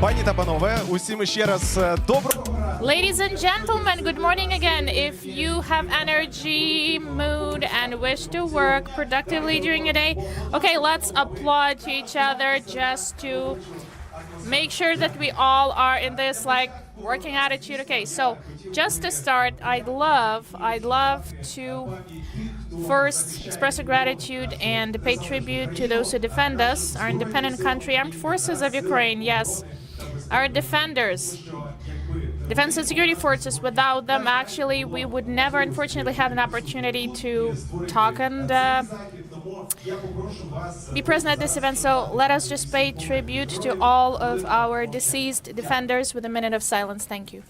Пані та панове, усім ще раз доброго. Ladies and gentlemen, good morning again. If you have energy, mood, and wish to work productively during your day, okay, let's applaud to each other just to make sure that we all are in this like working attitude. Okay, so just to start, I'd love to first express our gratitude and pay tribute to those who defend us, our independent country, armed forces of Ukraine. Yes, our defenders. Defense and security forces, without them, actually, we would never, unfortunately, have an opportunity to talk and be present at this event. So let us just pay tribute to all of our deceased defenders with a minute of silence. Thank you.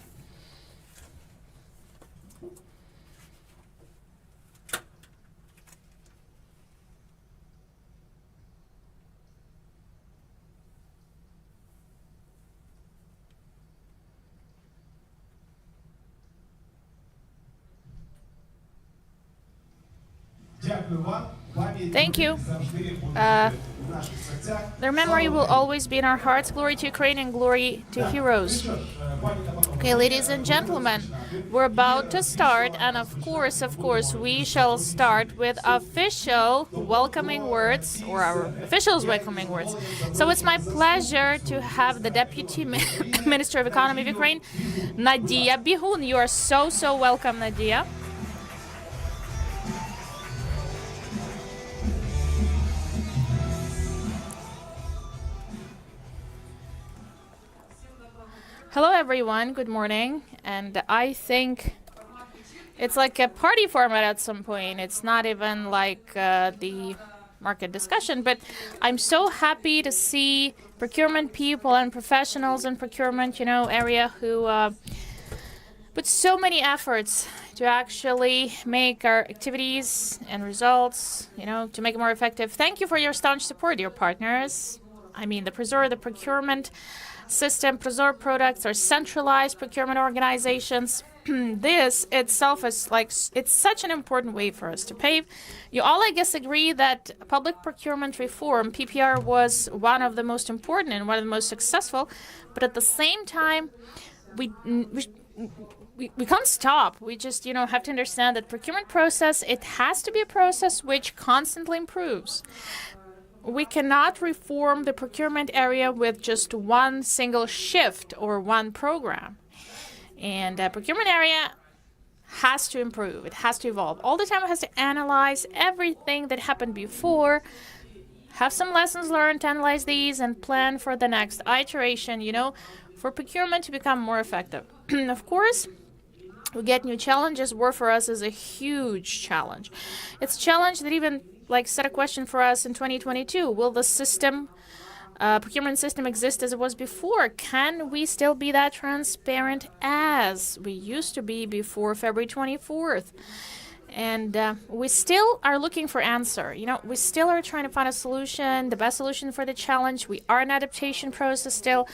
Thank you. Their memory will always be in our hearts. Glory to Ukraine and glory to heroes. Okay, ladies and gentlemen, we're about to start, and of course, we shall start with official welcoming words, or our officials' welcoming words. So it's my pleasure to have the Deputy Minister of Economy of Ukraine, Nadia Bihun. You are so welcome, Nadia. Hello everyone, good morning, and I think it's like a party format at some point. It's not even like the market discussion, but I'm so happy to see procurement people and professionals in procurement, area who put so many efforts to actually make our activities and results, to make it more effective. Thank you for your staunch support, your partners. I mean, the Prozorro, the procurement system, Prozorro products are centralized procurement organizations. This itself is it's such an important way for us to pave. You all, I guess, agree that public procurement reform, PPR, was one of the most important and one of the most successful. But at the same time, we can't stop. We just, have to understand that procurement process, it has to be a process which constantly improves. We cannot reform the procurement area with just one single shift or one program. And the procurement area has to improve. It has to evolve. All the time it has to analyze everything that happened before, have some lessons learned, analyze these, and plan for the next iteration, for procurement to become more effective. Of course, we get new challenges. War for us is a huge challenge. It's a challenge that even set a question for us in 2022. Will the system, procurement system exist as it was before? Can we still be that transparent as we used to be before February 24th? And we still are looking for answer. We still are trying to find a solution, the best solution for the challenge. We are in adaptation process still.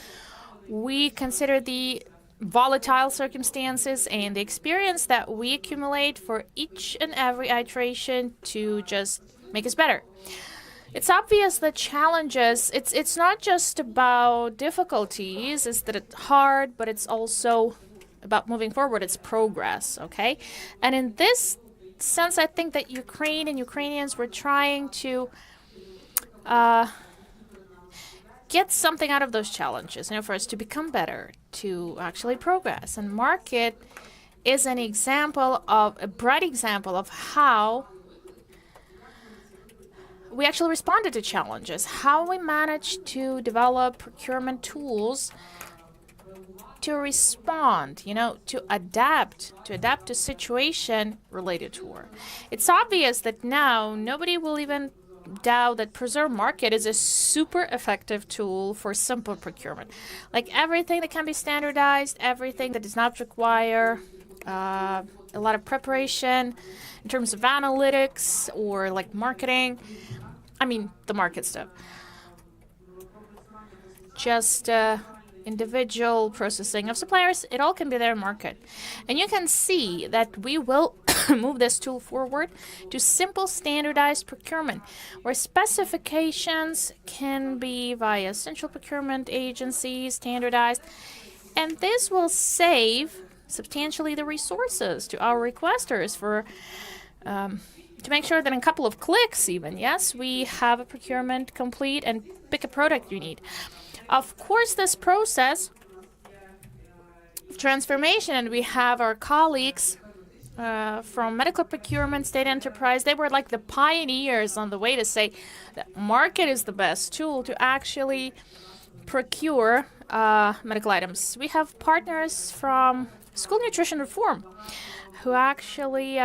We consider the volatile circumstances and the experience that we accumulate for each and every iteration to just make us better. It's obvious that challenges, it's not just about difficulties, it's that it's hard, but it's also about moving forward, it's progress, okay? And in this sense, I think that Ukraine and Ukrainians were trying to get something out of those challenges, for us to become better, to actually progress. And market is a bright example of how we actually responded to challenges, how we managed to develop procurement tools to respond, to adapt to situation related to war. It's obvious that now nobody will even doubt that Prozorro Market is a super effective tool for simple procurement. Like everything that can be standardized, everything that does not require a lot of preparation in terms of analytics or marketing. I mean, the market stuff. Just individual processing of suppliers, it all can be there in market. And you can see that we will move this tool forward to simple standardized procurement, where specifications can be via central procurement agencies, standardized, and this will save substantially the resources to our requesters for to make sure that in a couple of clicks even, yes, we have a procurement complete and pick a product you need. Of course, this process of transformation, and we have our colleagues from medical procurement, state enterprise, they were like the pioneers on the way to say that market is the best tool to actually procure medical items. We have partners from school nutrition reform who actually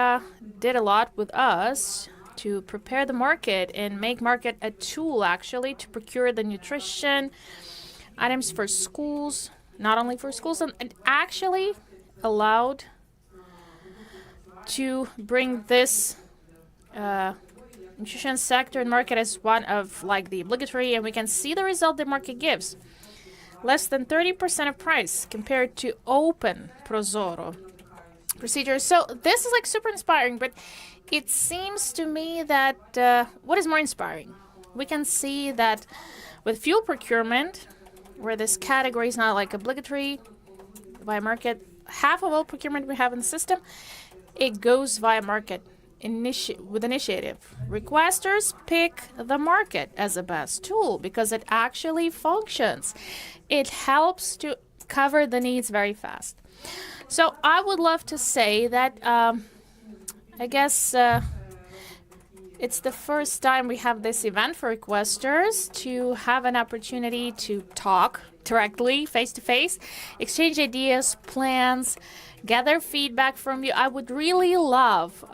did a lot with us to prepare the market and make market a tool actually to procure the nutrition items for schools, not only for schools, and actually allowed to bring this nutrition sector and market as one of like the obligatory, and we can see the result the market gives. Less than 30% of price compared to open Prozorro procedures. So this is like super inspiring, but it seems to me that what is more inspiring? We can see that with fuel procurement, where this category is not like obligatory via market, half of all procurement we have in the system, it goes via market with initiative. Requesters pick the market as a best tool because it actually functions. It helps to cover the needs very fast. So I would love to say that I guess it's the first time we have this event for requesters to have an opportunity to talk directly, face-to-face, exchange ideas, plans, gather feedback from you. I would really love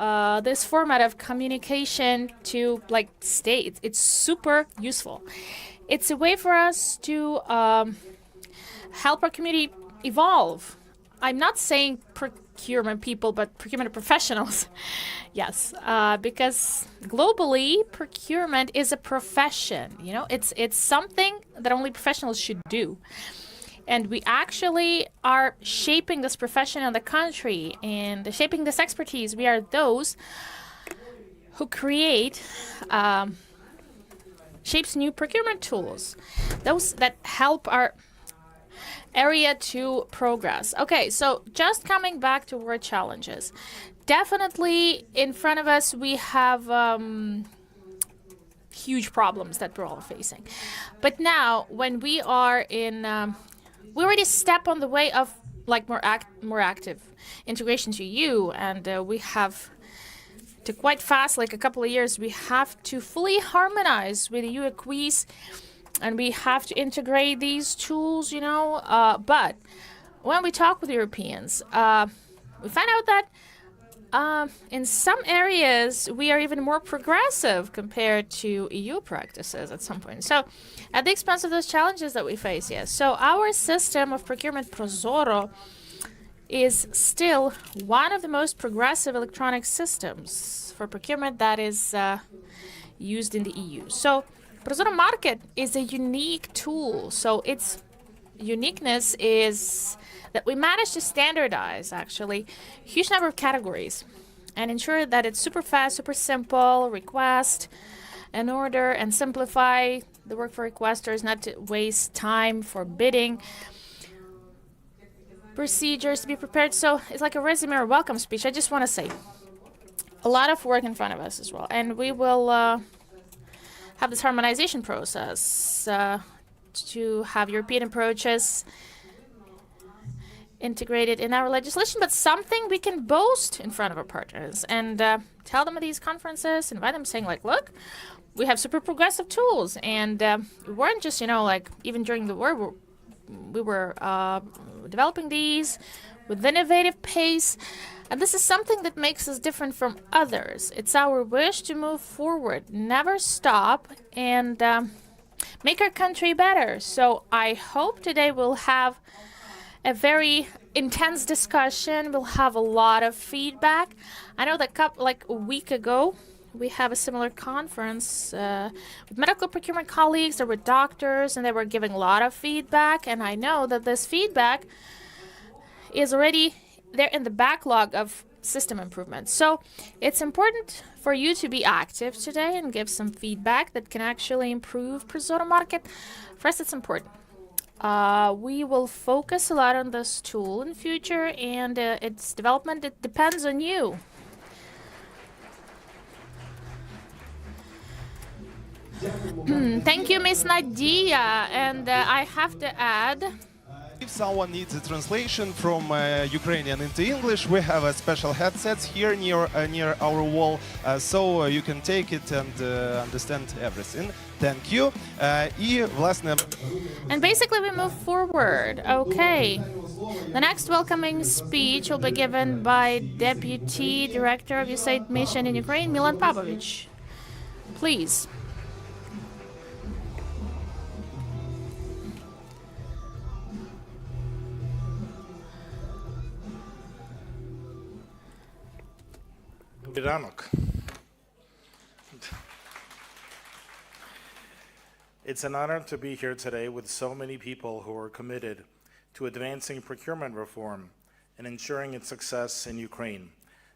this format of communication to like stay. It's super useful. It's a way for us to help our community evolve. I'm not saying procurement people, but procurement professionals. Yes, because globally, procurement is a profession. You know, it's something that only professionals should do. And we actually are shaping this profession in the country and shaping this expertise. We are those who create, shapes new procurement tools, those that help our area to progress. Okay, so just coming back to word challenges. Definitely in front of us, we have huge problems that we're all facing. But now, when we are in, we already step on the way of like more active integration to EU, and we have to quite fast, like a couple of years, we have to fully harmonize with EU acquis, and we have to integrate these tools, you know. But when we talk with Europeans, we find out that in some areas, we are even more progressive compared to EU practices at some point. So at the expense of those challenges that we face, yes. So our system of procurement, Prozorro, is still one of the most progressive electronic systems for procurement that is used in the EU. So Prozorro Market is a unique tool. So its uniqueness is that we managed to standardize, actually, a huge number of categories and ensure that it's super fast, super simple, request and order, and simplify the work for requesters, not to waste time for bidding, procedures to be prepared. So it's like a resume or welcome speech. I just want to say a lot of work in front of us as well. And we will have this harmonization process to have European approaches integrated in our legislation, but something we can boast in front of our partners and tell them at these conferences, invite them saying like, look, we have super progressive tools. And we weren't just, you know, like even during the war, we were developing these with innovative pace. And this is something that makes us different from others. It's our wish to move forward, never stop, and make our country better. So I hope today we'll have a very intense discussion. We'll have a lot of feedback. I know that like a week ago, we have a similar conference with medical procurement colleagues. There were doctors, and they were giving a lot of feedback. And I know that this feedback is already there in the backlog of system improvements. So it's important for you to be active today and give some feedback that can actually improve Prozorro Market. First, it's important. We will focus a lot on this tool in future, and its development, it depends on you. Thank you, Miss Nadia. And I have to add, If someone needs a translation from Ukrainian into English, we have a special headsets here near our wall, so you can take it and understand everything. Thank you. власне, and basically we move forward. Okay. The next welcoming speech will be given by Deputy Director of USAID Mission in Ukraine, Milan Pavlovich. Please. It's an honor to be here today with so many people who are committed to advancing procurement reform and ensuring its success in Ukraine.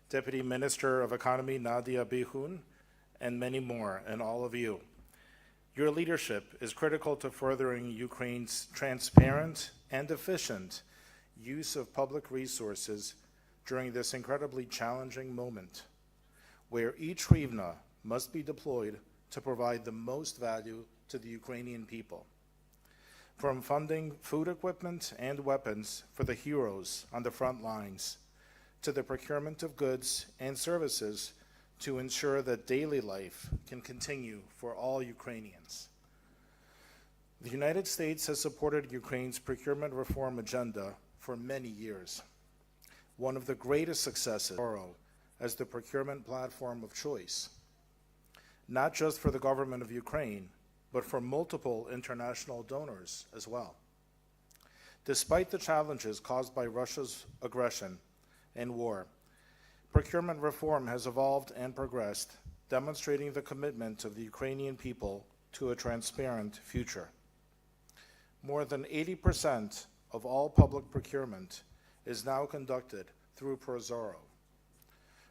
Deputy Minister of Economy Nadia Bihun, and many more, and all of you. Your leadership is critical to furthering Ukraine's transparent and efficient use of public resources during this incredibly challenging moment, where each hryvnia must be deployed to provide the most value to the Ukrainian people. From funding food equipment and weapons for the heroes on the front lines, to the procurement of goods and services to ensure that daily life can continue for all Ukrainians. The United States has supported Ukraine's procurement reform agenda for many years. One of the greatest successes as the procurement platform of choice, not just for the government of Ukraine, but for multiple international donors as well. Despite the challenges caused by Russia's aggression and war, procurement reform has evolved and progressed, demonstrating the commitment of the Ukrainian people to a transparent future. More than 80% of all public procurement is now conducted through Prozorro.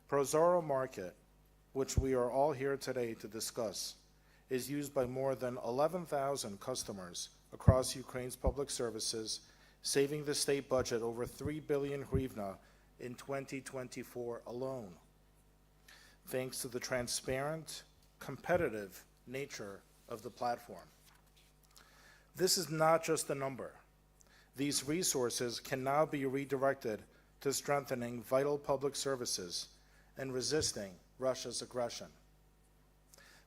Prozorro Market, which we are all here today to discuss, is used by more than 11,000 customers across Ukraine's public services, saving the state budget over 3 billion hryvnia in 2024 alone, thanks to the transparent, competitive nature of the platform. This is not just a number. These resources can now be redirected to strengthening vital public services and resisting Russia's aggression.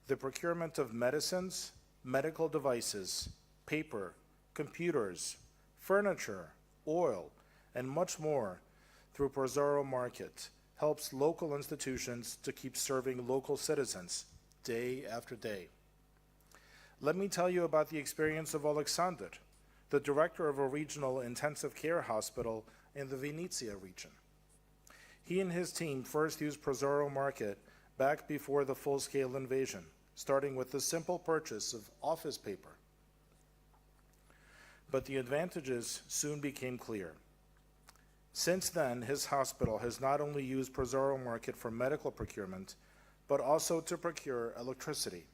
The procurement of medicines, medical devices, paper, computers, furniture, oil, and much more through Prozorro Market helps local institutions to keep serving local citizens day after day. Let me tell you about the experience of Alexander, the director of a regional intensive care hospital in the Vinnytsia region. He and his team first used Prozorro Market back before the full-scale invasion, starting with the simple purchase of office paper. But the advantages soon became clear. Since then, his hospital has not only used Prozorro Market for medical procurement, but also to procure electricity.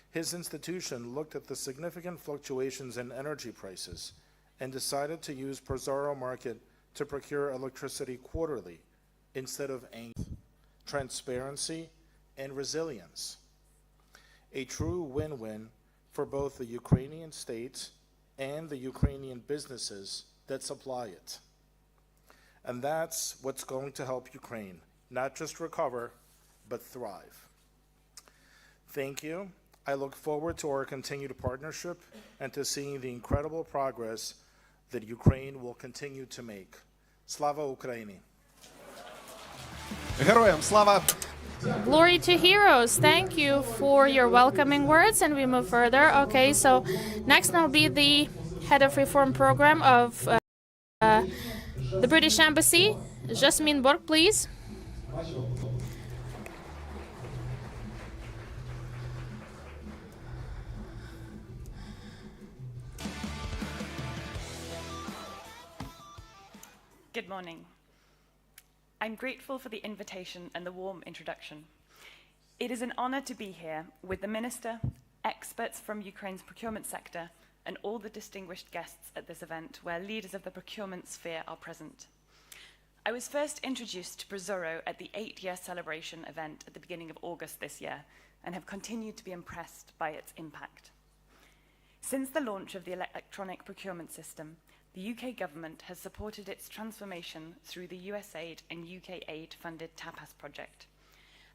His institution looked at the significant fluctuations in energy prices and decided to use Prozorro Market to procure electricity quarterly instead of annually. Transparency and resilience. A true win-win for both the Ukrainian state and the Ukrainian businesses that supply it. And that's what's going to help Ukraine not just recover, but thrive. Thank you. I look forward to our continued partnership and to seeing the incredible progress that Ukraine will continue to make. Slava Ukraini! Героям слава! Glory to heroes. Thank you for your welcoming words, and we move further. Okay, so next will be the head of reform program of the British Embassy, Jasmine Borg, please. Good morning. I'm grateful for the invitation and the warm introduction. It is an honor to be here with the Minister, experts from Ukraine's procurement sector, and all the distinguished guests at this event where leaders of the procurement sphere are present. I was first introduced to Prozorro at the 8-year celebration event at the beginning of August this year and have continued to be impressed by its impact. Since the launch of the electronic procurement system, the UK government has supported its transformation through the USAID and UK aid-funded TAPAS project.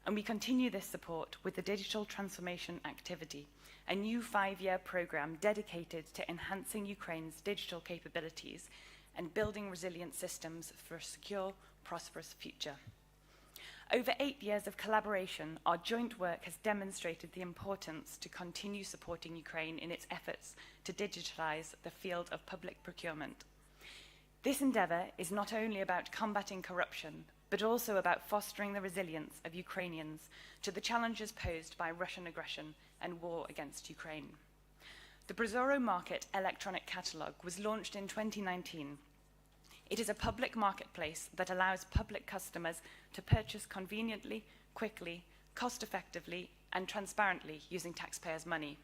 And we continue this support with the Digital Transformation Activity, a new 5-year program dedicated to enhancing Ukraine's digital capabilities and building resilient systems for a secure, prosperous future. Over 8 years of collaboration, our joint work has demonstrated the importance to continue supporting Ukraine in its efforts to digitalize the field of public procurement. This endeavor is not only about combating corruption, but also about fostering the resilience of Ukrainians to the challenges posed by Russian aggression and war against Ukraine. The Prozorro Market electronic catalogue was launched in 2019. It is a public marketplace that allows public customers to purchase conveniently, quickly, cost-effectively, and transparently using taxpayers' money.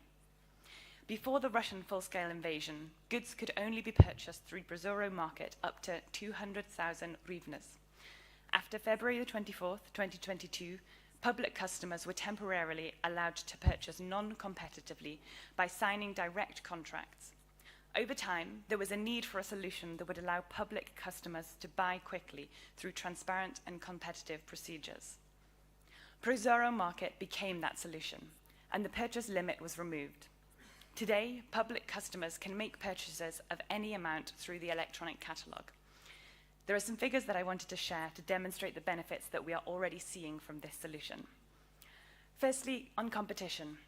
Before the Russian full-scale invasion, goods could only be purchased through Prozorro Market up to 200,000 hryvnias. After February the 24th, 2022, public customers were temporarily allowed to purchase non-competitively by signing direct contracts. Over time, there was a need for a solution that would allow public customers to buy quickly through transparent and competitive procedures. Prozorro Market became that solution, and the purchase limit was removed. Today, public customers can make purchases of any amount through the electronic catalogue. There are some figures that I wanted to share to demonstrate the benefits that we are already seeing from this solution. Firstly, on competition.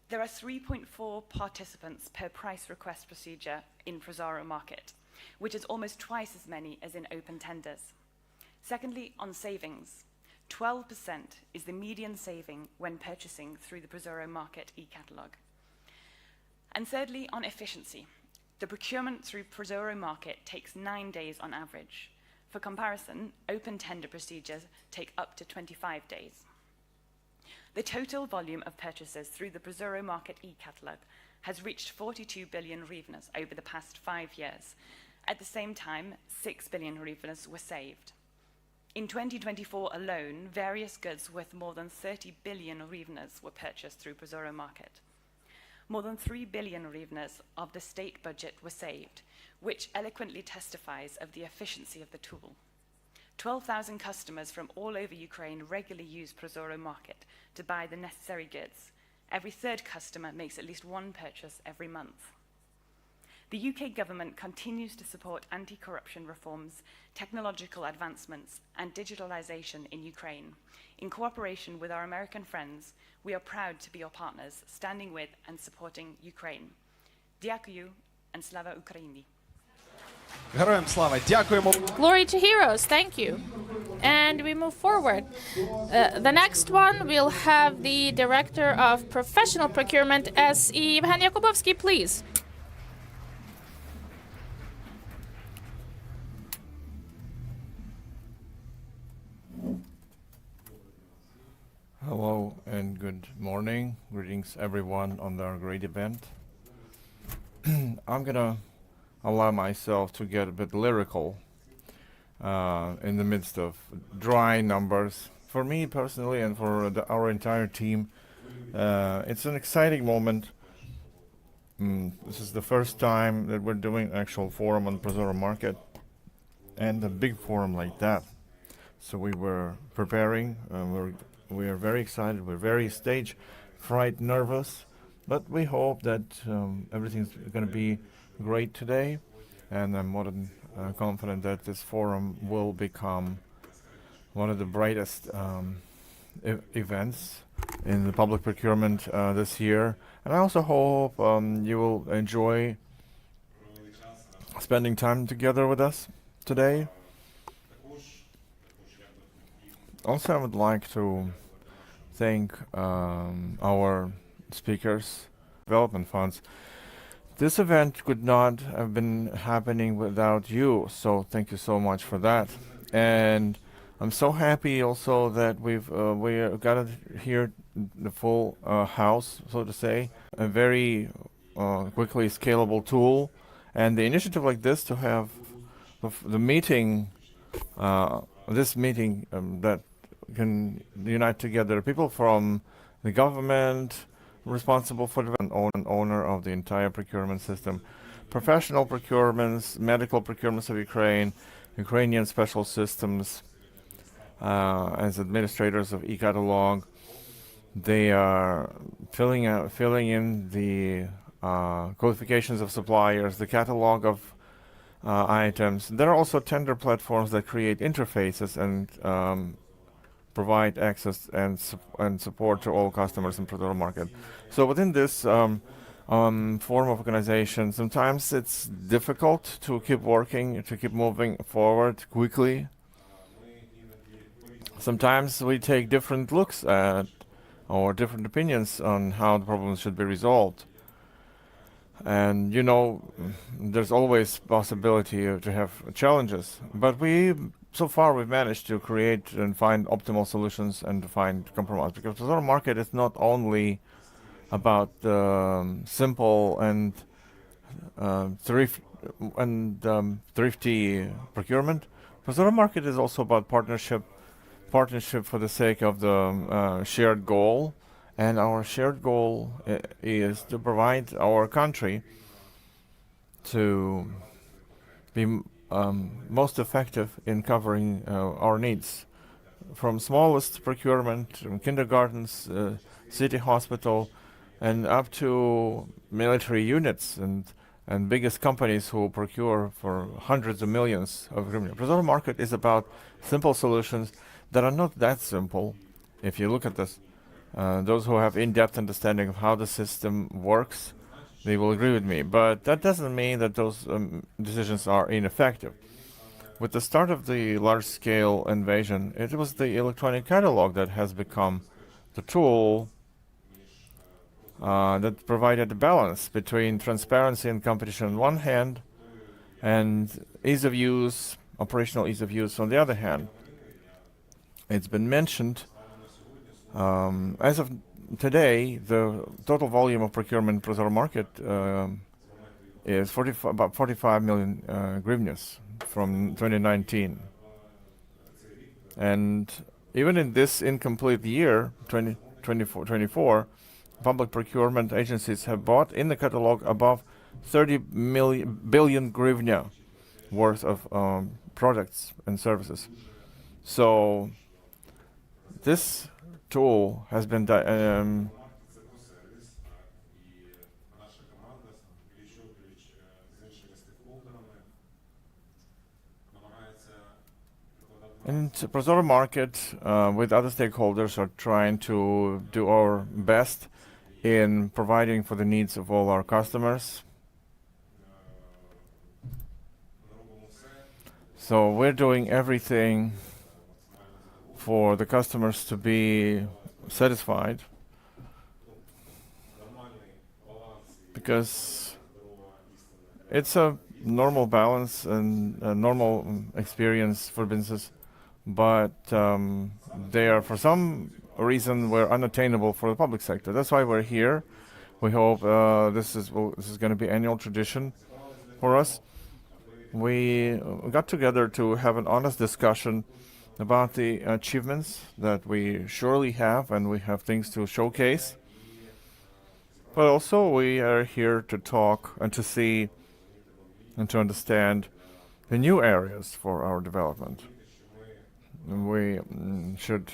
There are 3.4 participants per price request procedure in Prozorro Market, which is almost twice as many as in open tenders. Secondly, on savings. 12% is the median saving when purchasing through the Prozorro Market e-catalogue. And thirdly, on efficiency. The procurement through Prozorro Market takes 9 days on average. For comparison, open tender procedures take up to 25 days. The total volume of purchases through the Prozorro Market e-catalogue has reached 42 billion hryvnias over the past 5 years. At the same time, 6 billion hryvnias were saved. In 2024 alone, various goods worth more than 30 billion hryvnias were purchased through Prozorro Market. More than 3 billion hryvnias of the state budget were saved, which eloquently testifies of the efficiency of the tool. 12,000 customers from all over Ukraine regularly use Prozorro Market to buy the necessary goods. Every third customer makes at least one purchase every month. The UK government continues to support anti-corruption reforms, technological advancements, and digitalization in Ukraine. In cooperation with our American friends, we are proud to be your partners, standing with and supporting Ukraine. Дякую and slava Ukraini. Героям слава! Дякуємо. Glory to heroes, thank you. And we move forward. The next one, we'll have the Director of Professional Procurement, S.E. Evgen Yakubovsky, please. Hello and good morning. Greetings everyone on our great event. I'm gonna allow myself to get a bit lyrical in the midst of dry numbers. For me personally and for our entire team, it's an exciting moment. This is the first time that we're doing an actual forum on Prozorro Market and a big forum like that. So we were preparing, we are very excited, we're very stage fright nervous, but we hope that everything's going to be great today, and I'm more than confident that this forum will become one of the brightest events in the public procurement this year. And I also hope you will enjoy spending time together with us today. Also, I would like to thank our speakers, development funds. This event could not have been happening without you, so thank you so much for that. And I'm so happy also that we got it here, the full house, so to say, a very quickly scalable tool, and the initiative like this to have the meeting, this meeting that can unite together people from the government responsible for the owner of the entire procurement system, professional procurements, medical procurements of Ukraine, Ukrainian special systems, as administrators of e-catalog. They are filling in the qualifications of suppliers, the catalog of items. There are also tender platforms that create interfaces and provide access and support to all customers in Prozorro Market. So within this form of organization, sometimes it's difficult to keep working, to keep moving forward quickly. Sometimes we take different looks at or different opinions on how the problems should be resolved. And you know, there's always possibility to have challenges, but so far we've managed to create and find optimal solutions and to find compromise, because the Prozorro Market is not only about simple and thrifty procurement. Prozorro Market is also about partnership for the sake of the shared goal, and our shared goal is to provide our country to be most effective in covering our needs, from smallest procurement, from kindergartens, city hospital, and up to military units and biggest companies who procure for hundreds of millions of hryvnias. Prozorro Market is about simple solutions that are not that simple. If you look at this, those who have in-depth understanding of how the system works, they will agree with me. But that doesn't mean that those decisions are ineffective. With the start of the large-scale invasion, it was the electronic catalog that has become the tool that provided the balance between transparency and competition on one hand, and ease of use, operational ease of use on the other hand. It's been mentioned, as of today, the total volume of procurement in Prozorro Market is about 45 million hryvnias from 2019. And even in this incomplete year, 2024, public procurement agencies have bought in the catalog above 30 billion hryvnia worth of products and services. So this tool has been and Prozorro Market with other stakeholders are trying to do our best in providing for the needs of all our customers. So we're doing everything for the customers to be satisfied, because it's a normal balance and a normal experience for businesses, but they are, for some reason, were unattainable for the public sector. That's why we're here. We hope this is going to be annual tradition for us. We got together to have an honest discussion about the achievements that we surely have, and we have things to showcase. But also we are here to talk and to see and to understand the new areas for our development. And we should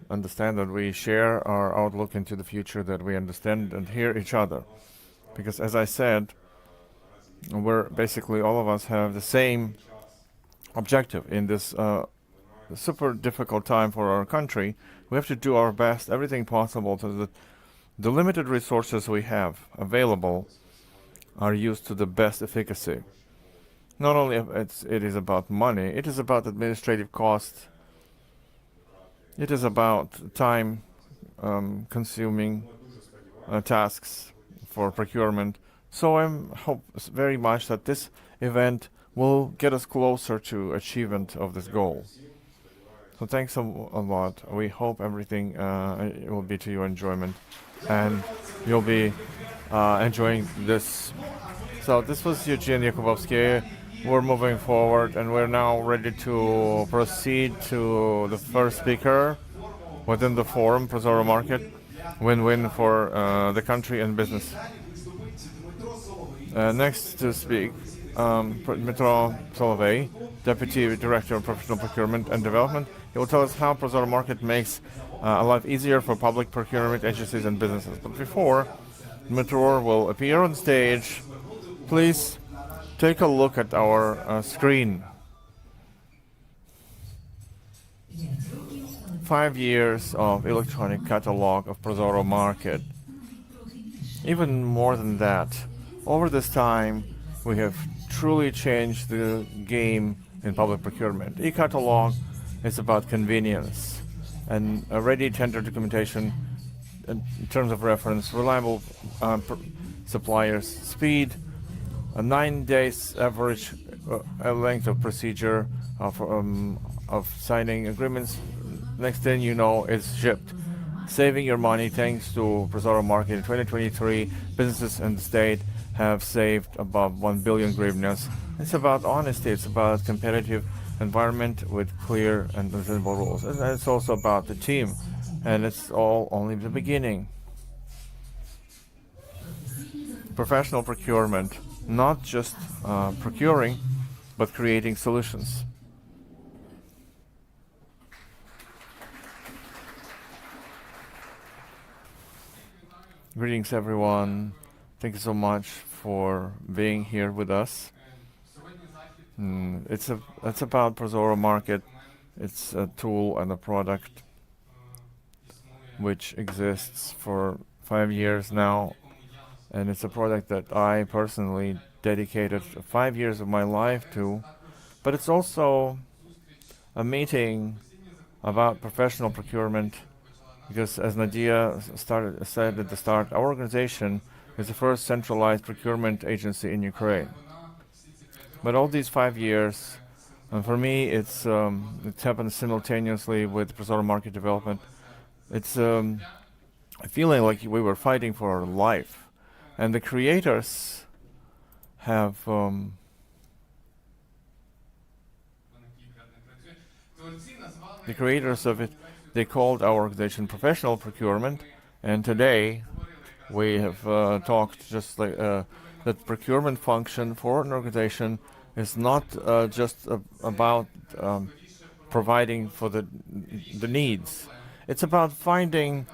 understand that we share our outlook into the future, that we understand and hear each other. Because as I said, we're basically, all of us have the same objective in this super difficult time for our country. We have to do our best, everything possible, so that the limited resources we have available are used to the best efficacy. Not only it is about money, it is about administrative costs. It is about time consuming tasks for procurement. So I hope very much that this event will get us closer to achievement of this goal. So thanks a lot. We hope everything will be to your enjoyment, and you'll be enjoying this. So this was Eugene Yakubovsky. We're moving forward, and we're now ready to proceed to the first speaker within the forum, Prozorro Market. Win-win for the country and business. Next to speak, Dmytro Solovey, Deputy Director of Professional Procurement and Development. He will tell us how Prozorro Market makes life easier for public procurement agencies and businesses. But before Dmytro will appear on stage, please take a look at our screen. 5 years of electronic catalog of Prozorro Market. Even more than that, over this time, we have truly changed the game in public procurement. E-catalog is about convenience and a ready tender documentation in terms of reference, reliable suppliers, speed, a 9 days average length of procedure of signing agreements. Next thing you know, it's shipped. Saving your money thanks to Prozorro Market. In 2023, businesses and the state have saved above 1 billion hryvnias. It's about honesty. It's about competitive environment with clear and reasonable rules. And it's also about the team. And it's all only the beginning. Professional procurement, not just procuring, but creating solutions. Greetings, everyone. Thank you so much for being here with us. It's about Prozorro Market. It's a tool and a product which exists for 5 years now, and it's a product that I personally dedicated 5 years of my life to. But it's also a meeting about professional procurement. Because as Nadia said at the start, our organization is the first centralized procurement agency in Ukraine. But all these 5 years, and for me, it's happened simultaneously with Prozorro Market development. It's a feeling like we were fighting for our life, and the creators have the creators of it. They called our organization Professional Procurement, and today we have talked just like that procurement function for an organization is not just about providing for the needs. It's about finding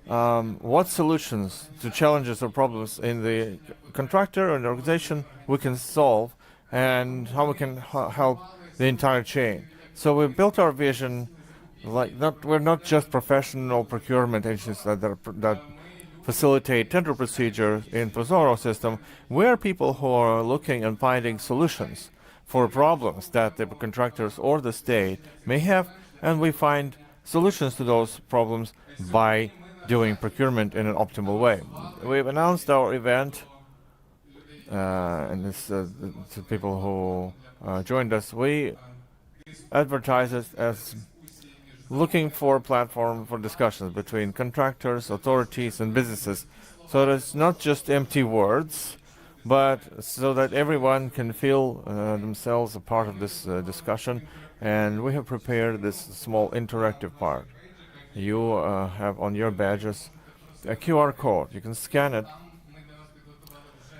what solutions to challenges or problems in the contractor or the organization we can solve, and how we can help the entire chain. So we built our vision. We're not just professional procurement agencies that facilitate tender procedures in Prozorro system. We're people who are looking and finding solutions for problems that the contractors or the state may have, and we find solutions to those problems by doing procurement in an optimal way. We've announced our event, and this to people who joined us. We advertise it as looking for a platform for discussions between contractors, authorities, and businesses. So that it's not just empty words, but so that everyone can feel themselves a part of this discussion. And we have prepared this small interactive part. You have on your badges a QR code. You can scan it.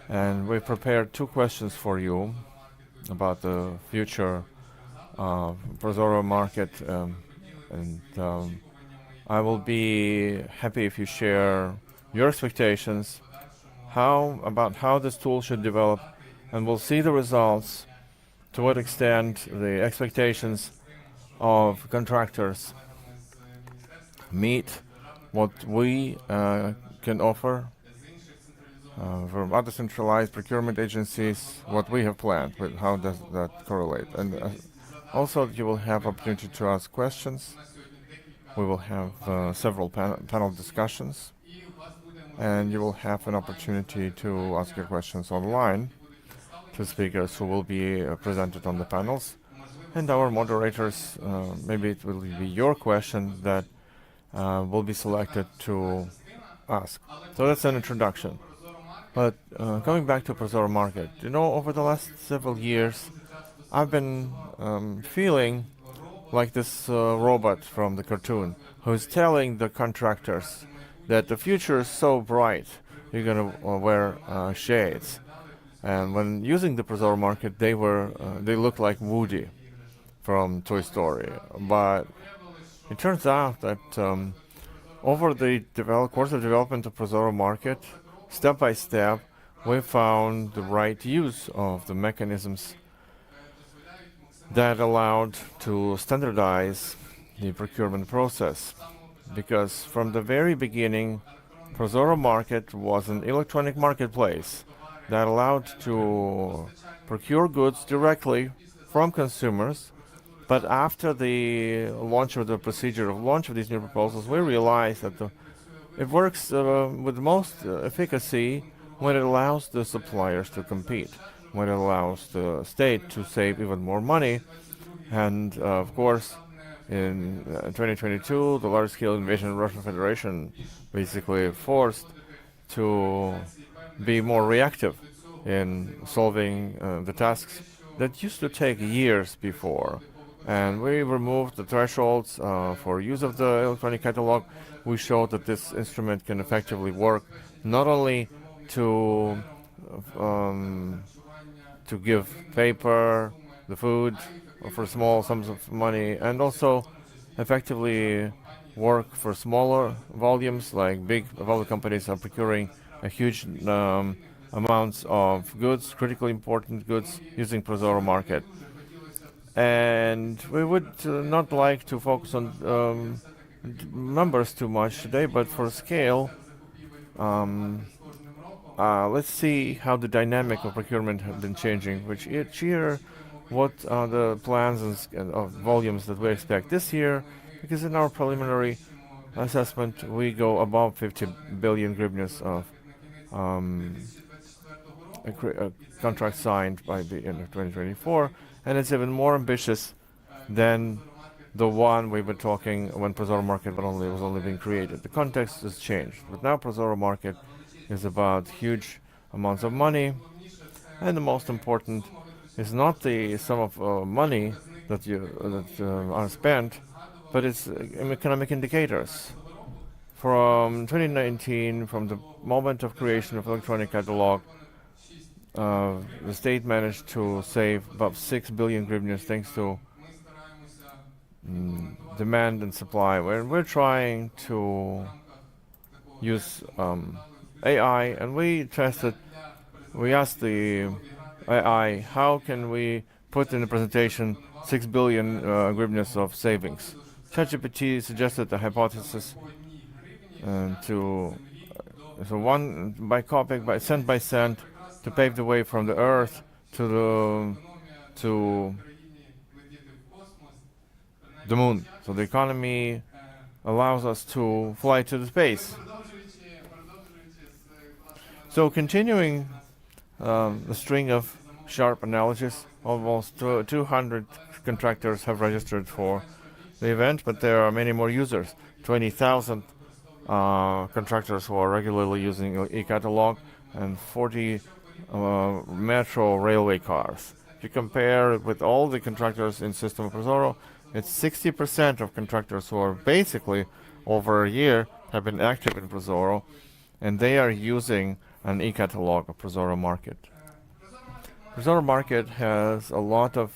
And we prepared 2 questions for you about the future Prozorro Market. And I will be happy if you share your expectations about how this tool should develop, and we'll see the results, to what extent the expectations of contractors meet what we can offer from other centralized procurement agencies, what we have planned, with how does that correlate. And also, you will have opportunity to ask questions. We will have several panel discussions, and you will have an opportunity to ask your questions online to speakers who will be presented on the panels. and our moderators, maybe it will be your question that will be selected to ask. So that's an introduction. But coming back to Prozorro Market, over the last several years, I've been feeling like this robot from the cartoon who's telling the contractors that the future is so bright, you're gonna wear shades. And when using the Prozorro Market, they looked like Woody from Toy Story. But it turns out that over the course of development of Prozorro Market, step by step, we found the right use of the mechanisms that allowed to standardize the procurement process. Because from the very beginning, Prozorro Market was an electronic marketplace that allowed to procure goods directly from consumers. But after the launch of these new proposals, we realized that it works with most efficacy when it allows the suppliers to compete, when it allows the state to save even more money. And of course, in 2022, the large-scale invasion of the Russian Federation basically forced to be more reactive in solving the tasks that used to take years before. And we removed the thresholds for use of the electronic catalog. We showed that this instrument can effectively work not only to give paper, the food, for small sums of money, and also effectively work for smaller volumes, like big public companies are procuring a huge amounts of goods, critically important goods, using Prozorro Market. And we would not like to focus on numbers too much today, but for scale, let's see how the dynamic of procurement has been changing, which each year, what are the plans and of volumes that we expect this year, because in our preliminary assessment, we go above 50 billion hryvnias of contract signed by the end of 2024, and it's even more ambitious than the one we were talking when Prozorro Market was only being created. The context has changed, but now Prozorro Market is about huge amounts of money, and the most important is not the sum of money that are spent, but it's economic indicators. From 2019, from the moment of creation of electronic catalog, the state managed to save about 6 billion hryvnias thanks to demand and supply. We're trying to use AI, and we asked the AI, how can we put in the presentation 6 billion hryvnias of savings? ChatGPT suggested a hypothesis cent by cent, to pave the way from the Earth to the moon. So the economy allows us to fly to the space. So continuing the string of sharp analogies, almost 200 contractors have registered for the event, but there are many more users. 20,000 contractors who are regularly using e-catalog, and 40 metro railway cars. If you compare it with all the contractors in system of Prozorro, it's 60% of contractors who are basically over a year have been active in Prozorro, and they are using an e-catalog of Prozorro Market. Prozorro Market has a lot of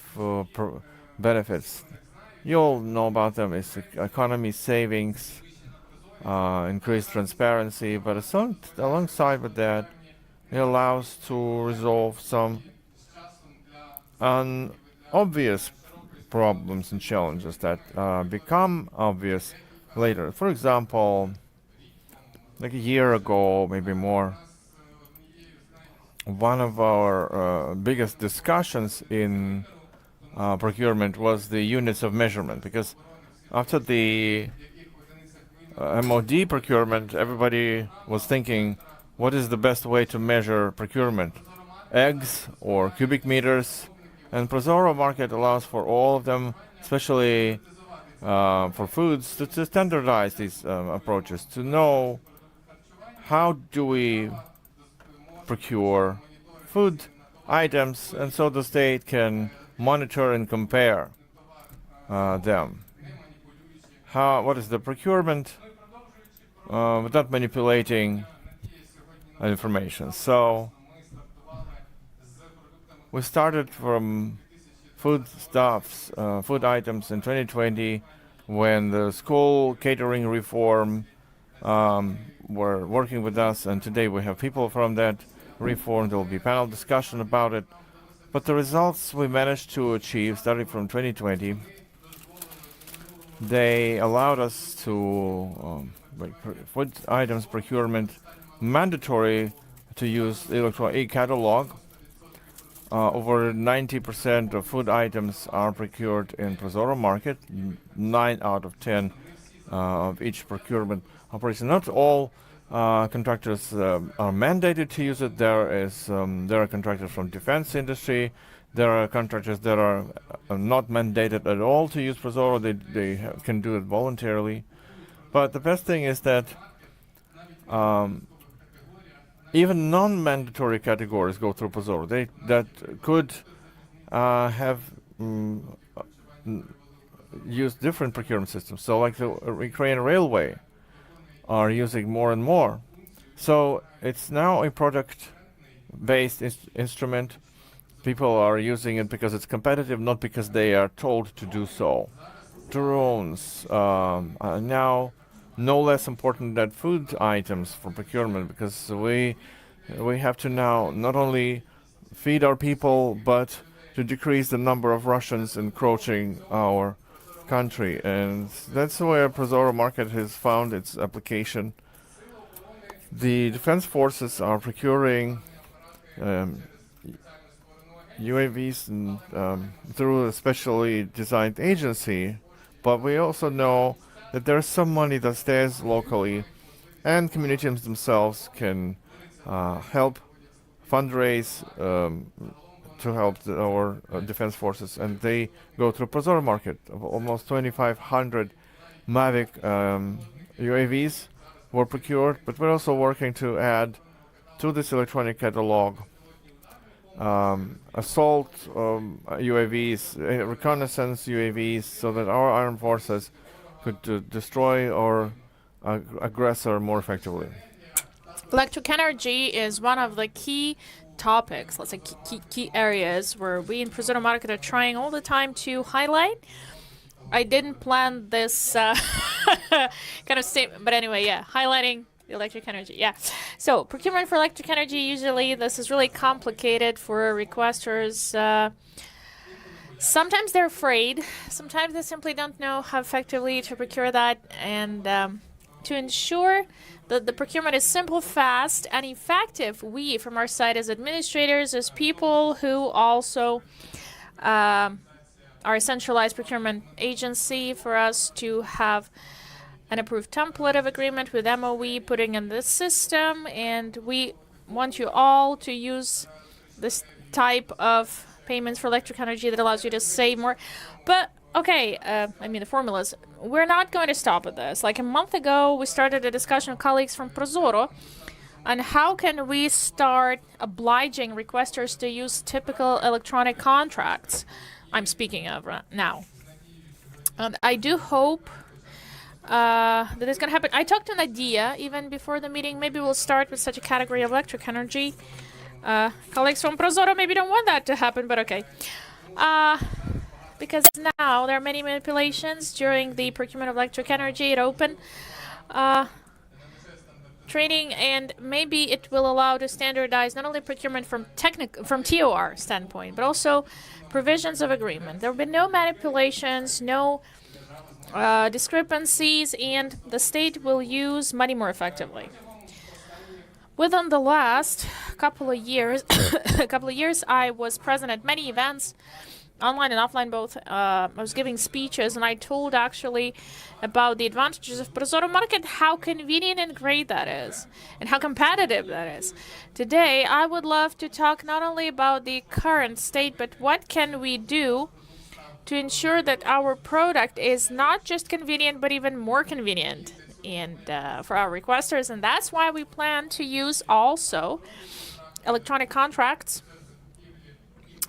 benefits. You all know about them. It's economy, savings, increased transparency, but alongside with that, it allows to resolve some obvious problems and challenges that become obvious later. For example, like a year ago, maybe more, one of our biggest discussions in procurement was the units of measurement, because after the MOD procurement, everybody was thinking, what is the best way to measure procurement? Eggs or cubic meters? And Prozorro Market allows for all of them, especially for foods, to standardize these approaches, to know how do we procure food items, and so the state can monitor and compare them. What is the procurement without manipulating information. So we started from foodstuffs, food items in 2020 when the school catering reform were working with us, and today we have people from that reform. There will be panel discussion about it. But the results we managed to achieve starting from 2020, they allowed us to make food items procurement mandatory to use the electronic e-catalog. Over 90% of food items are procured in Prozorro Market, 9 out of 10 of each procurement operation. Not all contractors are mandated to use it. There are contractors from defense industry. There are contractors that are not mandated at all to use Prozorro. They can do it voluntarily. But the best thing is that even non-mandatory categories go through Prozorro. That could have used different procurement systems. So like the Ukrainian Railway are using more and more. So it's now a product-based instrument. People are using it because it's competitive, not because they are told to do so. Drones are now no less important than food items for procurement, because we have to now not only feed our people, but to decrease the number of Russians encroaching our country. And that's where Prozorro Market has found its application. The defense forces are procuring UAVs through a specially designed agency, but we also know that there's some money that stays locally, and communities themselves can help fundraise to help our defense forces, and they go through Prozorro Market. Almost 2,500 Mavic UAVs were procured, but we're also working to add to this electronic catalog assault UAVs, reconnaissance UAVs, so that our armed forces could destroy our aggressor more effectively. Electric energy is one of the key topics, let's say key areas where we in Prozorro Market are trying all the time to highlight. I didn't plan this kind of statement, but anyway, yeah, highlighting the electric energy, yeah. So procurement for electric energy, usually this is really complicated for requesters. Sometimes they're afraid, sometimes they simply don't know how effectively to procure that, and to ensure that the procurement is simple, fast, and effective, we, from our side as administrators, as people who also are a centralized procurement agency, for us to have an approved template of agreement with MOE putting in this system, and we want you all to use this type of payments for electric energy that allows you to save more. But okay, I mean the formulas. We're not going to stop at this. Like a month ago, we started a discussion with colleagues from Prozorro on how can we start obliging requesters to use typical electronic contracts. I'm speaking of right now. And I do hope that it's going to happen. I talked to Nadia even before the meeting. Maybe we'll start with such a category of electric energy. Colleagues from Prozorro maybe don't want that to happen, but okay. Because now there are many manipulations during the procurement of electric energy at open training, and maybe it will allow to standardize not only procurement from TOR standpoint, but also provisions of agreement. There will be no manipulations, no discrepancies, and the state will use money more effectively. Within the last couple of years, I was present at many events online and offline both. I was giving speeches, and I told actually about the advantages of Prozorro Market, how convenient and great that is, and how competitive that is. Today, I would love to talk not only about the current state, but what can we do to ensure that our product is not just convenient, but even more convenient and for our requesters. And that's why we plan to use also electronic contracts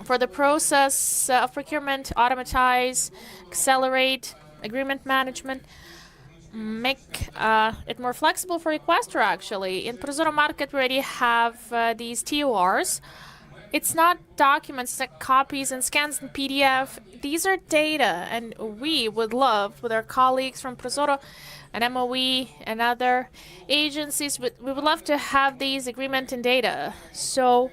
for the process of procurement, automatize, accelerate agreement management, make it more flexible for requester actually. In Prozorro Market we already have these TORs. It's not documents, it's like copies and scans in PDF. These are data, and we would love, with our colleagues from Prozorro and MOE and other agencies, we would love to have these agreement and data. So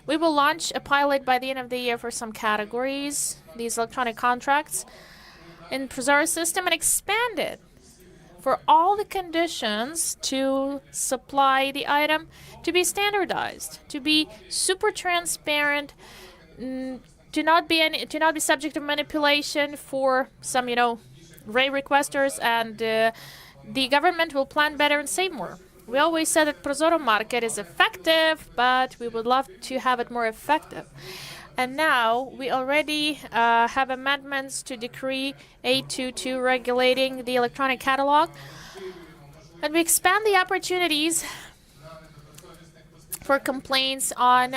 we will launch a pilot by the end of the year for some categories, these electronic contracts, in Prozorro system, and expand it for all the conditions to supply the item to be standardized, to be super transparent, to not be subject to manipulation for some, gray requesters, and the government will plan better and save more. We always said that Prozorro Market is effective, but we would love to have it more effective. And now we already have amendments to Decree 822 regulating the electronic catalog. And we expand the opportunities for complaints on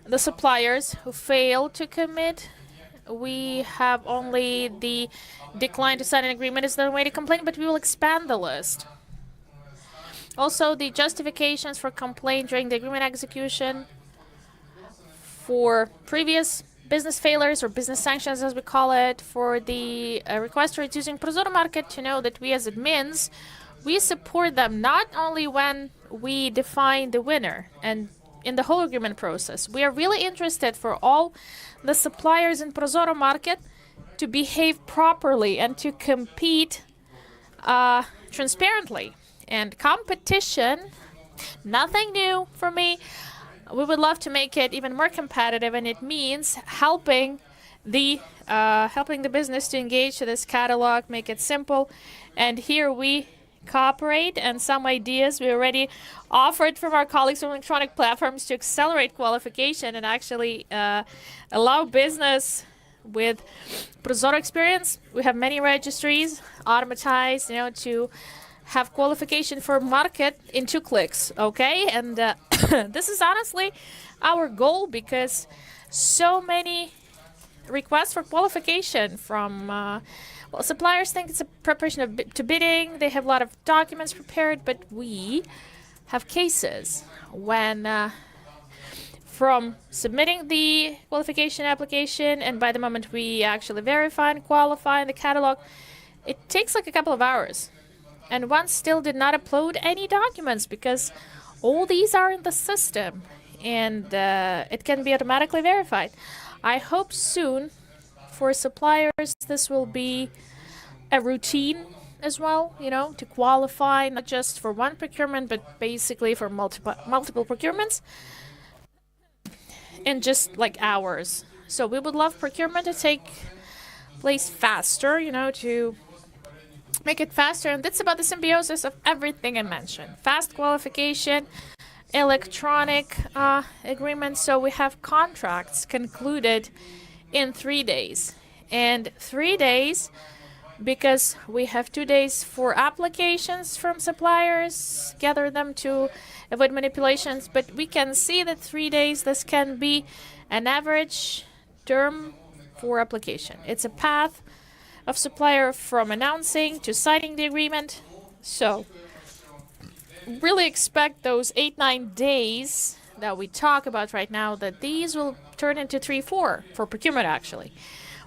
the suppliers who fail to commit. We have only the decline to sign an agreement is the way to complain, but we will expand the list. Also, the justifications for complaint during the agreement execution for previous business failures or business sanctions, as we call it, for the requester. It's using Prozorro Market to know that we as admins, we support them not only when we define the winner and in the whole agreement process. We are really interested for all the suppliers in Prozorro Market to behave properly and to compete transparently. And competition, nothing new for me. We would love to make it even more competitive, and it means helping the business to engage to this catalog, make it simple. And here we cooperate, and some ideas we already offered from our colleagues from electronic platforms to accelerate qualification and actually allow business with Prozorro experience. We have many registries automatized, to have qualification for market in 2 clicks, okay? And this is honestly our goal, because so many requests for qualification from suppliers think it's a preparation to bidding. They have a lot of documents prepared, but we have cases when from submitting the qualification application and by the moment we actually verify and qualify the catalog, it takes like a couple of hours. And one still did not upload any documents because all these are in the system, and it can be automatically verified. I hope soon for suppliers this will be a routine as well, to qualify not just for one procurement, but basically for multiple procurements in just like hours. So we would love procurement to take place faster, to make it faster, and that's about the symbiosis of everything I mentioned. Fast qualification, electronic agreements, so we have contracts concluded in 3 days. And 3 days because we have 2 days for applications from suppliers, gather them to avoid manipulations, but we can see that 3 days, this can be an average term for application. It's a path of supplier from announcing to signing the agreement. So really expect those 8-9 days that we talk about right now, that these will turn into 3-4 for procurement actually,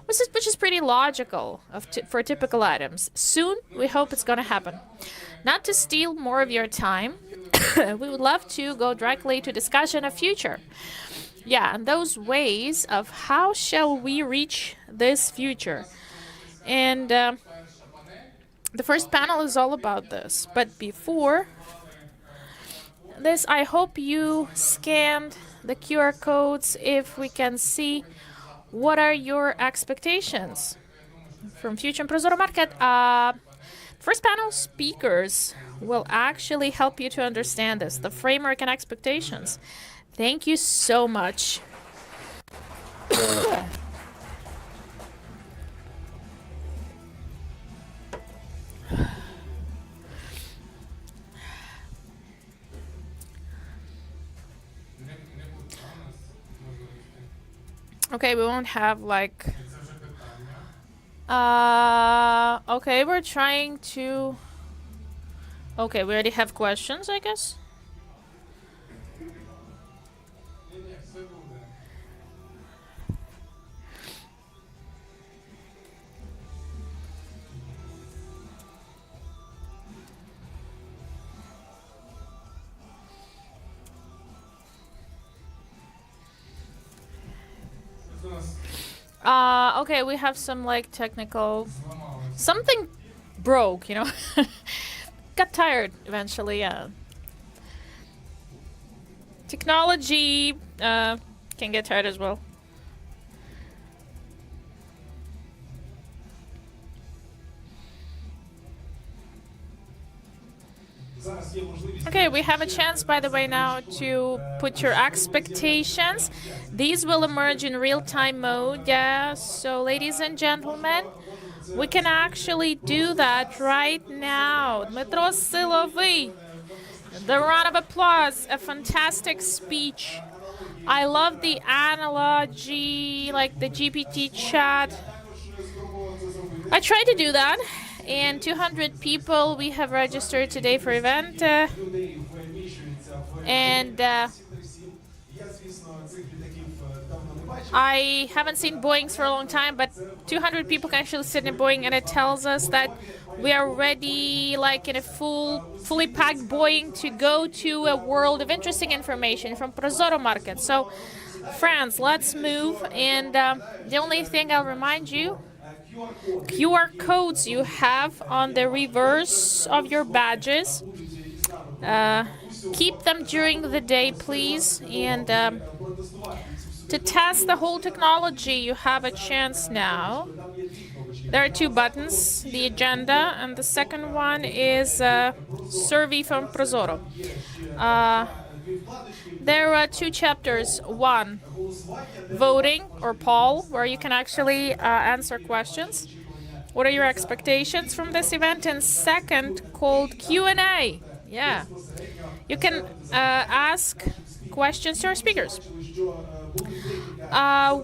which is pretty logical for typical items. Soon, we hope it's going to happen. Not to steal more of your time, we would love to go directly to discussion of future. Yeah, and those ways of how shall we reach this future. And the first panel is all about this. But before this, I hope you scanned the QR codes if we can see what are your expectations from Future and Prozorro Market. First panel speakers will actually help you to understand this, the framework and expectations. Thank you so much. Okay, we won't have like... okay, we're trying to... Okay, we already have questions, I guess. Okay, we have some like technical... Something broke, you know? Got tired eventually, yeah. Technology can get tired as well. Okay, we have a chance, by the way, now to put your expectations. These will emerge in real-time mode, yeah. So, ladies and gentlemen, we can actually do that right now. Dmitro Silovy, the round of applause, a fantastic speech. I love the analogy, like the GPT chat. I tried to do that. And 200 people we have registered today for event. I haven't seen Boeings for a long time, but 200 people can actually sit in Boeing, and it tells us that we are ready, like in a fully packed Boeing, to go to a world of interesting information from Prozorro Market. So, friends, let's move. And the only thing I'll remind you, QR codes you have on the reverse of your badges. Keep them during the day, please. And to test the whole technology, you have a chance now. There are two buttons, the agenda, and the second one is survey from Prozorro. There are two chapters. One, voting or poll, where you can actually answer questions. What are your expectations from this event? And second, called Q&A. Yeah, you can ask questions to our speakers.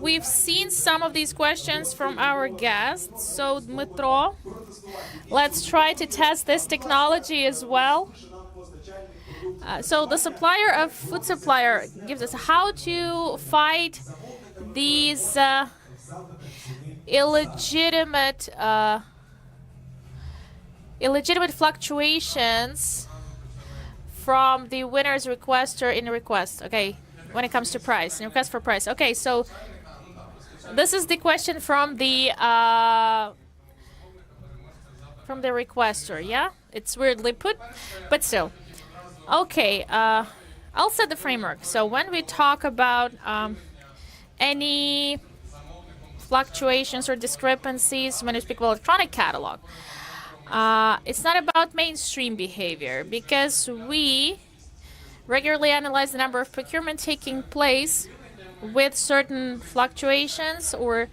We've seen some of these questions from our guests. So, Dmitro, let's try to test this technology as well. So the supplier of food supplier gives us how to fight these illegitimate fluctuations from the winner's requester in request. Okay, when it comes to price, in request for price. Okay, so this is the question from the requester. Yeah, it's weirdly put, but still. Okay, I'll set the framework. So when we talk about any fluctuations or discrepancies when we speak about electronic catalog, it's not about mainstream behavior, because we regularly analyze the number of procurement taking place with certain fluctuations or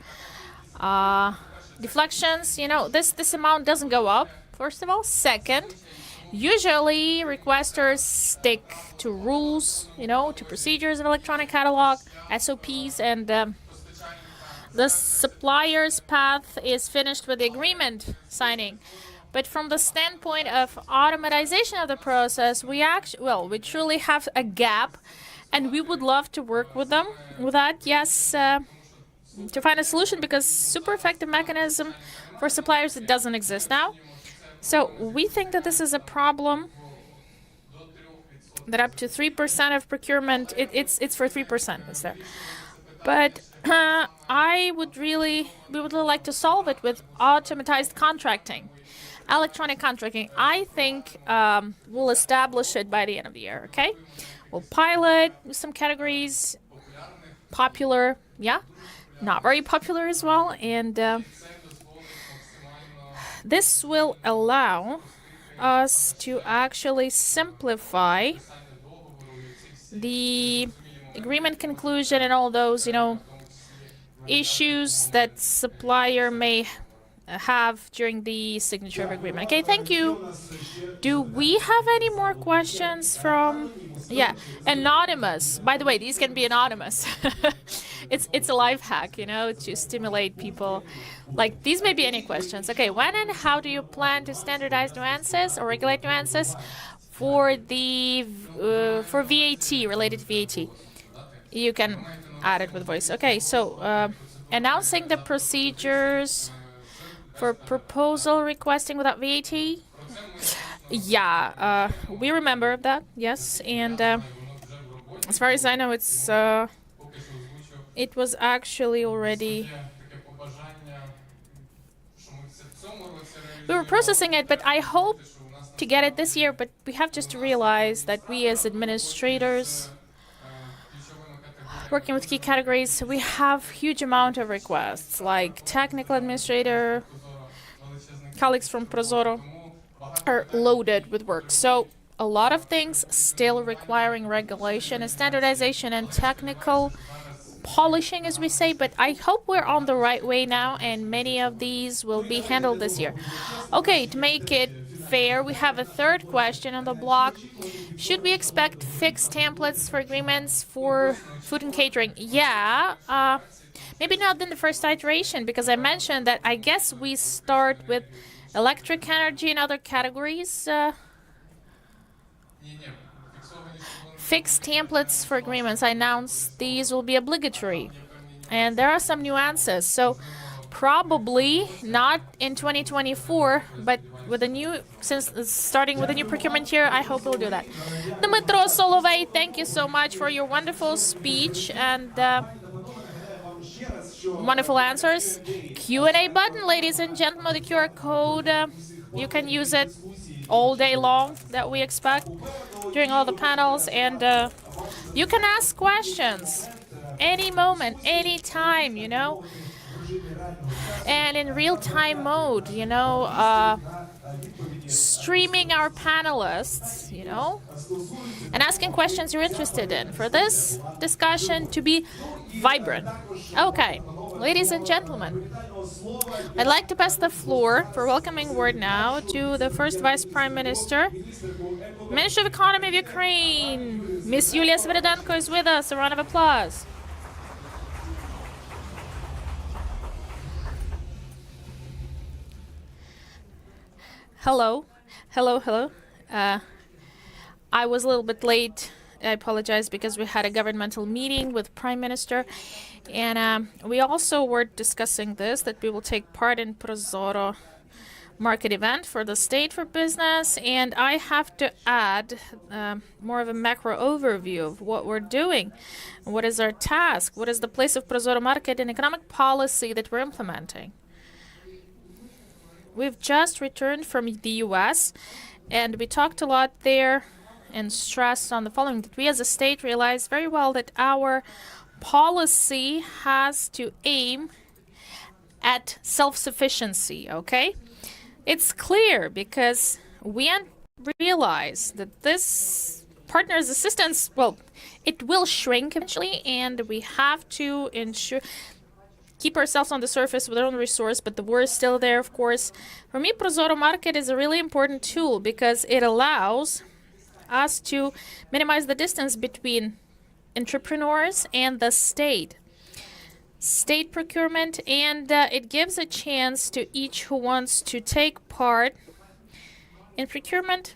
deflections. You know, this amount doesn't go up, first of all. Second, usually, requesters stick to rules, you know, to procedures of electronic catalog, SOPs, and the supplier's path is finished with the agreement signing. But from the standpoint of automatization of the process, we truly have a gap, and we would love to work with them with that, yes, to find a solution, because super effective mechanism for suppliers, it doesn't exist now. So we think that this is a problem, that up to 3% of procurement, it's for 3%, is there. But we would really like to solve it with automatized contracting. Electronic contracting, I think we'll establish it by the end of the year, okay? We'll pilot some categories, popular, yeah, not very popular as well, and this will allow us to actually simplify the agreement conclusion and all those, issues that supplier may have during the signature of agreement. Okay, thank you. Do we have any more questions from? Yeah, anonymous. By the way, these can be anonymous. It's a life hack, to stimulate people. Like, these may be any questions. Okay, when and how do you plan to standardize nuances or regulate nuances for the for VAT, related to VAT? You can add it with voice. Okay, so announcing the procedures for proposal requesting without VAT. Yeah, we remember that, yes, and as far as I know, it was actually already. We were processing it, but I hope to get it this year. But we have just to realize that we as administrators, working with key categories, we have huge amount of requests, like technical administrator, colleagues from Prozorro are loaded with work. So a lot of things still requiring regulation and standardization and technical polishing, as we say, but I hope we're on the right way now, and many of these will be handled this year. Okay, to make it fair, we have a third question on the block. Should we expect fixed templates for agreements for food and catering? Yeah, maybe not in the first iteration, because I mentioned that I guess we start with electric energy and other categories. Fixed templates for agreements, I announced these will be obligatory. And there are some nuances. So probably not in 2024, but with a new, since starting with a new procurement year, I hope we'll do that. Dmytro Solovey, thank you so much for your wonderful speech and wonderful answers. Q&A button, ladies and gentlemen, the QR code, you can use it all day long that we expect during all the panels, and you can ask questions any moment, any time, and in real-time mode, streaming our panelists, and asking questions you're interested in for this discussion to be vibrant. Okay, ladies and gentlemen, I'd like to pass the floor for welcoming word now to the first Vice Prime Minister, Minister of Economy of Ukraine. Miss Yulia Sviridenko is with us. A round of applause. Hello. I was a little bit late. I apologize because we had a governmental meeting with Prime Minister, and we also were discussing this, that we will take part in Prozorro Market event for the state for business, and I have to add more of a macro overview of what we're doing, what is our task, what is the place of Prozorro Market in economic policy that we're implementing. We've just returned from the US, and we talked a lot there and stressed on the following, that we as a state realize very well that our policy has to aim at self-sufficiency, okay? It's clear because we realize that this partner's assistance, well, it will shrink eventually, and we have to keep ourselves on the surface with our own resource, but the war is still there, of course. For me, Prozorro Market is a really important tool because it allows us to minimize the distance between entrepreneurs and the state procurement, and it gives a chance to each who wants to take part in procurement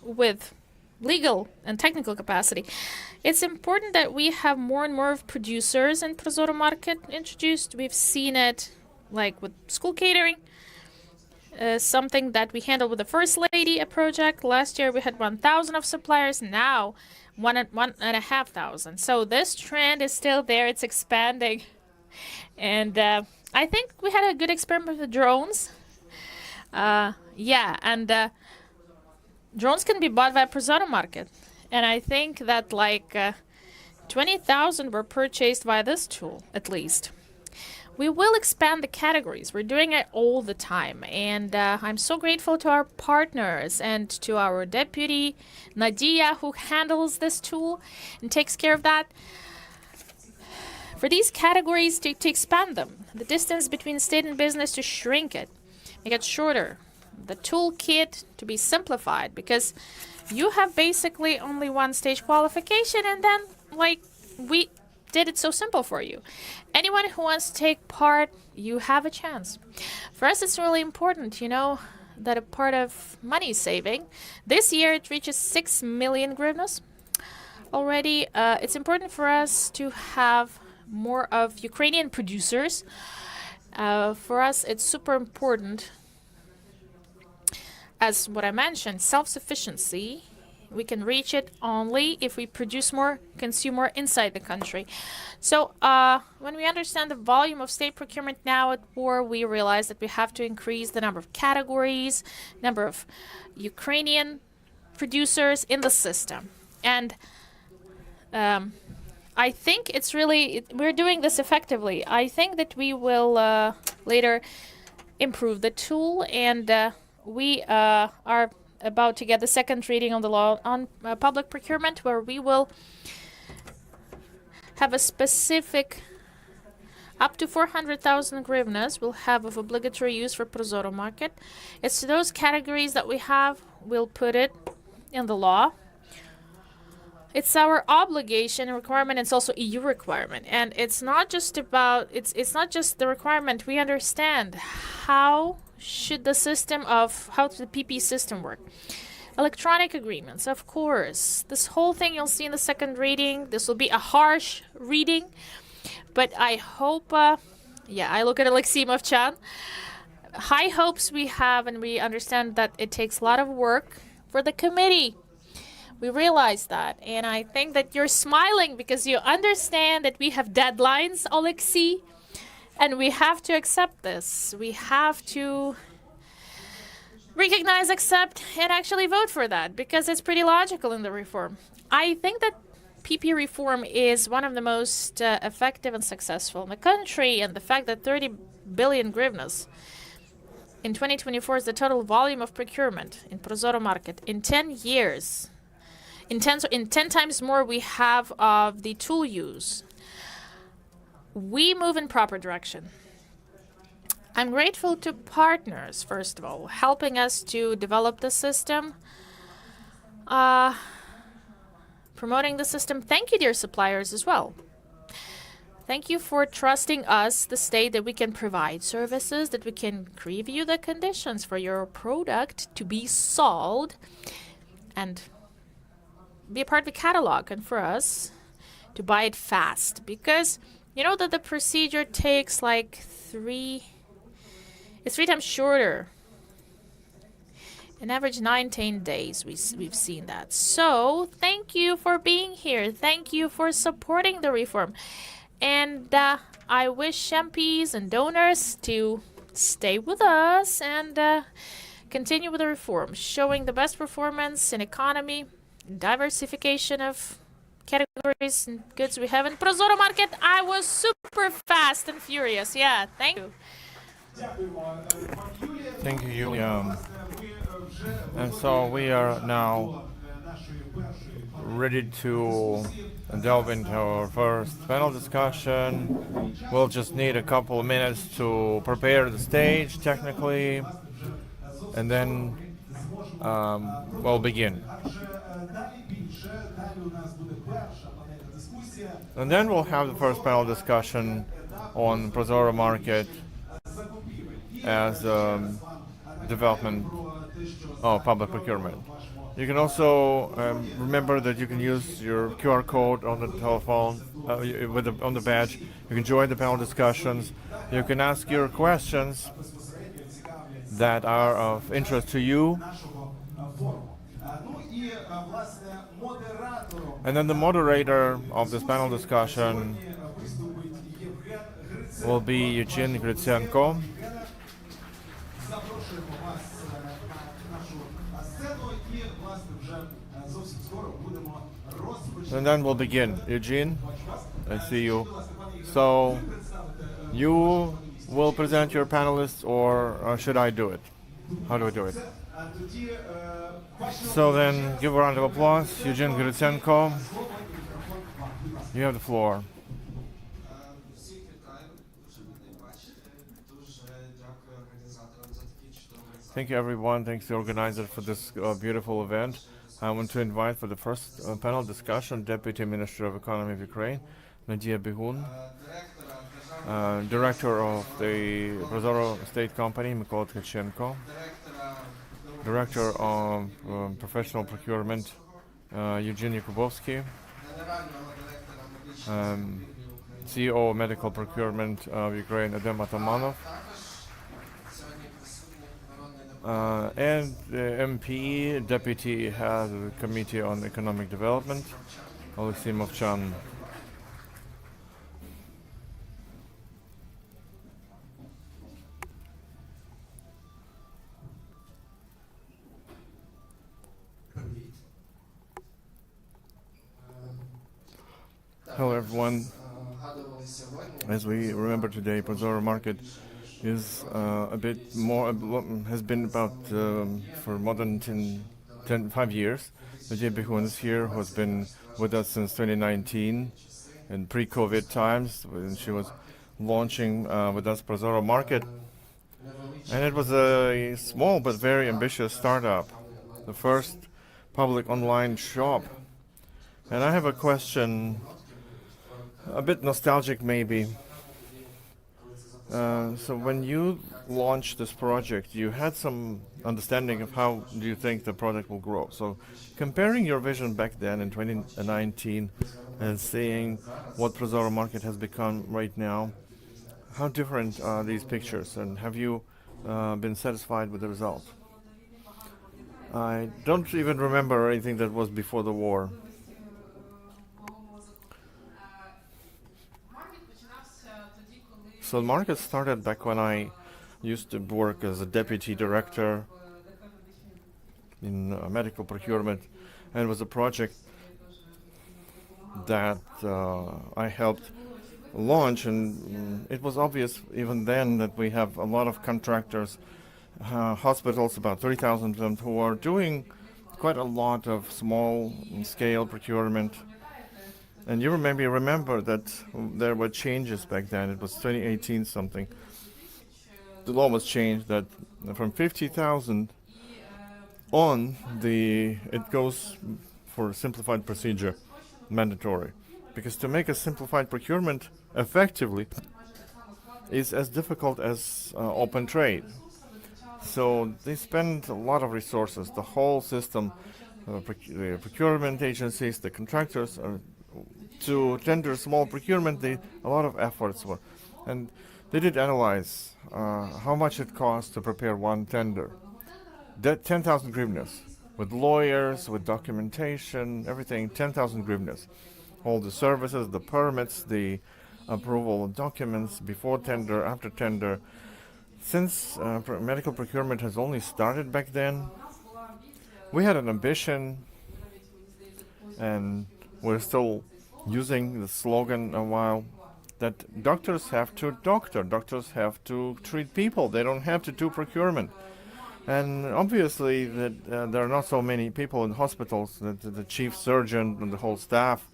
with legal and technical capacity. It's important that we have more and more of producers in Prozorro Market introduced. We've seen it like with school catering, something that we handled with the First Lady, a project. Last year we had 1,000 of suppliers, now 1,500. So this trend is still there, it's expanding. And I think we had a good experiment with the drones. Yeah, and drones can be bought via Prozorro Market. And I think that like 20,000 were purchased via this tool, at least. We will expand the categories. We're doing it all the time. And I'm so grateful to our partners and to our deputy, Nadia, who handles this tool and takes care of that. For these categories to expand them, the distance between state and business to shrink it, make it shorter, the toolkit to be simplified, because you have basically only one stage qualification, and then like we did it so simple for you. Anyone who wants to take part, you have a chance. For us, it's really important, you know, that a part of money saving. This year it reaches 6 million hryvnias already. It's important for us to have more of Ukrainian producers. For us, it's super important, as what I mentioned, self-sufficiency. We can reach it only if we produce more, consume more inside the country. So when we understand the volume of state procurement now at war, we realize that we have to increase the number of categories, number of Ukrainian producers in the system. And I think it's really, we're doing this effectively. I think that we will later improve the tool, and we are about to get the second reading on the law on public procurement, where we will have a specific up to 400,000 hryvnias we'll have of obligatory use for Prozorro Market. It's those categories that we have, we'll put it in the law. It's our obligation and requirement. It's also EU requirement, and it's not just about it's not just the requirement. We understand how should the system of how the PP system work. Electronic agreements, of course. This whole thing you'll see in the second reading. This will be a harsh reading, but I hope. Yeah, I look at Alexei Movchan. High hopes we have, and we understand that it takes a lot of work for the committee. We realize that, and I think that you're smiling because you understand that we have deadlines, Alexei, and we have to accept this. We have to recognize, accept, and actually vote for that, because it's pretty logical in the reform. I think that PP reform is one of the most effective and successful in the country, and the fact that 30 billion hryvnias in 2024 is the total volume of procurement in Prozorro Market in 10 years. In 10 times more we have of the tool use. We move in proper direction. I'm grateful to partners, first of all, helping us to develop the system, promoting the system. Thank you, dear suppliers, as well. Thank you for trusting us, the state, that we can provide services, that we can review the conditions for your product to be sold and be a part of the catalog, and for us to buy it fast, because you know that the procedure takes like it's 3 times shorter. An average 19 days, we've seen that. So thank you for being here. Thank you for supporting the reform. And I wish MPs and donors to stay with us and continue with the reform, showing the best performance in economy, diversification of categories and goods we have in Prozorro Market. I was super fast and furious. Yeah, thank you. Thank you, Yulia. And so we are now ready to delve into our first panel discussion. We'll just need a couple of minutes to prepare the stage technically, and then we'll begin. And then we'll have the first panel discussion on Prozorro Market as development of public procurement. You can also remember that you can use your QR code on the telephone on the badge. You can join the panel discussions. You can ask your questions that are of interest to you. And then the moderator of this panel discussion will be Eugene Gritsenko. And then we'll begin. Eugene, I see you. So you will present your panelists, or should I do it? How do I do it? So then, give a round of applause. Eugene Gritsenko, you have the floor. Thank you, everyone. Thanks to the organizer for this beautiful event. I want to invite for the first panel discussion Deputy Minister of Economy of Ukraine, Nadia Bihun, Director of the Prozorro State Company, Mykola Tkachenko, Director of Professional Procurement, Eugene Yakubovsky, CEO of Medical Procurement of Ukraine, Adem Atamanov, and the MP, Deputy Head of the Committee on Economic Development, Alexei Movchan. Hello, everyone. As we remember today, Prozorro Market is a bit more, has been about for more than 5 years. Nadia Bihun is here, who has been with us since 2019 in pre-COVID times, when she was launching with us Prozorro Market. And it was a small but very ambitious startup, the first public online shop. And I have a question, a bit nostalgic maybe. So when you launched this project, you had some understanding of how do you think the product will grow. So comparing your vision back then in 2019 and seeing what Prozorro Market has become right now, how different are these pictures, and have you been satisfied with the result? I don't even remember anything that was before the war. So the market started back when I used to work as a deputy director in medical procurement, and it was a project that I helped launch, and it was obvious even then that we have a lot of contractors, hospitals, about 30,000 of them, who are doing quite a lot of small scale procurement. And you maybe remember that there were changes back then. It was 2018 something. The law was changed that from 50,000 on, it goes for a simplified procedure, mandatory. Because to make a simplified procurement effectively is as difficult as open trade. So they spend a lot of resources. The whole system, the procurement agencies, the contractors, to tender small procurement, a lot of efforts were. And they did analyze how much it costs to prepare one tender. 10,000 hryvnias. With lawyers, with documentation, everything, 10,000 hryvnias. All the services, the permits, the approval of documents before tender, after tender. Since medical procurement has only started back then, we had an ambition, and we're still using the slogan a while, that doctors have to doctor, doctors have to treat people, they don't have to do procurement. And obviously that there are not so many people in hospitals, that the chief surgeon and the whole staff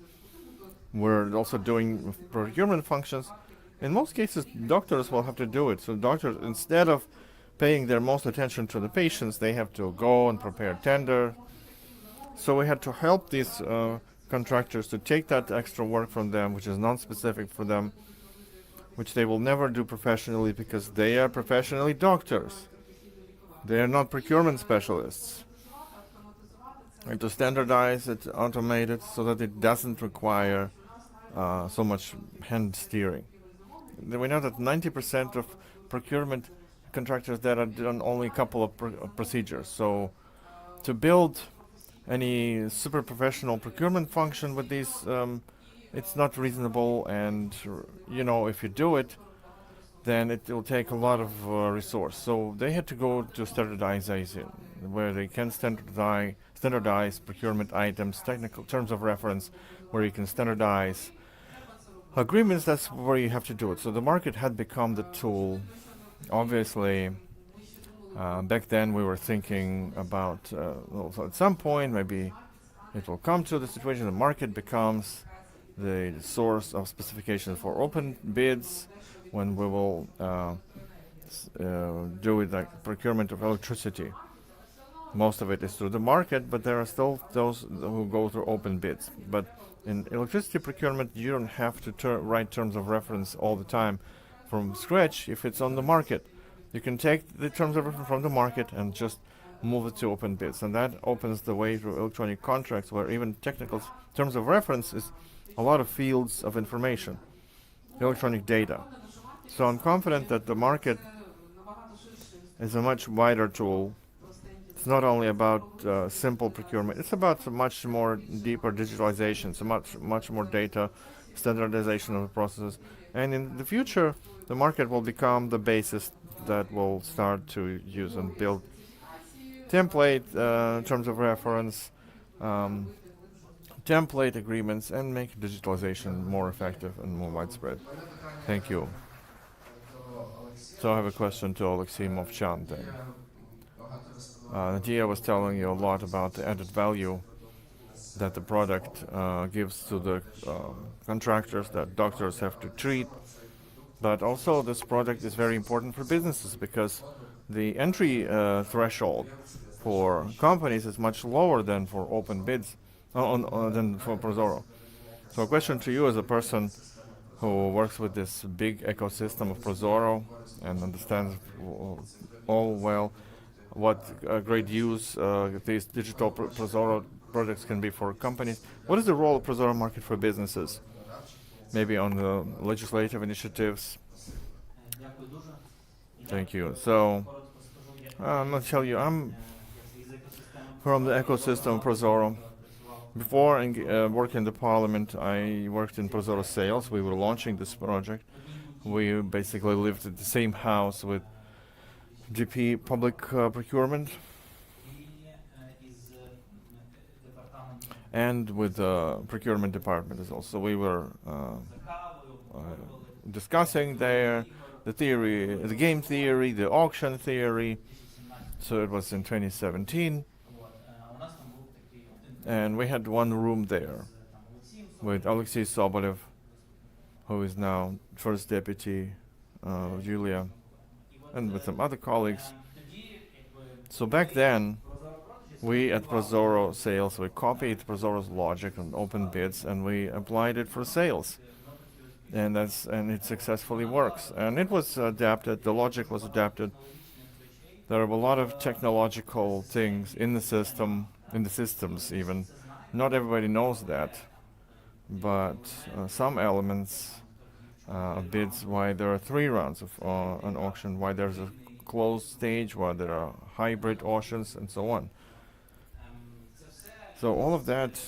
were also doing procurement functions. In most cases, doctors will have to do it. So doctors, instead of paying their most attention to the patients, they have to go and prepare tender. So we had to help these contractors to take that extra work from them, which is non-specific for them, which they will never do professionally because they are professionally doctors. They are not procurement specialists. And to standardize it, automate it, so that it doesn't require so much hand steering. We know that 90% of procurement contractors that are done only a couple of procedures. So to build any super professional procurement function with these, it's not reasonable, and if you do it, then it will take a lot of resource. So they had to go to standardization, where they can standardize standardize procurement items, technical terms of reference, where you can standardize agreements. That's where you have to do it. So the market had become the tool. Obviously, back then we were thinking about, so at some point maybe it will come to the situation the market becomes the source of specifications for open bids, when we will do it like procurement of electricity. Most of it is through the market, but there are still those who go through open bids. But in electricity procurement, you don't have to write terms of reference all the time from scratch if it's on the market. You can take the terms of reference from the market and just move it to open bids. And that opens the way to electronic contracts, where even technical terms of reference is a lot of fields of information, electronic data. So I'm confident that the market is a much wider tool. It's not only about simple procurement, it's about much more deeper digitalization, so much more data, standardization of the processes. And in the future, the market will become the basis that will start to use and build template terms of reference, template agreements, and make digitalization more effective and more widespread. Thank you. So I have a question to Alexei Movchan then. Nadia was telling you a lot about the added value that the product gives to the contractors that doctors have to treat. But also this product is very important for businesses, because the entry threshold for companies is much lower than for open bids, than for Prozorro. So a question to you as a person who works with this big ecosystem of Prozorro and understands all well what great use these digital Prozorro products can be for companies. What is the role of Prozorro Market for businesses? Maybe on the legislative initiatives. Thank you. So I'm going to tell you, I'm from the ecosystem of Prozorro. Before working in the parliament, I worked in Prozorro sales. We were launching this project. We basically lived in the same house with GP Public Procurement and with the procurement department as well. So we were discussing there the theory, the game theory, the auction theory. So it was in 2017. And we had one room there with Alexei Sobolev, who is now first deputy, Julia, and with some other colleagues. So back then, we at Prozorro Sales, we copied Prozorro's logic on open bids and we applied it for sales. And it successfully works. And it was adapted, the logic was adapted. There are a lot of technological things in the system, in the systems even. Not everybody knows that, but some elements bids, why there are 3 rounds of an auction, why there's a closed stage, why there are hybrid auctions, and so on. So all of that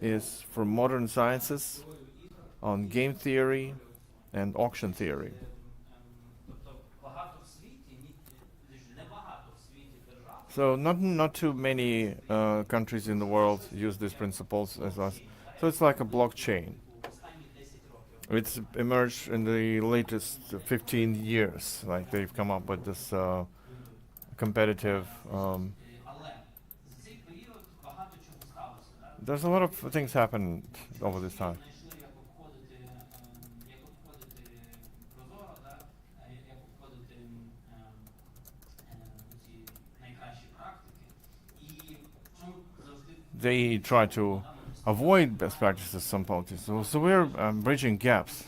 is from modern sciences on game theory and auction theory. So not too many countries in the world use these principles as us. So it's like a blockchain. It's emerged in the latest 15 years. Like they've come up with this competitive. There's a lot of things happened over this time. They try to avoid best practices, some policies. So we're bridging gaps.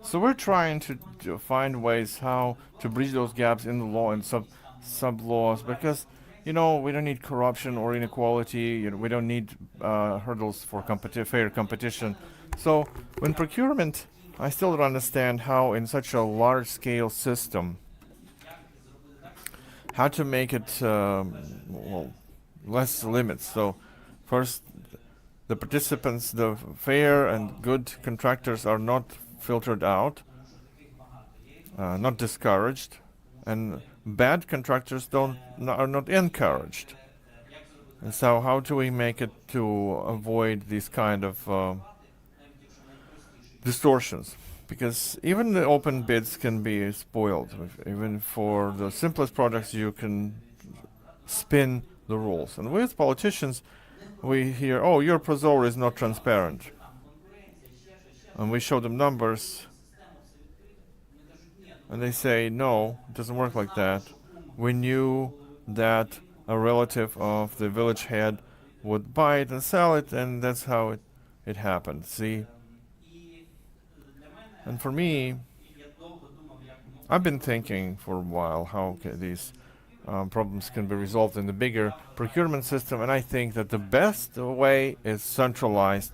So we're trying to find ways how to bridge those gaps in the law and sub laws, because we don't need corruption or inequality. We don't need hurdles for fair competition. So when procurement, I still don't understand how in such a large-scale system, how to make it less limits. So first, the participants, the fair and good contractors are not filtered out, not discouraged, and bad contractors are not encouraged. And so how do we make it to avoid these kind of distortions? Because even the open bids can be spoiled. Even for the simplest products, you can spin the rules. And with politicians, we hear, oh, your Prozorro is not transparent. And we show them numbers, and they say, no, it doesn't work like that. We knew that a relative of the village head would buy it and sell it, and that's how it happened. See? And for me, I've been thinking for a while how these problems can be resolved in the bigger procurement system, and I think that the best way is centralized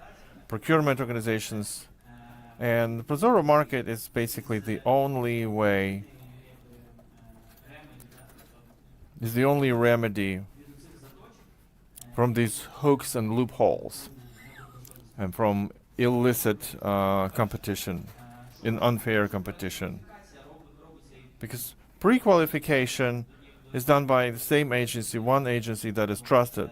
procurement organizations, and the Prozorro Market is basically the only way, is the only remedy from these hooks and loopholes and from illicit competition, in unfair competition. Because pre-qualification is done by the same agency, one agency that is trusted.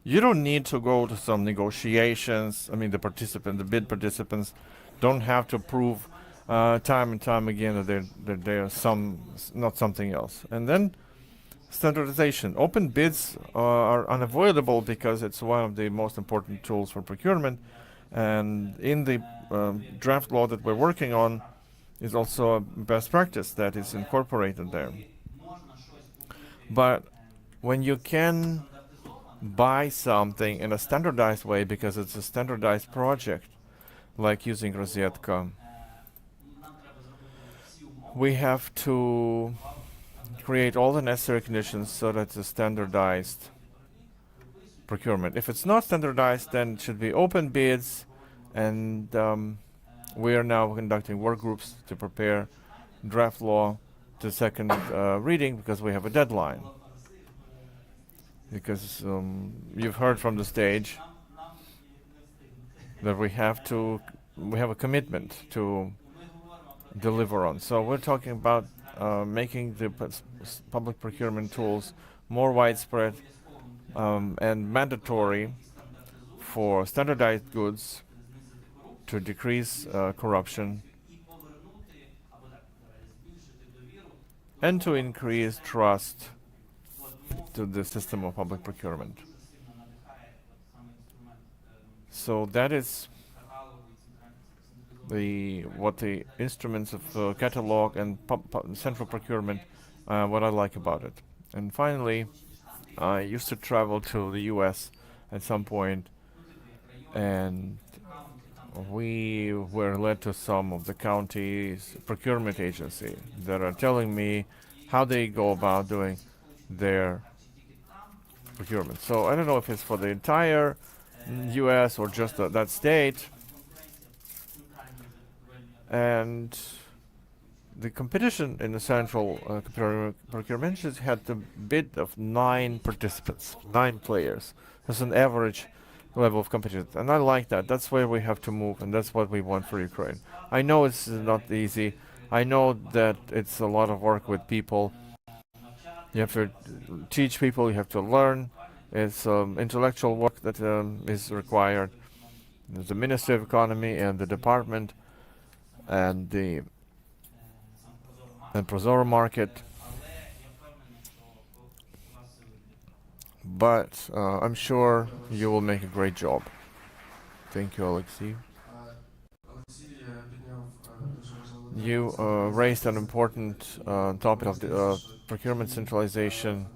You don't need to go to some negotiations. I mean, the bid participants don't have to prove time and time again that they are not something else. And then standardization. Open bids are unavoidable because it's one of the most important tools for procurement. And in the draft law that we're working on is also a best practice that is incorporated there. But when you can buy something in a standardized way because it's a standardized project, like using Rosetka, we have to create all the necessary conditions so that it's a standardized procurement. If it's not standardized, then it should be open bids, and we are now conducting work groups to prepare draft law to second reading because we have a deadline. Because you've heard from the stage that we have a commitment to deliver on. So we're talking about making the public procurement tools more widespread and mandatory for standardized goods to decrease corruption and to increase trust to the system of public procurement. So that is what the instruments of catalog and central procurement, what I like about it. And finally, I used to travel to the US at some point, and we were led to some of the county's procurement agency that are telling me how they go about doing their procurement. So I don't know if it's for the entire US or just that state. And the competition in the central procurement had the bid of 9 participants, 9 players. That's an average level of competition. And I like that. That's where we have to move, and that's what we want for Ukraine. I know it's not easy. I know that it's a lot of work with people. You have to teach people, you have to learn. It's intellectual work that is required. There's the Ministry of Economy and the department and the Prozorro Market. But I'm sure you will make a great job. Thank you, Alexei. You raised an important topic of the procurement centralization.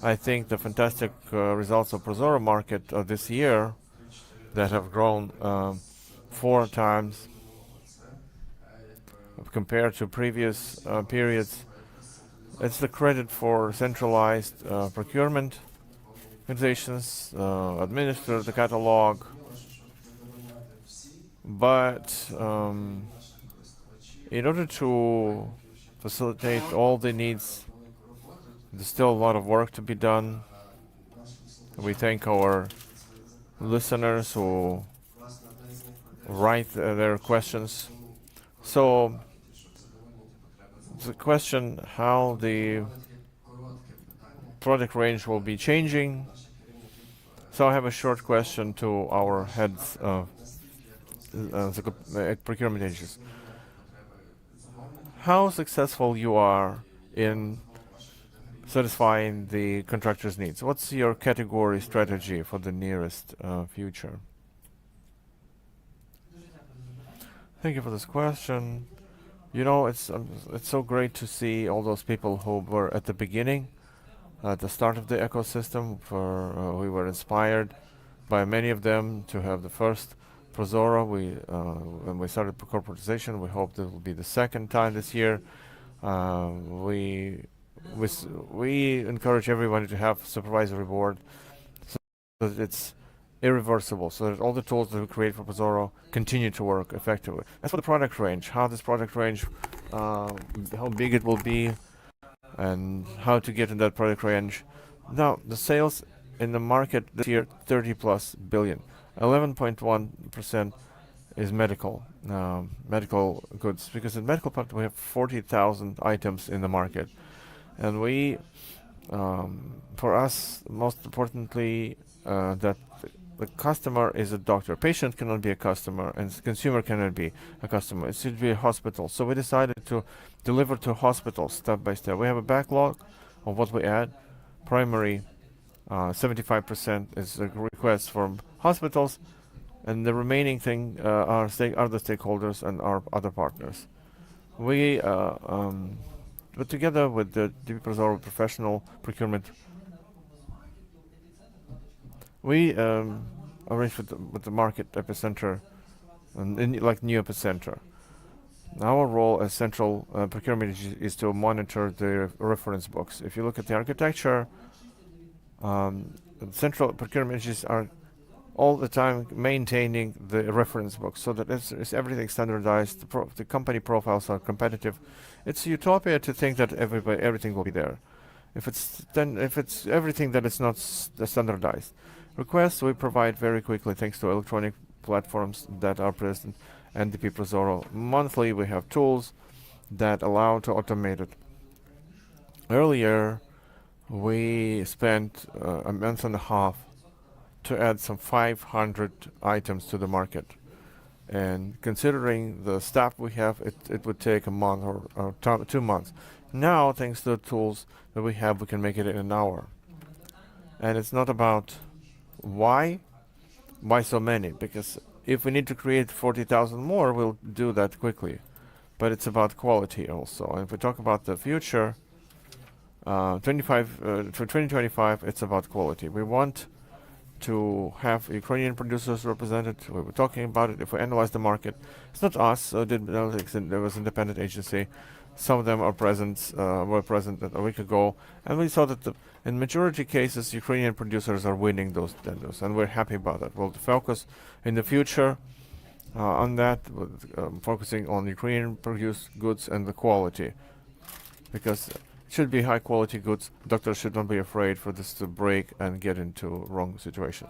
I think the fantastic results of Prozorro Market this year that have grown 4 times compared to previous periods, it's the credit for centralized procurement organizations, administer the catalog, but in order to facilitate all the needs There's still a lot of work to be done. We thank our listeners who write their questions. So the question how the product range will be changing. So I have a short question to our heads of procurement agencies. How successful you are in satisfying the contractor's needs? What's your category strategy for the nearest future? Thank you for this question. You know, it's so great to see all those people who were at the beginning, at the start of the ecosystem. We were inspired by many of them to have the first Prozorro. When we started corporatization, we hope that will be the second time this year. We encourage everybody to have supervisory board so that it's irreversible, so that all the tools that we create for Prozorro continue to work effectively. As for the product range, how this product range, how big it will be, and how to get in that product range. Now, the sales in the market this year, 30 plus billion. 11.1% is medical goods, because in medical part we have 40,000 items in the market. And we, for us, most importantly, that the customer is a doctor. Patient cannot be a customer, and consumer cannot be a customer. It should be a hospital. So we decided to deliver to hospitals step by step. We have a backlog of what we add. Primary, 75% is a request from hospitals, and the remaining thing are the stakeholders and our other partners. We, but together with the DP Prozorro professional procurement, we arranged with the market epicenter, like new epicenter. Our role as central procurement is to monitor the reference books. If you look at the architecture, central procurement agencies are all the time maintaining the reference books so that it's everything standardized. The company profiles are competitive. It's utopia to think that everything will be there. If it's everything that is not standardized. Requests we provide very quickly thanks to electronic platforms that are present and DP Prozorro. Monthly we have tools that allow to automate it. Earlier we spent a month and a half to add some 500 items to the market. And considering the staff we have, it would take a month or 2 months. Now, thanks to the tools that we have, we can make it in an hour. And it's not about why so many, because if we need to create 40,000 more, we'll do that quickly. But it's about quality also. And if we talk about the future, for 2025, it's about quality. We want to have Ukrainian producers represented. We were talking about it. If we analyze the market, it's not us. There was an independent agency. Some of them are were present a week ago, and we saw that in majority cases, Ukrainian producers are winning those tenders, and we're happy about that. We'll focus in the future on that, focusing on Ukrainian produced goods and the quality, because it should be high quality goods. Doctors should not be afraid for this to break and get into wrong situation.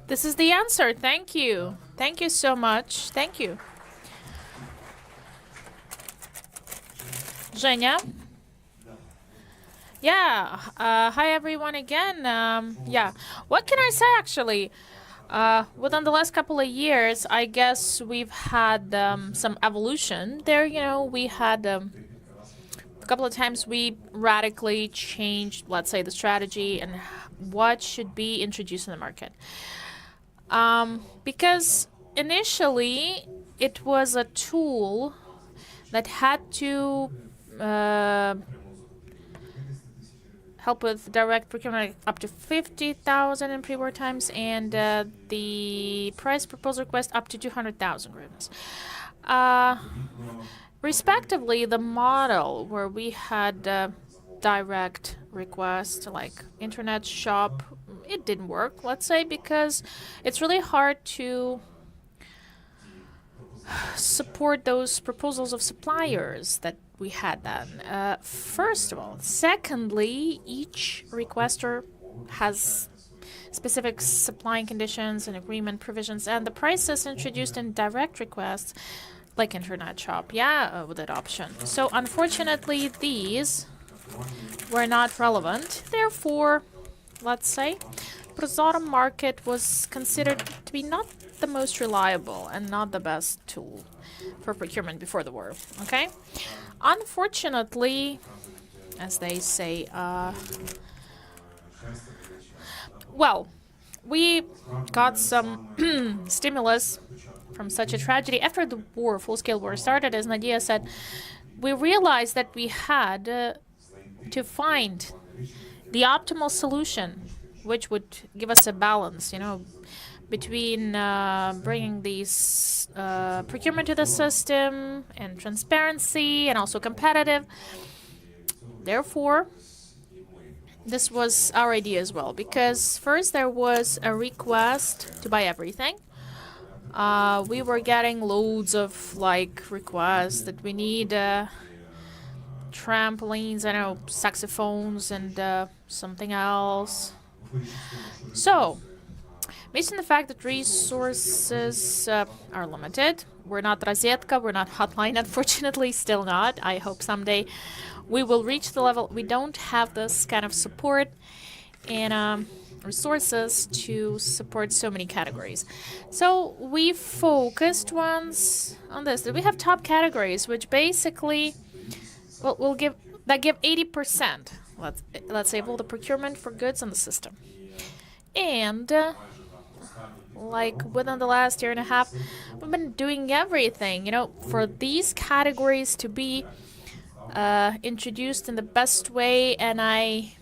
This is the answer. Thank you. Thank you so much. Thank you. Zhenya? Yeah. Hi, everyone, again. Yeah. What can I say, actually? Within the last couple of years, I guess we've had some evolution there. You know, we had a couple of times we radically changed, let's say, the strategy and what should be introduced in the market. Because initially, it was a tool that had to help with direct procurement up to 50,000 in pre-war times, and the price proposal request up to 200,000 hryvnias. Respectively, the model where we had direct request, like internet shop, it didn't work, let's say, because it's really hard to support those proposals of suppliers that we had then. First of all. Secondly, each requester has specific supplying conditions and agreement provisions, and the prices introduced in direct requests, like internet shop, with that option. So unfortunately, these were not relevant. Therefore, let's say, Prozorro Market was considered to be not the most reliable and not the best tool for procurement before the war. Okay? Unfortunately, as they say, well, we got some stimulus from such a tragedy. After the war, full-scale war started, as Nadia said, we realized that we had to find the optimal solution, which would give us a balance, between bringing these procurement to the system and transparency and also competitive. Therefore, this was our idea as well, because first there was a request to buy everything. We were getting loads of requests that we need trampolines, saxophones and something else. So, based on the fact that resources are limited, we're not Rosetka, we're not Hotline, unfortunately, still not. I hope someday we will reach the level. We don't have this kind of support and resources to support so many categories. So we focused once on this. We have top categories, which basically will give 80%. Let's say of all the procurement for goods in the system. And within the last year and a half, we've been doing everything, for these categories to be introduced in the best way, and I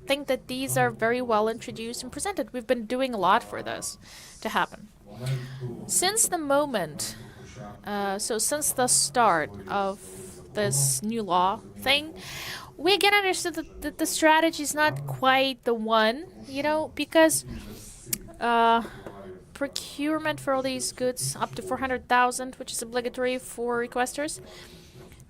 think that these are very well introduced and presented. We've been doing a lot for this to happen. Since the moment, since the start of this new law thing, we again understood that the strategy is not quite the one, because procurement for all these goods up to 400,000, which is obligatory for requesters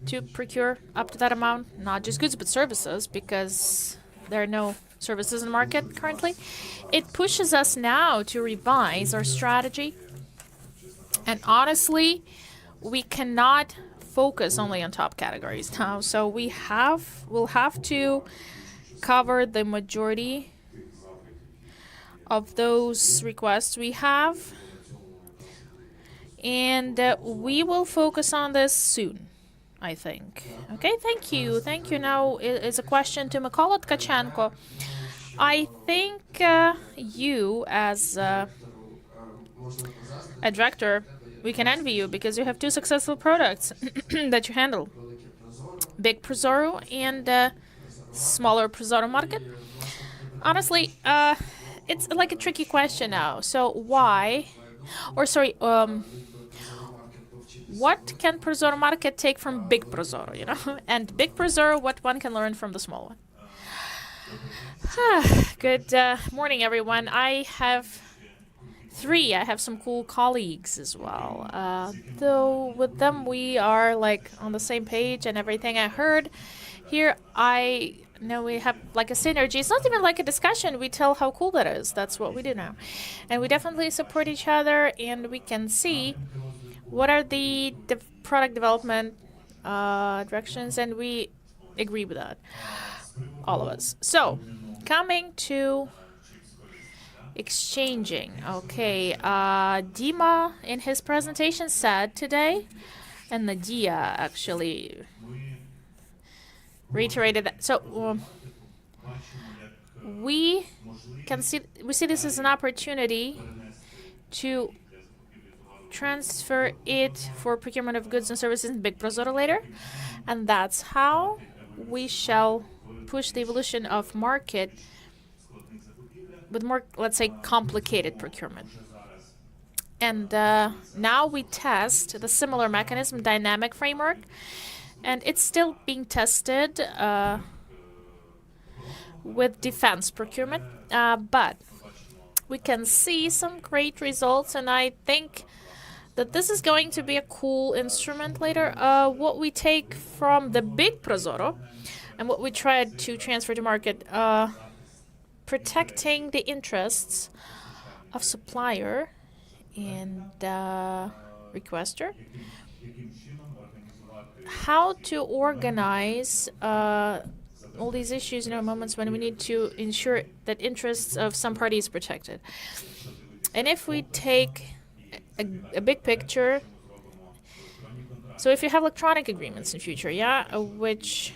to procure up to that amount, not just goods but services, because there are no services in the market currently. It pushes us now to revise our strategy. And honestly, we cannot focus only on top categories now. So we'll have to cover the majority of those requests we have. And we will focus on this soon, I think. Okay, thank you. Thank you. Now is a question to Mykola Tkachenko. I think you, as a director, we can envy you because you have two successful products that you handle. Big Prozorro and smaller Prozorro Market. Honestly, it's like a tricky question now. So what can Prozorro Market take from Big Prozorro, And Big Prozorro, what one can learn from the small one? Good morning, everyone. I have some cool colleagues as well. Though with them we are on the same page and everything I heard here, I know we have a synergy. It's not even a discussion. We tell how cool that is. That's what we do now. And we definitely support each other, and we can see what are the product development directions, and we agree with that, all of us. So, coming to exchanging. Okay, Dima in his presentation said today, and Nadia actually reiterated that. So we see this as an opportunity to transfer it for procurement of goods and services in Big Prozorro later, and that's how we shall push the evolution of market with more, let's say, complicated procurement. And now we test the similar mechanism, dynamic framework, and it's still being tested with defense procurement, but we can see some great results, and I think that this is going to be a cool instrument later. What we take from the big Prozorro and what we tried to transfer to market, protecting the interests of supplier and requester, how to organize all these issues in moments when we need to ensure that interests of some party is protected. And if we take a big picture, so if you have electronic agreements in future, which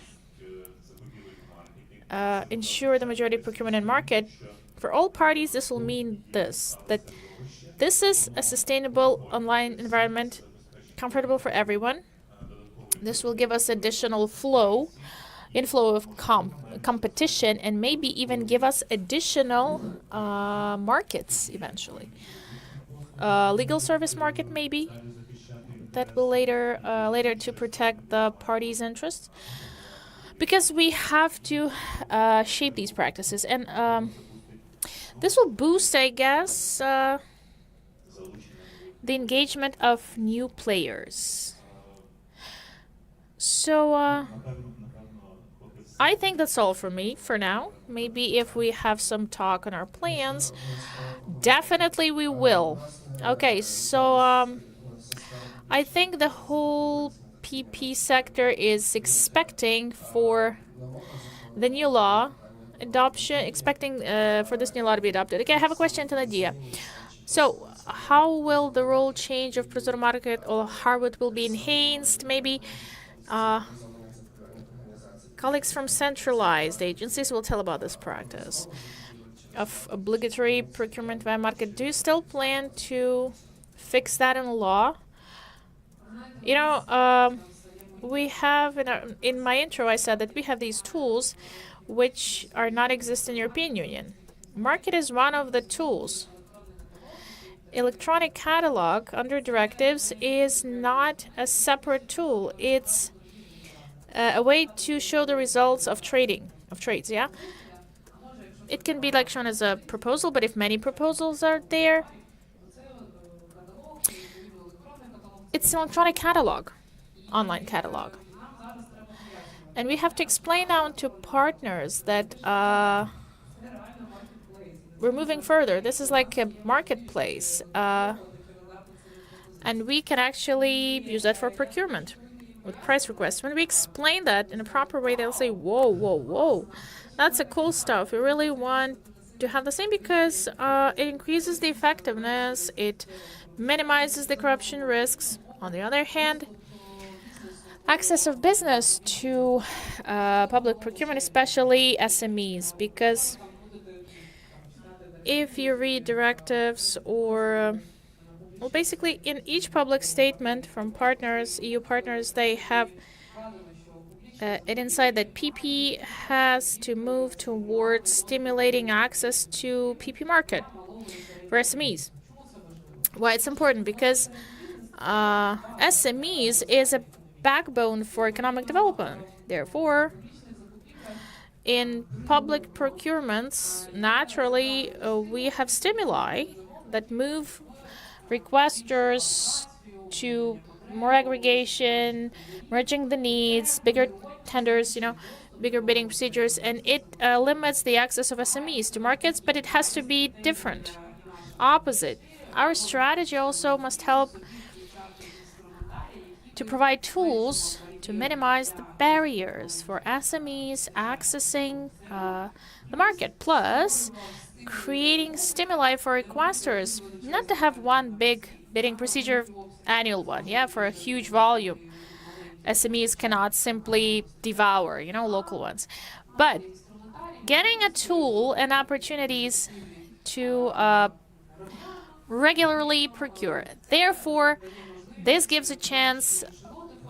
ensure the majority of procurement and market, for all parties this will mean that this is a sustainable online environment, comfortable for everyone. This will give us additional inflow of competition, and maybe even give us additional markets eventually. Legal service market maybe, that will later to protect the parties' interests. Because we have to shape these practices, and this will boost, I guess, the engagement of new players. So I think that's all for me for now. Maybe if we have some talk on our plans, definitely we will. Okay, so I think the whole PP sector is expecting for the new law adoption, for this new law to be adopted. Okay, I have a question to Nadia. So how will the role change of Prozorro Market, or how it will be enhanced? Maybe colleagues from centralized agencies will tell about this practice of obligatory procurement via market. Do you still plan to fix that in law? We have, in my intro, I said that we have these tools which are not exist in European Union. Market is one of the tools. Electronic catalog under directives is not a separate tool. It's a way to show the results of trades, yeah? It can be like shown as a proposal, but if many proposals are there, it's an electronic catalog, online catalog. And we have to explain now to partners that we're moving further. This is like a marketplace. And we can actually use that for procurement with price requests. When we explain that in a proper way, they'll say, whoa, whoa, whoa. That's a cool stuff. We really want to have the same because it increases the effectiveness. It minimizes the corruption risks. On the other hand, access of business to public procurement, especially SMEs, because if you read directives or, well, basically in each public statement from partners, EU partners, they have it inside that PP has to move towards stimulating access to PP market for SMEs. Why it's important? Because SMEs is a backbone for economic development. Therefore, in public procurements, naturally, we have stimuli that move requesters to more aggregation, merging the needs, bigger tenders, bigger bidding procedures, and it limits the access of SMEs to markets, but it has to be different, opposite. Our strategy also must help to provide tools to minimize the barriers for SMEs accessing the market, plus creating stimuli for requesters, not to have one big bidding procedure, annual one, for a huge volume. SMEs cannot simply devour, local ones. But getting a tool and opportunities to regularly procure. Therefore, this gives a chance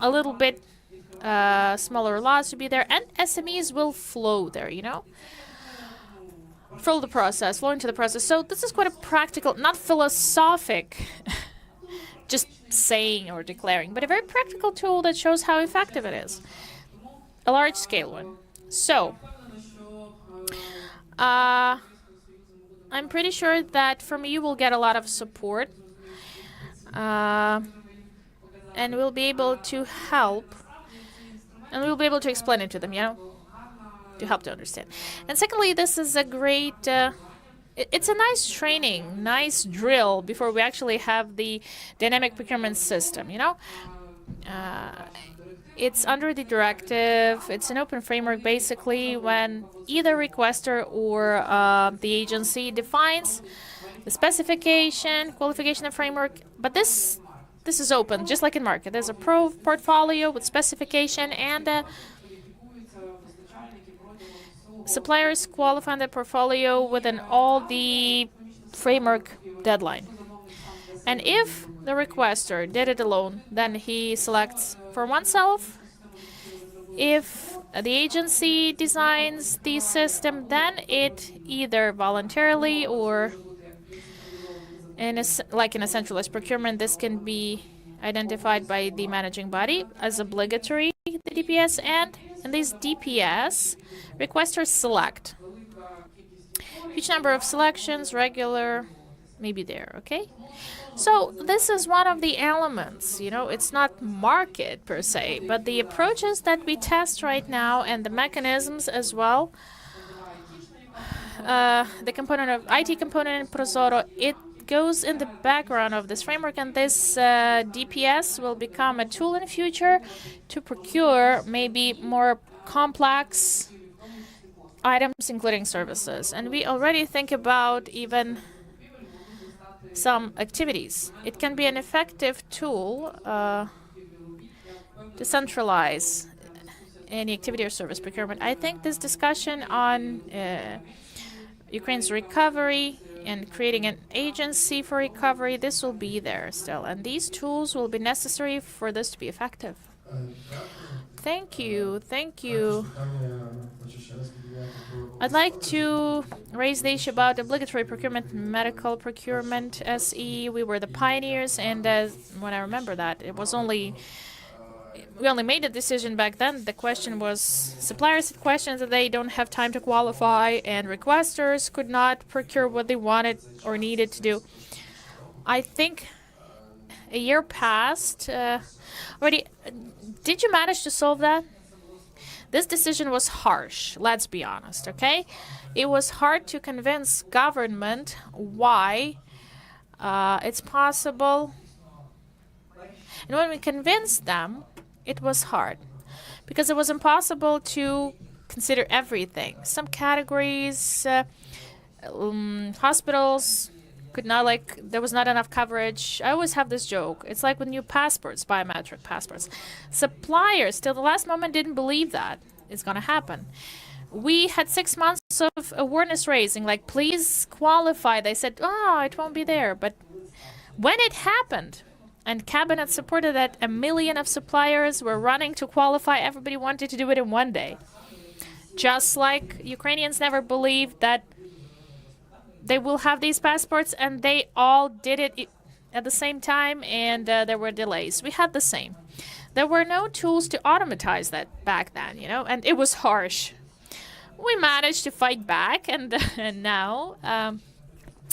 a little bit smaller laws to be there, and SMEs will flow there, flow into the process. So this is quite a practical, not philosophic, just saying or declaring, but a very practical tool that shows how effective it is. A large-scale one. So, I'm pretty sure that from you will get a lot of support. and we'll be able to help, and we'll be able to explain it to them, to help to understand. And secondly, this is a great, it's a nice training, nice drill before we actually have the dynamic procurement system, It's under the directive. It's an open framework, basically, when either requester or the agency defines the specification, qualification, and framework. But this is open, just like in market. There's a portfolio with specification, and suppliers qualify the portfolio within all the framework deadline. And if the requester did it alone, then he selects for oneself. If the agency designs the system, then it either voluntarily or like in a centralized procurement, this can be identified by the managing body as obligatory, the DPS, and in these DPS, requesters select. Each number of selections, regular, maybe there, okay? So this is one of the elements, it's not market per se, but the approaches that we test right now and the mechanisms as well, the component of IT component in Prozorro, it goes in the background of this framework, and this DPS will become a tool in the future to procure maybe more complex items, including services. And we already think about even some activities. It can be an effective tool to centralize any activity or service procurement. I think this discussion on Ukraine's recovery and creating an agency for recovery, this will be there still. And these tools will be necessary for this to be effective. Thank you. Thank you. I'd like to raise the issue about obligatory procurement, medical procurement, SE. We were the pioneers, and when I remember that, we only made a decision back then. The question was, suppliers had questions that they don't have time to qualify, and requesters could not procure what they wanted or needed to do. I think a year passed already. Did you manage to solve that? This decision was harsh, let's be honest, okay? It was hard to convince government why it's possible. And when we convinced them, it was hard because it was impossible to consider everything. Some categories, hospitals could not, there was not enough coverage. I always have this joke. It's like with new passports, biometric passports. Suppliers, till the last moment, didn't believe that it's going to happen. We had 6 months of awareness raising, please qualify. They said, it won't be there. But when it happened, and cabinet supported that, 1 million of suppliers were running to qualify. Everybody wanted to do it in one day. Just like Ukrainians never believed that they will have these passports, and they all did it at the same time, and there were delays. We had the same. There were no tools to automatize that back then, and it was harsh. We managed to fight back, and now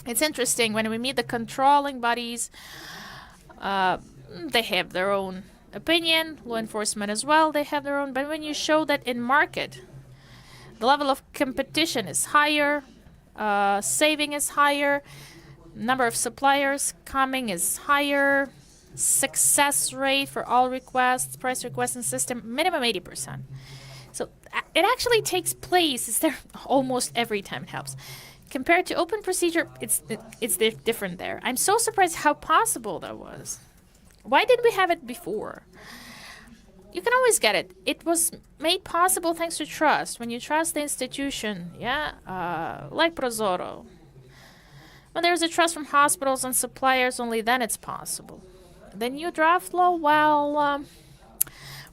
it's interesting when we meet the controlling bodies. They have their own opinion, law enforcement as well, they have their own. But when you show that in market, the level of competition is higher, saving is higher, number of suppliers coming is higher, success rate for all requests, price requesting system, minimum 80%. So it actually takes place. It's there almost every time it helps. Compared to open procedure, it's different there. I'm so surprised how possible that was. Why didn't we have it before? You can always get it. It was made possible thanks to trust. When you trust the institution, like Prozorro. When there's a trust from hospitals and suppliers, only then it's possible. The new draft law,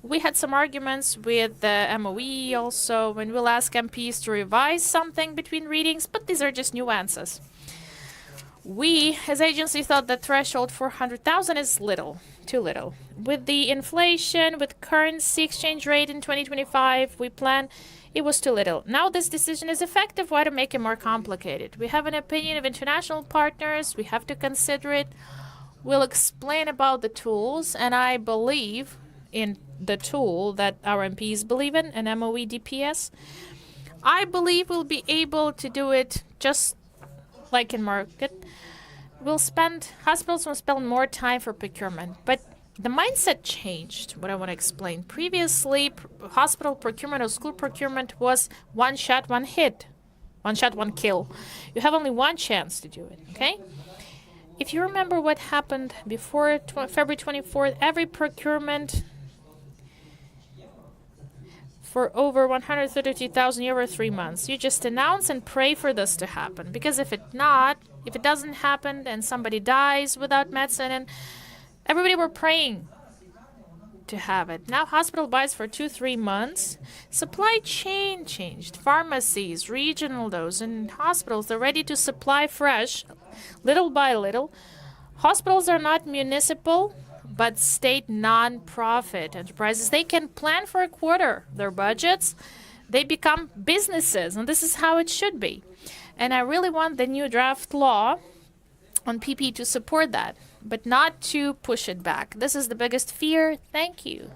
we had some arguments with the MOE also, when we'll ask MPs to revise something between readings, but these are just nuances. We, as agency, thought the threshold 400,000 is too little. With the inflation, with currency exchange rate in 2025, we plan it was too little. Now this decision is effective. Why to make it more complicated? We have an opinion of international partners. We have to consider it. will explain about the tools, and I believe in the tool that our MPs believe in, an MOE DPS. I believe we'll be able to do it just like in market. Hospitals will spend more time for procurement, but the mindset changed, what I want to explain. Previously, hospital procurement or school procurement was one shot, one hit. One shot, one kill. You have only one chance to do it, okay? If you remember what happened before February 24th, every procurement for over 132,000 euro 3 months. You just announce and pray for this to happen. Because if it doesn't happen and somebody dies without medicine, and everybody were praying to have it. Now hospital buys for 2-3 months. Supply chain changed. Pharmacies, regional dose, and hospitals, they're ready to supply fresh, little by little. Hospitals are not municipal, but state non-profit enterprises. They can plan for a quarter their budgets. They become businesses, and this is how it should be. And I really want the new draft law on PP to support that, but not to push it back. This is the biggest fear. Thank you.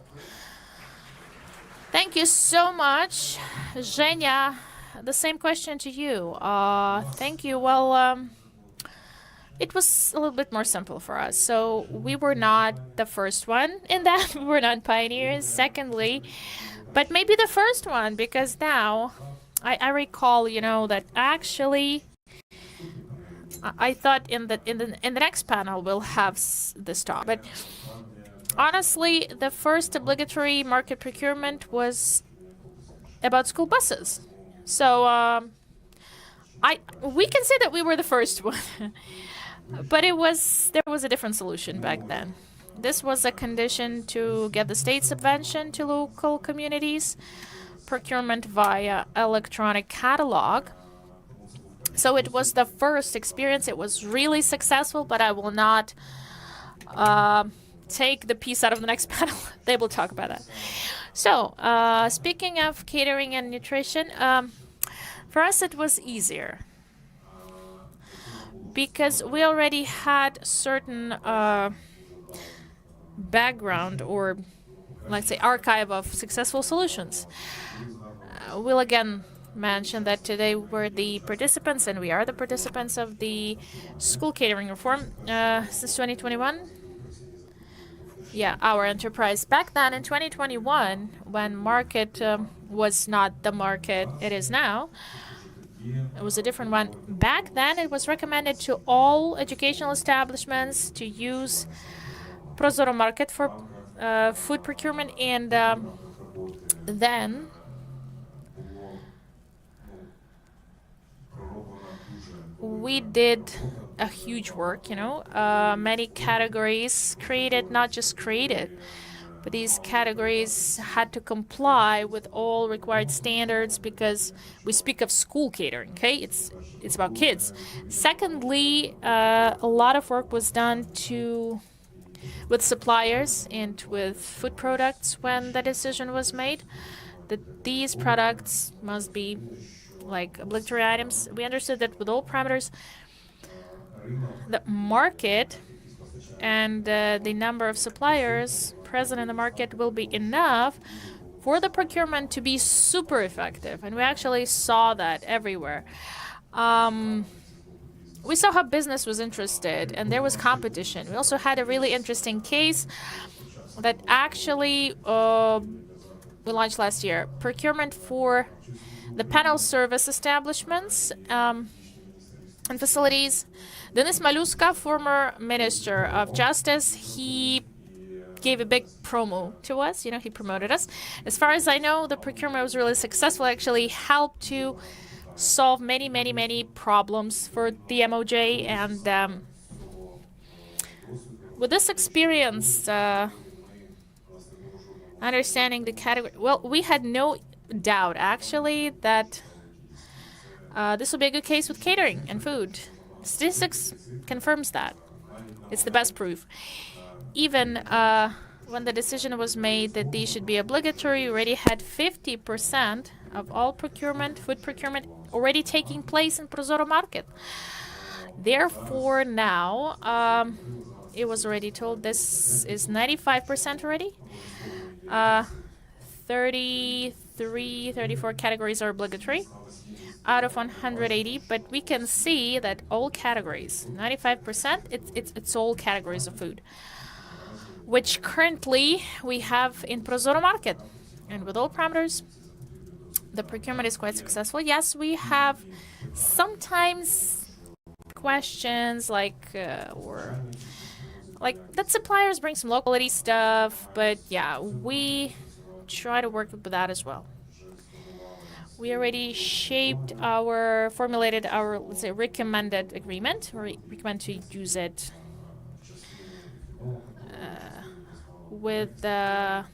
Thank you so much. Zhenya, the same question to you. Thank you. Well, it was a little bit more simple for us. So we were not the first one in that. We were not pioneers. Secondly, but maybe the first one, because now I recall, that actually I thought in the next panel we'll have this talk. But honestly, the first obligatory market procurement was about school buses. So we can say that we were the first one. But there was a different solution back then. This was a condition to get the state subvention to local communities, procurement via electronic catalog. So it was the first experience. It was really successful, but I will not take the piece out of the next panel. They will talk about that. So speaking of catering and nutrition, for us it was easier, because we already had certain background, or let's say archive of successful solutions. We'll again mention that today we're the participants, and we are the participants of the school catering reform since 2021. Yeah, our enterprise. Back then in 2021, when market was not the market it is now, it was a different one. Back then, it was recommended to all educational establishments to use Prozorro Market for food procurement, and then we did a huge work, many categories created, not just created, but these categories had to comply with all required standards, because we speak of school catering, okay? It's about kids. Secondly, a lot of work was done with suppliers and with food products when the decision was made that these products must be like obligatory items. We understood that with all parameters, the market and the number of suppliers present in the market will be enough for the procurement to be super effective. And we actually saw that everywhere. We saw how business was interested, and there was competition. We also had a really interesting case that actually we launched last year. Procurement for the panel service establishments and facilities. Denis Maluska, former Minister of Justice, he gave a big promo to us. He promoted us. As far as I know, the procurement was really successful. Actually helped to solve many, many, many problems for the MOJ. And with this experience, understanding the category, well, we had no doubt, actually, that this will be a good case with catering and food. Statistics confirms that. It's the best proof. Even when the decision was made that these should be obligatory, we already had 50% of all procurement, food procurement, already taking place in Prozorro Market. Therefore, now it was already told, this is 95% already. 33, 34 categories are obligatory out of 180, but we can see that all categories, 95%, it's all categories of food, which currently we have in Prozorro Market. And with all parameters, the procurement is quite successful. Yes, we have sometimes questions like that suppliers bring some low quality stuff, but yeah, we try to work with that as well. We already formulated our, let's say, recommended agreement. We recommend to use it with the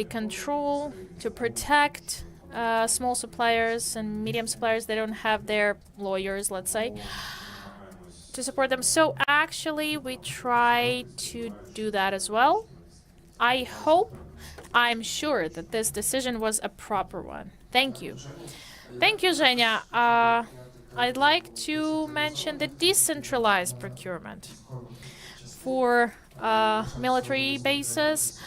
control to protect small suppliers and medium suppliers. They don't have their lawyers, let's say, to support them. So actually, we try to do that as well. I'm sure that this decision was a proper one. Thank you. Thank you, Zhenya. I'd like to mention the decentralized procurement for military bases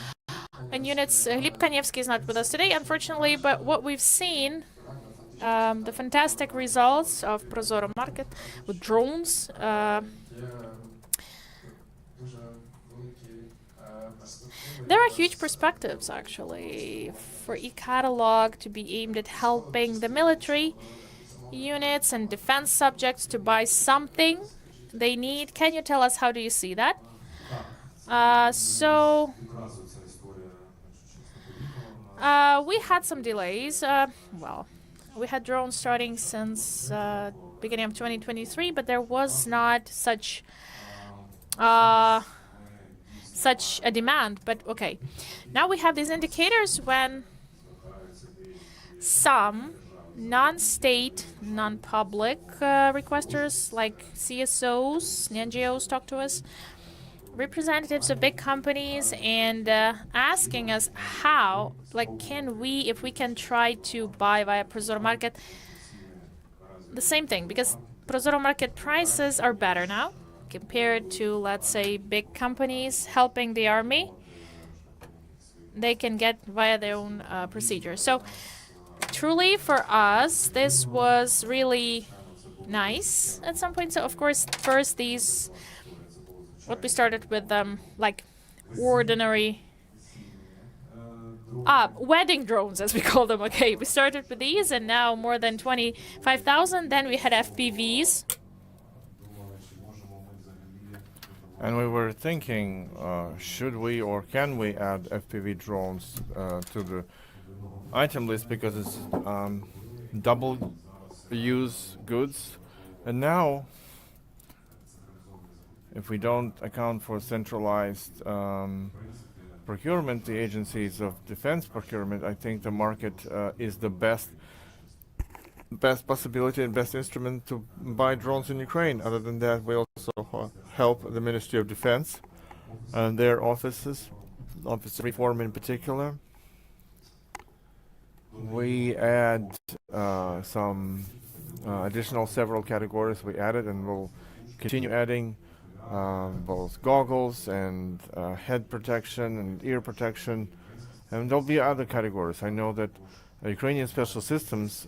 and units. Gleb Kanevsky is not with us today, unfortunately, but what we've seen, the fantastic results of Prozorro Market with drones. There are huge perspectives, actually, for e-catalog to be aimed at helping the military units and defense subjects to buy something they need. Can you tell us how do you see that? We had some delays. We had drones starting since beginning of 2023, but there was not such a demand. But okay, now we have these indicators when some non-state, non-public requesters like CSOs, NGOs talk to us, representatives of big companies, and asking us how, if we can try to buy via Prozorro Market. The same thing, because Prozorro Market prices are better now compared to, let's say, big companies helping the army. They can get via their own procedure. So truly for us, this was really nice at some point. So of course, first what we started with like ordinary wedding drones, as we call them. Okay, we started with these, and now more than 25,000. Then we had FPVs. And we were thinking, should we or can we add FPV drones to the item list, because it's double use goods. And now, if we don't account for centralized procurement, the agencies of defense procurement, I think the market is the best possibility and best instrument to buy drones in Ukraine. Other than that, we also help the Ministry of Defense and their office reform in particular. We add some additional several categories we added, and we'll continue adding both goggles and head protection and ear protection, and there'll be other categories. I know that Ukrainian Special Systems,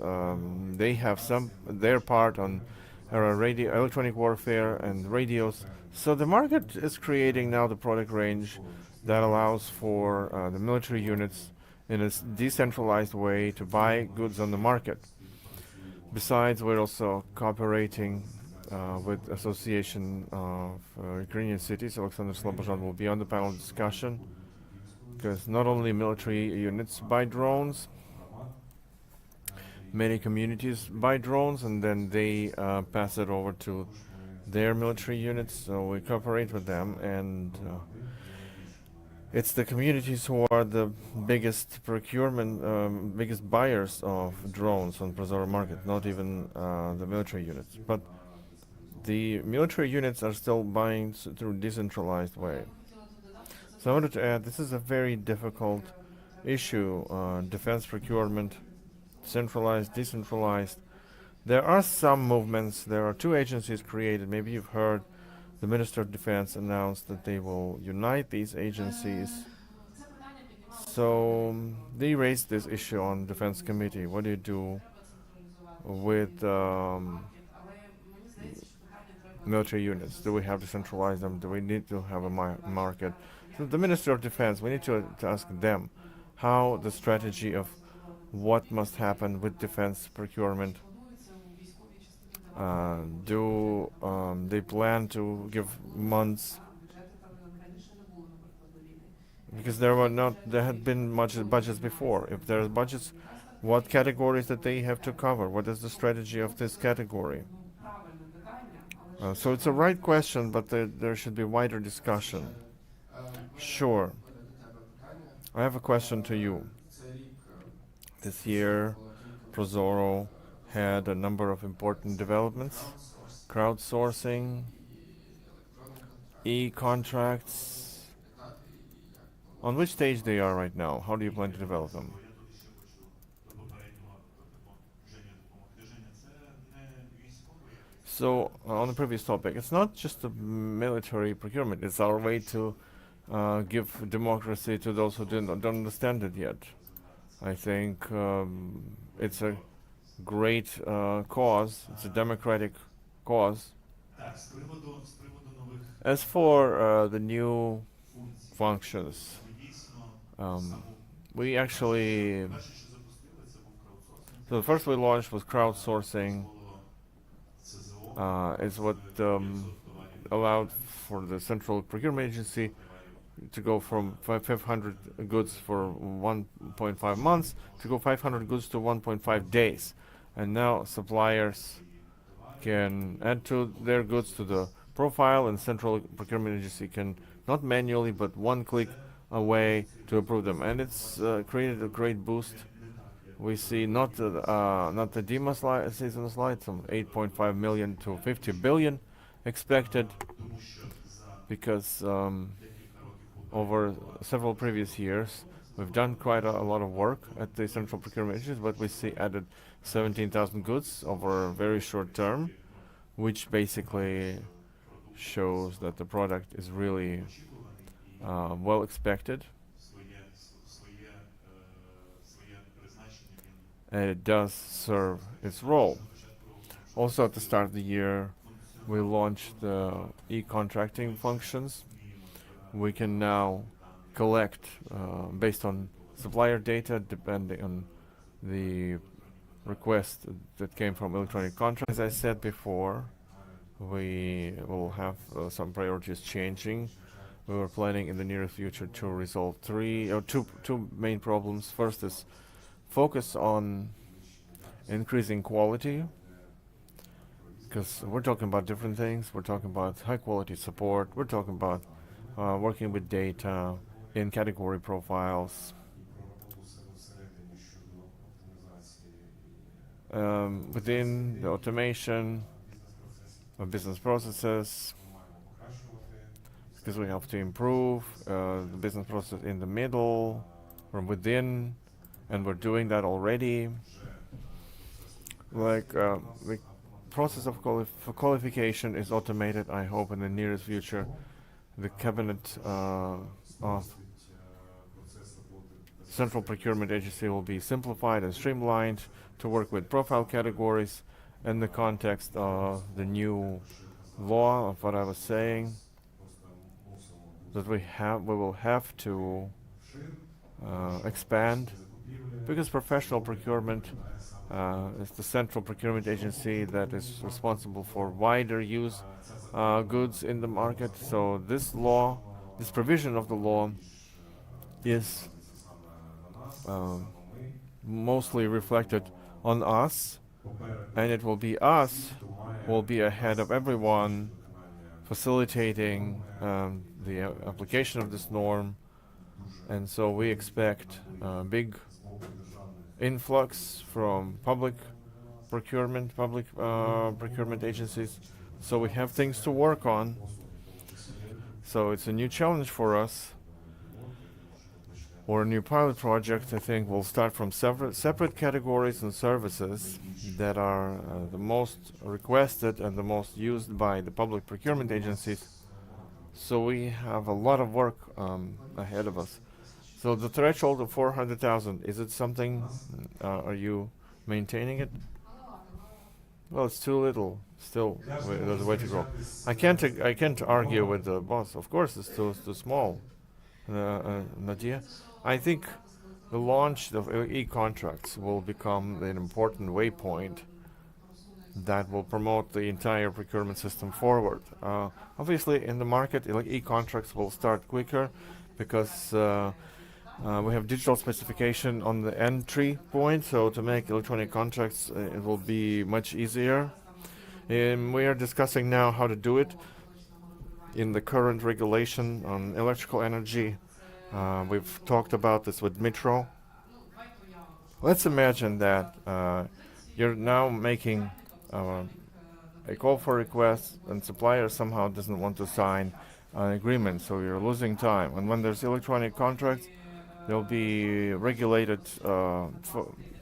they have their part on electronic warfare and radios. So the market is creating now the product range that allows for the military units in a decentralized way to buy goods on the market. Besides, we're also cooperating with Association of Ukrainian Cities. Alexander Slobozhan will be on the panel discussion, because not only military units buy drones, many communities buy drones, and then they pass it over to their military units. So we cooperate with them, and it's the communities who are the biggest biggest buyers of drones on Prozorro Market, not even the military units. But the military units are still buying through decentralized way. So I wanted to add, this is a very difficult issue, defense procurement, centralized, decentralized. There are some movements. There are two agencies created. Maybe you've heard The Minister of Defense announced that they will unite these agencies. So they raised this issue on Defense Committee. What do you do with military units? Do we have to centralize them? Do we need to have a market? So the Minister of Defense, we need to ask them how the strategy of what must happen with defense procurement. Do they plan to give months? Because there had been much budgets before. If there are budgets, what categories that they have to cover? What is the strategy of this category? So it's a right question, but there should be wider discussion. Sure. I have a question to you. This year, Prozorro had a number of important developments: crowdsourcing, e-contracts. On which stage they are right now? How do you plan to develop them? So, on the previous topic, it's not just a military procurement. It's our way to give democracy to those who don't understand it yet. I think it's a great cause. It's a democratic cause. As for the new functions, we actually... So the first we launched was crowdsourcing. Is what allowed for the Central Procurement Agency to go from 500 goods for 1.5 months to go 500 goods to 1.5 days. And now suppliers can add to their goods to the profile, and Central Procurement Agency can, not manually, but one click away, to approve them. And it's created a great boost. We see not the DEMA slide, season slide, from 8.5 million to 50 billion expected, because over several previous years we've done quite a lot of work at the Central Procurement Agency, but we see added 17,000 goods over a very short term, which basically shows that the product is really well expected. And it does serve its role. Also, at the start of the year, we launched the e-contracting functions. We can now collect, based on supplier data, depending on the request that came from electronic contracts. As I said before, we will have some priorities changing. We were planning in the near future to resolve two main problems. First is focus on increasing quality, because we're talking about different things. We're talking about high quality support. We're talking about working with data in category profiles. Within the automation of business processes, because we have to improve the business process in the middle, from within, and we're doing that already. Like the process of qualification is automated. I hope in the nearest future the cabinet of Central Procurement Agency will be simplified and streamlined to work with profile categories in the context of the new law of what I was saying, that we will have to expand, because professional procurement is the Central Procurement Agency that is responsible for wider use goods in the market. So this law, this provision of the law, is mostly reflected on us, and it will be us who will be ahead of everyone, facilitating the application of this norm. And so we expect big influx from public procurement agencies. So we have things to work on. So it's a new challenge for us. or a new pilot project, I think we'll start from separate categories and services that are the most requested and the most used by the public procurement agencies. So we have a lot of work ahead of us. So the threshold of 400,000, is it something, are you maintaining it? Well, it's too little. Still, there's a way to go. I can't argue with the boss. Of course, it's too small. Nadia, I think the launch of e-contracts will become an important waypoint that will promote the entire procurement system forward. Obviously, in the market, e-contracts will start quicker because we have digital specification on the entry point, so to make electronic contracts, it will be much easier. We are discussing now how to do it in the current regulation on electrical energy. We've talked about this with Metro. Let's imagine that you're now making a call for request and supplier somehow doesn't want to sign an agreement, so you're losing time. And when there's electronic contracts, there'll be regulated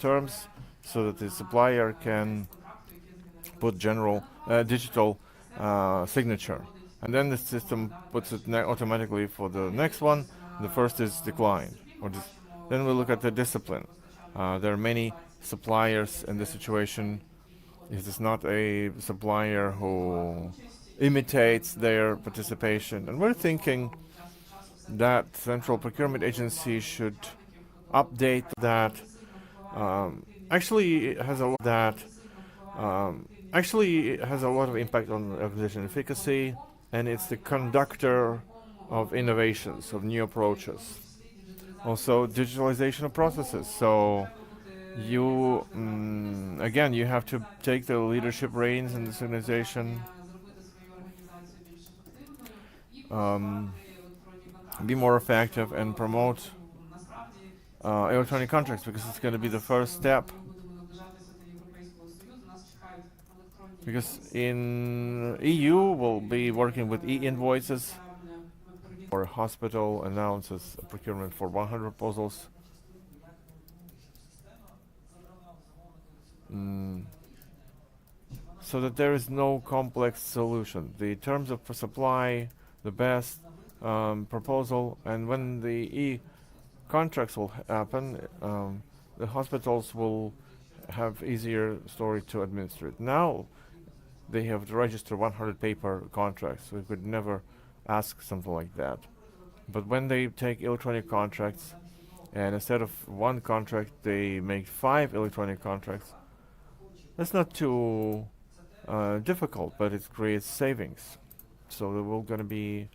terms so that the supplier can put digital signature. And then the system puts it automatically for the next one. The first is declined. Then we look at the discipline. There are many suppliers in this situation. It is not a supplier who imitates their participation. And we're thinking that Central Procurement Agency should update that. Actually, it has a lot of impact on organization efficacy, and it's the conductor of innovations, of new approaches. Also, digitalization of processes. So you, again, you have to take the leadership reins in this organization. Be more effective and promote electronic contracts, because it's going to be the first step. Because in EU, we'll be working with e-invoices, or hospital announces a procurement for 100 proposals. So that there is no complex solution. The terms of supply, the best proposal, and when the e-contracts will happen, the hospitals will have easier story to administrate. Now they have to register 100 paper contracts. We could never ask something like that. But when they take electronic contracts, and instead of one contract they make 5 electronic contracts, that's not too difficult, but it creates savings. So we're going to be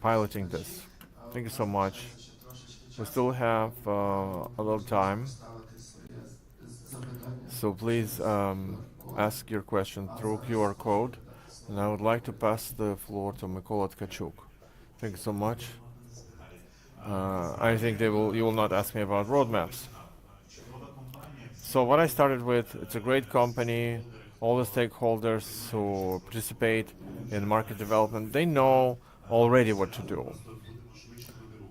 piloting this. Thank you so much. We still have a little time, so please ask your question through QR code. And I would like to pass the floor to Mykola Tkachuk. Thank you so much. I think you will not ask me about roadmaps. So what I started with, it's a great company. All the stakeholders who participate in market development, they know already what to do.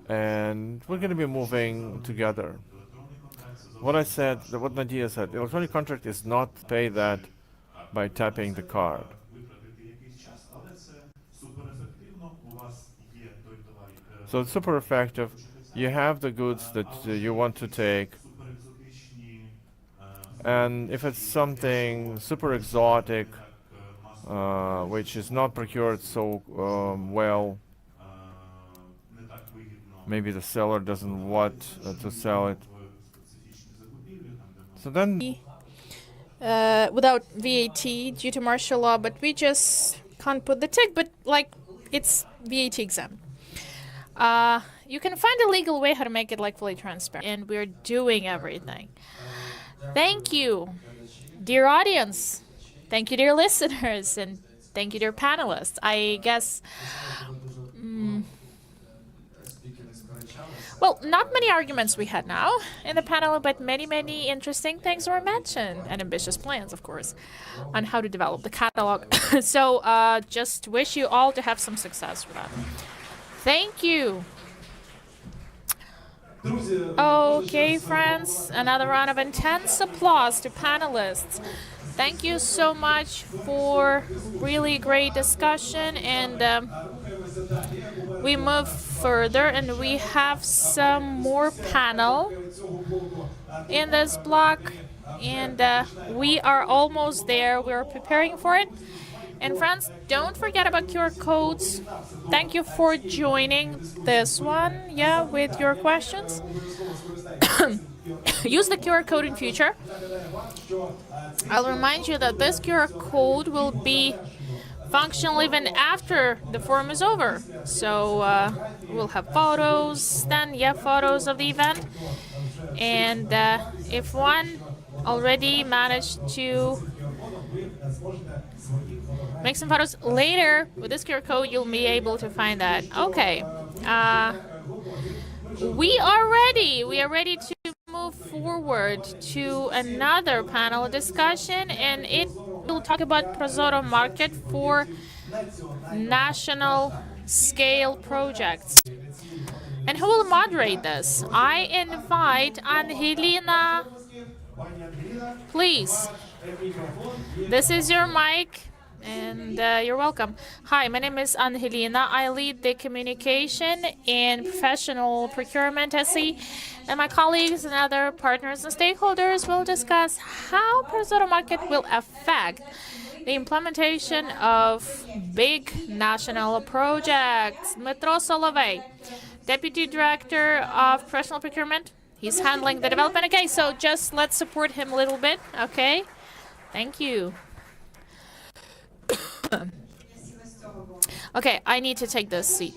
And we're going to be moving together. What Nadia said, electronic contract is not pay that by tapping the card. So it's super effective. You have the goods that you want to take. And if it's something super exotic, which is not procured so well, maybe the seller doesn't want to sell it. So then, without VAT due to martial law, but we just can't put the tick, but like it's VAT exempt. You can find a legal way how to make it like fully transparent, and we're doing everything. Thank you, dear audience. Thank you, dear listeners, and thank you, dear panelists. I guess, well, not many arguments we had now in the panel, but many, many interesting things were mentioned, and ambitious plans, of course, on how to develop the catalog. So just wish you all to have some success with that. Thank you. Okay, friends, another round of intense applause to panelists. Thank you so much for really great discussion, and we move further, and we have some more panel in this block, and we are almost there. We're preparing for it. And friends, don't forget about QR codes. Thank you for joining this one, yeah, with your questions. Use the QR code in future. I'll remind you that this QR code will be functional even after the forum is over. So we'll have photos, then photos of the event. And if one already managed to make some photos later with this QR code, you'll be able to find that. Okay. We are ready. We are ready to move forward to another panel discussion, and it will talk about Prozorro Market for national scale projects. And who will moderate this? I invite Angelina. Please. This is your mic, and you're welcome. Hi, my name is Angelina. I lead the communication and professional procurement SE, and my colleagues and other partners and stakeholders will discuss how Prozorro Market will affect the implementation of big national projects. Dmytro Solovey, Deputy Director of Professional Procurement. He's handling the development. Okay, so just let's support him a little bit, okay? Thank you. Okay, I need to take this seat.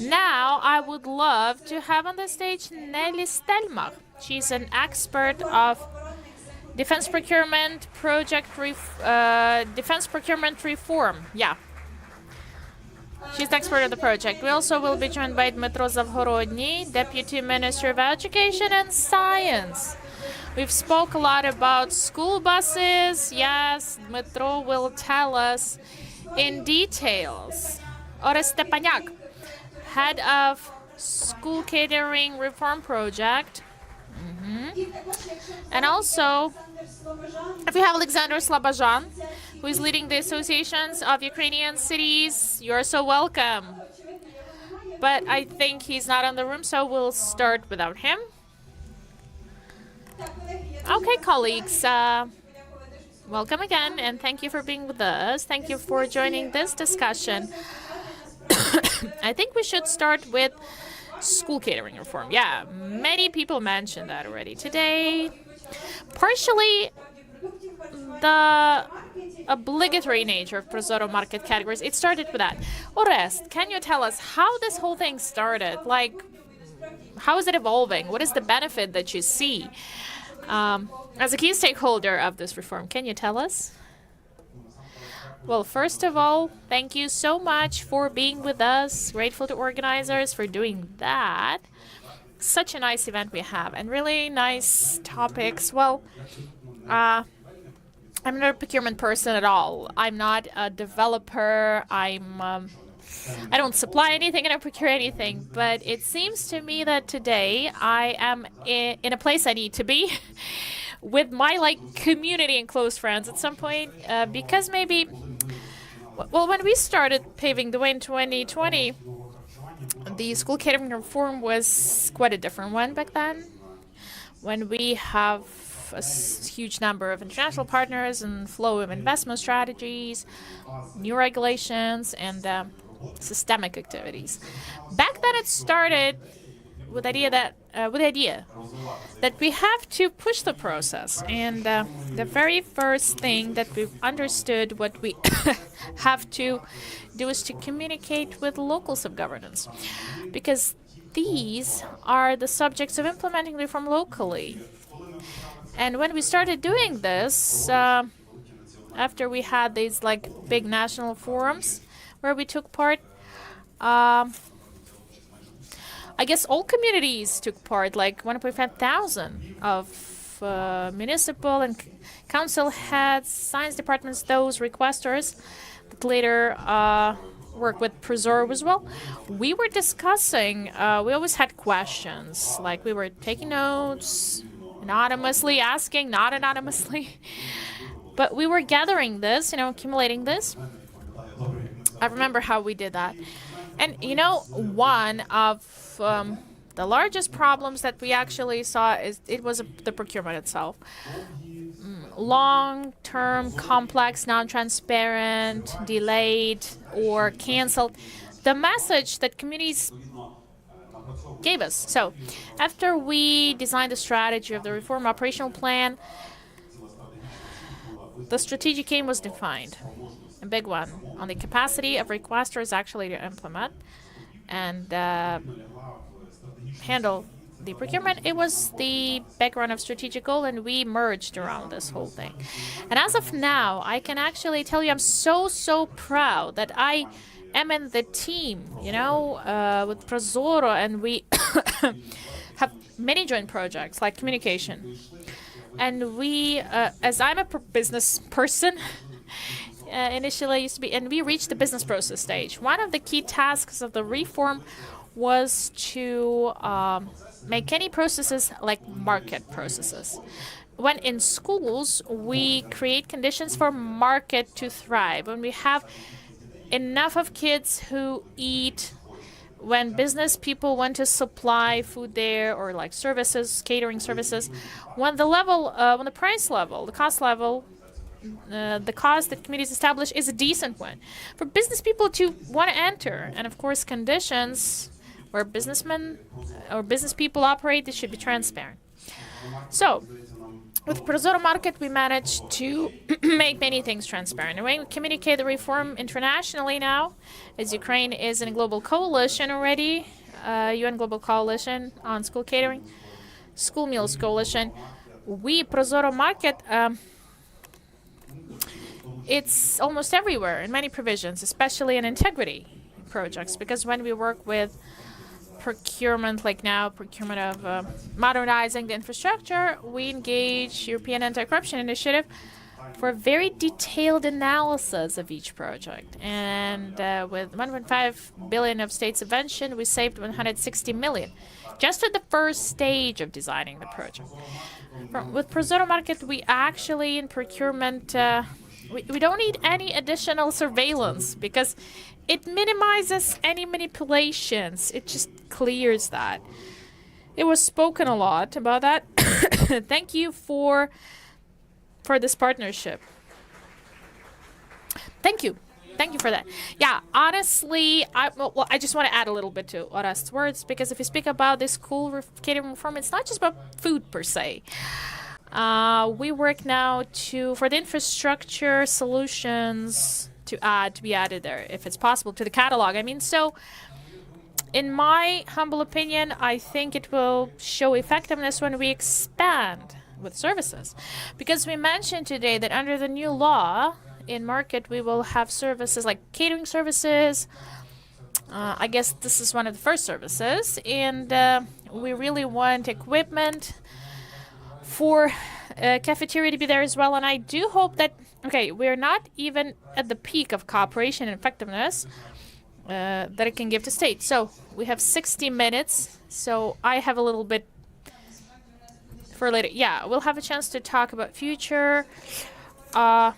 Now, I would love to have on the stage Nelly Stelmach. She's an expert of defense procurement defense procurement reform. Yeah. She's the expert of the project. We also will be joined by Dmytro Zavhorodny, Deputy Minister of Education and Science. We've spoke a lot about school buses. Yes, Dmytro will tell us in details. Ores Stepanyak, head of school catering reform project. And also, if we have Alexander Slobozhan, who is leading the associations of Ukrainian cities, you're so welcome. But I think he's not in the room, so we'll start without him. Okay, colleagues, welcome again, and thank you for being with us. Thank you for joining this discussion. I think we should start with school catering reform. Yeah, many people mentioned that already today. Partially, the obligatory nature of Prozorro Market categories, it started with that. Orest, can you tell us how this whole thing started? Like, how is it evolving? What is the benefit that you see? As a key stakeholder of this reform, can you tell us? Well, first of all, thank you so much for being with us. Grateful to organizers for doing that. Such a nice event we have, and really nice topics. Well, I'm not a procurement person at all. I'm not a developer. I don't supply anything, I don't procure anything. But it seems to me that today I am in a place I need to be with my community and close friends at some point, because maybe, well, when we started paving the way in 2020, the school catering reform was quite a different one back then, when we have a huge number of international partners and flow of investment strategies, new regulations, and systemic activities. Back then, it started with the idea that we have to push the process, and the very first thing that we've understood what we have to do is to communicate with local subgovernance, because these are the subjects of implementing reform locally. And when we started doing this, after we had these big national forums where we took part, I guess all communities took part, 1,500 of municipal and council heads, science departments, those requesters that later work with Prozorro as well, we were discussing, we always had questions, like we were taking notes, anonymously asking, not anonymously, but we were gathering this, accumulating this. I remember how we did that. And, one of the largest problems that we actually saw was the procurement itself. Long-term, complex, non-transparent, delayed, or canceled. The message that communities gave us. So, after we designed the strategy of the reform operational plan, the strategic aim was defined. A big one on the capacity of requesters actually to implement and handle the procurement. It was the background of strategic goal, and we merged around this whole thing. And as of now, I can actually tell you I'm so proud that I am in the team, with Prozorro, and we have many joint projects like communication. And we, as I'm a business person, initially I used to be, and we reached the business process stage. One of the key tasks of the reform was to make any processes like market processes. When in schools, we create conditions for market to thrive. When we have enough of kids who eat, when business people want to supply food there, or like services, catering services, when the price level, the cost level, the cost that communities establish is a decent one for business people to want to enter, and of course conditions where businessmen or business people operate, they should be transparent. So with Prozorro Market, we managed to make many things transparent. And we communicate the reform internationally now, as Ukraine is in a global coalition already, UN Global Coalition on School Catering, School Meals Coalition. We, Prozorro Market, it's almost everywhere in many provisions, especially in integrity projects, because when we work with procurement, like now, procurement of modernizing the infrastructure, we engage European Anti-Corruption Initiative for a very detailed analysis of each project. And with 1.5 billion of state subvention, we saved 160 million, just at the first stage of designing the project. With Prozorro Market, we actually, in procurement, we don't need any additional surveillance because it minimizes any manipulations. It just clears that. It was spoken a lot about that. Thank you for this partnership. Thank you for that. Yeah, honestly, I just want to add a little bit to Orest's words, because if you speak about this school catering reform, it's not just about food per se. We work now for the infrastructure solutions to be added there, if it's possible, to the catalog. I mean, so in my humble opinion, I think it will show effectiveness when we expand with services, because we mentioned today that under the new law in market, we will have services like catering services. I guess this is one of the first services, and we really want equipment for cafeteria to be there as well. And I do hope that, we're not even at the peak of cooperation and effectiveness that it can give to state. So we have 60 minutes, so I have a little bit for later. Yeah, we'll have a chance to talk about future,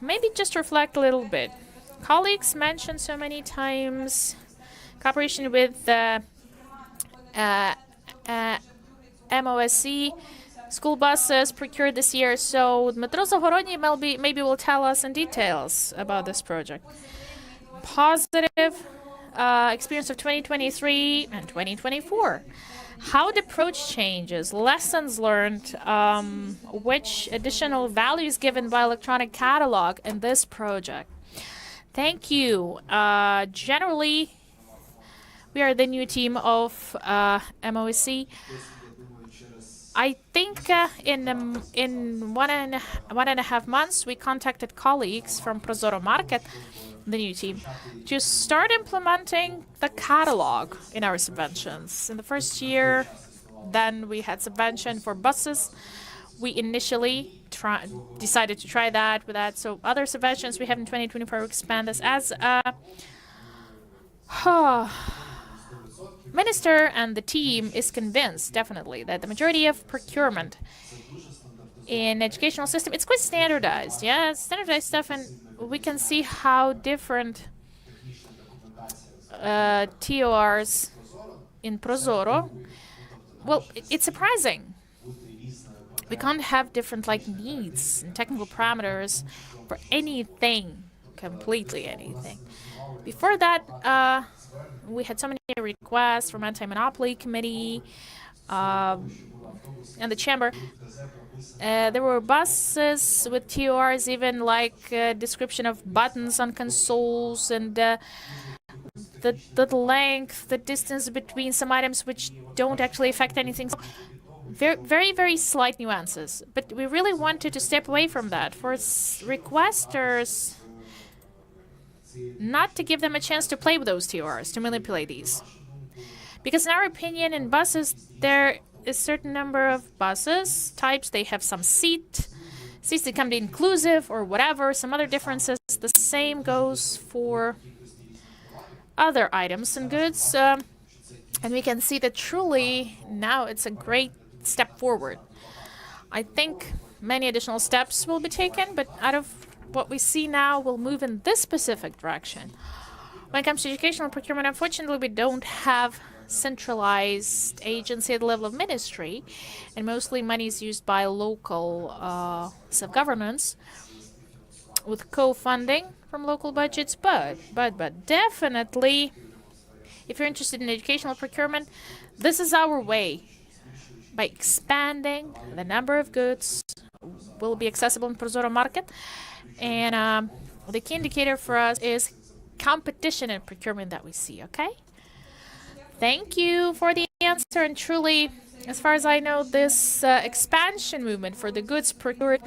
maybe just reflect a little bit. Colleagues mentioned so many times cooperation with MOSC, school buses procured this year. So Dmytro Zahorodny maybe will tell us in details about this project. Positive experience of 2023 and 2024. How the approach changes, lessons learned, which additional values given by electronic catalog in this project. Thank you. Generally, we are the new team of MOSC. I think in one and a half months, we contacted colleagues from Prozorro Market, the new team, to start implementing the catalog in our subventions. In the first year, then we had subvention for buses. We initially decided to try that with that. So other subventions we have in 2024 expand this as Minister and the team is convinced, definitely, that the majority of procurement in educational system, it's quite standardized. Yeah, it's standardized stuff, and we can see how different TORs in Prozorro. Well, it's surprising. We can't have different needs and technical parameters for anything, completely anything. Before that, we had so many requests from Anti-Monopoly Committee and the Chamber. There were buses with TORs, even description of buttons on consoles and the length, the distance between some items which don't actually affect anything. So very, very, very slight nuances. But we really wanted to step away from that for requesters, not to give them a chance to play with those TORs, to manipulate these. Because in our opinion, in buses, there is a certain number of buses types. They have some seats that can be inclusive or whatever, some other differences. The same goes for other items and goods. And we can see that truly now it's a great step forward. I think many additional steps will be taken, but out of what we see now, we'll move in this specific direction. When it comes to educational procurement, unfortunately, we don't have centralized agency at the level of ministry, and mostly money is used by local self-governance with co-funding from local budgets. But definitely, if you're interested in educational procurement, this is our way. By expanding the number of goods will be accessible in Prozorro Market, and the key indicator for us is competition in procurement that we see. Okay. Thank you for the answer. And truly, as far as I know, this expansion movement for the goods procured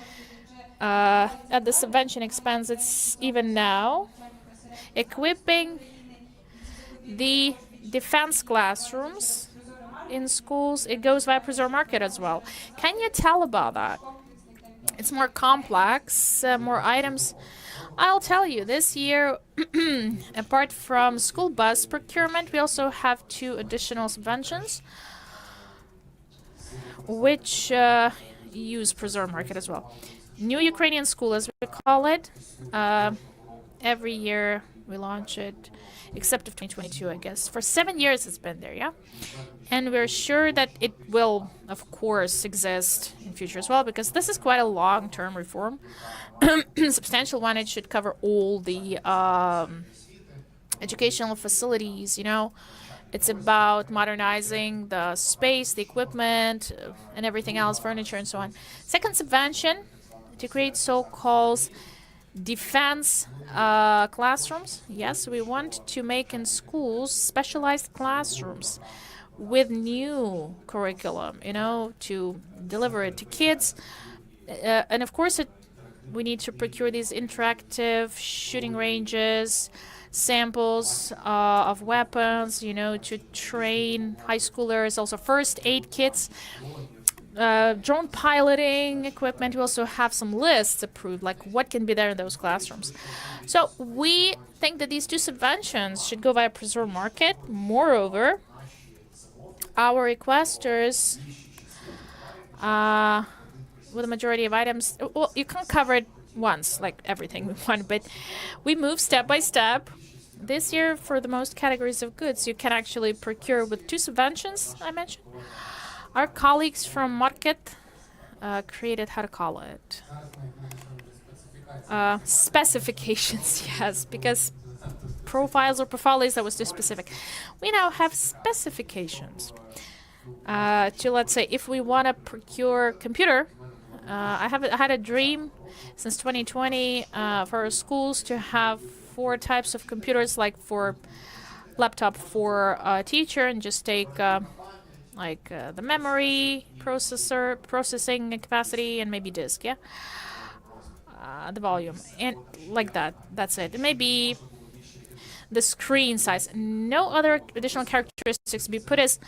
at the subvention expense, it's even now equipping the defense classrooms in schools. It goes via Prozorro Market as well. Can you tell about that? It's more complex, more items. I'll tell you, this year, apart from school bus procurement, we also have 2 additional subventions, which use Prozorro Market as well. New Ukrainian School, as we call it. Every year we launch it, except of 2022, I guess. For 7 years it's been there, yeah? And we're sure that it will, of course, exist in future as well, because this is quite a long-term reform. Substantial one. It should cover all the educational facilities, you know. It's about modernizing the space, the equipment, and everything else, furniture and so on. Second subvention, to create so-called defense classrooms. Yes, we want to make in schools specialized classrooms with new curriculum, you know, to deliver it to kids. And of course, we need to procure these interactive shooting ranges, samples of weapons, you know, to train high schoolers, also first aid kits, drone piloting equipment. We also have some lists approved, like what can be there in those classrooms. So we think that these 2 subventions should go via Prozorro Market. Moreover, our requesters, with a majority of items, well, you can't cover it once, like everything we want, but we move step by step. This year, for the most categories of goods, you can actually procure with 2 subventions I mentioned. Our colleagues from Market created, how to call it, specifications, yes, because profiles or profiles, that was too specific. We now have specifications to, let's say, if we want to procure computer. I had a dream since 2020 for our schools to have 4 types of computers, like for laptop for a teacher, and just take the memory, processing capacity, and maybe disk, yeah? The volume, and like that. That's it. And maybe the screen size. No other additional characteristics to be put as.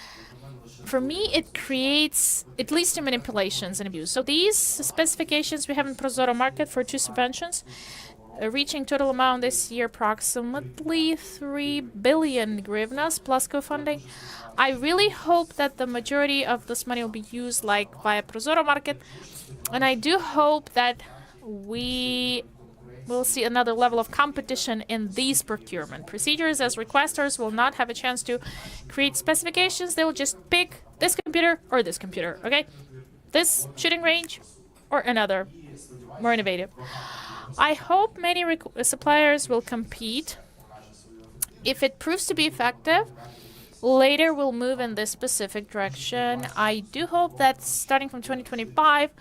For me, it leads to manipulations and abuse. So these specifications we have in Prozorro Market for 2 subventions reaching total amount this year approximately 3 billion hryvnias plus co-funding. I really hope that the majority of this money will be used like via Prozorro Market, and I do hope that we will see another level of competition in these procurement procedures, as requesters will not have a chance to create specifications. They will just pick this computer or this computer, okay? This shooting range or another, more innovative. I hope many suppliers will compete. If it proves to be effective, later we'll move in this specific direction. I do hope that starting from 2025,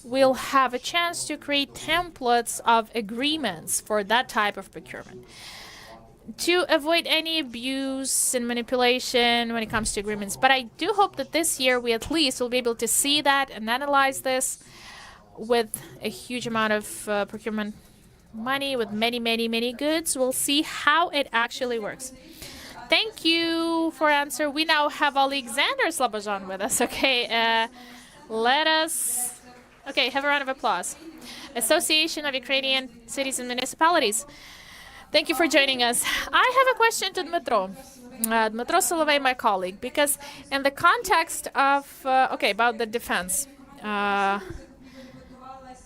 we'll have a chance to create templates of agreements for that type of procurement to avoid any abuse and manipulation when it comes to agreements. But I do hope that this year we at least will be able to see that and analyze this with a huge amount of procurement money, with many goods. We'll see how it actually works. Thank you for answer. We now have Alexander Slobozhan with us. Okay, let us... Okay, have a round of applause. Association of Ukrainian Cities and Municipalities. Thank you for joining us. I have a question to Dmitro. Dmitro Solovey, my colleague, because in the context of, about the defense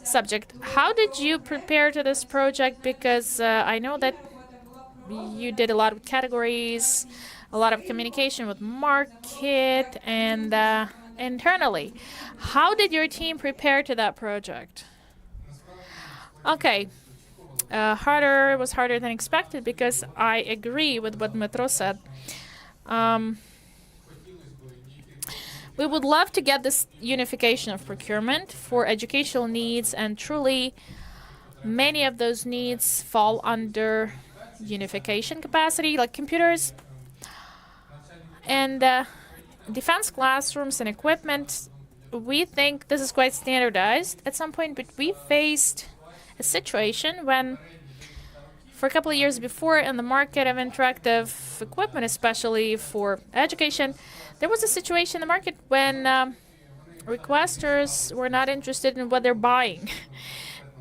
subject, how did you prepare to this project? Because I know that you did a lot of categories, a lot of communication with market and internally. How did your team prepare to that project? Okay, it was harder than expected, because I agree with what Dmitro said. We would love to get this unification of procurement for educational needs, and truly many of those needs fall under unification capacity, like computers and defense classrooms and equipment. We think this is quite standardized at some point, but we faced a situation when, for a couple of years before, in the market of interactive equipment, especially for education, there was a situation in the market when requesters were not interested in what they're buying.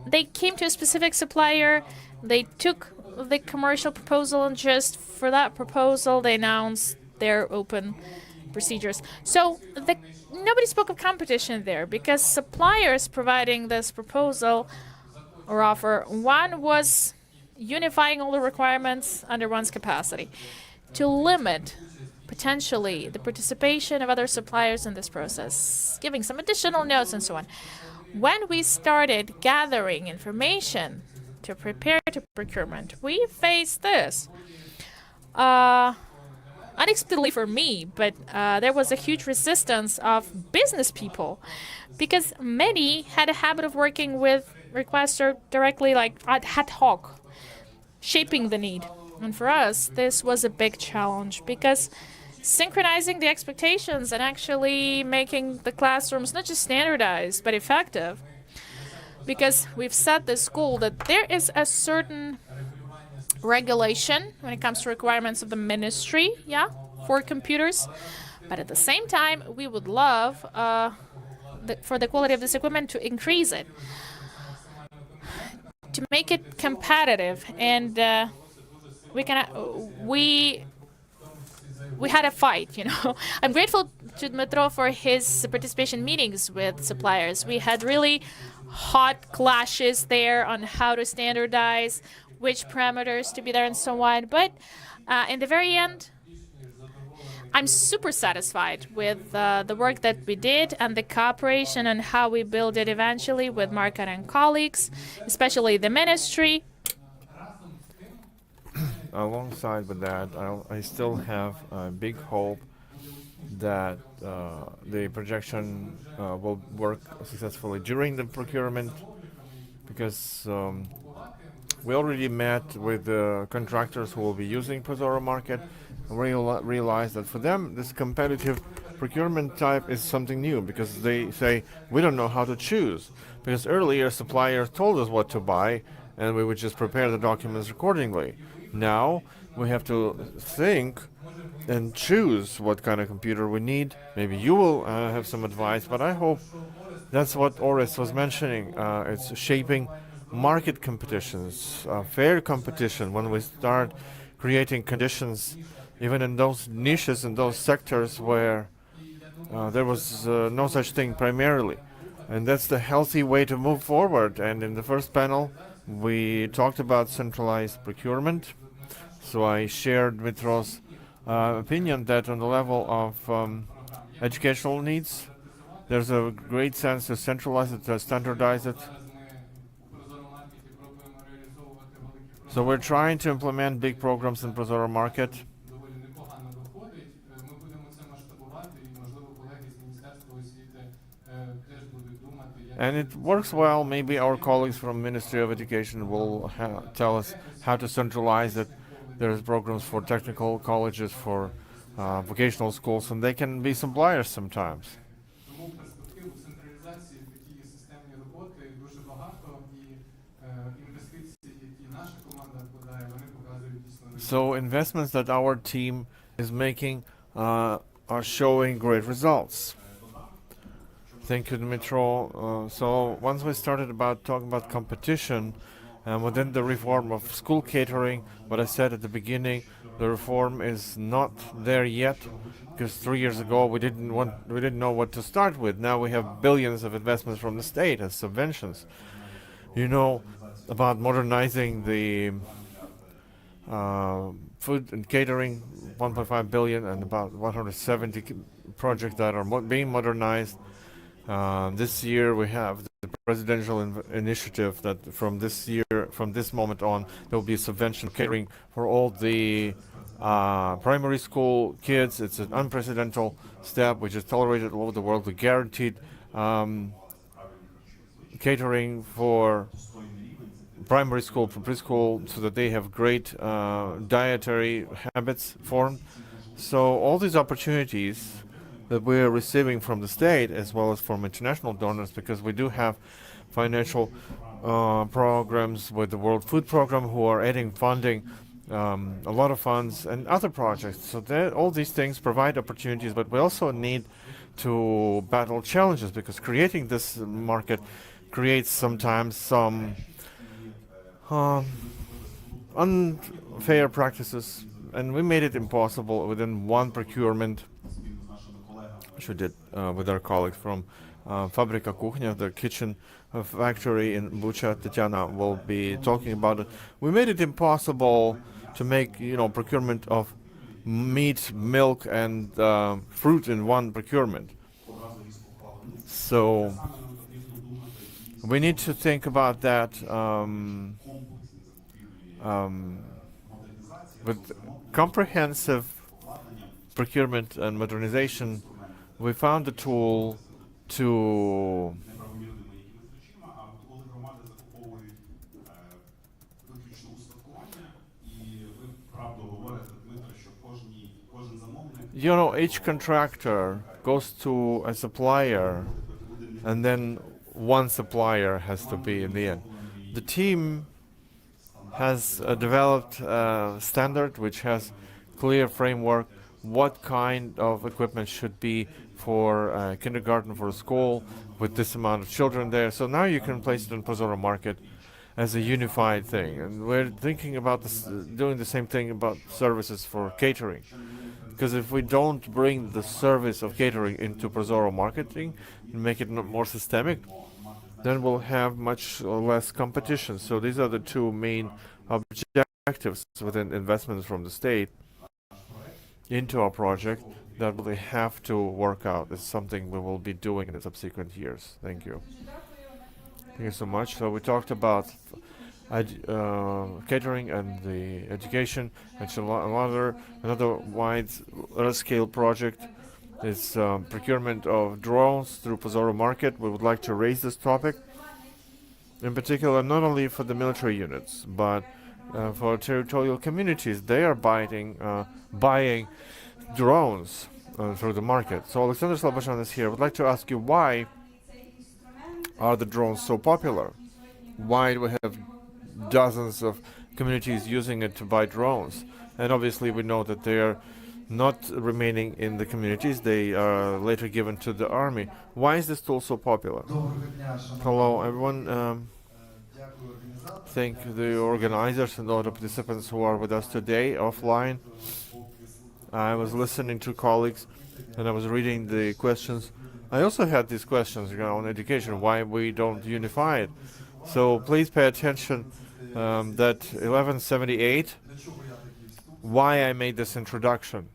They came to a specific supplier, they took the commercial proposal, and just for that proposal they announced their open procedures. So nobody spoke of competition there, because suppliers providing this proposal or offer, one was unifying all the requirements under one's capacity to limit potentially the participation of other suppliers in this process, giving some additional notes and so on. When we started gathering information to prepare to procurement, we faced this. Unexpectedly for me, but there was a huge resistance of business people, because many had a habit of working with requester directly, like ad hoc, shaping the need. And for us, this was a big challenge, because synchronizing the expectations and actually making the classrooms not just standardized, but effective. Because we've set this goal that there is a certain regulation when it comes to requirements of the ministry, for computers. But at the same time, we would love for the quality of this equipment to increase it, to make it competitive. And we had a fight, I'm grateful to Dmitro for his participation in meetings with suppliers. We had really hot clashes there on how to standardize, which parameters to be there, and so on. But in the very end, I'm super satisfied with the work that we did and the cooperation and how we built it eventually with market and colleagues, especially the ministry. Alongside with that, I still have a big hope that the projection will work successfully during the procurement, because we already met with the contractors who will be using Prozorro Market, and realized that for them this competitive procurement type is something new, because they say we don't know how to choose, because earlier suppliers told us what to buy and we would just prepare the documents accordingly. Now we have to think and choose what kind of computer we need. Maybe you will have some advice, but I hope that's what Oris was mentioning. It's shaping market competitions, fair competition, when we start creating conditions even in those niches, in those sectors where there was no such thing primarily. And that's the healthy way to move forward. And in the first panel, we talked about centralized procurement. So I shared Dmitro's opinion that on the level of educational needs, there's a great sense to centralize it, to standardize it. So we're trying to implement big programs in Prozorro Market. And it works well. Maybe our colleagues from Ministry of Education will tell us how to centralize it. There's programs for technical colleges, for vocational schools, and they can be suppliers sometimes. So investments that our team is making are showing great results. Thank you, Dmitro. So once we started talking about competition within the reform of school catering, what I said at the beginning, the reform is not there yet, because 3 years ago we didn't know what to start with. Now we have billions of investments from the state as subventions. You know about modernizing the food and catering, 1.5 billion, and about 170 projects that are being modernized. This year we have the presidential initiative that from this moment on, there will be a subvention catering for all the primary school kids. It's an unprecedented step which is tolerated all over the world. The guaranteed catering for primary school, for preschool, so that they have great dietary habits formed. So all these opportunities that we are receiving from the state as well as from international donors, because we do have financial programs with the World Food Program who are adding funding, a lot of funds and other projects. So all these things provide opportunities, but we also need to battle challenges, because creating this market creates sometimes some unfair practices, and we made it impossible within one procurement, which we did with our colleagues from Fabrika Kuchnia, the kitchen factory in Bucha. Tatiana will be talking about it. We made it impossible to make, procurement of meat, milk, and fruit in one procurement. So we need to think about that with comprehensive procurement and modernization. We found a tool to each contractor goes to a supplier, and then one supplier has to be in the end. The team has developed a standard which has clear framework what kind of equipment should be for kindergarten, for a school with this amount of children there. So now you can place it in Prozorro Market as a unified thing. And we're thinking about this, doing the same thing about services for catering. Because if we don't bring the service of catering into Prozorro Marketing and make it more systemic, then we'll have much less competition. So these are the two main objectives within investments from the state into our project that we have to work out. It's something we will be doing in the subsequent years. Thank you. Thank you so much. So we talked about catering and the education. It's another wide-scale project is procurement of drones through Prozorro Market. We would like to raise this topic, in particular, not only for the military units, but for territorial communities. They are buying drones through the market. So Alexander Sloboshan is here. I would like to ask you, why are the drones so popular? Why do we have dozens of communities using it to buy drones? And obviously we know that they are not remaining in the communities. They are later given to the army. Why is this tool so popular? Hello, everyone. thank the organizers and all the participants who are with us today offline. I was listening to colleagues and I was reading the questions. I also had these questions, on education, why we don't unify it. So please pay attention that 1178, why I made this introduction.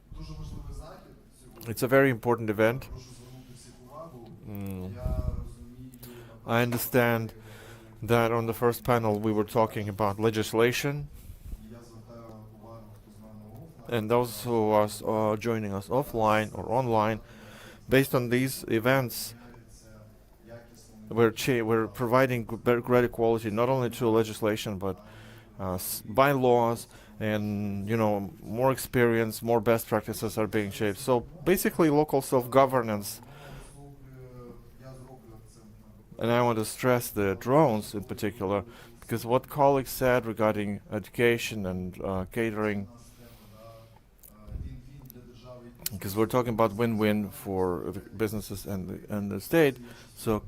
It's a very important event. I understand that on the first panel we were talking about legislation, and those who are joining us offline or online, based on these events, we're providing greater quality not only to legislation but bylaws, and more experience, more best practices are being shaped. So basically local self-governance, and I want to stress the drones in particular, because what colleagues said regarding education and catering, because we're talking about win-win for the businesses and the state. So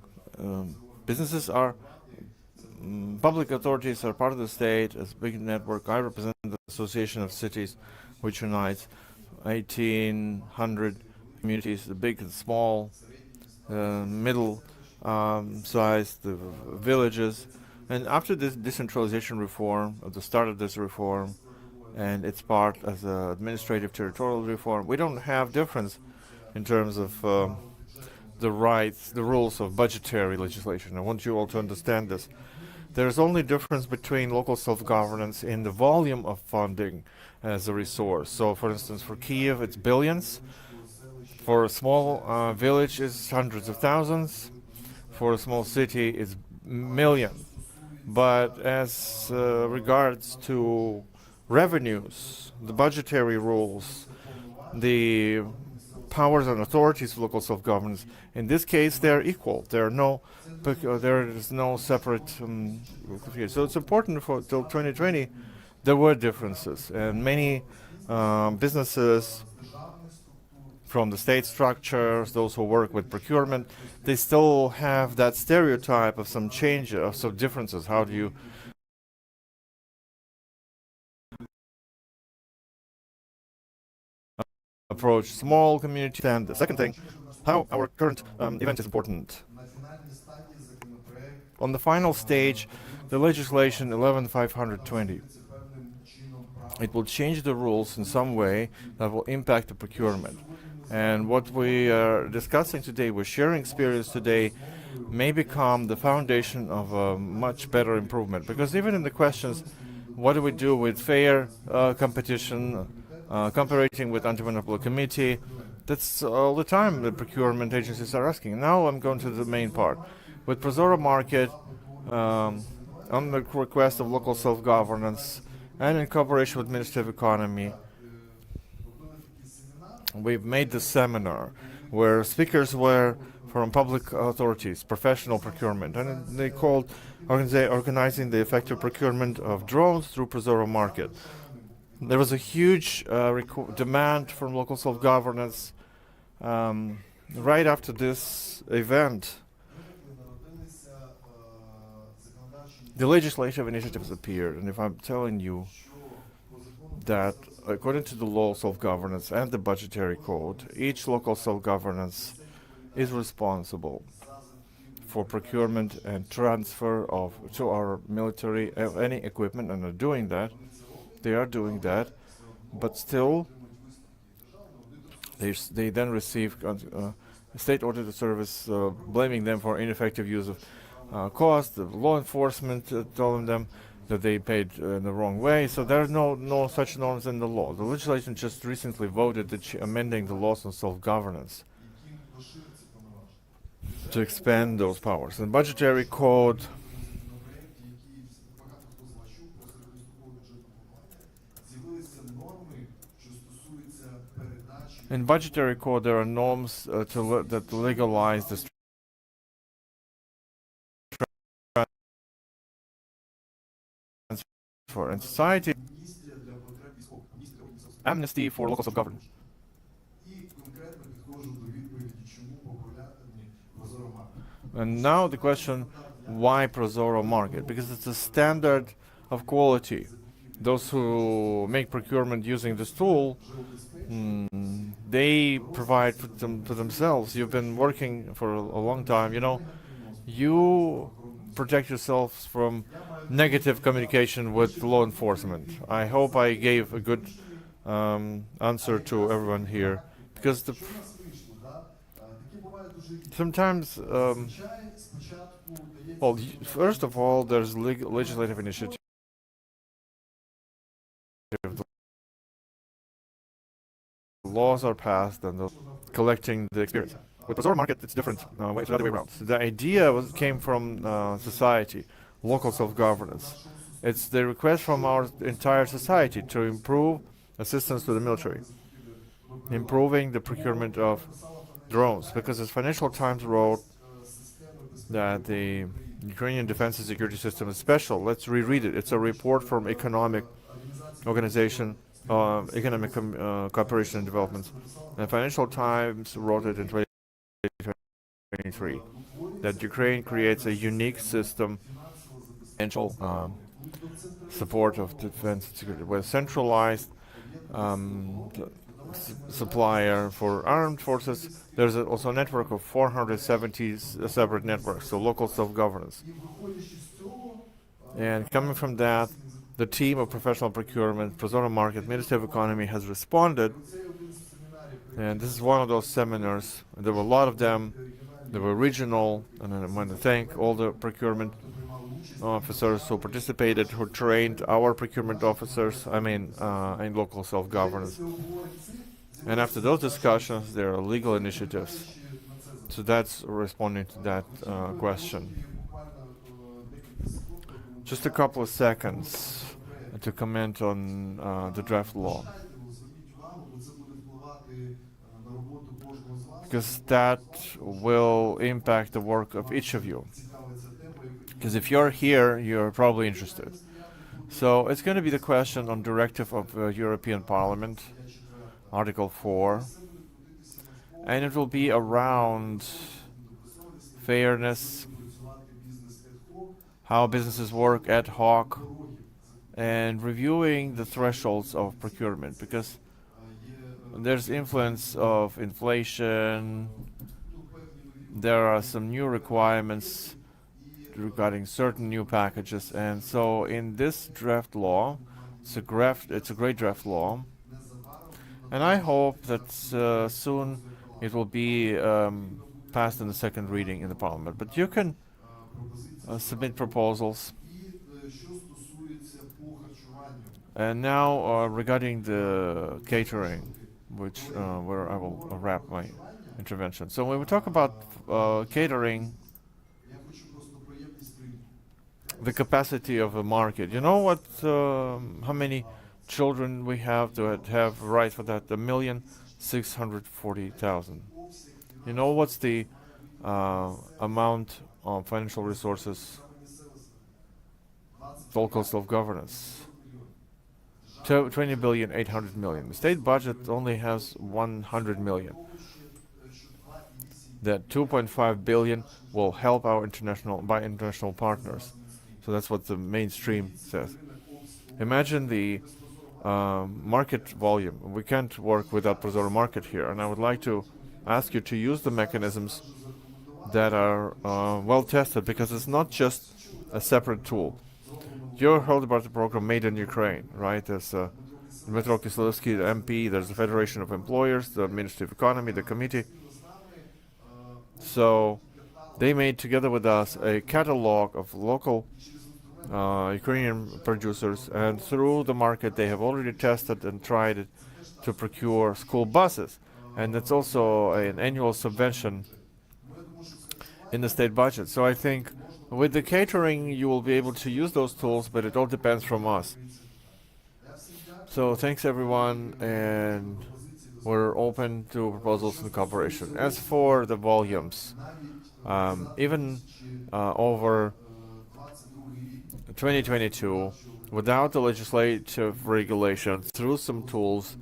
businesses are public authorities are part of the state as a big network. I represent the Association of Cities, which unites 1,800 communities, the big and small, middle sized villages. And after this decentralization reform, at the start of this reform, and its part as an administrative territorial reform, we don't have difference in terms of the rights, the rules of budgetary legislation. I want you all to understand this. There's only difference between local self-governance in the volume of funding as a resource. So, for instance, for Kiev, it's billions. For a small village, it's hundreds of thousands. For a small city, it's millions. But as regards to revenues, the budgetary rules, the powers and authorities of local self-governance, in this case, they're equal. There is no separate. So it's important for till 2020. There were differences, and many businesses from the state structures, those who work with procurement, they still have that stereotype of some change, of some differences. How do you approach small communities? And the second thing, how our current event is important. On the final stage, the legislation 11520, it will change the rules in some way that will impact the procurement. And what we are discussing today, we're sharing experience today, may become the foundation of a much better improvement. Because even in the questions, what do we do with fair competition, comparing with anti-monopoly committee, that's all the time the procurement agencies are asking. Now I'm going to the main part. With Prozorro Market, on the request of local self-governance and in cooperation with Ministry of Economy, we've made this seminar where speakers were from public authorities, professional procurement, and they called organizing the effective procurement of drones through Prozorro Market. There was a huge demand from local self-governance right after this event. The legislative initiatives appeared, and if I'm telling you that according to the law of self-governance and the budgetary code, each local self-governance is responsible for procurement and transfer to our military any equipment, and they are doing that, but still they then receive state audited service blaming them for ineffective use of cost. The law enforcement telling them that they paid in the wrong way. So there are no such norms in the law. The legislation just recently voted amending the laws on self-governance to expand those powers. And budgetary code there are norms that legalize the transfer in society, amnesty for local self-governance. And now the question, why Prozorro Market? Because it's a standard of quality. Those who make procurement using this tool, they provide for themselves. You've been working for a long time, you know. You protect yourselves from negative communication with law enforcement. I hope I gave a good answer to everyone here, because sometimes, well, first of all, there's legislative initiative. Laws are passed and collecting the experience. With Prozorro Market, it's different. It's the other way around. The idea came from society, local self-governance. It's the request from our entire society to improve assistance to the military, improving the procurement of drones. Because as Financial Times wrote that the Ukrainian defense and security system is special. Let's reread it. It's a report from Economic Organization, Economic Cooperation and Development. And Financial Times wrote it in 2023 that Ukraine creates a unique system, financial support of defense and security, with centralized supplier for armed forces. There's also a network of 470 separate networks, so local self-governance. And coming from that, the team of professional procurement, Prozorro Market, Ministry of Economy has responded. And this is one of those seminars. There were a lot of them. They were regional, and I want to thank all the procurement officers who participated, who trained our procurement officers, in local self-governance. And after those discussions, there are legal initiatives. So that's responding to that question. Just a couple of seconds to comment on the draft law, because that will impact the work of each of you. Because if you're here, you're probably interested. So it's going to be the question on Directive of European Parliament, Article 4, and it will be around fairness, how businesses work ad hoc, and reviewing the thresholds of procurement, because there's influence of inflation. There are some new requirements regarding certain new packages, and so in this draft law, it's a great draft law, and I hope that soon it will be passed in the second reading in the Parliament. But you can submit proposals. And now regarding the catering, which where I will wrap my intervention. So when we talk about catering, the capacity of a market, you know what? How many children we have to have right for that? 1,640,000. You know what's the amount of financial resources, local self-governance? 20,800 million. The state budget only has 100 million. That 2.5 billion will help our international partners. So that's what the mainstream says. Imagine the market volume. We can't work without Prozorro Market here, and I would like to ask you to use the mechanisms that are well tested, because it's not just a separate tool. You heard about the program Made in Ukraine, right? There's Dmytro Kislevsky, the MP, there's the Federation of Employers, the Ministry of Economy, the committee. So they made together with us a catalog of local Ukrainian producers, and through the market they have already tested and tried it to procure school buses. And that's also an annual subvention in the state budget. So I think with the catering you will be able to use those tools, but it all depends from us. So thanks everyone, and we're open to proposals and cooperation. As for the volumes, even over 2022, without the legislative regulation, through some tools,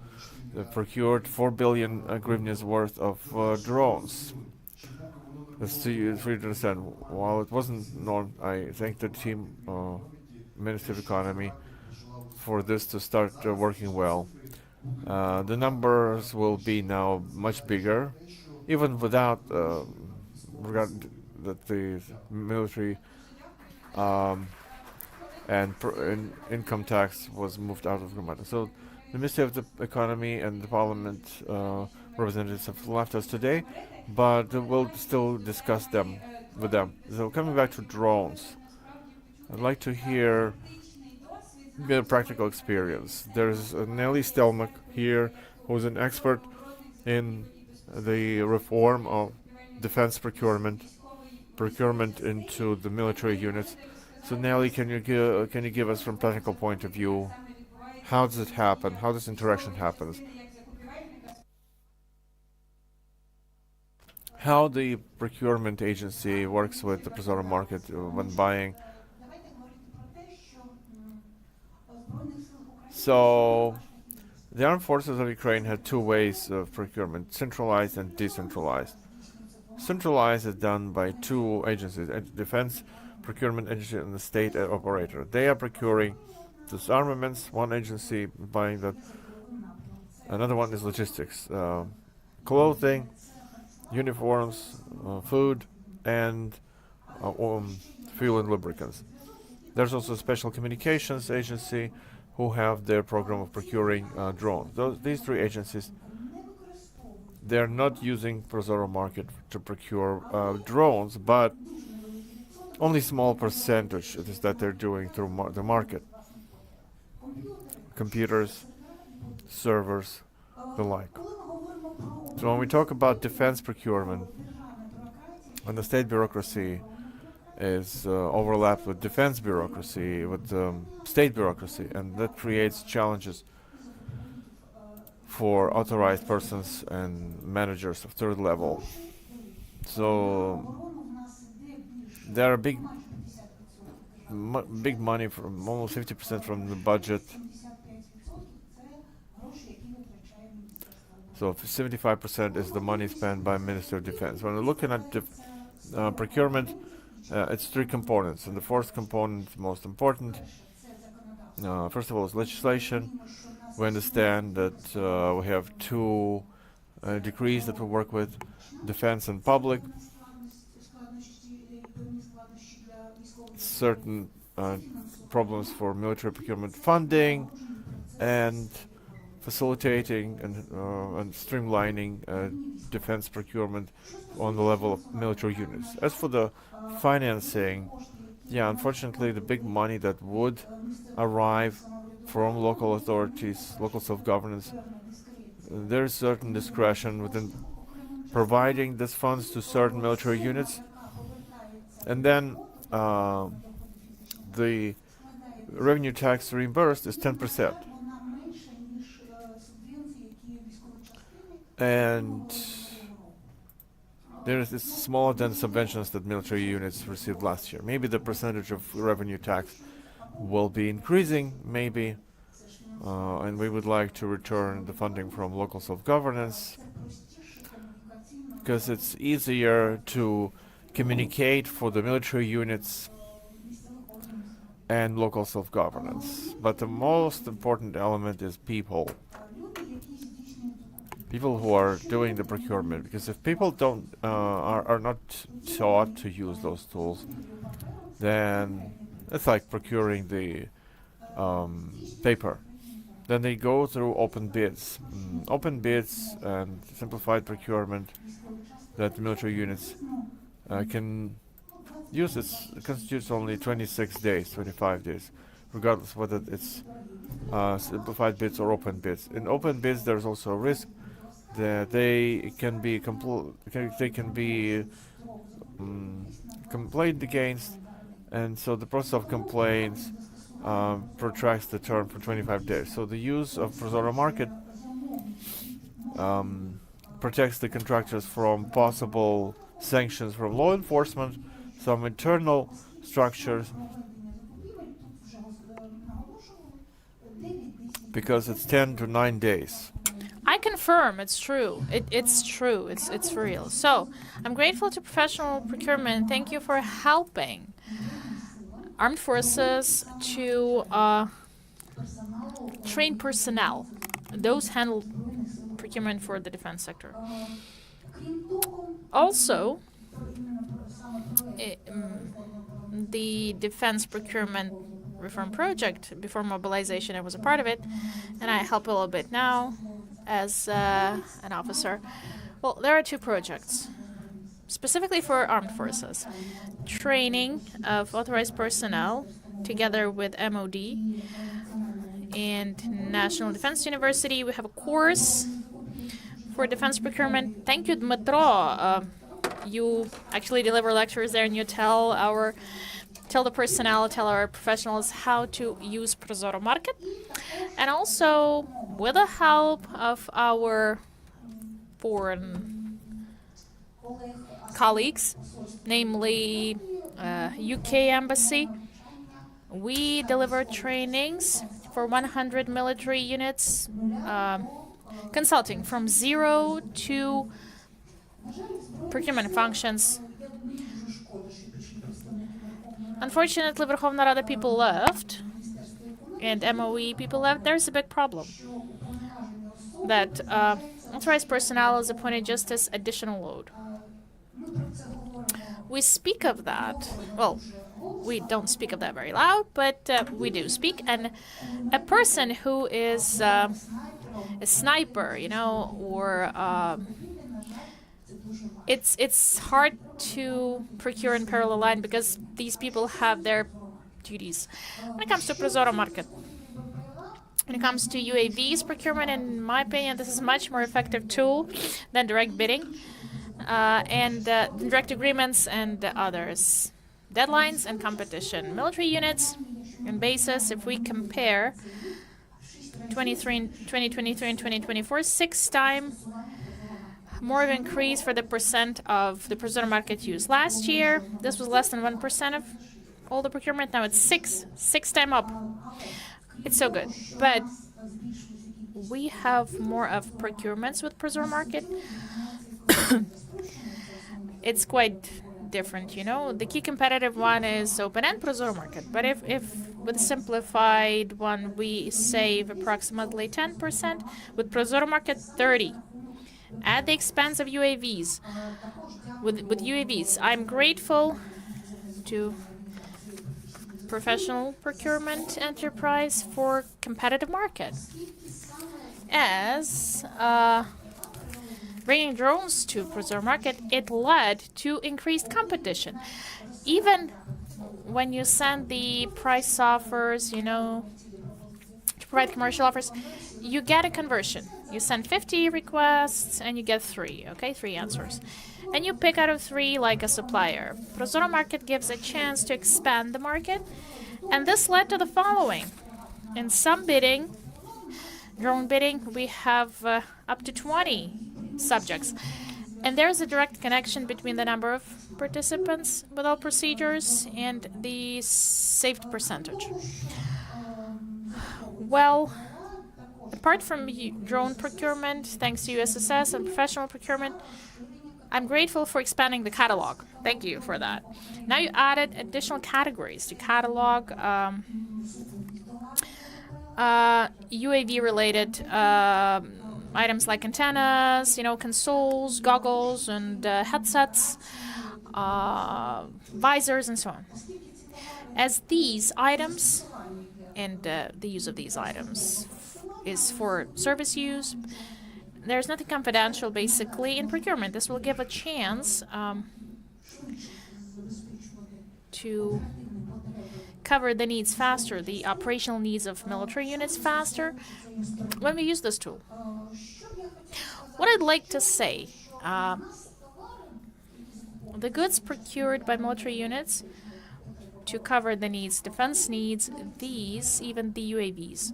procured 4 billion hryvnias worth of drones. Let's see, for you to understand. While it wasn't known, I thank the team, Ministry of Economy, for this to start working well. The numbers will be now much bigger, even without regard that the military and income tax was moved out of Romania. So the Ministry of the Economy and the Parliament representatives have left us today, but we'll still discuss them with them. So coming back to drones, I'd like to hear a practical experience. There's Nelly Stelmach here, who's an expert in the reform of defense procurement into the military units. So Nelly, can you give us from a practical point of view, how does it happen? How this interaction happens? How the procurement agency works with the Prozorro Market when buying. So the armed forces of Ukraine had two ways of procurement: centralized and decentralized. Centralized is done by two agencies: Defense Procurement Agency and the state operator. They are procuring this armaments. One agency buying that. Another one is logistics, clothing, uniforms, food, and fuel and lubricants. There's also a special communications agency who have their program of procuring drones. These three agencies, they're not using Prozorro Market to procure drones, but only small percentage is that they're doing through the market. Computers, servers, the like. So when we talk about defense procurement, when the state bureaucracy is overlapped with defense bureaucracy, with state bureaucracy, and that creates challenges for authorized persons and managers of third level. So there are big money, from almost 50% from the budget. So 75% is the money spent by Minister of Defense. When we're looking at procurement, it's three components, and the fourth component, most important, first of all, is legislation. We understand that we have two decrees that we work with: defense and public. Certain problems for military procurement funding, and facilitating and streamlining defense procurement on the level of military units. As for the financing, unfortunately, the big money that would arrive from local authorities, local self-governance, there is certain discretion within providing these funds to certain military units, and then the revenue tax reimbursed is 10%. And there is smaller than subventions that military units received last year. Maybe the percentage of revenue tax will be increasing, maybe, and we would like to return the funding from local self-governance, because it's easier to communicate for the military units and local self-governance. But the most important element is people who are doing the procurement, because if people don't are not taught to use those tools, then it's like procuring the paper. Then they go through open bids and simplified procurement that military units can use. It constitutes only 26 days, 25 days, regardless whether it's simplified bids or open bids. In open bids, there's also a risk that they can be complained against, and so the process of complaints protracts the term for 25 days. So the use of Prozorro Market protects the contractors from possible sanctions from law enforcement, some internal structures, because it's 10 to 9 days. I confirm it's true. It's true. It's real. So I'm grateful to professional procurement. Thank you for helping armed forces to train personnel. Those handle procurement for the defense sector. Also, the defense procurement reform project, before mobilization, I was a part of it, and I help a little bit now as an officer. Well, there are two projects specifically for armed forces. Training of authorized personnel together with MOD and National Defense University. We have a course for defense procurement. Thank you, Dmitro. You actually deliver lectures there, and you tell the personnel, tell our professionals how to use Prozorro Market. And also, with the help of our foreign colleagues, namely UK Embassy, we deliver trainings for 100 military units, consulting from zero to procurement functions. Unfortunately, Verkhovna Rada people left, and MOE people left. There's a big problem that authorized personnel is appointed just as additional load. We speak of that. Well, we don't speak of that very loud, but we do speak. And a person who is a sniper, you know, or it's hard to procure in parallel line because these people have their duties. When it comes to Prozorro Market, when it comes to UAVs procurement, in my opinion, this is a much more effective tool than direct bidding and direct agreements and others. Deadlines and competition. Military units and bases, if we compare 2023 and 2024, 6 times more of increase for the percent of the Prozorro Market use. Last year, this was less than 1% of all the procurement. Now it's six times up. It's so good. But we have more of procurements with Prozorro Market. It's quite different, you know. The key competitive one is open and Prozorro Market. But if with a simplified one, we save approximately 10%, with Prozorro Market 30%. At the expense of UAVs. With UAVs, I'm grateful to Professional Procurement Enterprise for competitive market. As bringing drones to Prozorro Market, it led to increased competition. Even when you send the price offers, you know, to provide commercial offers, you get a conversion. You send 50 requests and you get 3, okay? 3 answers. And you pick out of 3 like a supplier. Prozorro Market gives a chance to expand the market, and this led to the following. In some bidding, drone bidding, we have up to 20 subjects. And there's a direct connection between the number of participants with all procedures and the saved percentage. Well, apart from drone procurement, thanks to USSS and professional procurement, I'm grateful for expanding the catalog. Thank you for that. Now you added additional categories to catalog, UAV-related items like antennas, you know, consoles, goggles, and headsets, visors, and so on. As these items, and the use of these items is for service use, there's nothing confidential, basically, in procurement. This will give a chance to cover the needs faster, the operational needs of military units faster, when we use this tool. What I'd like to say, the goods procured by military units to cover the needs, defense needs, these, even the UAVs.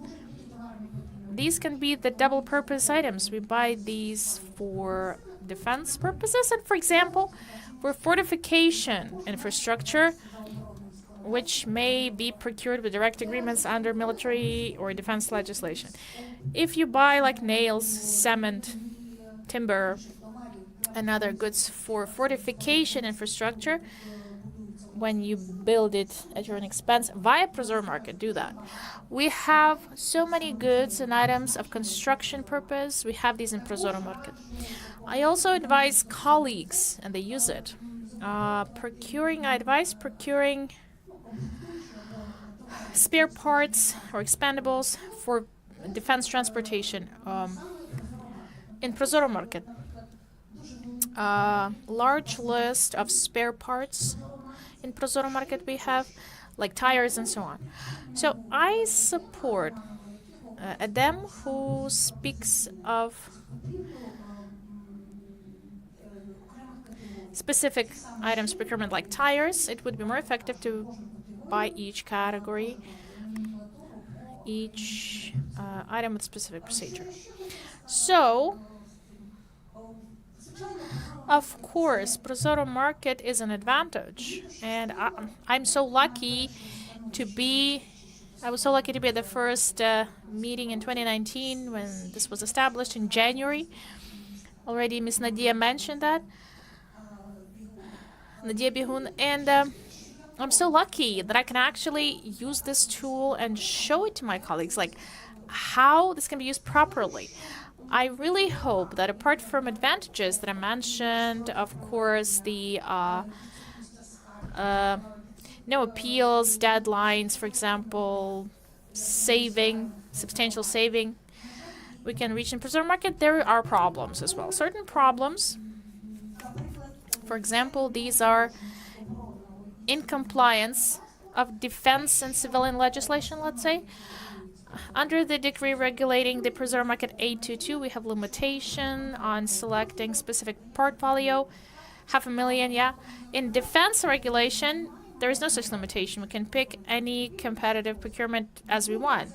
These can be the double-purpose items. We buy these for defense purposes and, for example, for fortification infrastructure. which may be procured with direct agreements under military or defense legislation. If you buy like nails, cement, timber, and other goods for fortification infrastructure, when you build it at your own expense via Prozorro Market, do that. We have so many goods and items of construction purpose. We have these in Prozorro Market. I also advise colleagues, and they use it. I advise procuring spare parts or expendables for defense transportation in Prozorro Market. Large list of spare parts in Prozorro Market we have, like tires and so on. So I support a dem who speaks of specific items procurement like tires. It would be more effective to buy each category, each item with specific procedure. So, of course, Prozorro Market is an advantage, and I'm so lucky to be. I was so lucky to be at the first meeting in 2019 when this was established in January. Already, Ms. Nadia mentioned that. Nadia Bihun, and I'm so lucky that I can actually use this tool and show it to my colleagues, like how this can be used properly. I really hope that apart from advantages that I mentioned, of course, the no appeals, deadlines, for example, substantial saving, we can reach in Prozorro Market, there are problems as well. Certain problems, for example, these are in compliance of defense and civilian legislation, let's say. Under the decree regulating the Prozorro Market 822, we have limitation on selecting specific portfolio, 500,000, yeah. In defense regulation, there is no such limitation. We can pick any competitive procurement as we want.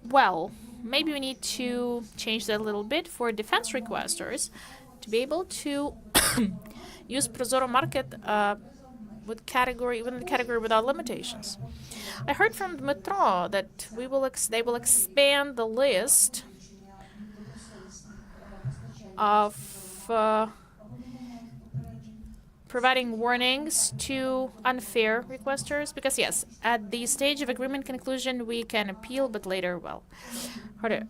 Well, maybe we need to change that a little bit for defense requesters to be able to use Prozorro Market within the category without limitations. I heard from the Metro that they will expand the list of providing warnings to unfair requesters, because yes, at the stage of agreement conclusion we can appeal, but later, well, harder.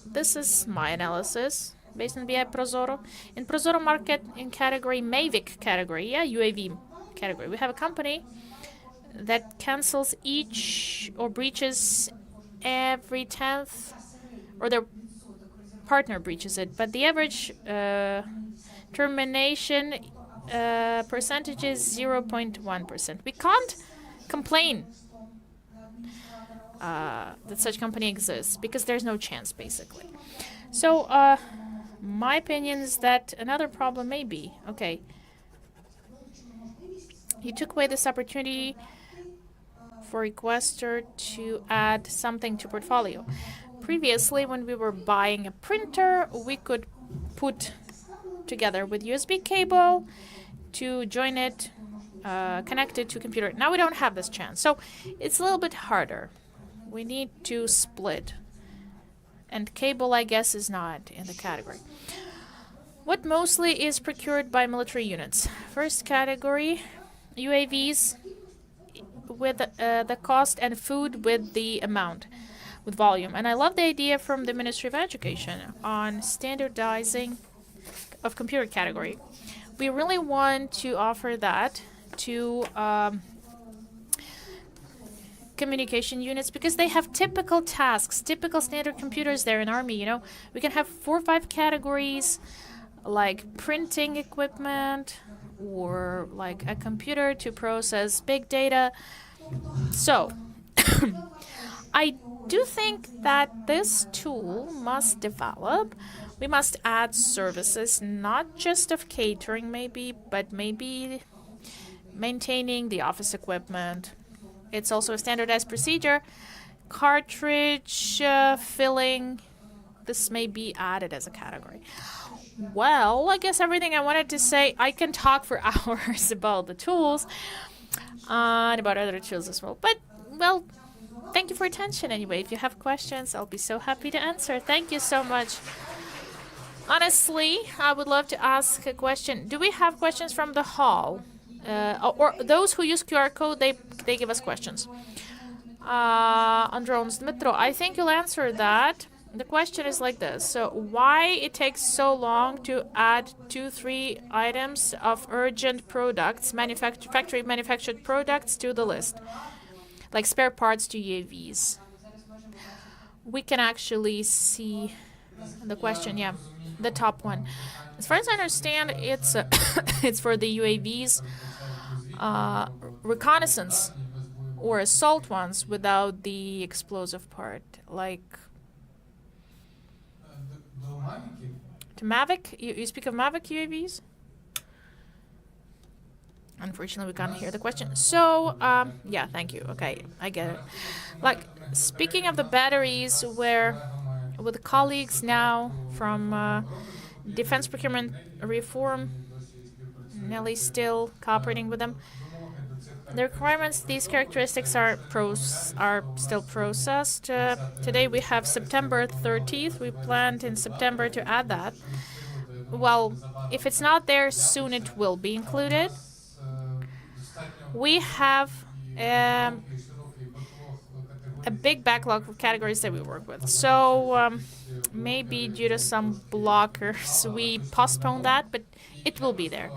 This is my analysis based on BI Prozorro. In Prozorro Market, in category MAVIC category, yeah, UAV category, we have a company that cancels each or breaches every 10th, or their partner breaches it, but the average termination percentage is 0.1%. We can't complain that such company exists because there's no chance, basically. So my opinion is that another problem may be, okay, you took away this opportunity for requester to add something to portfolio. Previously, when we were buying a printer, we could put together with USB cable to join it, connect it to a computer. Now we don't have this chance, so it's a little bit harder. We need to split, and cable, I guess, is not in the category. What mostly is procured by military units? First category, UAVs with the cost, and food with the amount, with volume. And I love the idea from the Ministry of Education on standardizing of computer category. We really want to offer that to communication units because they have typical tasks, typical standard computers there in Army, you know. We can have 4 or 5 categories like printing equipment or like a computer to process big data. So I do think that this tool must develop. We must add services, not just of catering maybe, but maybe maintaining the office equipment. It's also a standardized procedure. Cartridge filling, this may be added as a category. Well, I guess everything I wanted to say, I can talk for hours about the tools. and about other tools as well. But, well, thank you for your attention anyway. If you have questions, I'll be so happy to answer. Thank you so much. Honestly, I would love to ask a question. Do we have questions from the hall? Or those who use QR code, they give us questions. On drones, Dmitro, I think you'll answer that. The question is like this. So why it takes so long to add 2-3 items of urgent products, factory manufactured products to the list? Like spare parts to UAVs. We can actually see the question, yeah, the top one. As far as I understand, it's it's for the UAVs reconnaissance or assault ones without the explosive part, like to Mavic. You speak of Mavic UAVs? Unfortunately, we can't hear the question. So, yeah, thank you. Okay, I get it. Like, speaking of the batteries, where with the colleagues now from defense procurement reform, Nelly's still cooperating with them. The requirements, these characteristics are still processed. Today we have September 30th. We planned in September to add that. Well, if it's not there, soon it will be included. We have a big backlog of categories that we work with. So maybe due to some blockers, we postpone that, but it will be there.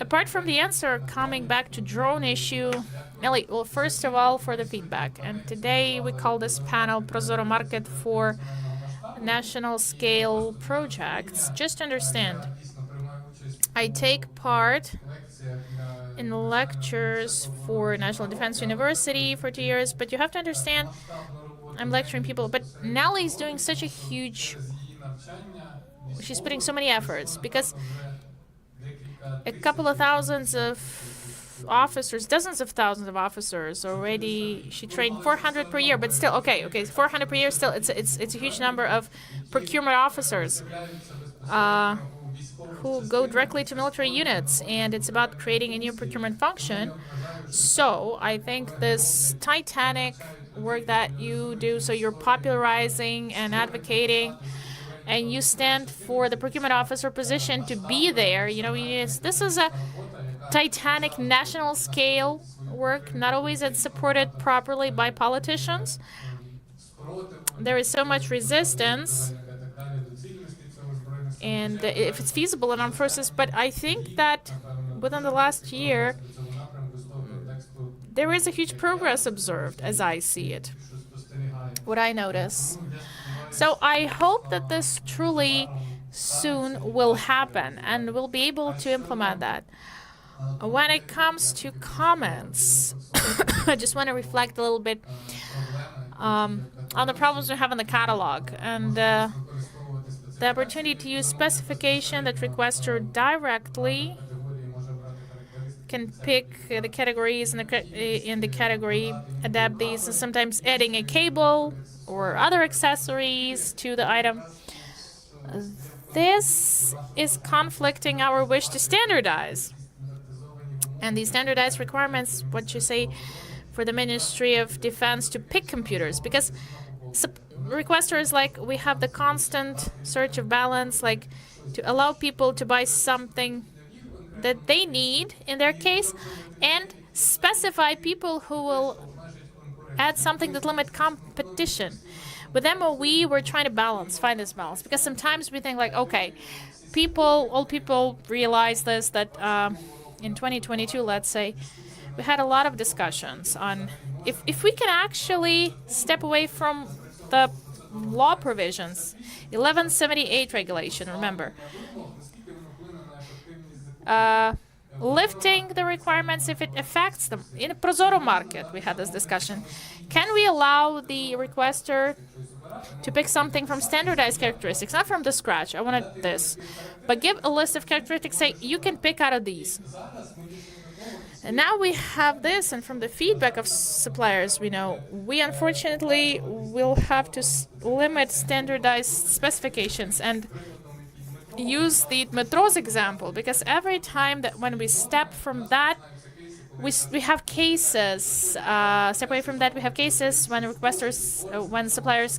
Apart from the answer, coming back to drone issue, Nelly, well, first of all, for the feedback. And today we call this panel Prozorro Market for national scale projects. Just understand, I take part in lectures for National Defense University for 2 years, but you have to understand, I'm lecturing people, but Nelly's doing such a huge, she's putting so many efforts, because a couple of thousands of officers, dozens of thousands of officers already, she trained 400 per year, but still, okay, 400 per year, still, it's a huge number of procurement officers who go directly to military units, and it's about creating a new procurement function. So I think this titanic work that you do, so you're popularizing and advocating, and you stand for the procurement officer position to be there. You know, this is a titanic national scale work. Not always it's supported properly by politicians. There is so much resistance, and if it's feasible and on process, but I think that within the last year, there is a huge progress observed, as I see it, what I notice. So I hope that this truly soon will happen, and we'll be able to implement that. When it comes to comments, I just want to reflect a little bit on the problems we have in the catalog, and the opportunity to use specification that requester directly can pick the categories in the category, adapt these, and sometimes adding a cable or other accessories to the item. This is conflicting our wish to standardize. And these standardized requirements, what you say for the Ministry of Defense to pick computers, because requesters, like, we have the constant search of balance, like to allow people to buy something that they need in their case, and specify people who will add something that limit competition. With MOE, we're trying to find this balance, because sometimes we think like, okay, all people realize this, that in 2022, let's say, we had a lot of discussions on if we can actually step away from the law provisions, 1178 regulation, remember, lifting the requirements if it affects them. In a Prozorro Market, we had this discussion. Can we allow the requester to pick something from standardized characteristics, not from the scratch, I wanted this, but give a list of characteristics, say, you can pick out of these. And now we have this, and from the feedback of suppliers, we know we unfortunately will have to limit standardized specifications and use the Metro's example, because every time that when we step from that we have cases. Separate from that, we have cases when when suppliers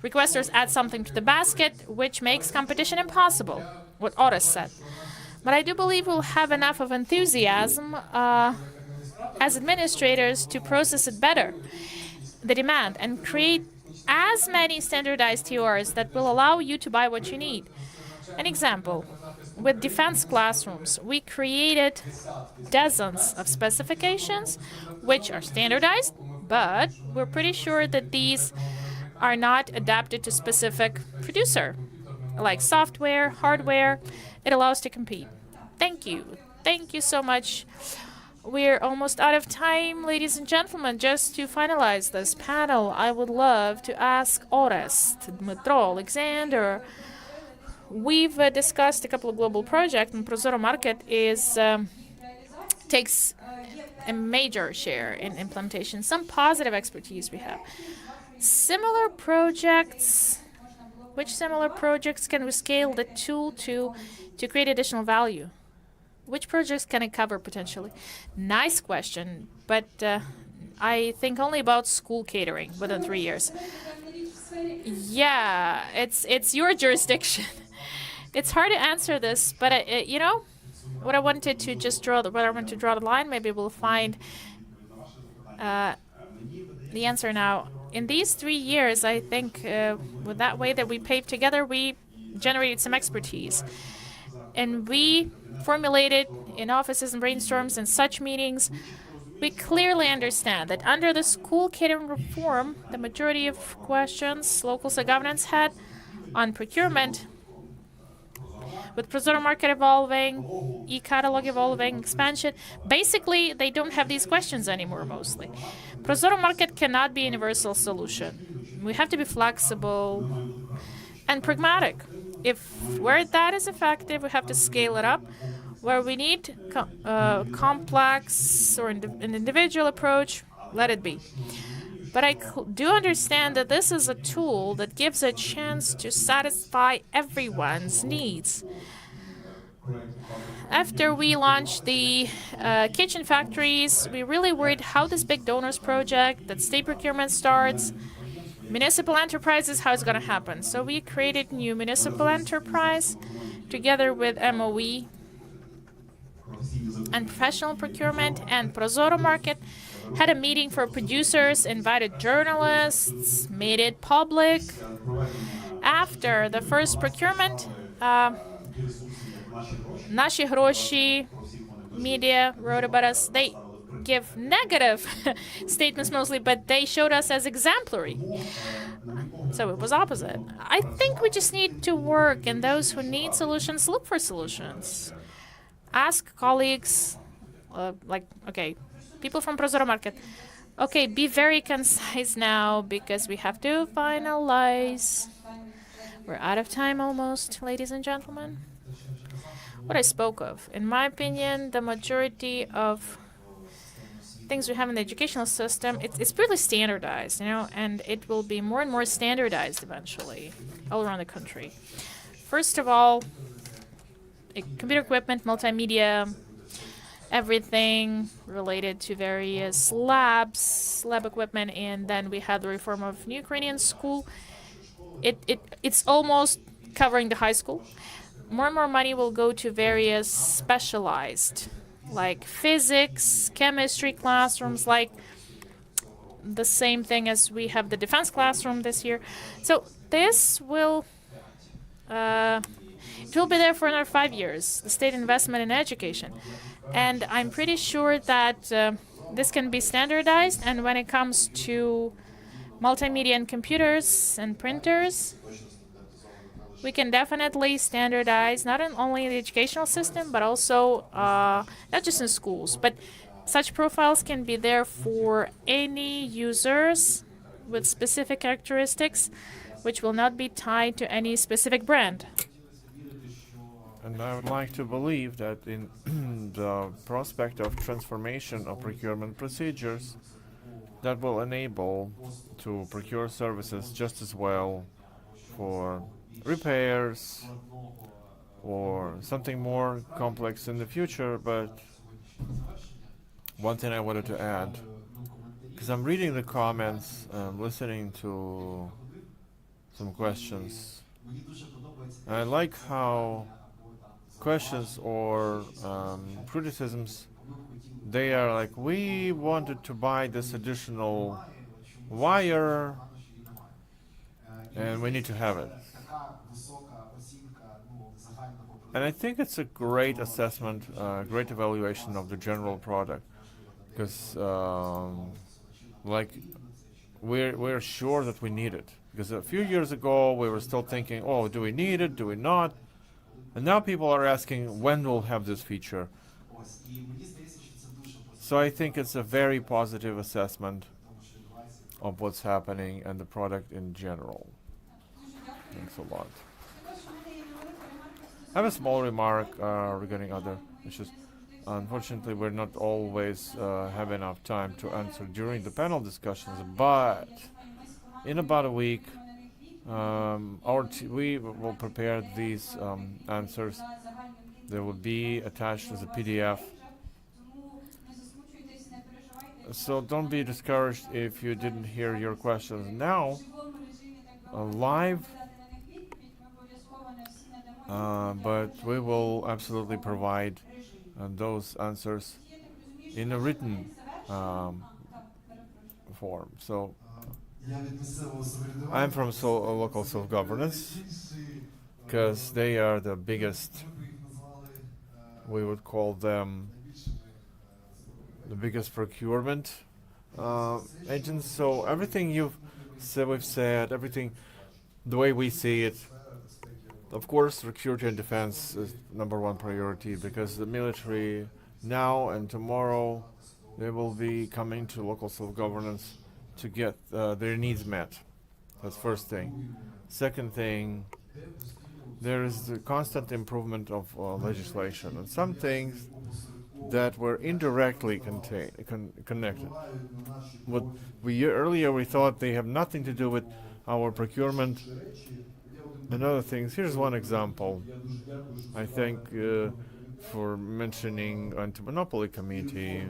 requesters add something to the basket, which makes competition impossible. What Otis said. But I do believe we'll have enough of enthusiasm as administrators to process it better, the demand, and create as many standardized TORs that will allow you to buy what you need. An example, with defense classrooms, we created dozens of specifications which are standardized, but we're pretty sure that these are not adapted to specific producer, like software, hardware. It allows to compete. Thank you. Thank you so much. We're almost out of time, ladies and gentlemen. Just to finalize this panel, I would love to ask Orest, Dmitro, Alexander. We've discussed a couple of global projects, and Prozorro Market takes a major share in implementation. Some positive expertise we have. Similar projects. Which similar projects can we scale the tool to create additional value? Which projects can it cover potentially? Nice question, but I think only about school catering within 3 years. Yeah, it's your jurisdiction. It's hard to answer this, but you know, what I wanted to just draw the line. Maybe we'll find the answer now. In these 3 years, I think with that way that we paved together, we generated some expertise, and we formulated in offices and brainstorms and such meetings. We clearly understand that under the school catering reform, the majority of questions local governance had on procurement, with Prozorro Market evolving, e-catalog evolving, expansion, basically they don't have these questions anymore mostly. Prozorro Market cannot be a universal solution. We have to be flexible and pragmatic. If where that is effective, we have to scale it up. Where we need complex or an individual approach, let it be. But I do understand that this is a tool that gives a chance to satisfy everyone's needs. After we launched the kitchen factories, we really worried how this big donors project that state procurement starts, municipal enterprises, how it's going to happen. So we created new municipal enterprise together with MOE and professional procurement, and Prozorro Market had a meeting for producers, invited journalists, made it public. After the first procurement, Nashi Hroshi media wrote about us. They give negative statements mostly, but they showed us as exemplary. So it was opposite. I think we just need to work, and those who need solutions, look for solutions. Ask colleagues, okay, people from Prozorro Market, okay, be very concise now because we have to finalize. We're out of time almost, ladies and gentlemen. What I spoke of, in my opinion, the majority of things we have in the educational system, it's pretty standardized, you know, and it will be more and more standardized eventually all around the country. First of all, computer equipment, multimedia, everything related to various lab equipment, and then we had the reform of New Ukrainian school. It's almost covering the high school. More and more money will go to various specialized, like physics, chemistry classrooms, like the same thing as we have the defense classroom this year. So this will it will be there for another 5 years, the state investment in education. And I'm pretty sure that this can be standardized. And when it comes to multimedia and computers and printers, we can definitely standardize not only in the educational system, but also not just in schools. But such profiles can be there for any users with specific characteristics, which will not be tied to any specific brand. And I would like to believe that in the prospect of transformation of procurement procedures, that will enable to procure services just as well for repairs or something more complex in the future, but one thing I wanted to add, because I'm reading the comments, listening to some questions. And I like how questions or criticisms, they are like, we wanted to buy this additional wire and we need to have it. And I think it's a great assessment, great evaluation of the general product, because like we're sure that we need it. Because a few years ago we were still thinking, oh, do we need it? Do we not? And now people are asking when we'll have this feature. So I think it's a very positive assessment of what's happening and the product in general. Thanks a lot. I have a small remark regarding other issues. Unfortunately, we're not always have enough time to answer during the panel discussions, but in about a week, we will prepare these answers. They will be attached as a PDF. So don't be discouraged if you didn't hear your questions now live, but we will absolutely provide those answers in a written form. So I'm from local self-governance, because they are the biggest, we would call them the biggest procurement agents. So everything we've said, everything the way we see it, of course, security and defense is #1 priority, because the military now and tomorrow, they will be coming to local self-governance to get their needs met. That's first thing. Second thing, there is the constant improvement of legislation, and some things that were indirectly connected. What earlier we thought they have nothing to do with our procurement and other things. Here's one example. I think for mentioning Anti-Monopoly Committee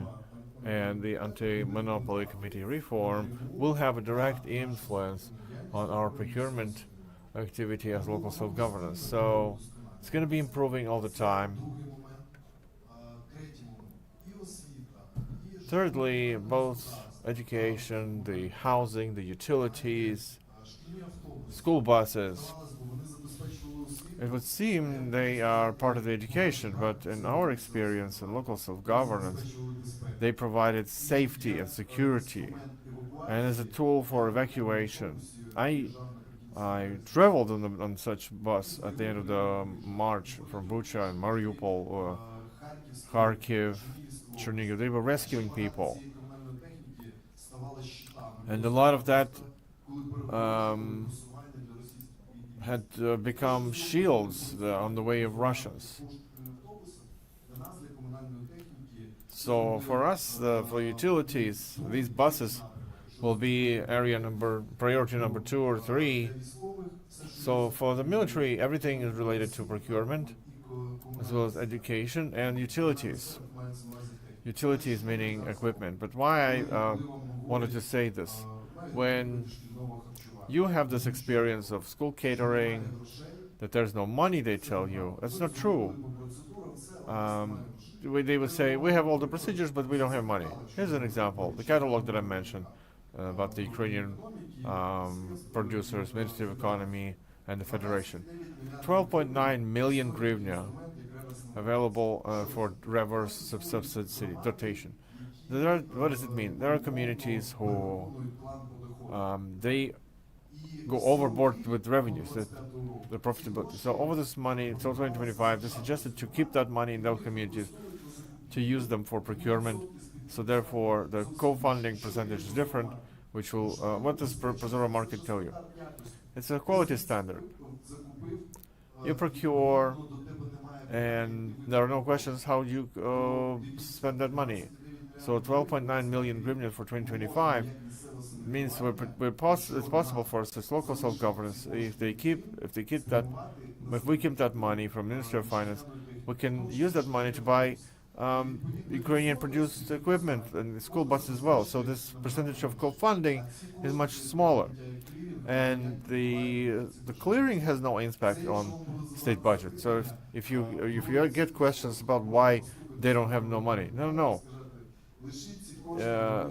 and the Anti-Monopoly Committee reform will have a direct influence on our procurement activity as local self-governance. So it's going to be improving all the time. Thirdly, both education, the housing, the utilities, school buses. It would seem they are part of the education, but in our experience in local self-governance, they provided safety and security, and as a tool for evacuation. I traveled on such bus at the end of the march from Bucha and Mariupol, Kharkiv, Chernihiv. They were rescuing people, and a lot of that had become shields on the way of Russians. So for us, for utilities, these buses will be priority number 2 or 3. So for the military, everything is related to procurement, as well as education and utilities. Utilities meaning equipment. But why I wanted to say this, when you have this experience of school catering, that there's no money, they tell you. That's not true. They would say, we have all the procedures, but we don't have money. Here's an example. The catalog that I mentioned about the Ukrainian producers, Ministry of Economy, and the Federation. 12.9 million hryvnia available for reverse subsidy, dotation. What does it mean? There are communities who they go overboard with revenues, the profitability. So over this money, until 2025, they suggested to keep that money in those communities, to use them for procurement. So therefore, the co-funding percentage is different, which will, what does Prozorro Market tell you? It's a quality standard. You procure, and there are no questions how you spend that money. So 12.9 million hryvnia for 2025 means it's possible for us as local self-governance, if we keep that money from Ministry of Finance, we can use that money to buy Ukrainian produced equipment and school buses as well. So this percentage of co-funding is much smaller, and the clearing has no impact on state budget. So if you get questions about why they don't have no money, no.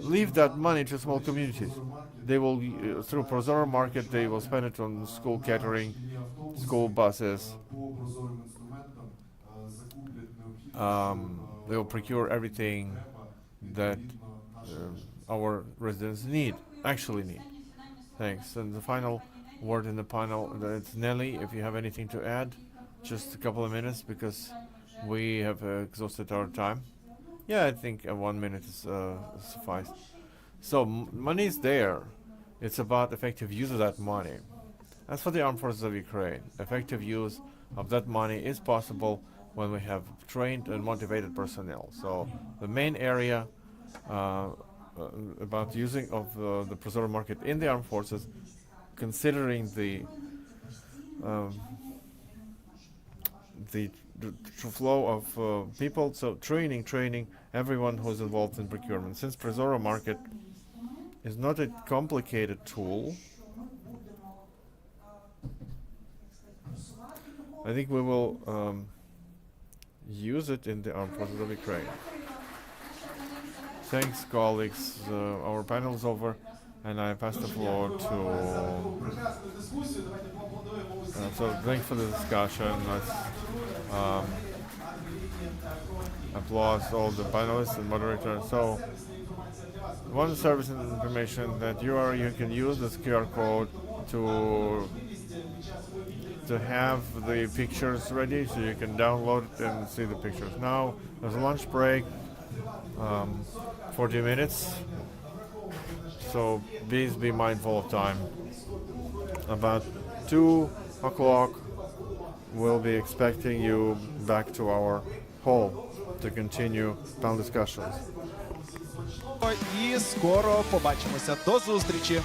Leave that money to small communities. They will through Prozorro Market. They will spend it on school catering, school buses. They will procure everything that our residents actually need. Thanks. And the final word in the panel, it's Nelly. If you have anything to add, just a couple of minutes because we have exhausted our time. Yeah, I think 1 minute is suffice. So money is there. It's about effective use of that money. As for the armed forces of Ukraine, effective use of that money is possible when we have trained and motivated personnel. So the main area about using of the Prozorro Market in the armed forces, considering um, the flow of people, so training everyone who's involved in procurement. Since Prozorro Market is not a complicated tool, I think we will use it in the armed forces of Ukraine. Thanks, colleagues. Our panel is over, and I pass the floor to. So thanks for the discussion. Let's applause all the panelists and moderators. So one service and information that you can use this QR code to have the pictures ready, so you can download it and see the pictures. Now there's a lunch break, 40 minutes. So please be mindful of time. About 2 o'clock, we'll be expecting you back to our hall to continue panel discussions. І скоро побачимося. До зустрічі!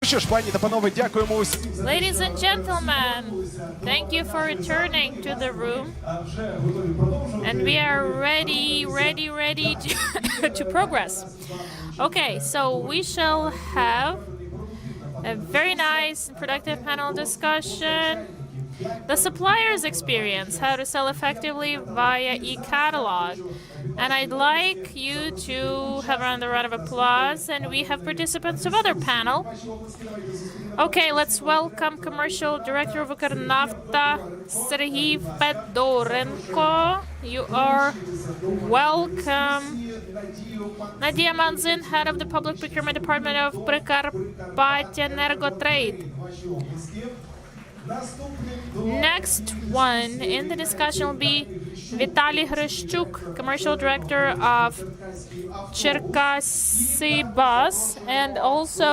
Що ж, пані та панове, дякуємо усім. Ladies and gentlemen, thank you for returning to the room. And we are ready to progress. Okay, so we shall have a very nice and productive panel discussion. The supplier's experience, how to sell effectively via e-catalog. And I'd like you to have a round of applause, and we have participants of other panel. Okay, let's welcome Commercial Director of Ukernafta, Serhiy Fedorenko. You are welcome. Nadia Manzin, Head of the Public Procurement Department of Prokarbatelnergotrade. Next one in the discussion will be Vitaly Hryshchuk, Commercial Director of Cherkasy Bus, and also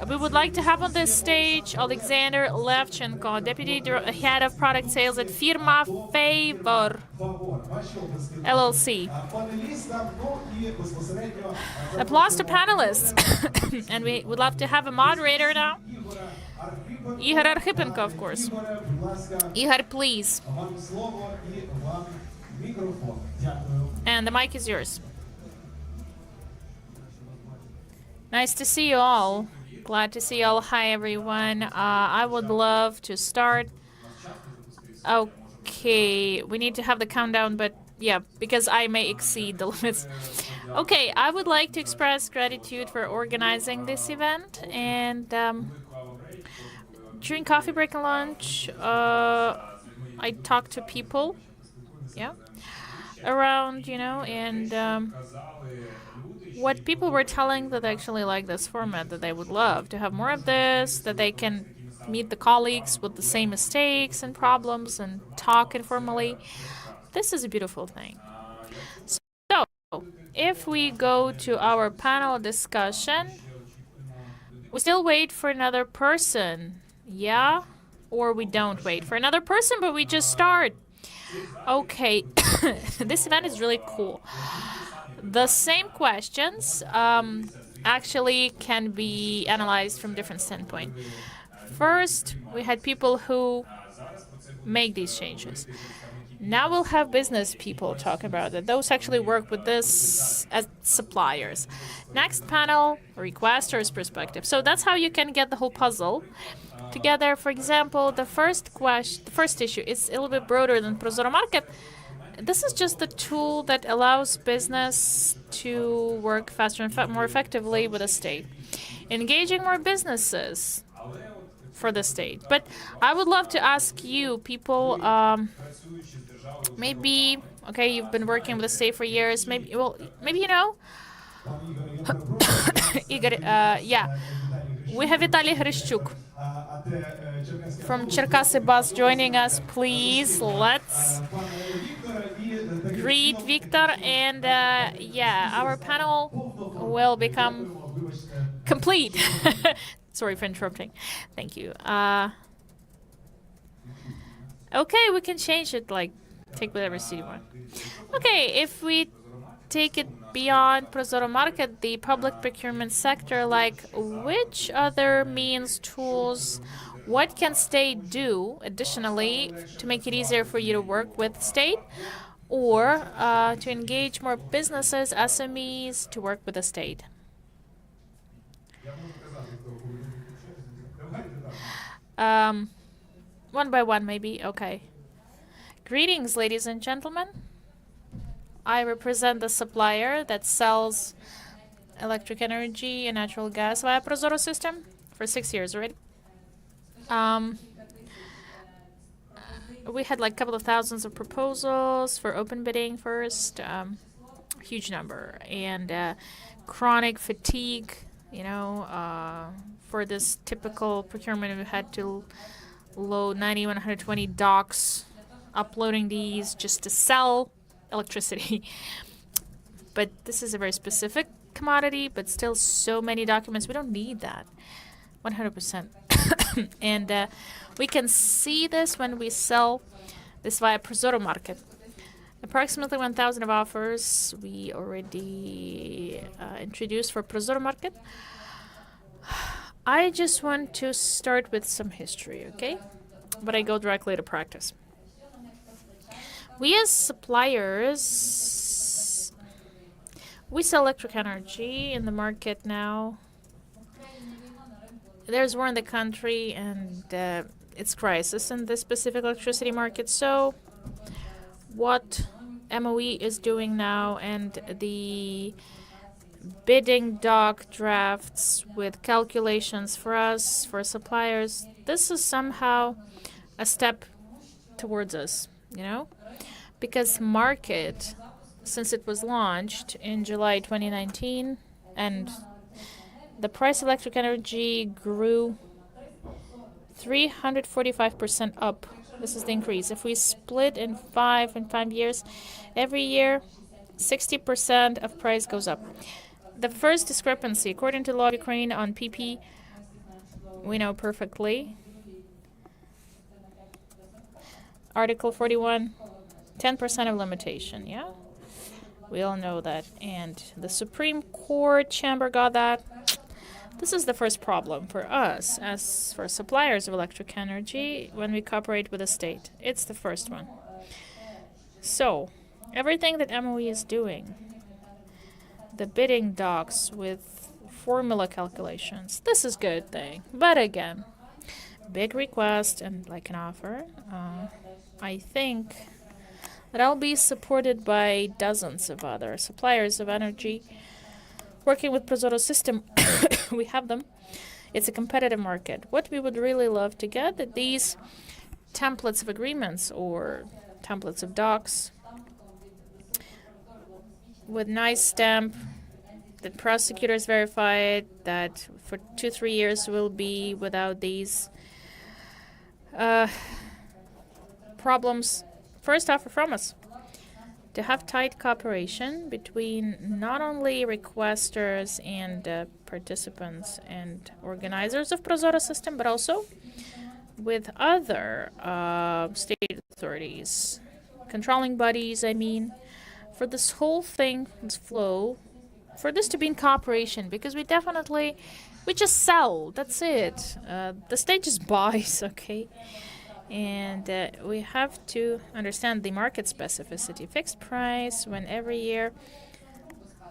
we would like to have on this stage Alexander Levchenko, Deputy Head of Product Sales at Firma Favor LLC. Applause to panelists. And we would love to have a moderator now. Igor Archipenko, of course. Igor, please. And the mic is yours. Nice to see you all. Glad to see you all. Hi, everyone. I would love to start. Okay, we need to have the countdown, but yeah, because I may exceed the limits. Okay, I would like to express gratitude for organizing this event. And during coffee break and lunch, I talked to people, yeah, around, you know, and what people were telling that they actually like this format, that they would love to have more of this, that they can meet the colleagues with the same mistakes and problems and talk informally. This is a beautiful thing. So, if we go to our panel discussion, we still wait for another person, yeah? Or we don't wait for another person, but we just start. Okay, this event is really cool. The same questions actually can be analyzed from different standpoint. First, we had people who make these changes. Now we'll have business people talking about it. Those actually work with this as suppliers. Next panel, requesters' perspective. So that's how you can get the whole puzzle together. For example, the first issue is a little bit broader than Prozorro Market. This is just the tool that allows business to work faster and more effectively with the state, engaging more businesses for the state. But I would love to ask you, people, maybe, okay, you've been working with the state for years, maybe you know, Igor, yeah, we have Vitaly Hryshchuk from Cherkasy Bus joining us. Please, let's greet Victor, and yeah, our panel will become complete. Sorry for interrupting. Thank you. Okay, we can change it, like, take whatever seat you want. Okay, if we take it beyond Prozorro Market, the public procurement sector, like, which other means, tools, what can state do additionally to make it easier for you to work with state, or to engage more businesses, SMEs, to work with the state? One by one, maybe. Okay. Greetings, ladies and gentlemen. I represent the supplier that sells electric energy and natural gas via Prozorro system for 6 years already. We had like a couple of thousands of proposals for open bidding first, huge number, and chronic fatigue, you know, for this typical procurement, we had to load 90, 120 docs, uploading these just to sell electricity. But this is a very specific commodity, but still so many documents. We don't need that, 100%. And we can see this when we sell this via Prozorro Market. Approximately 1,000 of offers we already introduced for Prozorro Market. I just want to start with some history, okay? But I go directly to practice. We as suppliers, we sell electric energy in the market now. There's war in the country and it's crisis in the specific electricity market. So what MOE is doing now and the bidding doc drafts with calculations for us, for suppliers, this is somehow a step towards us, you know? Because market, since it was launched in July 2019, and the price of electric energy grew 345% up. This is the increase. If we split in 5 years, every year 60% of price goes up. The first discrepancy, according to law of Ukraine on PP, we know perfectly. Article 41, 10% of limitation, yeah? We all know that. And the Supreme Court chamber got that. This is the first problem for us as for suppliers of electric energy when we cooperate with the state. It's the first one. So, everything that MOE is doing, the bidding docs with formula calculations, this is good thing. But again, big request and like an offer. I think that I'll be supported by dozens of other suppliers of energy. Working with Prozorro system, we have them. It's a competitive market. What we would really love to get that these templates of agreements or templates of docs with nice stamp that prosecutors verify it, that for 2-3 years will be without these problems. First offer from us to have tight cooperation between not only requesters and participants and organizers of Prozorro system, but also with other state authorities, controlling bodies, I mean, for this whole thing, this flow, for this to be in cooperation, because we just sell, that's it. The state just buys, okay? And we have to understand the market specificity. Fixed price when every year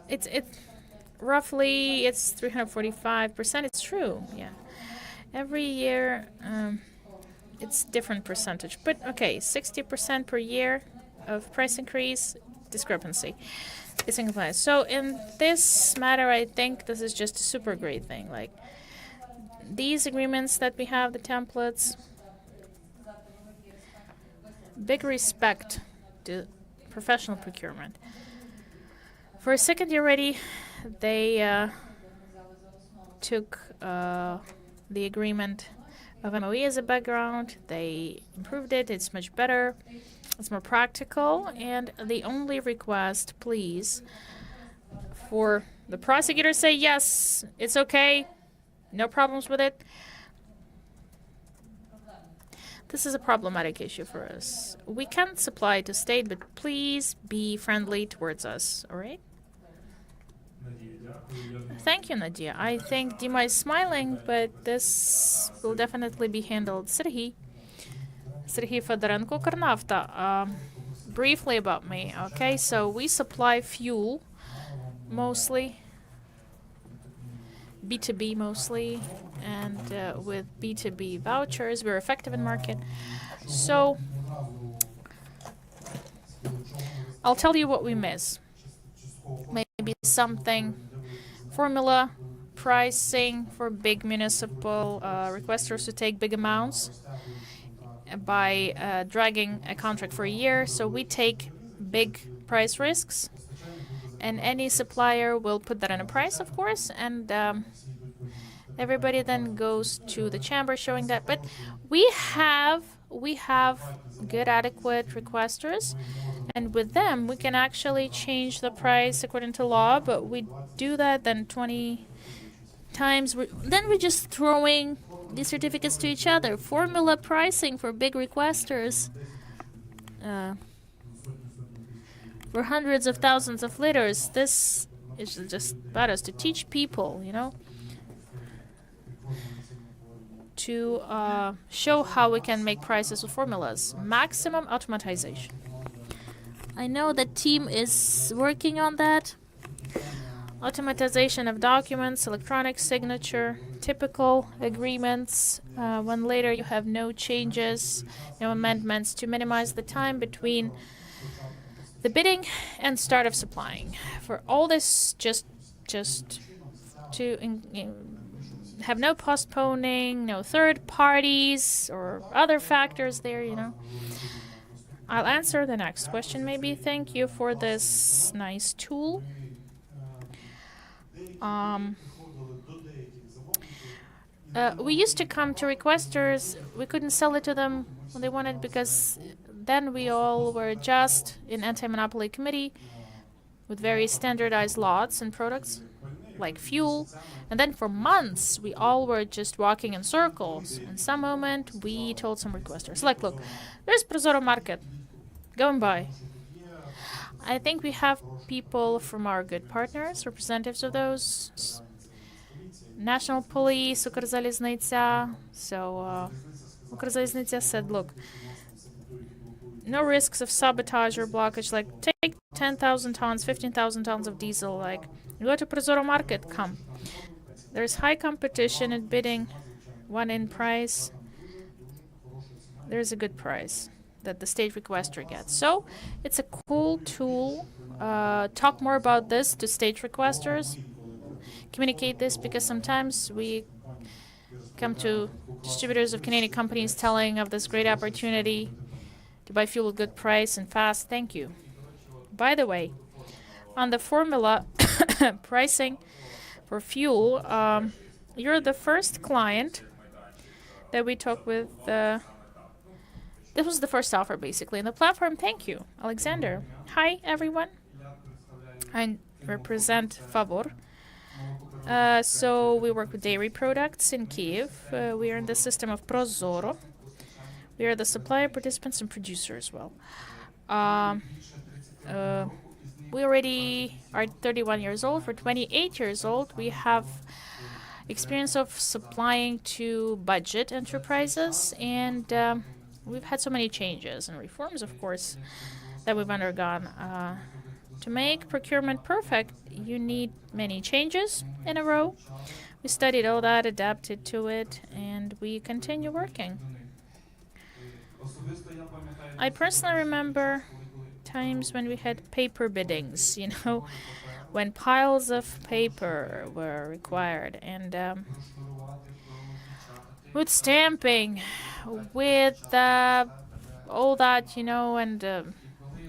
it's roughly 345%. It's true, yeah. Every year it's different percentage, but okay, 60% per year of price increase, discrepancy. It's incompliance. So in this matter, I think this is just a super great thing. Like these agreements that we have, the templates. Big respect to professional procurement. For a second year already, they took the agreement of MOE as a background. They improved it. It's much better. It's more practical. And the only request, please, for the prosecutor say, yes, it's okay, no problems with it. This is a problematic issue for us. We can't supply to state, but please be friendly towards us, all right? Thank you, Nadia. I think Dima is smiling, but this will definitely be handled. Serhiy Fedorenko, Karnavta. Briefly about me, okay? So we supply fuel, mostly, B2B mostly, and with B2B vouchers, we're effective in market. So I'll tell you what we miss. Maybe something, formula, pricing for big municipal requesters to take big amounts by dragging a contract for a year. So we take big price risks. And any supplier will put that in a price, of course, and everybody then goes to the chamber showing that. But we have good, adequate requesters, and with them we can actually change the price according to law. But we do that then 20 times. Then we're just throwing these certificates to each other. Formula pricing for big requesters. For hundreds of thousands of liters, this is just about us to teach people, you know. to show how we can make prices with formulas. Maximum automatization. I know the team is working on that. Automatization of documents, electronic signature, typical agreements, when later you have no changes, no amendments, to minimize the time between the bidding and start of supplying. For all this, just to have no postponing, no third parties or other factors there, you know. I'll answer the next question maybe. Thank you for this nice tool. We used to come to requesters. We couldn't sell it to them when they wanted, because then we all were just in anti-monopoly committee with very standardized lots and products like fuel. And then for months, we all were just walking in circles. In some moment, we told some requesters, like, look, there's Prozorro Market going by. I think we have people from our good partners, representatives of those. National Police, Ukrzaliznytsia. So Ukrzaliznytsia said, look, no risks of sabotage or blockage. Like, take 10,000 tons, 15,000 tons of diesel. Like, go to Prozorro Market, come. There's high competition in bidding, one in price. There's a good price that the state requester gets. So it's a cool tool. Talk more about this to state requesters. Communicate this, because sometimes we come to distributors of Canadian companies telling of this great opportunity to buy fuel at good price and fast. Thank you. By the way, on the formula pricing for fuel, you're the first client that we talk with. This was the first offer, basically, in the platform. Thank you, Alexander. Hi, everyone. I represent Favor. So we work with dairy products in Kyiv. We are in the system of Prozorro. We are the supplier, participants, and producer as well. We already are 31 years old. For 28 years old, we have experience of supplying to budget enterprises, and we've had so many changes and reforms, of course, that we've undergone. To make procurement perfect, you need many changes in a row. We studied all that, adapted to it, and we continue working. I personally remember times when we had paper biddings, you know, when piles of paper were required, and with stamping, with all that, you know, and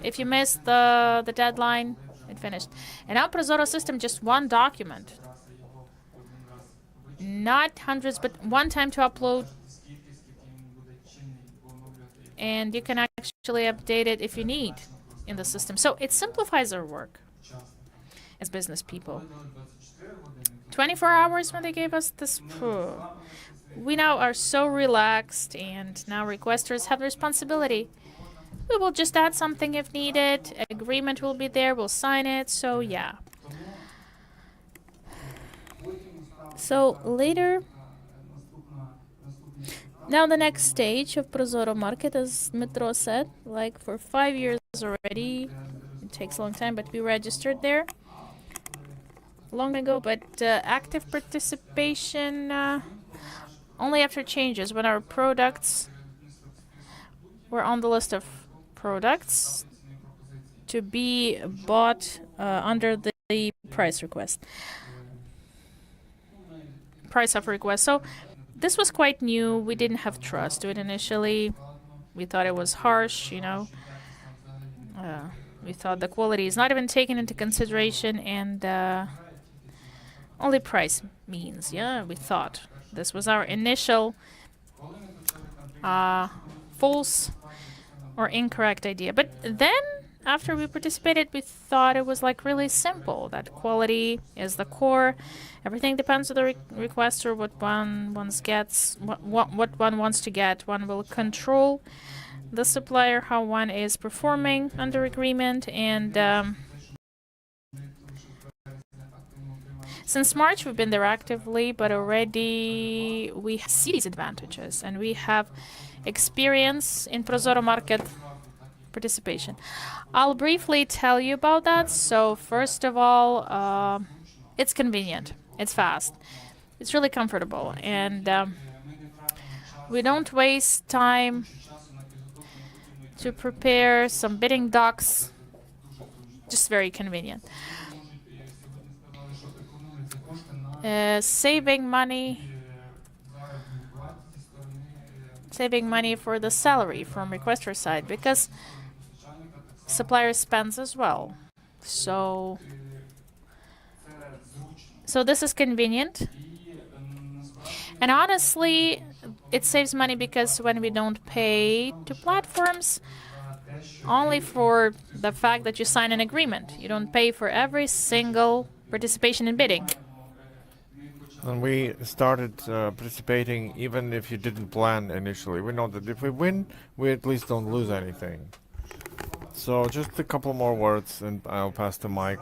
if you missed the deadline, it finished. And our Prozorro system, just one document. Not hundreds, but one time to upload. And you can actually update it if you need in the system. So it simplifies our work as business people. 24 hours when they gave us this. We now are so relaxed, and now requesters have the responsibility. We will just add something if needed. Agreement will be there. We'll sign it. So, yeah. So, later, now the next stage of Prozorro Market, as Dmitro said, like for 5 years already. It takes a long time, but we registered there long ago. But active participation only after changes, when our products were on the list of products to be bought under the price request. Price of request. So this was quite new. We didn't have trust to it initially. We thought it was harsh, you know. We thought the quality is not even taken into consideration, and only price means, yeah, we thought. This was our initial false or incorrect idea. But then, after we participated, we thought it was like really simple, that quality is the core. Everything depends on the requester, what one gets, what one wants to get. One will control the supplier, how one is performing under agreement, and Since March, we've been there actively, but already we see these advantages, and we have experience in Prozorro Market participation. I'll briefly tell you about that. So first of all, it's convenient, it's fast, it's really comfortable, and we don't waste time to prepare some bidding docs. Just very convenient. Saving money for the salary from requester side, because supplier spends as well. So this is convenient. And honestly, it saves money because when we don't pay to platforms, only for the fact that you sign an agreement, you don't pay for every single participation in bidding. When we started participating, even if you didn't plan initially, we know that if we win, we at least don't lose anything. So just a couple more words and I'll pass the mic.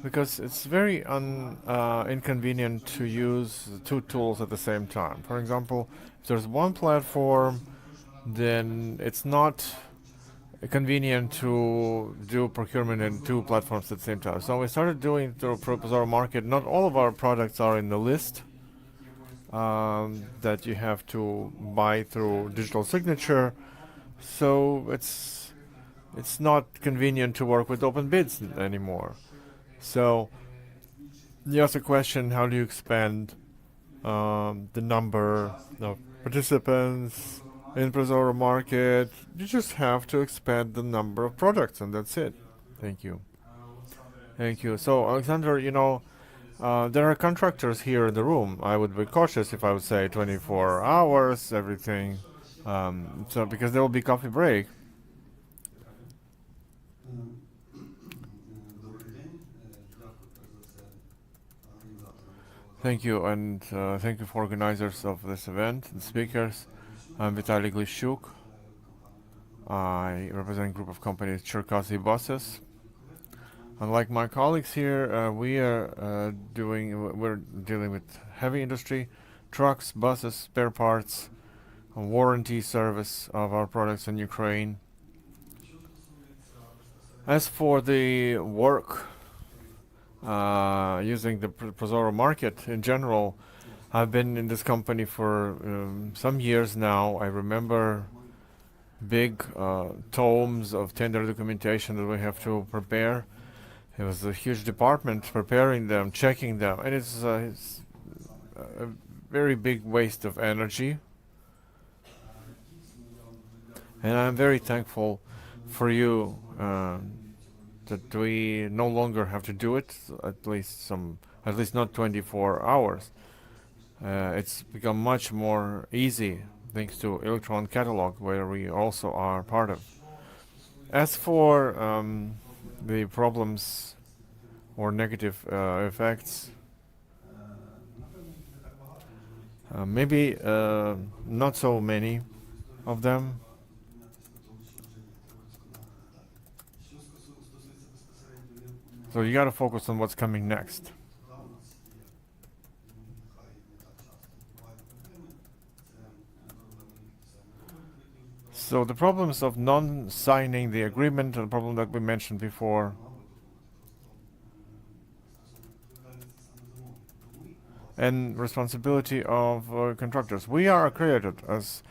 Because it's very inconvenient to use two tools at the same time. For example, if there's one platform, then it's not convenient to do procurement in two platforms at the same time. So we started doing through Prozorro Market. Not all of our products are in the list that you have to buy through digital signature. So it's not convenient to work with open bids anymore. So you ask a question, how do you expand the number of participants in Prozorro Market? You just have to expand the number of products, and that's it. Thank you. Thank you. So, Alexander, you know, there are contractors here in the room. I would be cautious if I would say 24 hours, everything. So, because there will be coffee break. Thank you, and thank you for organizers of this event and speakers. I'm Vitaly Glishuk. I represent a group of companies, Cherkasy Buses. Unlike my colleagues here, we're dealing with heavy industry, trucks, buses, spare parts, warranty service of our products in Ukraine. As for the work using the Prozorro Market in general, I've been in this company for some years now. I remember big tomes of tender documentation that we have to prepare. It was a huge department preparing them, checking them, and it's a very big waste of energy. And I'm very thankful for you that we no longer have to do it, at least not 24 hours. It's become much more easy thanks to electronic catalog, where we also are part of. As for the problems or negative effects, maybe not so many of them. So you got to focus on what's coming next. So the problems of non-signing the agreement, the problem that we mentioned before, and responsibility of contractors. We are accredited as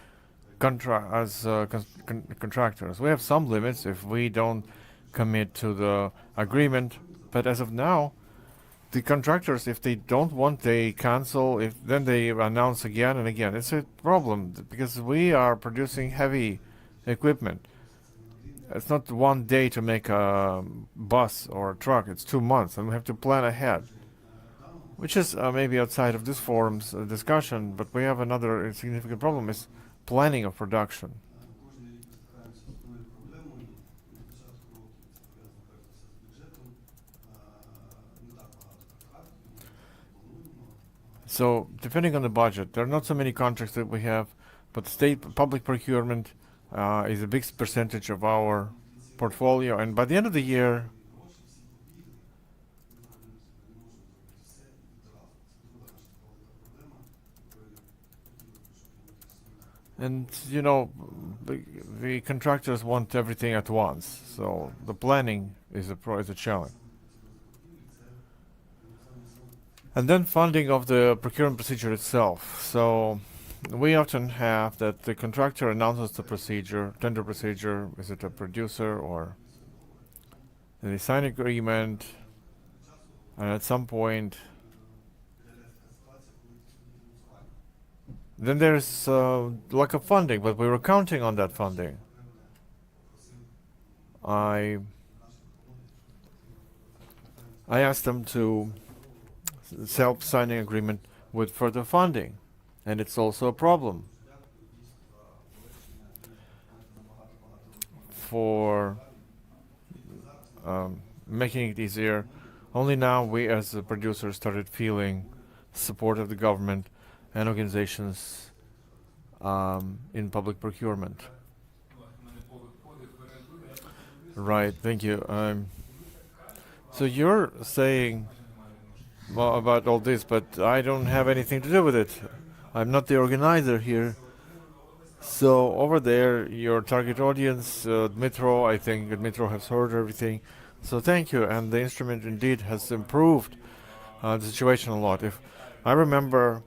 contractors. We have some limits if we don't commit to the agreement. But as of now, the contractors, if they don't want, they cancel. Then they announce again and again. It's a problem because we are producing heavy equipment. It's not one day to make a bus or a truck. It's 2 months, and we have to plan ahead, which is maybe outside of this forum's discussion. But we have another significant problem: is planning of production. So, depending on the budget, there are not so many contracts that we have, but state public procurement is a big percentage of our portfolio. And by the end of the year, And the contractors want everything at once, so the planning is a challenge. And then funding of the procurement procedure itself. So we often have that the contractor announces the procedure, tender procedure, is it a producer or they sign agreement, and at some point then there's lack of funding, but we were counting on that funding. I asked them to self-signing agreement with further funding, and it's also a problem for making it easier. Only now we as the producers started feeling support of the government and organizations in public procurement. Right, thank you. So you're saying about all this, but I don't have anything to do with it. I'm not the organizer here. So over there, your target audience, Dmitro, I think Dmitro has heard everything. So thank you, and the instrument indeed has improved the situation a lot. If I remember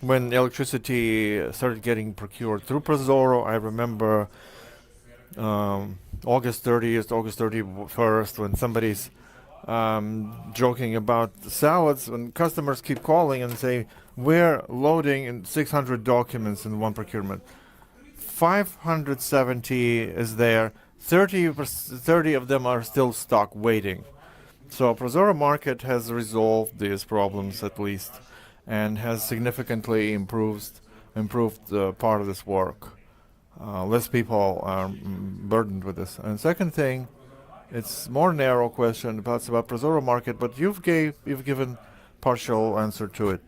when electricity started getting procured through Prozorro, I remember August 30th, August 31st, when somebody's joking about the salads, when customers keep calling and say, we're loading in 600 documents in one procurement. 570 is there, 30 of them are still stuck waiting. So Prozorro Market has resolved these problems at least, and has significantly improved part of this work. Less people are burdened with this. And second thing, it's more narrow question about Prozorro Market, but you've given partial answer to it.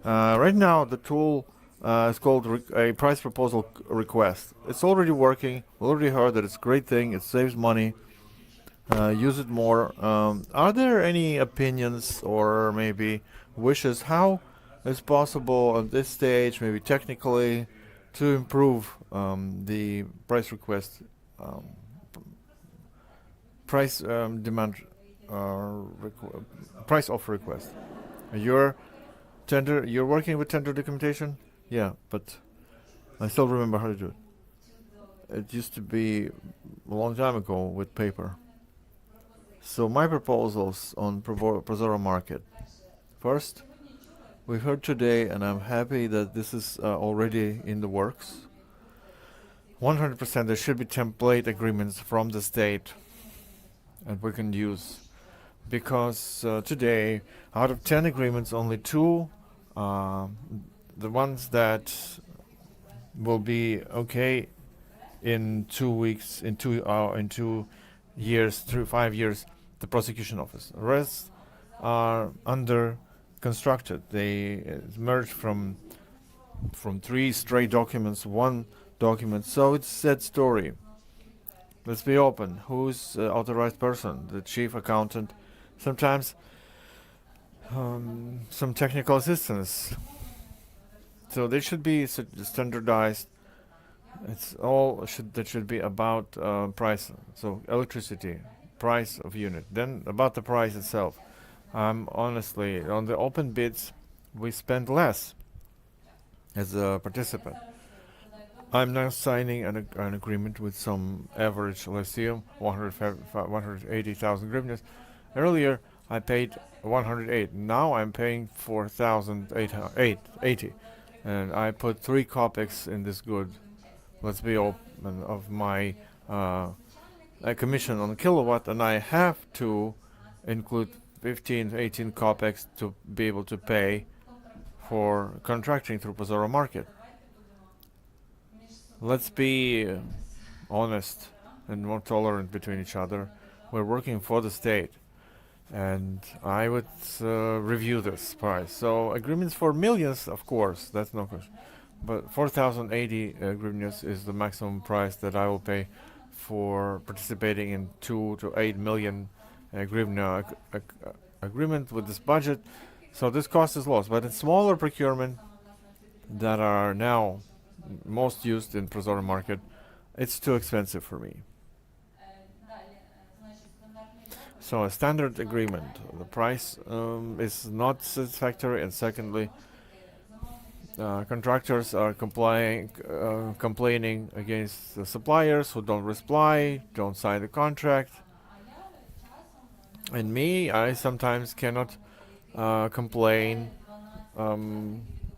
Right now, the tool is called a price proposal request. It's already working. We already heard that it's a great thing. It saves money. Use it more. Are there any opinions or maybe wishes how it's possible at this stage, maybe technically, to improve the price request, price demand, price offer request? You're working with tender documentation? Yeah, but I still remember how to do it. It used to be a long time ago with paper. So my proposals on Prozorro Market. First, we heard today, and I'm happy that this is already in the works. 100% there should be template agreements from the state, and we can use. Because today, out of 10 agreements, only 2, the ones that will be okay in 2 weeks, in 2 years, 5 years, the prosecution office. The rest are under constructed. They merged from 3 straight documents, 1 document. So it's a sad story. Let's be open. Who's the authorized person? The chief accountant. Sometimes some technical assistance. So they should be standardized. It's all that should be about price. So electricity, price of unit. Then about the price itself. Honestly, on the open bids, we spend less as a participant. I'm now signing an agreement with some average lyceum, 180,000 hryvnias. Earlier, I paid 108. Now I'm paying 4,880. And I put 3 kopecks in this good. Let's be open of my commission on a kilowatt, and I have to include 15, 18 kopecks to be able to pay for contracting through Prozorro Market. Let's be honest and more tolerant between each other. We're working for the state, and I would review this price. So agreements for millions, of course, that's no question. But 4,080 hryvnias is the maximum price that I will pay for participating in 2 to 8 million hryvnia agreement with this budget. So this cost is lost. But in smaller procurement that are now most used in Prozorro Market, it's too expensive for me. So a standard agreement, the price is not satisfactory, and secondly, contractors are complaining against the suppliers who don't reply, don't sign the contract. And me, I sometimes cannot complain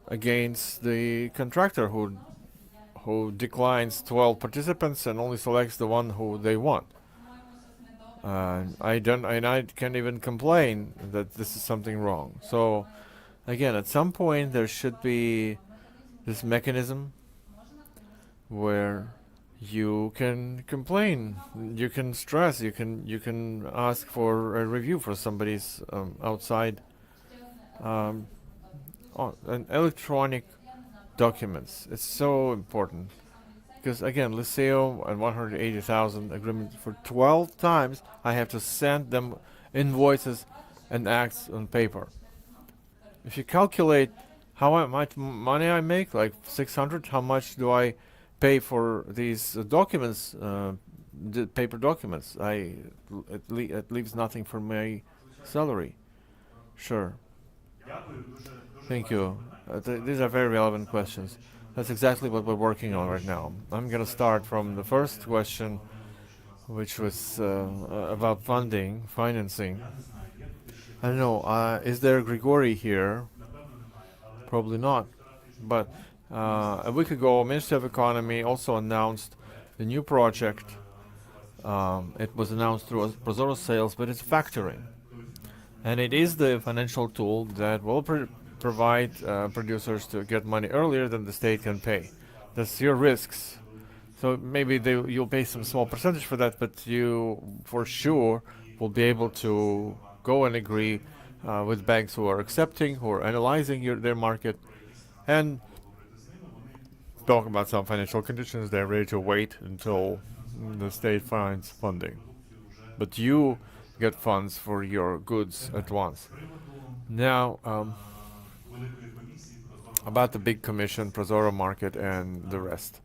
against the contractor who declines 12 participants and only selects the one who they want. I can't even complain that this is something wrong. So again, at some point there should be this mechanism where you can complain, you can stress, you can ask for a review for somebody's outside and electronic documents. It's so important. Because again, Liceo and 180,000 agreements for 12 times, I have to send them invoices and acts on paper. If you calculate how much money I make, like 600, how much do I pay for these documents, the paper documents? It leaves nothing for my salary. Sure. Thank you. These are very relevant questions. That's exactly what we're working on right now. I'm going to start from the first question, which was about financing. I don't know, is there Grigory here? Probably not. But a week ago, Ministry of Economy also announced the new project. It was announced through Prozorro Sales, but it's factoring. And it is the financial tool that will provide producers to get money earlier than the state can pay. That's your risks. So maybe you'll pay some small percentage for that, but you for sure will be able to go and agree with banks who are accepting, who are analyzing their market, and talk about some financial conditions. They're ready to wait until the state finds funding. But you get funds for your goods at once. Now, about the big commission, Prozorro Market, and the rest.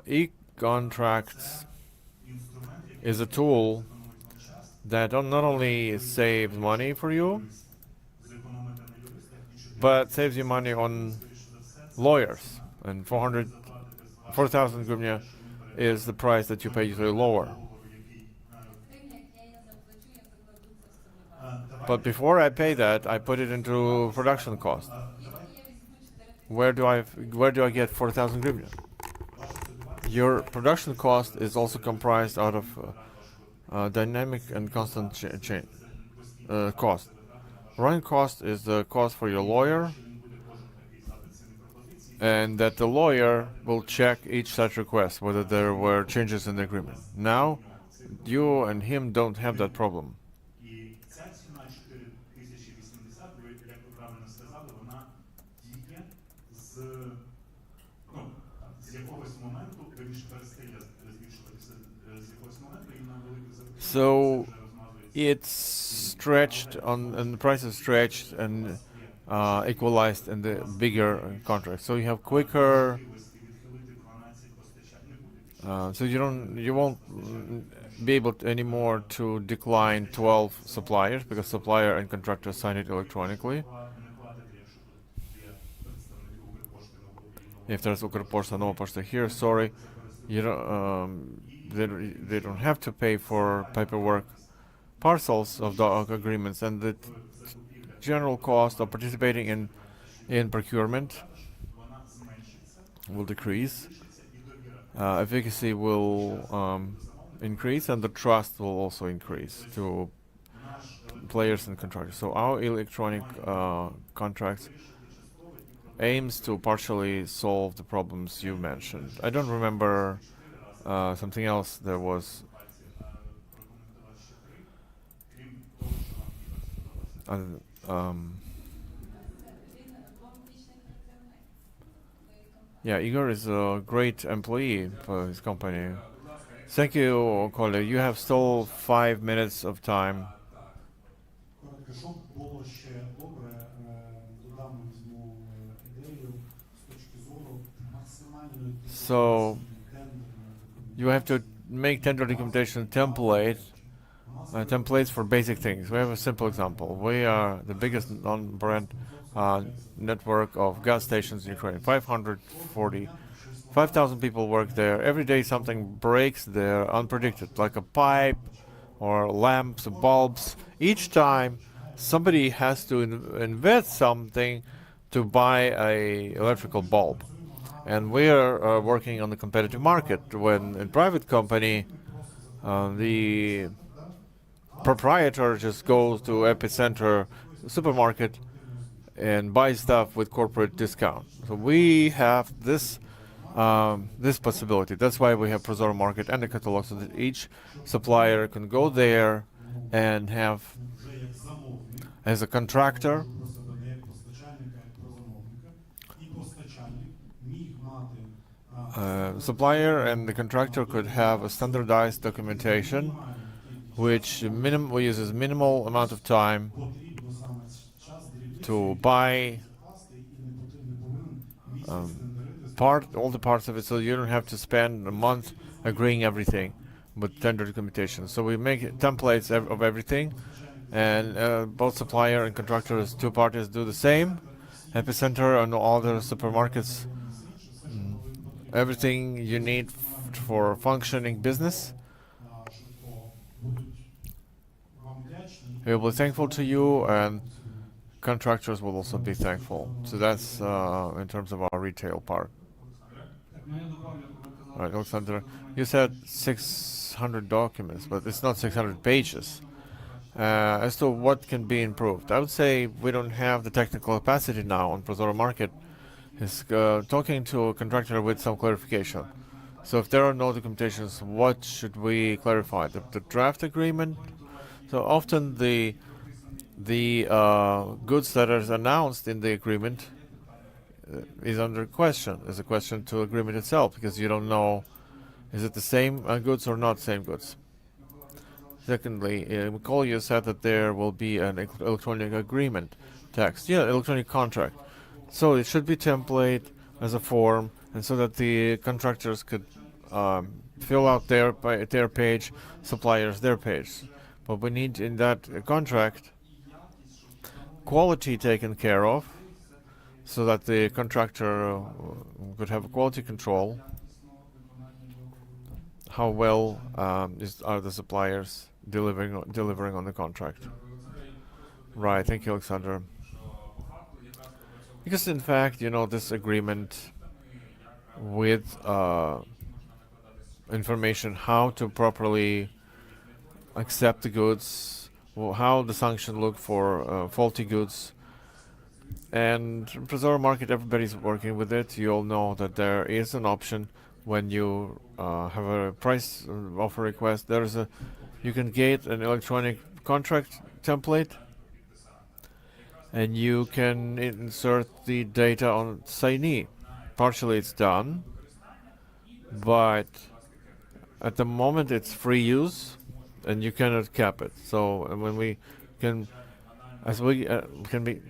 E-contracts is a tool that not only saves money for you, but saves you money on lawyers. And 4,000 hryvnia is the price that you pay usually lower. But before I pay that, I put it into production cost. Where do I get 4,000 hryvnia? Your production cost is also comprised out of dynamic and constant cost. Running cost is the cost for your lawyer, and that the lawyer will check each such request, whether there were changes in the agreement. Now, you and him don't have that problem. So it's stretched and the price is stretched and equalized in the bigger contracts. So you have quicker. So you won't be able anymore to decline 12 suppliers because supplier and contractor sign it electronically. If there's Ukrposhta, Nova Poshta here, sorry, you don't. They don't have to pay for paperwork parcels of the agreements, and the general cost of participating in procurement will decrease. Efficacy will increase, and the trust will also increase to players and contractors. So our electronic contracts aims to partially solve the problems you mentioned. I don't remember something else there was. Yeah, Igor is a great employee for his company. Thank you, colleague. You have still 5 minutes of time. Щоб було ще добре, додам візьму ідею з точки зору So you have to make tender documentation templates for basic things. We have a simple example. We are the biggest non-brand network of gas stations in Ukraine. 5,000 people work there. Every day something breaks there, unpredicted, like a pipe or lamps, bulbs. Each time somebody has to invest something to buy a electrical bulb. And we are working on the competitive market. When in private company, the proprietor just goes to epicenter supermarket and buys stuff with corporate discount. So we have this possibility. That's why we have Prozorro Market and the catalog, so that each supplier can go there and have, as a contractor, supplier and the contractor could have a standardized documentation which uses minimal amount of time to buy all the parts of it, so you don't have to spend a month agreeing everything with tender documentation. So we make templates of everything, and both supplier and contractors, two parties, do the same. Epicenter and all the supermarkets, everything you need for functioning business. We will be thankful to you, and contractors will also be thankful. So that's in terms of our retail part. All right, Alexander, you said 600 documents, but it's not 600 pages. As to what can be improved, I would say we don't have the technical capacity now on Prozorro Market. Is talking to a contractor with some clarification. So if there are no documentations, what should we clarify? The draft agreement. So often the goods that are announced in the agreement is under question. Is a question to agreement itself, because you don't know, is it the same goods or not same goods. Secondly, Mikol, you said that there will be an electronic agreement text. Yeah, electronic contract. So it should be template as a form, and so that the contractors could fill out their page, suppliers their page. But we need in that contract quality taken care of, so that the contractor could have quality control. How well are the suppliers delivering on the contract? Right. Thank you, Alexander. Because in fact, this agreement with information how to properly accept the goods, how the sanction look for faulty goods, and Prozorro Market, everybody's working with it. You all know that there is an option when you have a price offer request. You can get an electronic contract template, and you can insert the data on signee. Partially it's done, but at the moment it's free use, and you cannot cap it. So when we can, can be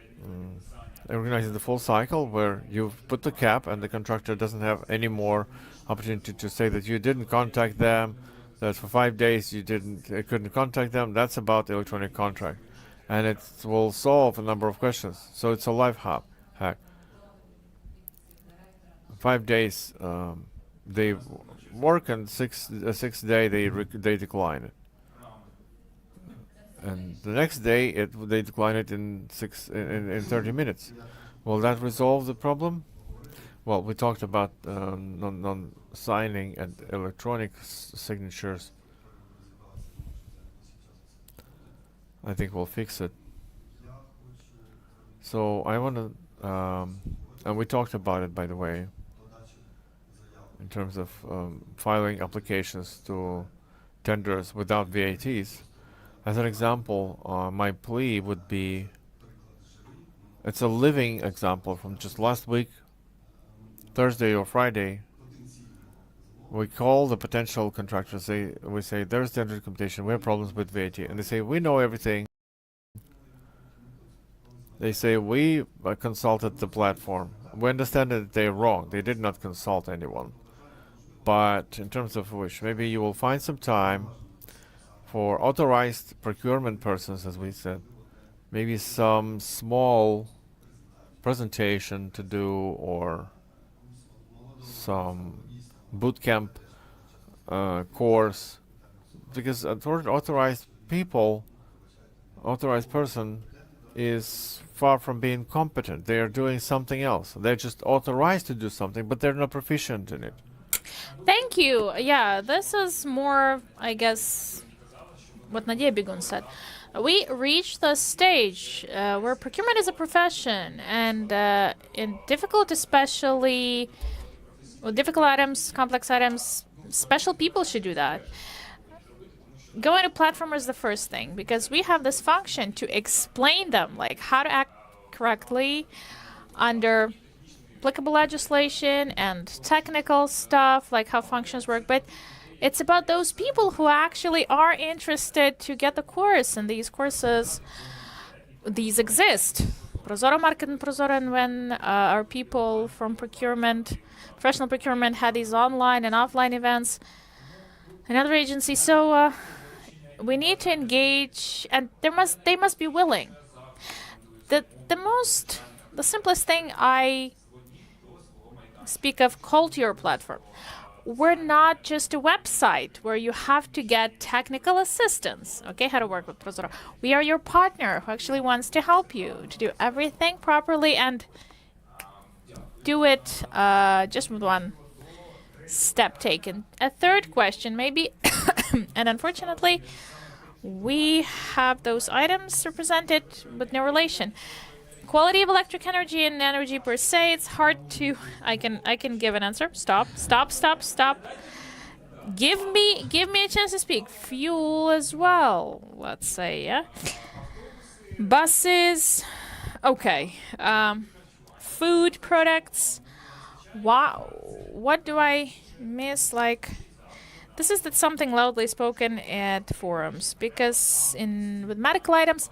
organizing the full cycle where you've put the cap and the contractor doesn't have any more opportunity to say that you didn't contact them, that for 5 days you couldn't contact them. That's about the electronic contract. And it will solve a number of questions. So it's a life hack. 5 days they work, and sixth day they decline it. And the next day they decline it in 30 minutes. Will that resolve the problem? Well, we talked about non-signing and electronic signatures. I think we'll fix it. So I want to, and we talked about it, by the way, in terms of filing applications to tenders without VATs. As an example, my plea would be, it's a living example from just last week, Thursday or Friday. We call the potential contractors, we say, there's tender documentation, we have problems with VAT. And they say, we know everything. They say, we consulted the platform. we understand that they're wrong. They did not consult anyone. But in terms of which, maybe you will find some time for authorized procurement persons, as we said, maybe some small presentation to do or some bootcamp course, because an authorized person is far from being competent. They are doing something else. They're just authorized to do something, but they're not proficient in it. Thank you. Yeah, this is more, I guess, what Nadia Bigun said. We reached the stage where procurement is a profession, and in difficult, especially with difficult items, complex items, special people should do that. Going to platform is the first thing, because we have this function to explain them, like how to act correctly under applicable legislation and technical stuff, like how functions work. But it's about those people who actually are interested to get the course, and these courses, these exist. Prozorro Market and Prozorro, and when our people from procurement, professional procurement, had these online and offline events, and other agencies. So we need to engage, and they must be willing. The simplest thing I speak of, call to your platform. We're not just a website where you have to get technical assistance, okay, how to work with Prozorro. We are your partner who actually wants to help you to do everything properly and do it just with one step taken. A third question, maybe, and unfortunately, we have those items represented with no relation. Quality of electric energy and energy per se, it's hard to... I can give an answer. Stop. Give me a chance to speak. Fuel as well, let's say, yeah? Buses, okay. Food products. Wow, what do I miss? Like, this is something loudly spoken at forums, because with medical items,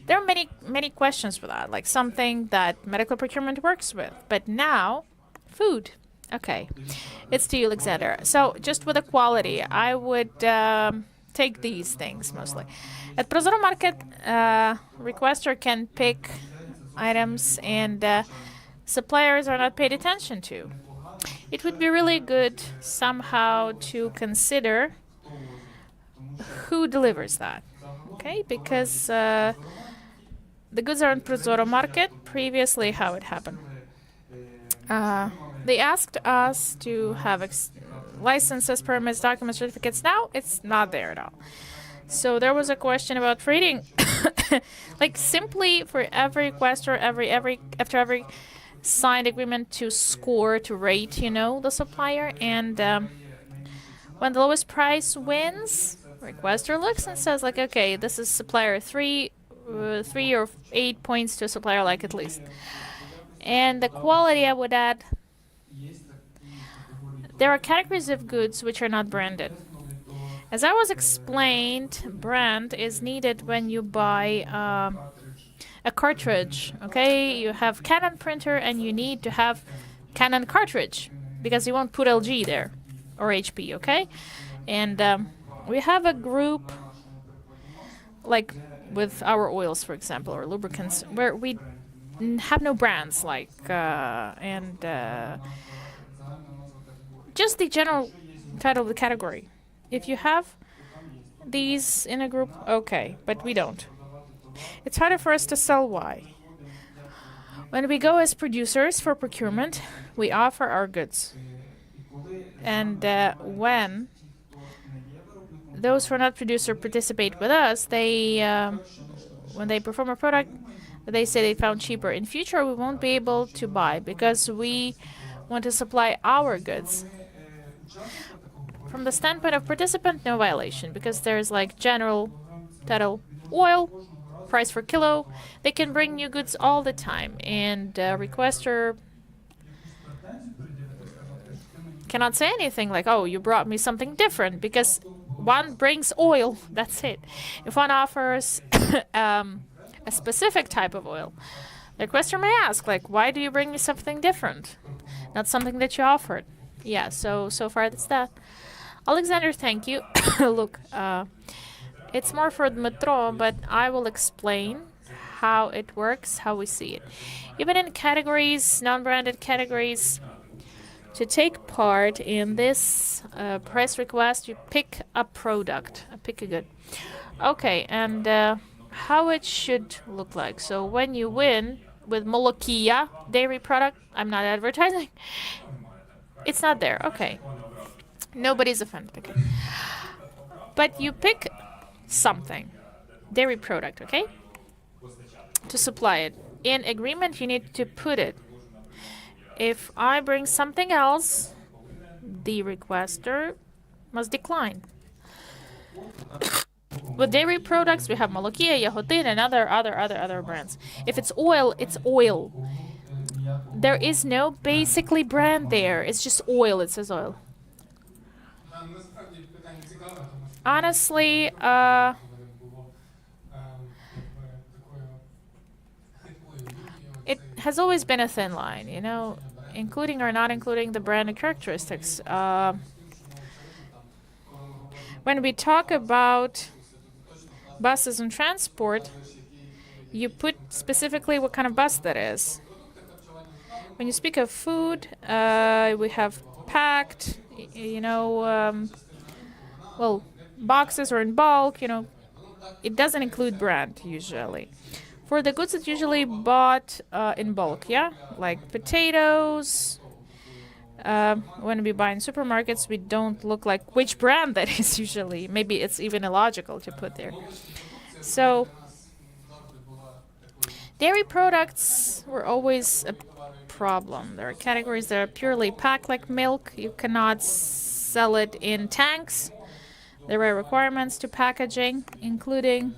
there are many questions for that, like something that medical procurement works with. But now, food. Okay, it's to you, Alexander. So just with the quality, I would take these things mostly. At Prozorro Market, requester can pick items and suppliers are not paid attention to. It would be really good somehow to consider who delivers that, okay? Because the goods are in Prozorro Market. Previously, how it happened. They asked us to have licenses, permits, documents, certificates. Now, it's not there at all. So there was a question about trading. Like, simply for every requester, after every signed agreement to score, to rate, the supplier. And when the lowest price wins, requester looks and says, like, okay, this is supplier 3 or 8 points to a supplier like at least. And the quality, I would add, there are categories of goods which are not branded. As I was explained, brand is needed when you buy a cartridge, okay? You have Canon printer and you need to have Canon cartridge because you won't put LG there or HP, okay? And we have a group like with our oils, for example, or lubricants, where we have no brands, like, just the general title of the category. If you have these in a group, okay, but we don't. It's harder for us to sell. Why? When we go as producers for procurement, we offer our goods. And when those who are not producer participate with us, they when they perform a product, they say they found cheaper. In future, we won't be able to buy because we want to supply our goods. From the standpoint of participant, no violation, because there's like general title oil, price per kilo. They can bring new goods all the time, and requester cannot say anything like, oh, you brought me something different, because one brings oil, that's it. If one offers a specific type of oil, The requester may ask, like, why do you bring me something different? Not something that you offered. Yeah, so far that's that. Alexander, thank you. Look, it's more for the metro, but I will explain how it works, how we see it. Even in categories, non-branded categories, to take part in this price request, you pick a product, pick a good. Okay, and how it should look like. So when you win with Molokia dairy product, I'm not advertising. It's not there. Okay. Nobody's offended. Okay. But you pick something, dairy product, okay? To supply it. In agreement, you need to put it. If I bring something else, the requester must decline. With dairy products, we have Molokia, Yahotin, and other brands. If it's oil, it's oil. There is no basically brand there. It's just oil. It says oil. Honestly, it has always been a thin line, you know, including or not including the brand characteristics. When we talk about buses and transport, you put specifically what kind of bus that is. When you speak of food, we have packed, you know, well, boxes or in bulk, you know, it doesn't include brand usually. For the goods that usually bought in bulk, yeah, like potatoes. When we buy in supermarkets, we don't look like which brand that is usually. Maybe it's even illogical to put there. So dairy products were always a problem. There are categories that are purely packed like milk. You cannot sell it in tanks. There are requirements to packaging, including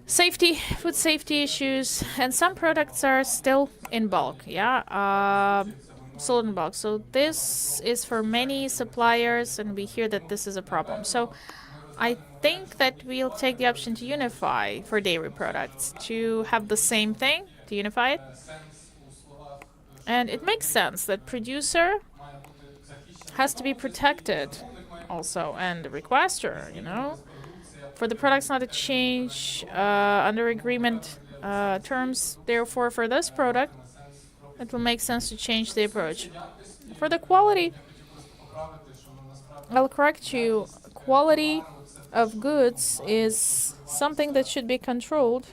safety, food safety issues, and some products are still in bulk, yeah, sold in bulk. So this is for many suppliers, and we hear that this is a problem. So I think that we'll take the option to unify for dairy products, to have the same thing, to unify it. And it makes sense that producer has to be protected also, and the requester, you know, for the products not to change under agreement terms. Therefore, for this product, it will make sense to change the approach. For the quality, I'll correct you. Quality of goods is something that should be controlled.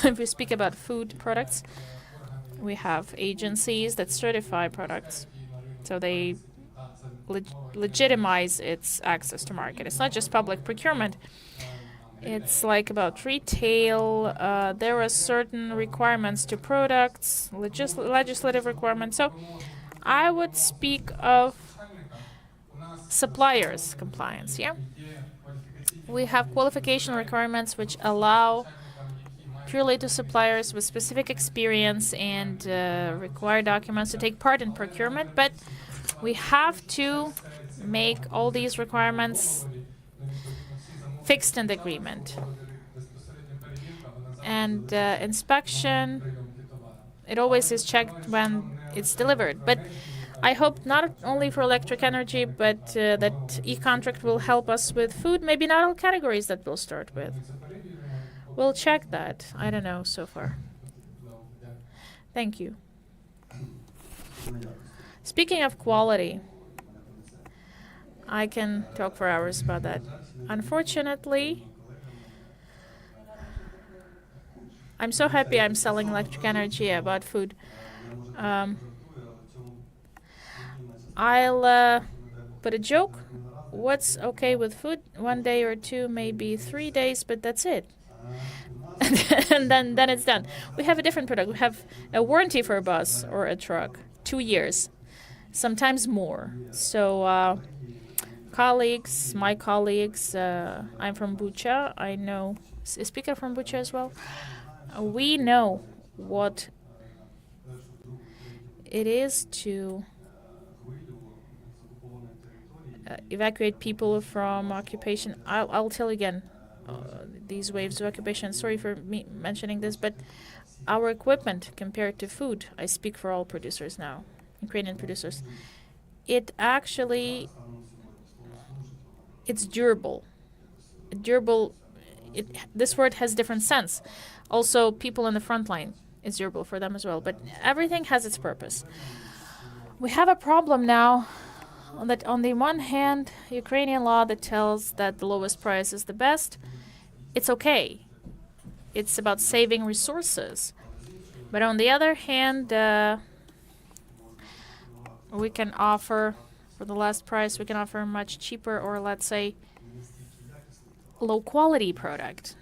If we speak about food products, we have agencies that certify products, so they legitimize its access to market. It's not just public procurement. It's like about retail. There are certain requirements to products, legislative requirements. So I would speak of suppliers compliance, yeah? We have qualification requirements which allow purely to suppliers with specific experience and require documents to take part in procurement, but we have to make all these requirements fixed in the agreement. And inspection, it always is checked when it's delivered. But I hope not only for electric energy, but that e-contract will help us with food, maybe not all categories that we'll start with. We'll check that. I don't know so far. Thank you. Speaking of quality, I can talk for hours about that. Unfortunately, I'm so happy I'm selling electric energy about food. I'll put a joke. What's okay with food? 1 day or 2, maybe 3 days, but that's it. And then it's done. We have a different product. We have a warranty for a bus or a truck, 2 years, sometimes more. So my colleagues, I'm from Bucha. I know a speaker from Bucha as well. We know what it is to evacuate people from occupation. I'll tell you again. these waves of occupation. Sorry for me mentioning this, but our equipment compared to food, I speak for all producers now, Ukrainian producers, it actually, it's durable. Durable, this word has different sense. Also, people in the front line, it's durable for them as well, but everything has its purpose. We have a problem now that on the one hand, Ukrainian law that tells that the lowest price is the best, it's okay. It's about saving resources. But on the other hand, we can offer, for the last price, we can offer a much cheaper, or let's say, low quality product.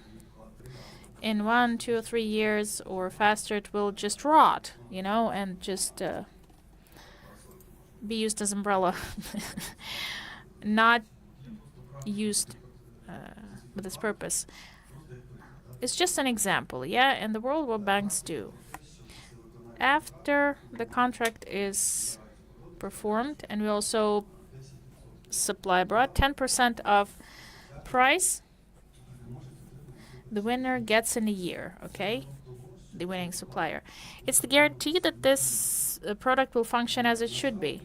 In 1, 2, or 3 years or faster, it will just rot, and just be used as umbrella, not used with its purpose. It's just an example, yeah, and the world what banks do. After the contract is performed, and we also supply abroad, 10% of price the winner gets in a year, okay? The winning supplier. It's the guarantee that this product will function as it should be.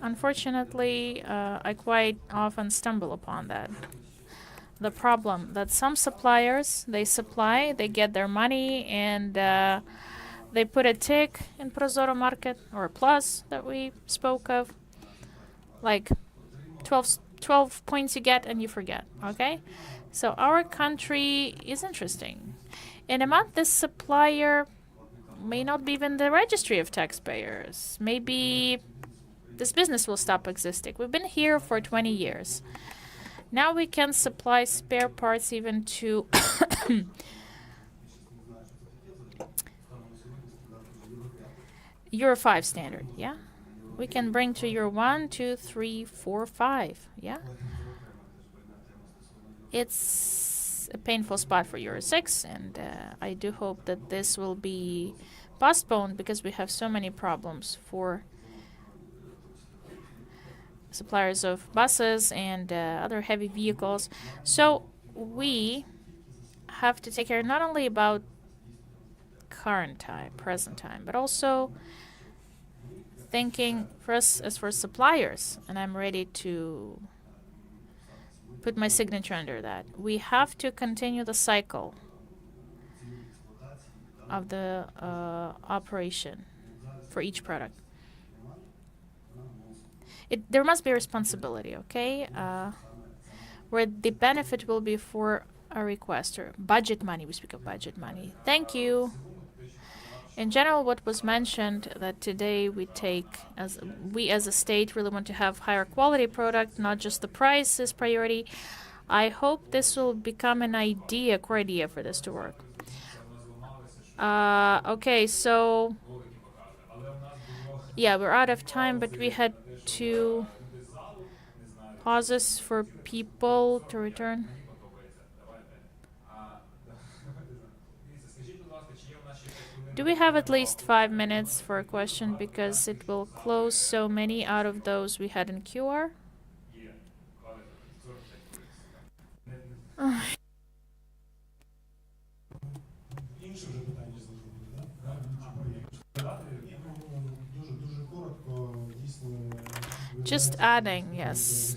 Unfortunately, I quite often stumble upon that. The problem that some suppliers, they supply, they get their money, and they put a tick in Prozorro Market, or a plus that we spoke of, like 12 points you get and you forget, okay? So our country is interesting. In a month, this supplier may not be even the registry of taxpayers. Maybe this business will stop existing. We've been here for 20 years. Now we can supply spare parts even to Euro 5 standard, yeah? We can bring to Euro 1, 2, 3, 4, 5, yeah? It's a painful spot for Euro 6, and I do hope that this will be postponed because we have so many problems for suppliers of buses and other heavy vehicles. So we have to take care not only about current time, present time, but also thinking for us as for suppliers, and I'm ready to put my signature under that. We have to continue the cycle of the operation for each product. There must be a responsibility, okay? Where the benefit will be for a requester. Budget money, we speak of budget money. Thank you. In general, what was mentioned that today we as a state really want to have higher quality product, not just the price is priority. I hope this will become an idea, core idea for this to work. Okay, so yeah, we're out of time, but we had 2 pauses for people to return. Do we have at least 5 minutes for a question, because it will close so many out of those we had in QR? Інше вже питання зрозуміли, так? Дуже коротко, дійсно. Just adding, yes.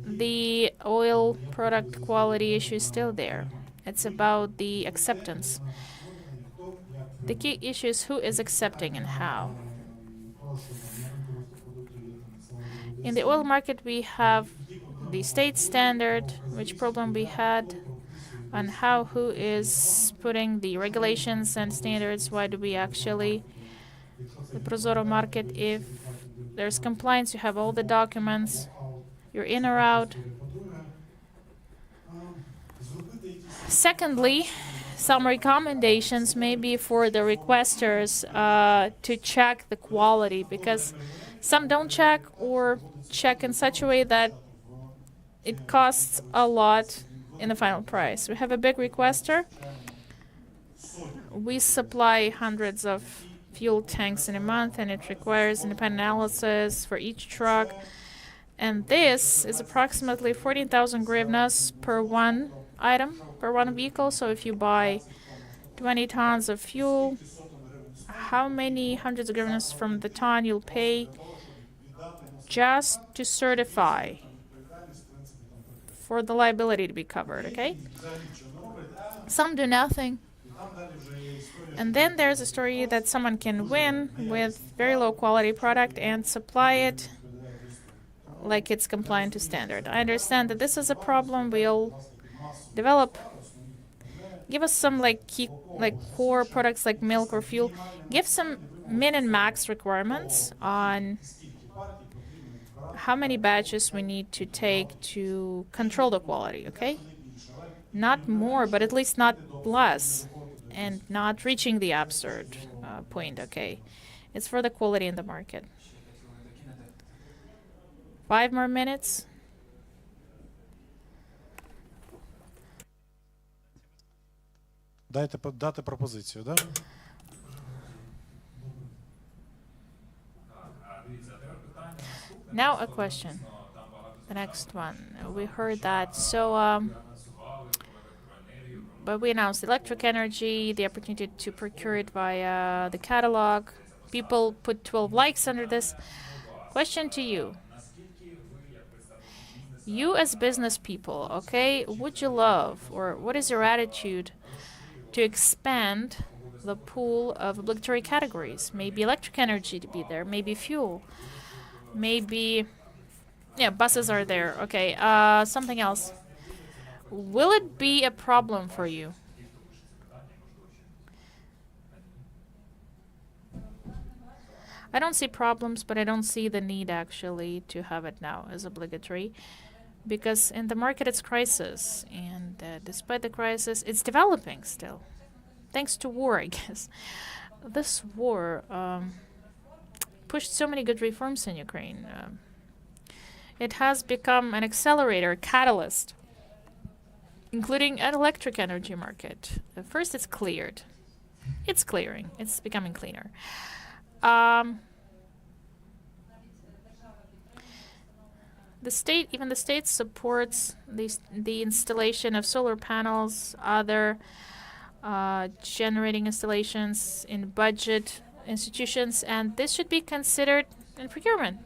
The oil product quality issue is still there. It's about the acceptance. The key issue is who is accepting and how. In the oil market, we have the state standard, which problem we had, and who is putting the regulations and standards. Why do we actually, the Prozorro Market, if there's compliance, you have all the documents, you're in or out. Secondly, some recommendations maybe for the requesters to check the quality, because some don't check or check in such a way that it costs a lot in the final price. We have a big requester. We supply hundreds of fuel tanks in a month, and it requires independent analysis for each truck. And this is approximately 14,000 hryvnias per one item, per one vehicle. So if you buy 20 tons of fuel, how many hundreds of hryvnias from the ton you'll pay just to certify for the liability to be covered, okay? Some do nothing. And then there's a story that someone can win with very low quality product and supply it like it's compliant to standard. I understand that this is a problem. We'll develop. Give us some core products like milk or fuel. Give some min and max requirements on how many batches we need to take to control the quality, okay? Not more, but at least not less, and not reaching the absurd point, okay? It's for the quality in the market. 5 more minutes. Дати пропозицію, да? Now a question. The next one. We heard that. But we announced electric energy, the opportunity to procure it via the catalog. People put 12 likes under this. Question to you. You as business people, okay, would you love, or what is your attitude to expand the pool of obligatory categories? Maybe electric energy to be there, maybe fuel, maybe, yeah, buses are there. Okay, something else. Will it be a problem for you? I don't see problems, but I don't see the need actually to have it now as obligatory, because in the market it's crisis, and despite the crisis, it's developing still, thanks to war, I guess. This war pushed so many good reforms in Ukraine. It has become an accelerator, catalyst, including an electric energy market. First, it's cleared. It's clearing. It's becoming cleaner. The state supports the installation of solar panels, other generating installations in budget institutions, and this should be considered in procurement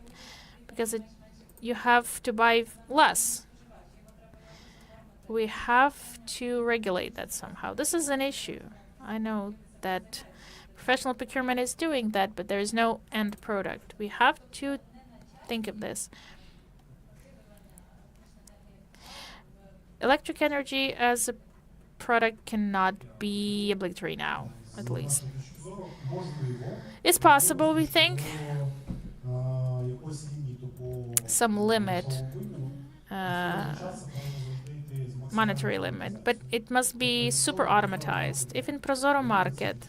because you have to buy less. We have to regulate that somehow. This is an issue. I know that professional procurement is doing that, but there is no end product. We have to think of this. Electric energy as a product cannot be obligatory now, at least. It's possible, we think, some limit, monetary limit, but it must be super automatized. If in Prozorro Market,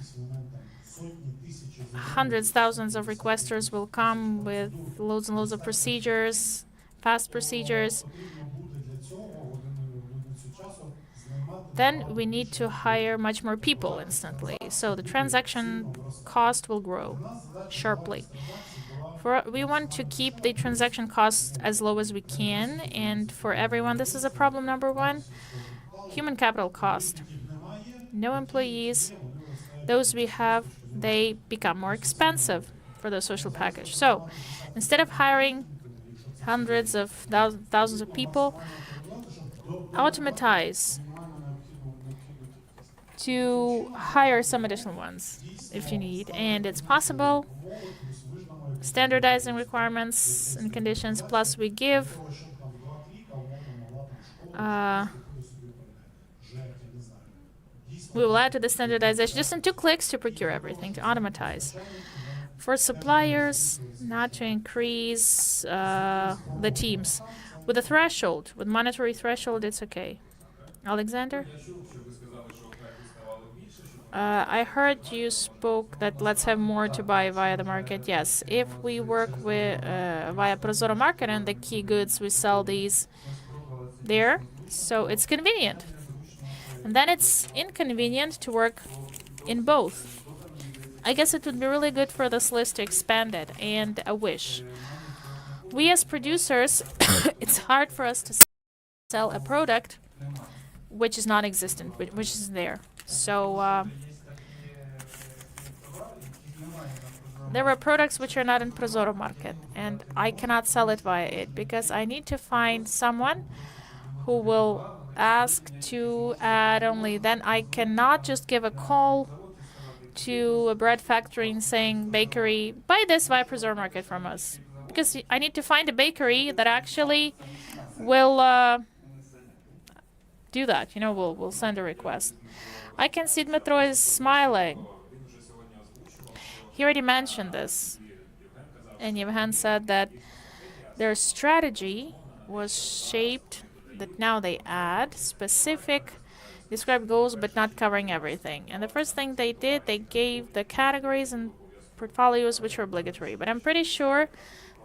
hundreds, thousands of requesters will come with loads and loads of procedures, fast procedures, then we need to hire much more people instantly. So the transaction cost will grow sharply. We want to keep the transaction costs as low as we can, and for everyone, this is a problem number one. Human capital cost. No employees. Those we have, they become more expensive for the social package. So instead of hiring hundreds of thousands of people, automatize to hire some additional ones if you need. And it's possible, standardizing requirements and conditions, plus we give we will add to the standardization just in 2 clicks to procure everything, to automatize. For suppliers, not to increase the teams. With a threshold, with monetary threshold, it's okay. Alexander? I heard you spoke that let's have more to buy via the market. Yes, if we work with via Prozorro Market and the key goods, we sell these there, so it's convenient. And then it's inconvenient to work in both. I guess it would be really good for this list to expand it, and a wish. we as producers, it's hard for us to sell a product which is non-existent, which is there. So there are products which are not in Prozorro Market, and I cannot sell it via it because I need to find someone who will ask to add only. Then I cannot just give a call to a bread factory and saying, bakery, buy this via Prozorro Market from us. Because I need to find a bakery that actually will do that, you know, will send a request. I can see Dmitro is smiling. He already mentioned this. And Yevhen said that their strategy was shaped that now they add specific described goals but not covering everything. And the first thing they did, they gave the categories and portfolios which were obligatory. But I'm pretty sure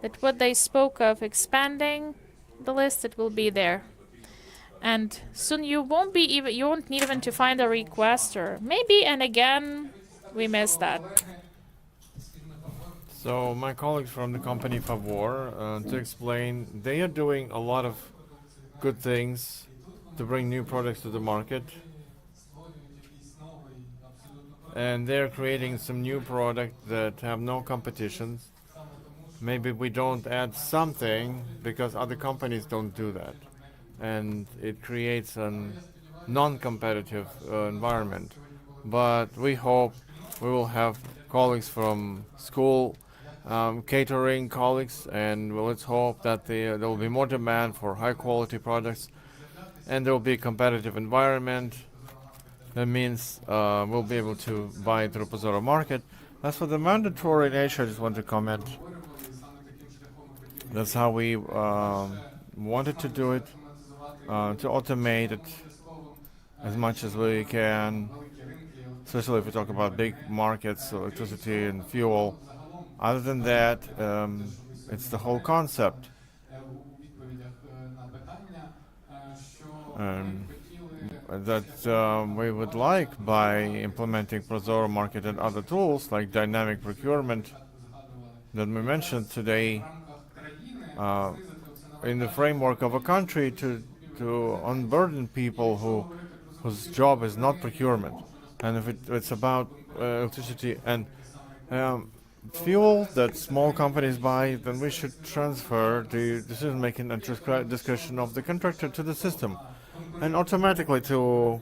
that what they spoke of expanding the list, it will be there. And soon you won't need even to find a requester. Maybe, and again, we missed that. So my colleagues from the company Favor, to explain, they are doing a lot of good things to bring new products to the market. And they're creating some new products that have no competitions. Maybe we don't add something because other companies don't do that. And it creates a non-competitive environment. But we hope we will have colleagues from school, catering colleagues, and let's hope that there will be more demand for high-quality products, and there will be a competitive environment. That means we'll be able to buy through Prozorro Market. As for the mandatory nature, I just want to comment. That's how we wanted to do it, to automate it as much as we can, especially if we talk about big markets, electricity and fuel. Other than that, it's the whole concept. That we would like by implementing Prozorro Market and other tools like dynamic procurement that we mentioned today in the framework of a country to unburden people whose job is not procurement. And if it's about electricity and fuel that small companies buy, then we should transfer the decision-making and discretion of the contractor to the system, and automatically to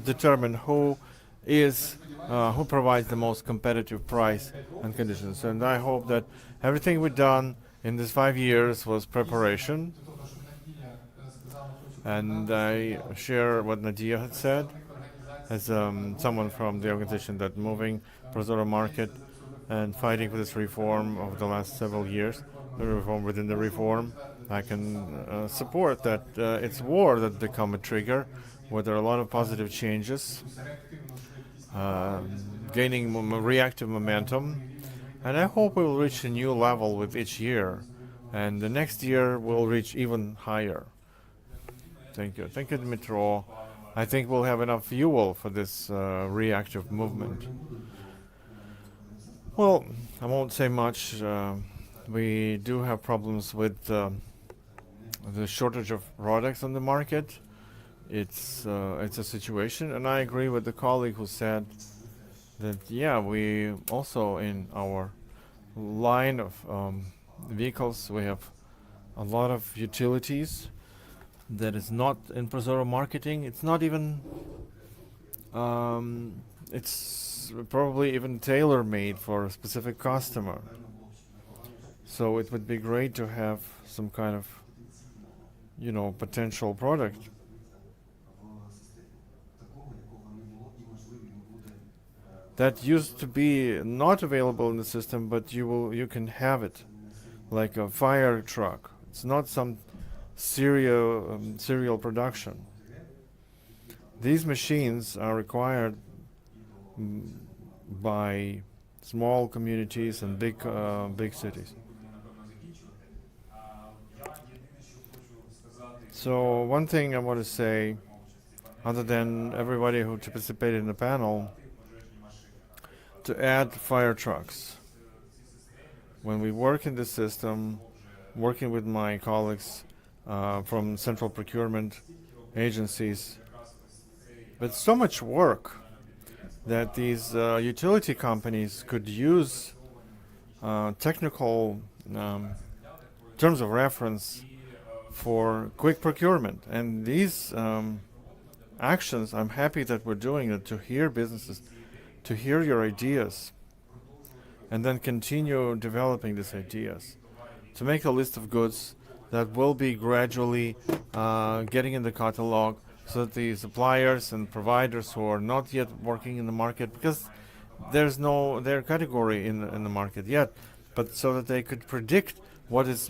determine who provides the most competitive price and conditions. And I hope that everything we've done in these 5 years was preparation. And I share what Nadia had said as someone from the organization that moving Prozorro Market and fighting for this reform over the last several years, the reform within the reform. I can support that it's war that become a trigger, where there are a lot of positive changes, gaining reactive momentum, and I hope we will reach a new level with each year, and the next year we'll reach even higher. Thank you. Thank you, Dmitro. I think we'll have enough fuel for this reactive movement. Well, I won't say much. We do have problems with the shortage of products on the market. It's a situation, and I agree with the colleague who said that, yeah, we also in our line of vehicles, we have a lot of utilities that is not in Prozorro marketing. It's not even, it's probably even tailor-made for a specific customer. So it would be great to have some kind of, potential product that used to be not available in the system, but you can have it, like a fire truck. It's not some serial production. These machines are required by small communities and big cities. So one thing I want to say, other than everybody who participated in the panel, to add fire trucks. When we work in the system, working with my colleagues from central procurement agencies. But so much work that these utility companies could use technical terms of reference for quick procurement. And these actions, I'm happy that we're doing it, to hear businesses, to hear your ideas, and then continue developing these ideas, to make a list of goods that will be gradually getting in the catalog, so that the suppliers and providers who are not yet working in the market, because there's no their category in the market yet, but so that they could predict what is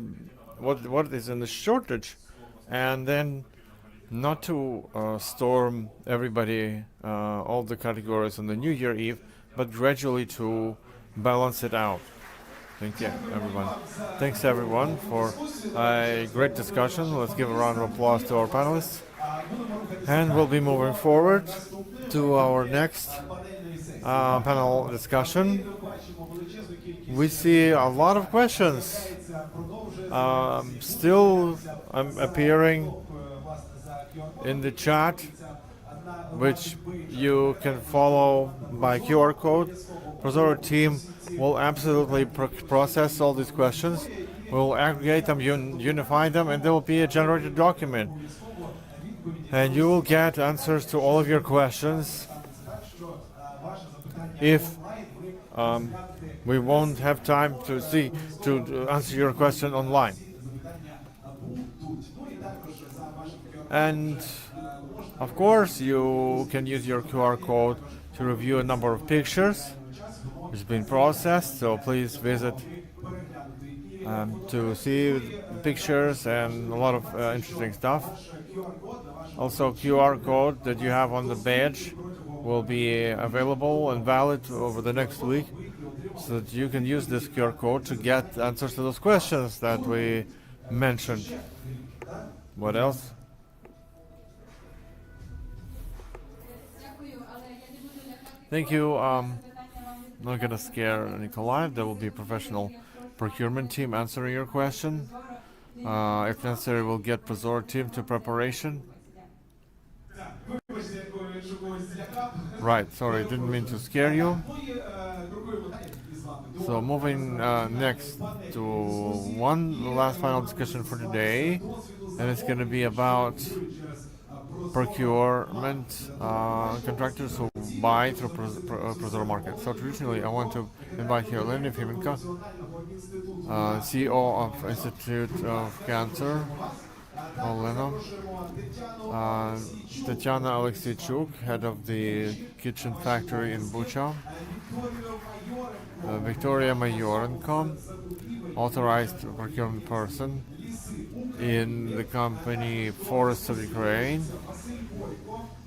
in the shortage, and then not to storm everybody, all the categories on the New Year Eve, but gradually to balance it out. Thank you, everyone. Thanks, everyone, for a great discussion. Let's give a round of applause to our panelists. And we'll be moving forward to our next panel discussion. We see a lot of questions still appearing in the chat, which you can follow by QR code. Prozorro team will absolutely process all these questions. We'll aggregate them, unify them, and there will be a generated document. And you will get answers to all of your questions. If we won't have time to answer your question online. And of course, you can use your QR code to review a number of pictures. It's been processed, so please visit to see pictures and a lot of interesting stuff. Also, QR code that you have on the badge will be available and valid over the next week, so that you can use this QR code to get answers to those questions that we mentioned. What else? Thank you. Not gonna scare Nikolai. There will be a professional procurement team answering your question. If necessary, we'll get Prozorro team to preparation. Right, sorry, didn't mean to scare you. So moving next to one last final discussion for today, and it's going to be about procurement contractors who buy through Prozorro Market. So traditionally, I want to invite here Elena Fimenko, CEO of Institute of Cancer, Olena, Tatiana Alexeychuk, head of the kitchen factory in Bucha, Victoria Mayorenko, authorized procurement person in the company Forests of Ukraine,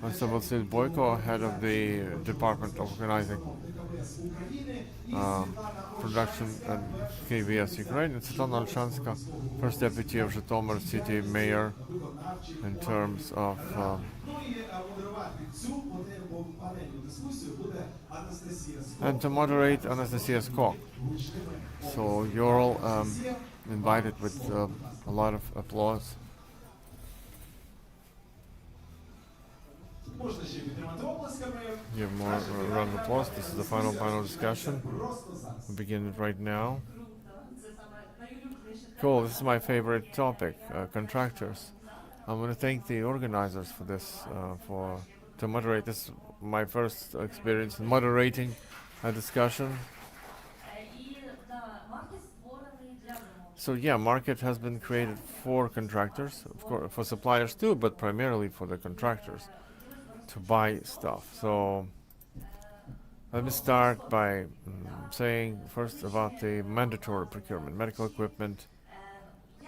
Mr. Vasil Boyko, head of the Department of Organizing Production and KVS Ukraine, and Svetlana Alshanska, first deputy of Zhytomyr city mayor in terms of and to moderate Anastasia Skok. So you're all invited with a lot of applause. Give more round of applause. This is the final panel discussion. We'll begin it right now. Cool, this is my favorite topic, contractors. I want to thank the organizers for this, to moderate this. My first experience in moderating a discussion. So yeah, market has been created for contractors, of course, for suppliers too, but primarily for the contractors to buy stuff. So let me start by saying first about the mandatory procurement, medical equipment.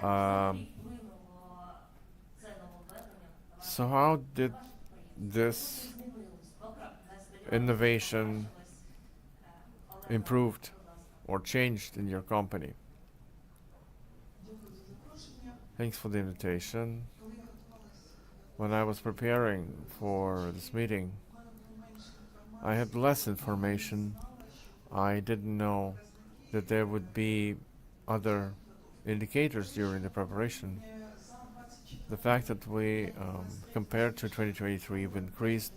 So how did this innovation improved or changed in your company? Thanks for the invitation. When I was preparing for this meeting, I had less information. I didn't know that there would be other indicators during the preparation. The fact that we, compared to 2023, we've increased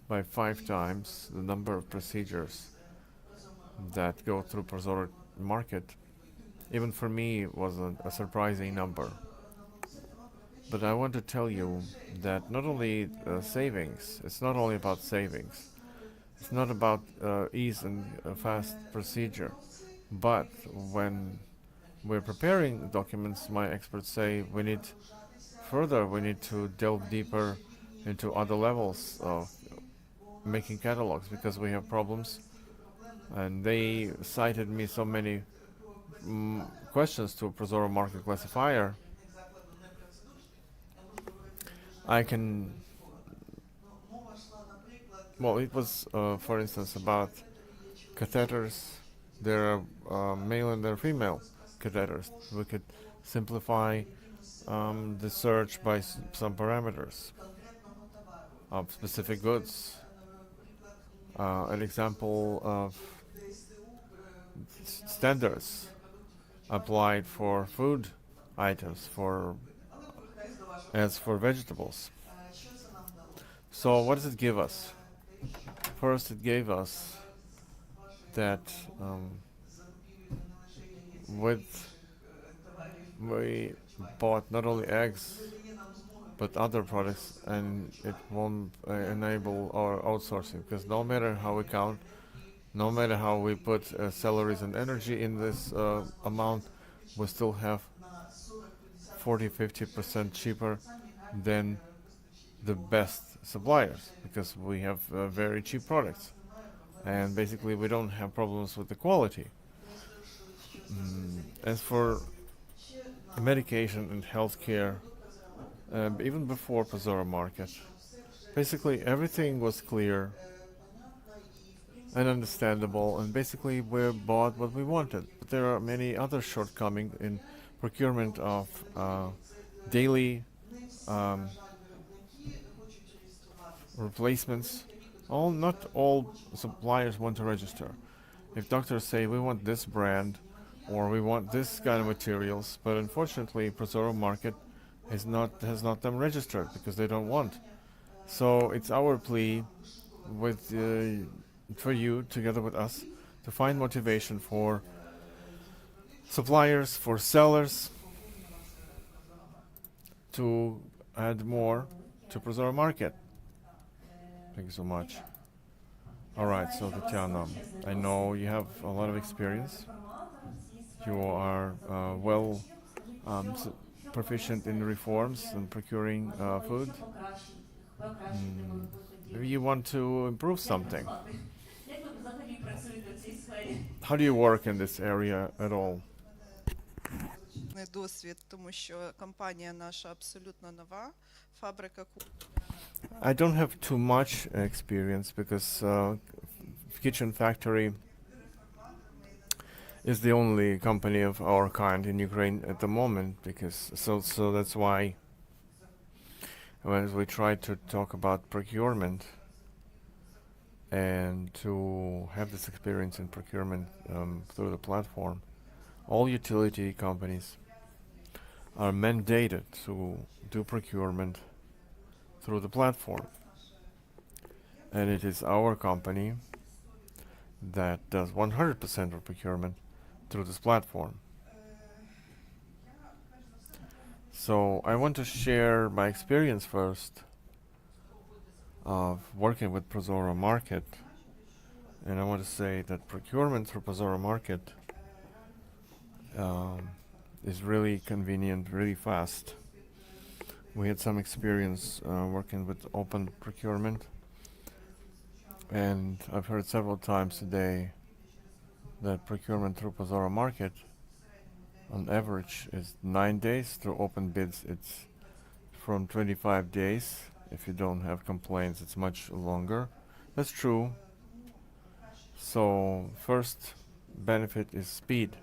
by 5 times the number of procedures that go through Prozorro Market, even for me, was a surprising number. But I want to tell you that not only savings, it's not only about savings, it's not about ease and fast procedure, but when we're preparing documents, my experts say we need to delve deeper into other levels of making catalogs because we have problems. And they cited me so many questions to a Prozorro Market classifier. I can, well, it was, for instance, about catheters. There are male and there are female catheters. We could simplify the search by some parameters of specific goods. An example of standards applied for food items as for vegetables. So what does it give us? First, it gave us that we bought not only eggs but other products, and it won't enable our outsourcing, because no matter how we count, no matter how we put salaries and energy in this amount, we still have 40-50% cheaper than the best suppliers, because we have very cheap products, and basically we don't have problems with the quality. As for medication and healthcare, even before Prozorro Market, basically everything was clear and understandable, and basically we bought what we wanted. But there are many other shortcomings in procurement of daily replacements. Not all suppliers want to register. If doctors say we want this brand or we want this kind of materials, but unfortunately Prozorro Market has not them registered because they don't want. So it's our plea with for you, together with us, to find motivation for suppliers, for sellers, to add more to Prozorro Market. Thank you so much. All right, so Tatiana, I know you have a lot of experience. You are proficient in reforms and procuring food. Maybe you want to improve something. How do you work in this area at all? Досвід, тому що компанія наша абсолютно нова. Фабрика I don't have too much experience because Kitchen Factory is the only company of our kind in Ukraine at the moment, because so that's why when we try to talk about procurement and to have this experience in procurement through the platform, all utility companies are mandated to do procurement through the platform, and it is our company that does 100% of procurement through this platform. So I want to share my experience first of working with Prozorro Market, and I want to say that procurement through Prozorro Market is really convenient, really fast. We had some experience working with open procurement, and I've heard several times today that procurement through Prozorro Market on average is 9 days. Through open bids it's from 25 days. If you don't have complaints, it's much longer. That's true. So first benefit is speed.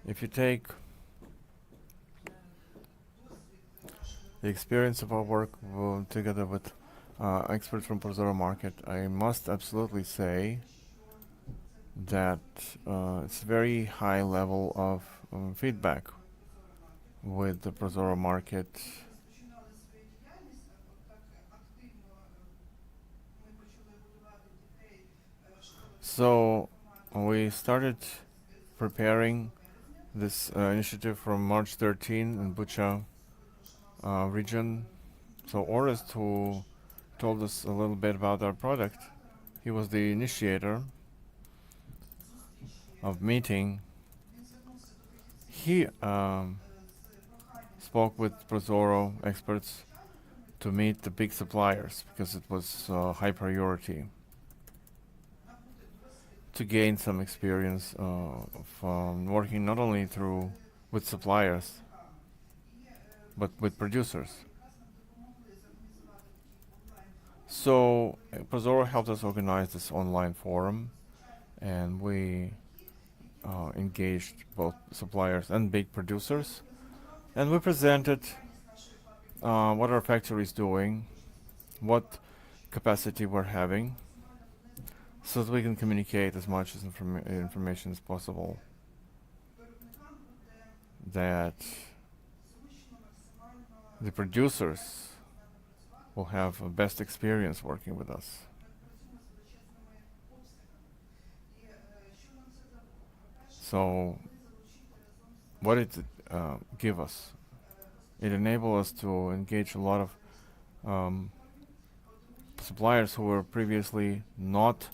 If you take the experience of our work together with experts from Prozorro Market, I must absolutely say that it's very high level of feedback with the Prozorro Market. So we started preparing this initiative from March 13 in Bucha region. So Orest, who told us a little bit about our product, he was the initiator of meeting. He spoke with Prozorro experts to meet the big suppliers because it was high priority to gain some experience of working not only with suppliers but with producers. So Prozorro helped us organize this online forum, and we engaged both suppliers and big producers, and we presented what our factory is doing, what capacity we're having, so that we can communicate as much as information as possible, that the producers will have a best experience working with us. So what did it give us? It enabled us to engage a lot of suppliers who were previously not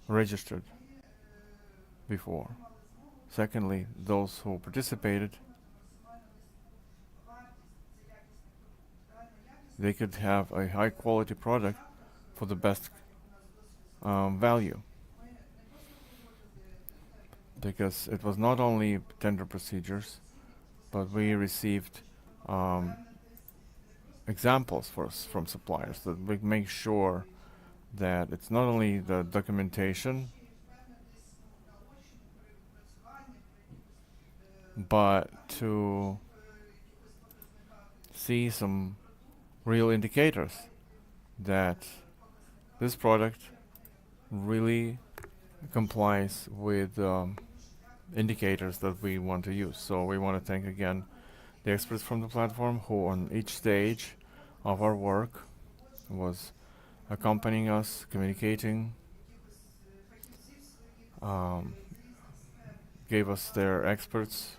registered before. Secondly, those who participated, they could have a high quality product for the best value. Because it was not only tender procedures, but we received examples from suppliers that we make sure that it's not only the documentation, but to see some real indicators that this product really complies with indicators that we want to use. So we want to thank again the experts from the platform who on each stage of our work was accompanying us, communicating, gave us their experts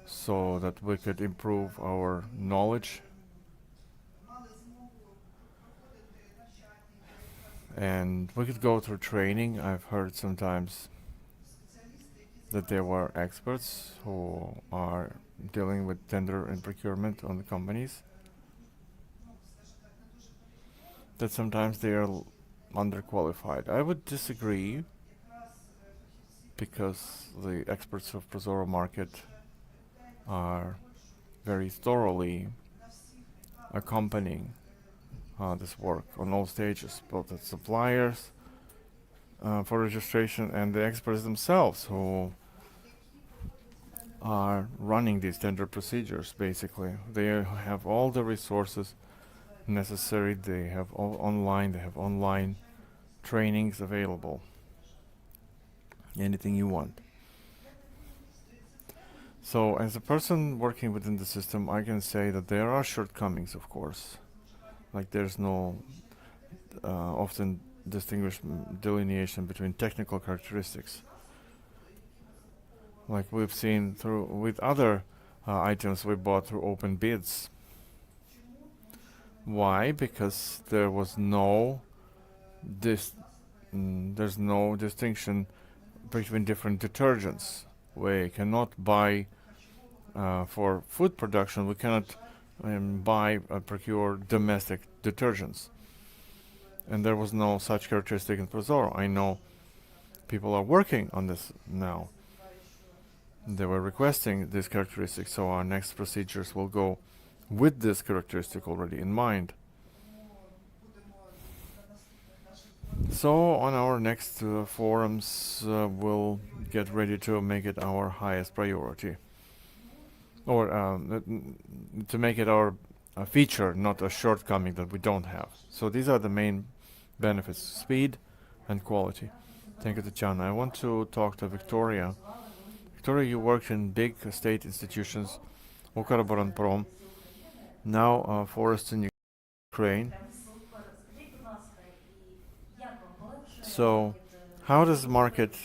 so that we could improve our knowledge and we could go through training. I've heard sometimes that there were experts who are dealing with tender and procurement on the companies, that sometimes they are underqualified. I would disagree, because the experts of Prozorro Market are very thoroughly accompanying this work on all stages, both the suppliers for registration and the experts themselves who are running these tender procedures. Basically, they have all the resources necessary. They have online trainings available, anything you want. So as a person working within the system, I can say that there are shortcomings, of course. Like there's no often delineation between technical characteristics, like we've seen through with other items we bought through open bids. Why? Because there was there's no distinction between different detergents. We cannot buy for food production. We cannot procure domestic detergents, and there was no such characteristic in Prozorro. I know people are working on this now. They were requesting this characteristic, so our next procedures will go with this characteristic already in mind. So on our next forums, we'll get ready to make it our highest priority, or to make it our feature, not a shortcoming that we don't have. So these are the main benefits: speed and quality. Thank you, Tatiana. I want to talk to Victoria. Victoria, you worked in big state institutions, Ukrbоронпром, now Forest in Ukraine. So, how does the market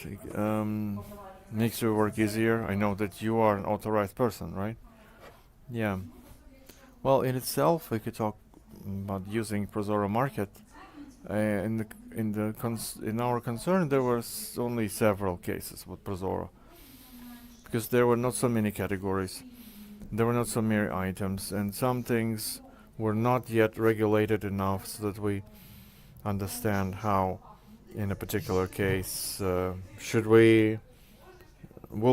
makes your work easier? I know that you are an authorized person, right? Yeah. Well, in itself, we could talk about using Prozorro Market. In our concern, there was only several cases with Prozorro because there were not so many categories, there were not so many items, and some things were not yet regulated enough so that we understand how, in a particular case, will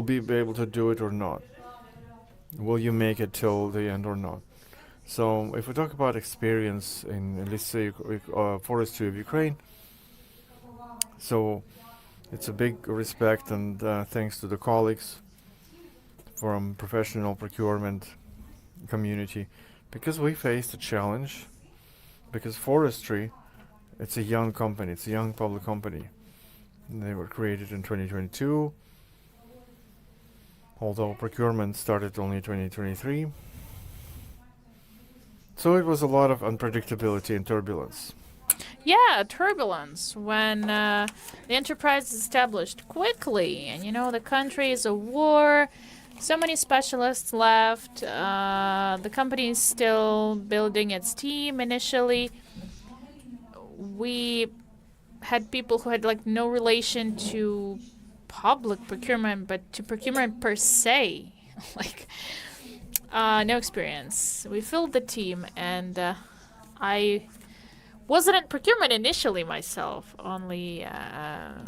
be able to do it or not? Will you make it till the end or not? So, if we talk about experience in, let's say, forestry of Ukraine, so it's a big respect and thanks to the colleagues from professional procurement community, because we faced a challenge, because forestry, it's a young company, it's a young public company. They were created in 2022, although procurement started only 2023. So it was a lot of unpredictability and turbulence. Yeah, turbulence when the enterprise is established quickly, and the country is at war. So many specialists left. The company is still building its team. Initially, we had people who had no relation to public procurement, but to procurement per se, no experience. We filled the team, and I wasn't in procurement initially myself, only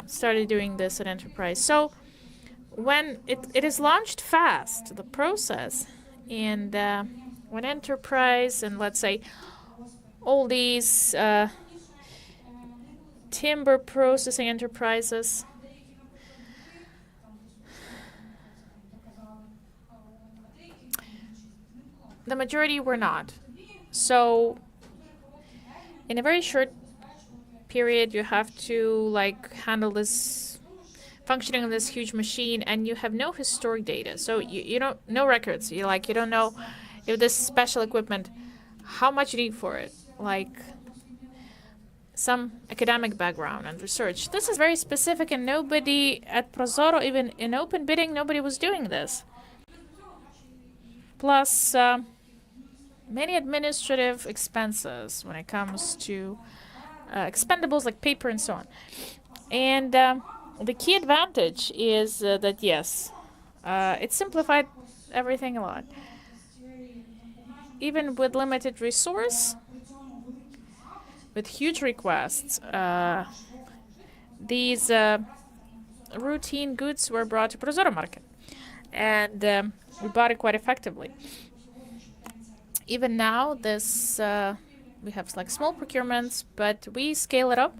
started doing this at enterprise. So when it is launched fast, the process, and when enterprise and let's say all these timber processing enterprises, the majority were not. So in a very short period, you have to handle this functioning of this huge machine, and you have no historic data. So you don't no records. You don't know if this special equipment, how much you need for it, some academic background and research. This is very specific, and nobody at Prozorro, even in open bidding, nobody was doing this. Plus, many administrative expenses when it comes to expendables like paper and so on. And the key advantage is that, yes, it simplified everything a lot. Even with limited resource, with huge requests, these routine goods were brought to Prozorro Market. And we bought it quite effectively. Even now, this we have small procurements, but we scale it up.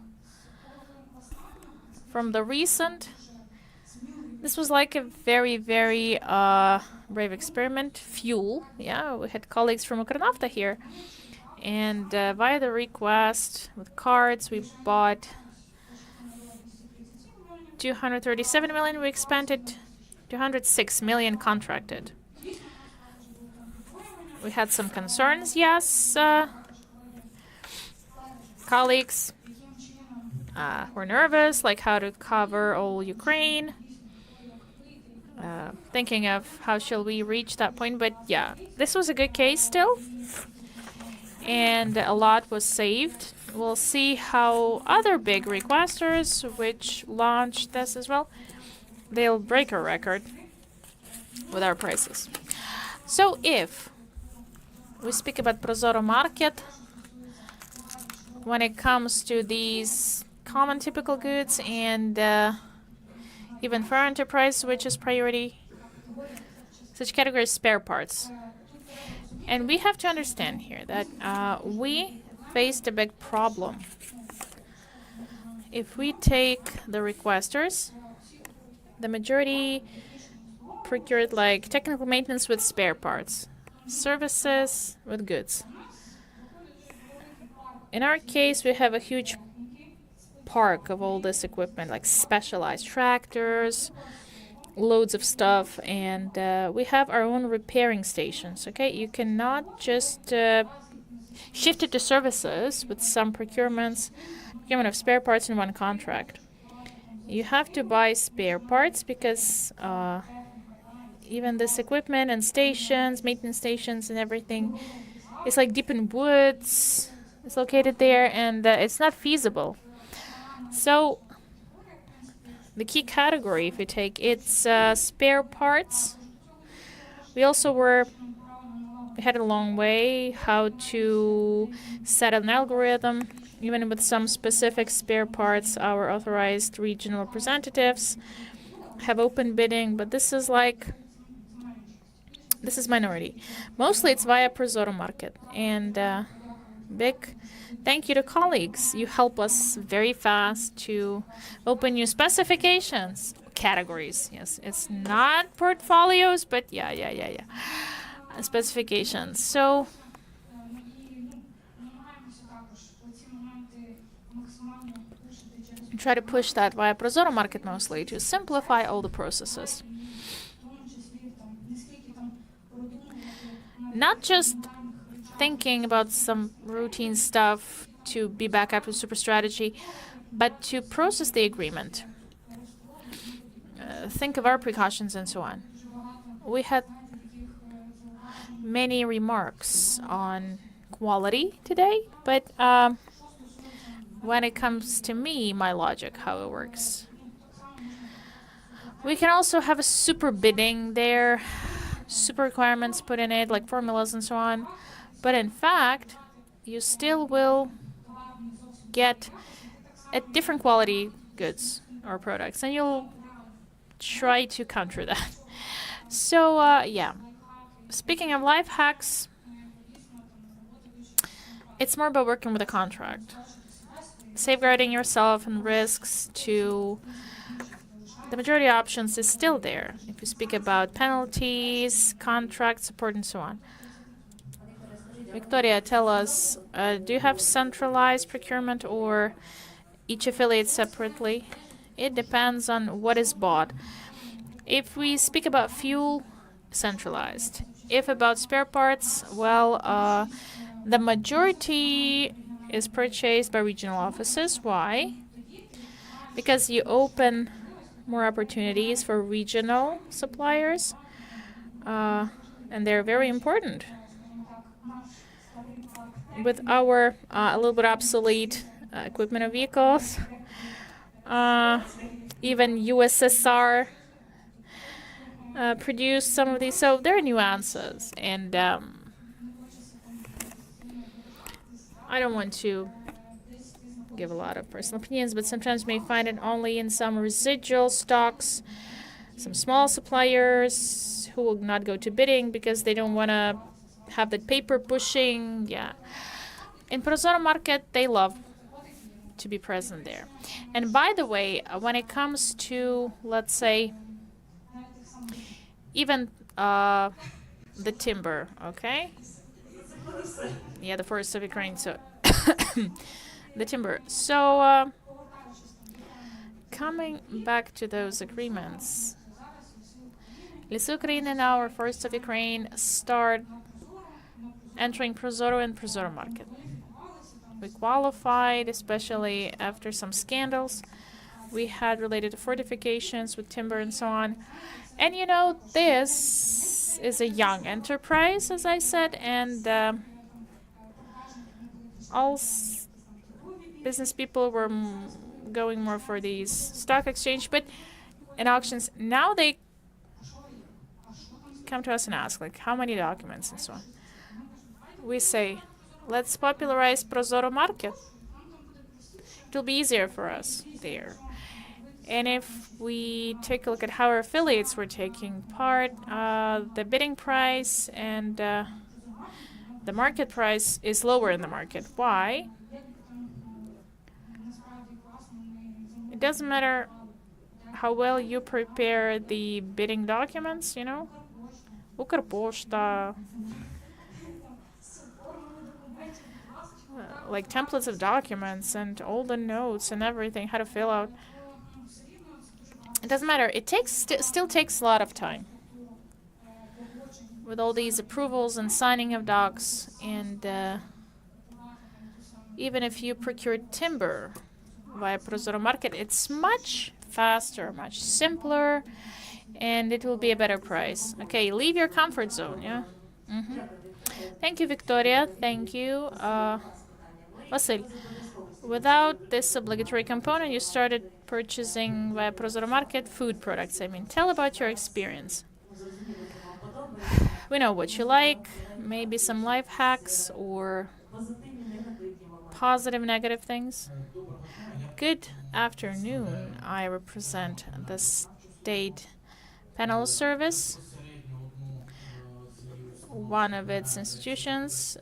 From the recent, this was a very, very brave experiment. Fuel, yeah, we had colleagues from Ukernafta here, and via the request with cards, we bought 237 million. We expanded 206 million contracted. We had some concerns, yes. Colleagues were nervous, how to cover all Ukraine. Thinking of how shall we reach that point, but yeah, this was a good case still. And a lot was saved. We'll see how other big requesters, which launched this as well, they'll break a record with our prices. So if we speak about Prozorro Market, when it comes to these common typical goods and even for our enterprise, which is priority, such categories spare parts. And we have to understand here that we faced a big problem. If we take the requesters, the majority procured technical maintenance with spare parts, services with goods. In our case, we have a huge park of all this equipment, specialized tractors, loads of stuff, and we have our own repairing stations. Okay, you cannot just shift it to services with some procurement of spare parts in one contract. You have to buy spare parts because even this equipment and stations, maintenance stations and everything, it's like deep in woods. It's located there, and it's not feasible. So the key category, if you take, it's spare parts. We had a long way how to set an algorithm. Even with some specific spare parts, our authorized regional representatives have open bidding, but this is minority. Mostly it's via Prozorro Market. And big thank you to colleagues. You help us very fast to open new specifications. Categories, yes. It's not portfolios, but yeah. Specifications. So try to push that via Prozorro Market mostly to simplify all the processes. Not just thinking about some routine stuff to be back up to super strategy, but to process the agreement. Think of our precautions and so on. We had many remarks on quality today, but when it comes to me, my logic, how it works. We can also have a super bidding there, super requirements put in it, like formulas and so on. But in fact, you still will get a different quality goods or products, and you'll try to counter that. So, yeah. Speaking of life hacks, it's more about working with a contract. Safeguarding yourself and risks to the majority of options is still there. If you speak about penalties, contract support, and so on. Victoria, tell us, do you have centralized procurement or each affiliate separately? It depends on what is bought. If we speak about fuel, centralized. If about spare parts, well, the majority is purchased by regional offices. Why? Because you open more opportunities for regional suppliers, and they're very important. With our a little bit obsolete equipment of vehicles, even USSR produced some of these, so there are nuances, and I don't want to give a lot of personal opinions, but sometimes you may find it only in some residual stocks, some small suppliers who will not go to bidding because they don't want to have that paper pushing. Yeah. In Prozorro Market, they love to be present there. And by the way, when it comes to, let's say, even the timber, okay? Yeah, the forests of Ukraine, so the timber. So coming back to those agreements, Леси України now, or Forests of Ukraine, start entering Prozorro and Prozorro Market. We qualified, especially after some scandals we had related to fortifications with timber and so on. And you know, this is a young enterprise, as I said, and all business people were going more for these stock exchange, but in auctions, now they come to us and ask, like, how many documents and so on. We say, let's popularize Prozorro Market. It'll be easier for us there. And if we take a look at how our affiliates were taking part, the bidding price and the market price is lower in the market. Why? It doesn't matter how well you prepare the bidding documents, you know. Укрпошта, like templates of documents and all the notes and everything, how to fill out. It doesn't matter. It still takes a lot of time. With all these approvals and signing of docs, and even if you procure timber via Prozorro Market, it's much faster, much simpler, and it will be a better price. Okay, leave your comfort zone, yeah? Thank you, Victoria. Thank you. Vasil, without this obligatory component, you started purchasing via Prozorro Market food products. I mean, tell about your experience. We know what you like, maybe some life hacks or positive, negative things. Good afternoon. I represent the State Panel Service, one of its institutions,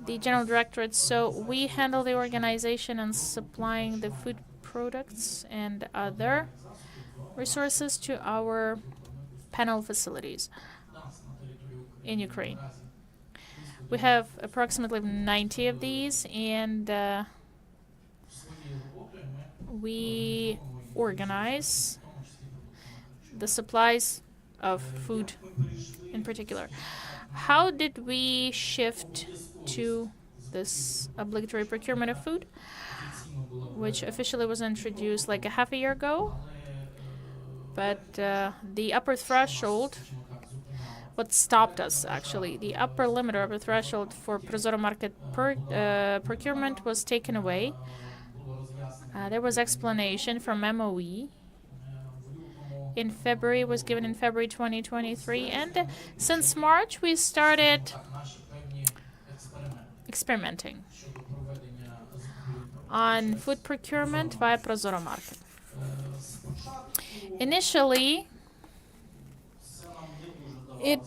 the General Directorate. So we handle the organization and supplying the food products and other resources to our panel facilities in Ukraine. We have approximately 90 of these, and we organize the supplies of food in particular. How did we shift to this obligatory procurement of food, which officially was introduced like a half a year ago? But the upper threshold, what stopped us actually, the upper limit or upper threshold for Prozorro Market procurement was taken away. There was explanation from MOE in February, was given in February 2023, and since March we started experimenting on food procurement via Prozorro Market. Initially, it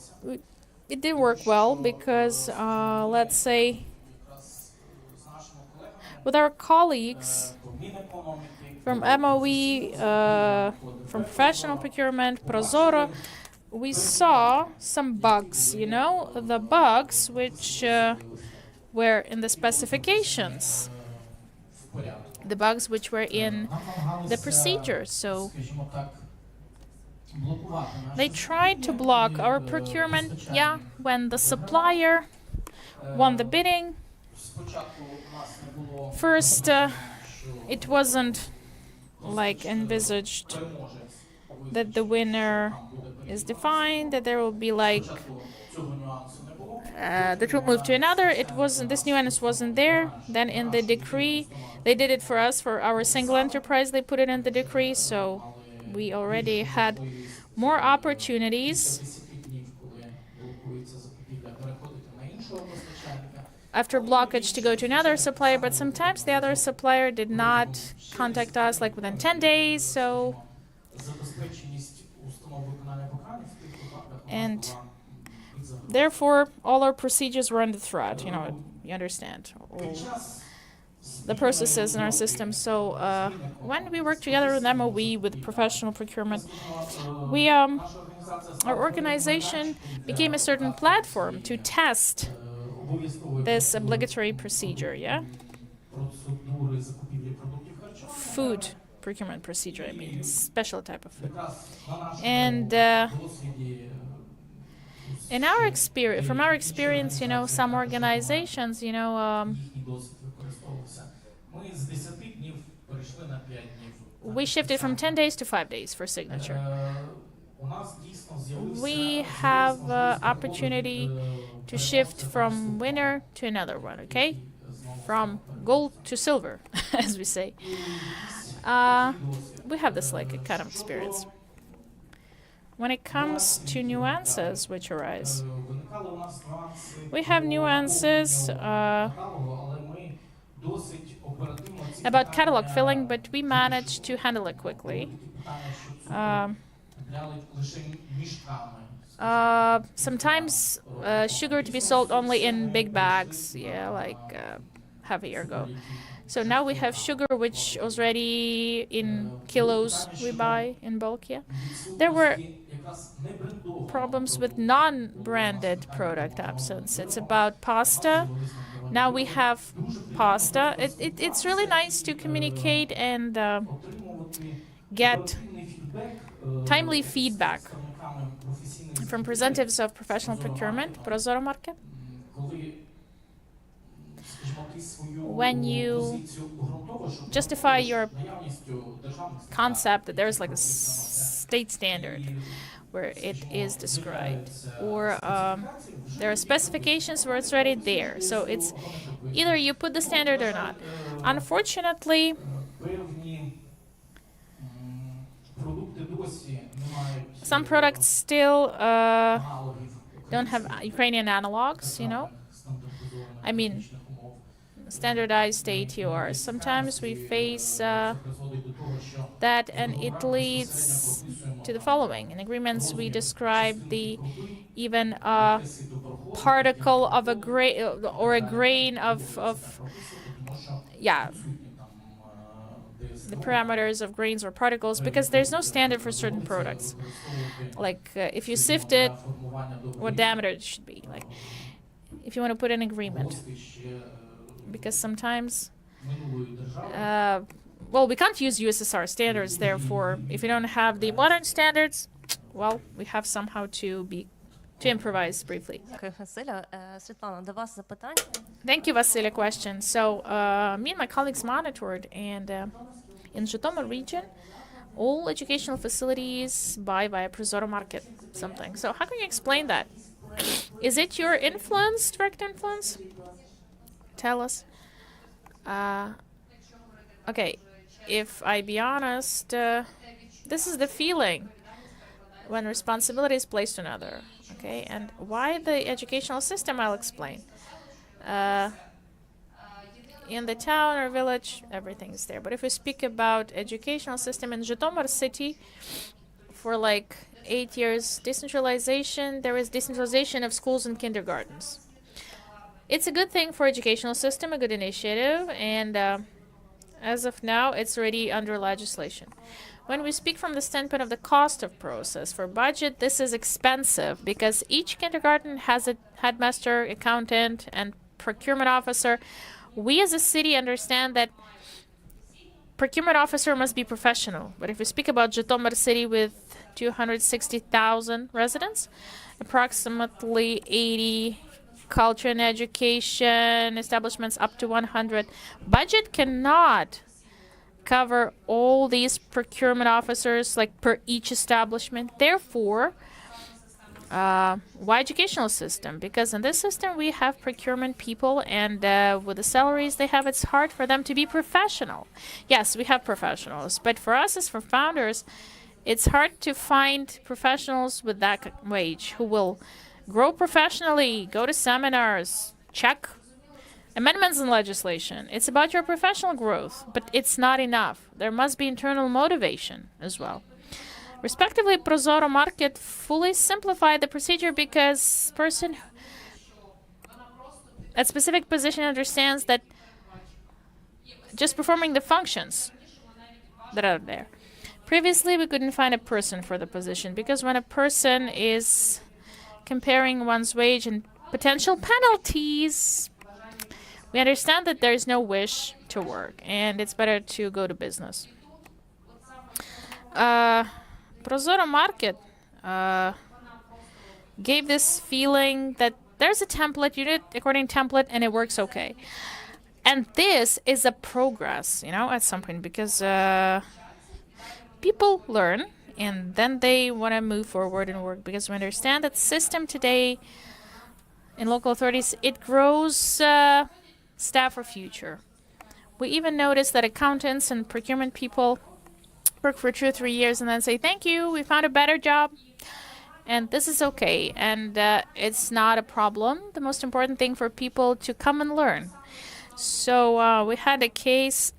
did work well because, let's say, with our colleagues from MOE, from professional procurement, Prozorro, we saw some bugs, you know, the bugs which were in the specifications, the bugs which were in the procedure. So they tried to block our procurement, yeah, when the supplier won the bidding. First, it wasn't like envisaged that the winner is defined, that there will be like that will move to another. It wasn't, this nuance wasn't there. Then in the decree, they did it for us, for our single enterprise, they put it in the decree, so we already had more opportunities after blockage to go to another supplier, but sometimes the other supplier did not contact us like within 10 days, so and therefore all our procedures were under threat, you know, you understand, all the processes in our system. So when we work together with MOE, with professional procurement, we our organization became a certain platform to test this obligatory procedure, yeah? Food procurement procedure, I mean, special type of food. And in our experience, from our experience, you know, some organizations, you know, we shifted from 10 days to 5 days for signature. We have opportunity to shift from winner to another one, okay? From gold to silver, as we say. We have this like a kind of experience. When it comes to nuances which arise, we have nuances about catalog filling, but we managed to handle it quickly. Sometimes sugar to be sold only in big bags, yeah, like half a year ago. So now we have sugar which was already in kilos we buy in bulk, yeah. There were problems with non-branded product absence. It's about pasta. Now we have pasta. It's really nice to communicate and get timely feedback from representatives of professional procurement, Prozorro Market. When you justify your concept that there's like a state standard where it is described, or there are specifications where it's already there. So it's either you put the standard or not. Unfortunately, some products still don't have Ukrainian analogs, you know. I mean, standardized ATORs. Sometimes we face that, and it leads to the following. In agreements, we describe the even particle of a grain or a grain of the parameters of grains or particles, because there's no standard for certain products. Like if you sift it, what diameter it should be. Like if you want to put an agreement, because sometimes well, we can't use USSR standards. Therefore, if you don't have the modern standards, well, we have somehow to improvise briefly. Світлана, до вас запитання. Thank you, Vasily. Question. So, me and my colleagues monitored, and in Zhytomyr region, all educational facilities buy via Prozorro Market something. So, how can you explain that? Is it your influence, direct influence? Tell us. Okay, if I be honest, this is the feeling when responsibility is placed on another. Okay, and why the educational system, I'll explain. In the town or village, everything is there. But if we speak about educational system in Zhytomyr city, for like 8 years decentralization, there is decentralization of schools and kindergartens. It's a good thing for educational system, a good initiative, and as of now, it's already under legislation. When we speak from the standpoint of the cost of process for budget, this is expensive because each kindergarten has a headmaster, accountant, and procurement officer. We as a city understand that procurement officer must be professional. But if we speak about Zhytomyr city with 260,000 residents, approximately 80 culture and education establishments up to 100, budget cannot cover all these procurement officers like per each establishment. Therefore, why educational system? Because in this system we have procurement people, and with the salaries they have, it's hard for them to be professional. Yes, we have professionals, but for us as for founders, it's hard to find professionals with that wage who will grow professionally, go to seminars, check amendments in legislation. It's about your professional growth, but it's not enough. There must be internal motivation as well. Respectively, Prozorro Market fully simplified the procedure because person at specific position understands that just performing the functions that are there. Previously, we couldn't find a person for the position because when a person is comparing one's wage and potential penalties, we understand that there is no wish to work, and it's better to go to business. Prozorro Market gave this feeling that there's a template, you do it according to template, and it works okay. And this is a progress, you know, at some point, because people learn, and then they want to move forward and work, because we understand that system today in local authorities, it grows staff for future. We even notice that accountants and procurement people work for 2 or 3 years and then say, thank you, we found a better job. And this is okay, and it's not a problem. The most important thing for people to come and learn. So we had a case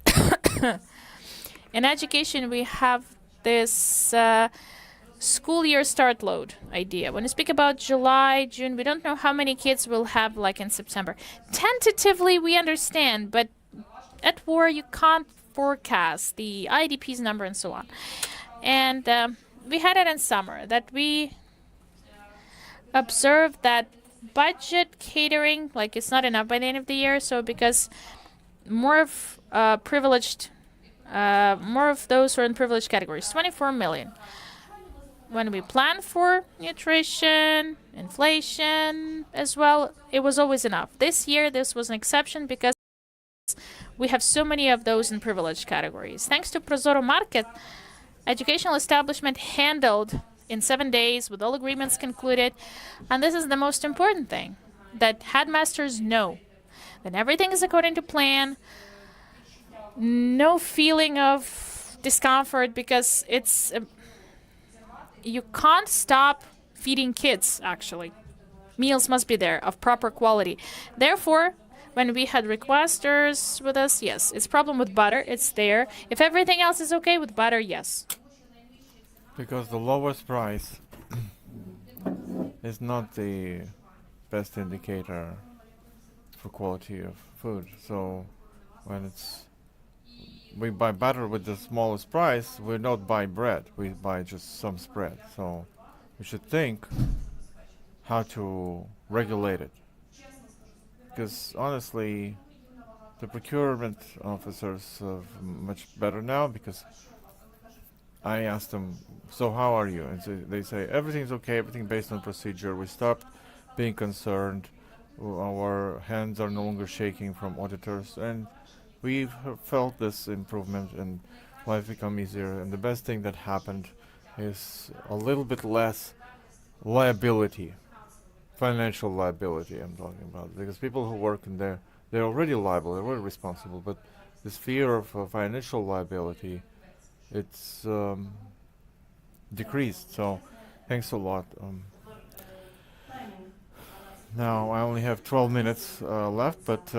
in education. We have this school year start load idea. When you speak about July, June, we don't know how many kids we'll have like in September. Tentatively, we understand, but at war, you can't forecast the IDP's number and so on. And we had it in summer that we observed that budget catering, like it's not enough by the end of the year. So because more of privileged More of those are in privileged categories, 24 million. When we plan for nutrition, inflation as well, it was always enough. This year, this was an exception because we have so many of those in privileged categories. Thanks to Prozorro Market, educational establishment handled in 7 days with all agreements concluded. And this is the most important thing, that headmasters know that everything is according to plan. No feeling of discomfort because it's you can't stop feeding kids, actually. Meals must be there of proper quality. Therefore, when we had requesters with us, yes, it's problem with butter, it's there. If everything else is okay with butter, yes. Because the lowest price is not the best indicator for quality of food. So when we buy butter with the smallest price, we don't buy bread, we buy just some spread. So we should think how to regulate it. Because honestly, the procurement officers are much better now, because I asked them, so how are you? And they say, everything's okay, everything based on procedure. We stopped being concerned. Our hands are no longer shaking from auditors. And we've felt this improvement and life become easier. And the best thing that happened is a little bit less liability, financial liability I'm talking about. Because people who work in there, they're already liable, they're already responsible. But this fear of financial liability, it's decreased. So thanks a lot. Now I only have 12 minutes left, but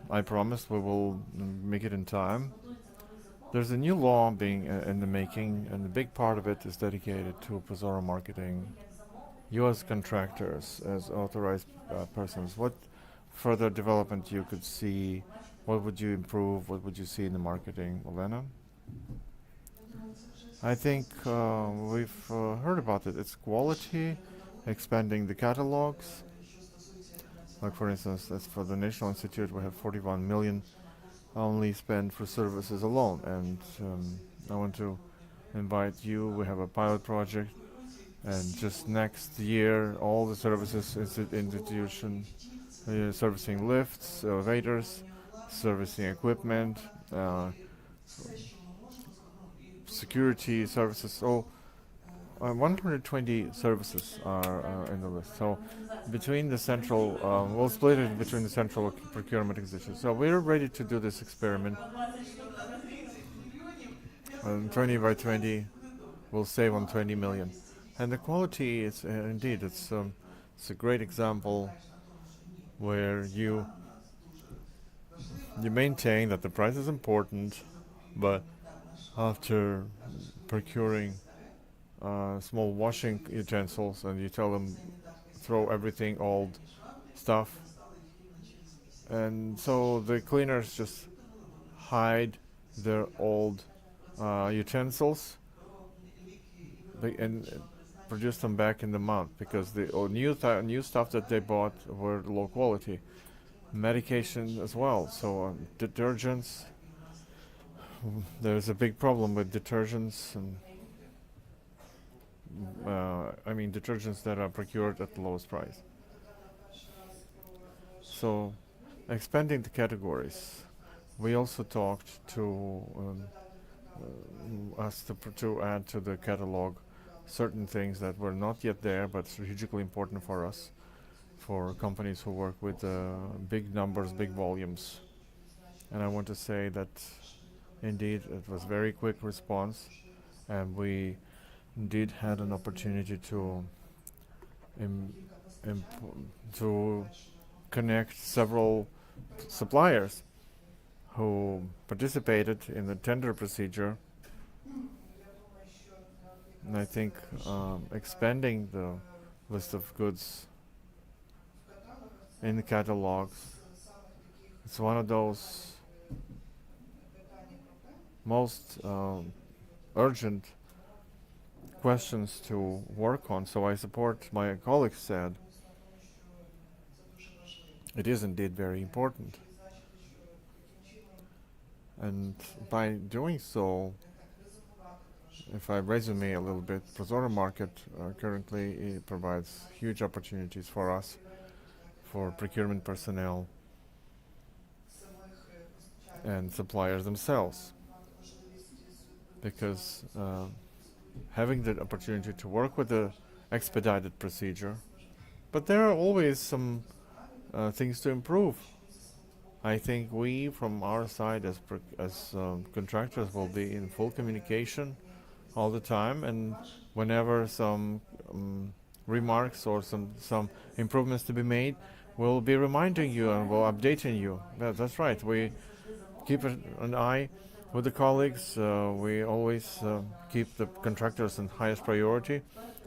I promise we will make it in time. There's a new law being in the making, and a big part of it is dedicated to Prozorro marketing. U.S. contractors as authorized persons. What further development you could see? What would you improve? What would you see in the marketing, Olena? I think we've heard about it. It's quality, expanding the catalogs. Like for instance, that's for the National Institute, we have 41 million only spent for services alone. And I want to invite you. We have a pilot project, and just next year, all the services institution, servicing lifts, elevators, servicing equipment, security services. So 120 services are in the list. So between the central, we'll split it between the central procurement institutions. So we're ready to do this experiment. 20 by 20 will save on 20 million. And the quality is indeed, it's a great example where you maintain that the price is important, but after procuring small washing utensils, and you tell them throw everything old stuff, and so the cleaners just hide their old utensils and produce them back in the month, because the new stuff that they bought were low quality. Medication as well. So detergents. There's a big problem with detergents, and I mean detergents that are procured at the lowest price. So expanding the categories. We also talked to us to add to the catalog certain things that were not yet there but strategically important for us, for companies who work with big numbers, big volumes. And I want to say that indeed it was very quick response, and we indeed had an opportunity to to connect several suppliers who participated in the tender procedure. And I think expanding the list of goods in the catalogs, it's one of those most urgent questions to work on. So I support my colleagues said. It is indeed very important. And by doing so, if I resume a little bit, Prozorro Market currently it provides huge opportunities for us, for procurement personnel and suppliers themselves, because having the opportunity to work with the expedited procedure, but there are always some things to improve. I think we, from our side as contractors, will be in full communication all the time, and whenever some remarks or some improvements to be made, we'll be reminding you and we'll updating you. That's right. We keep an eye with the colleagues. We always keep the contractors in highest priority.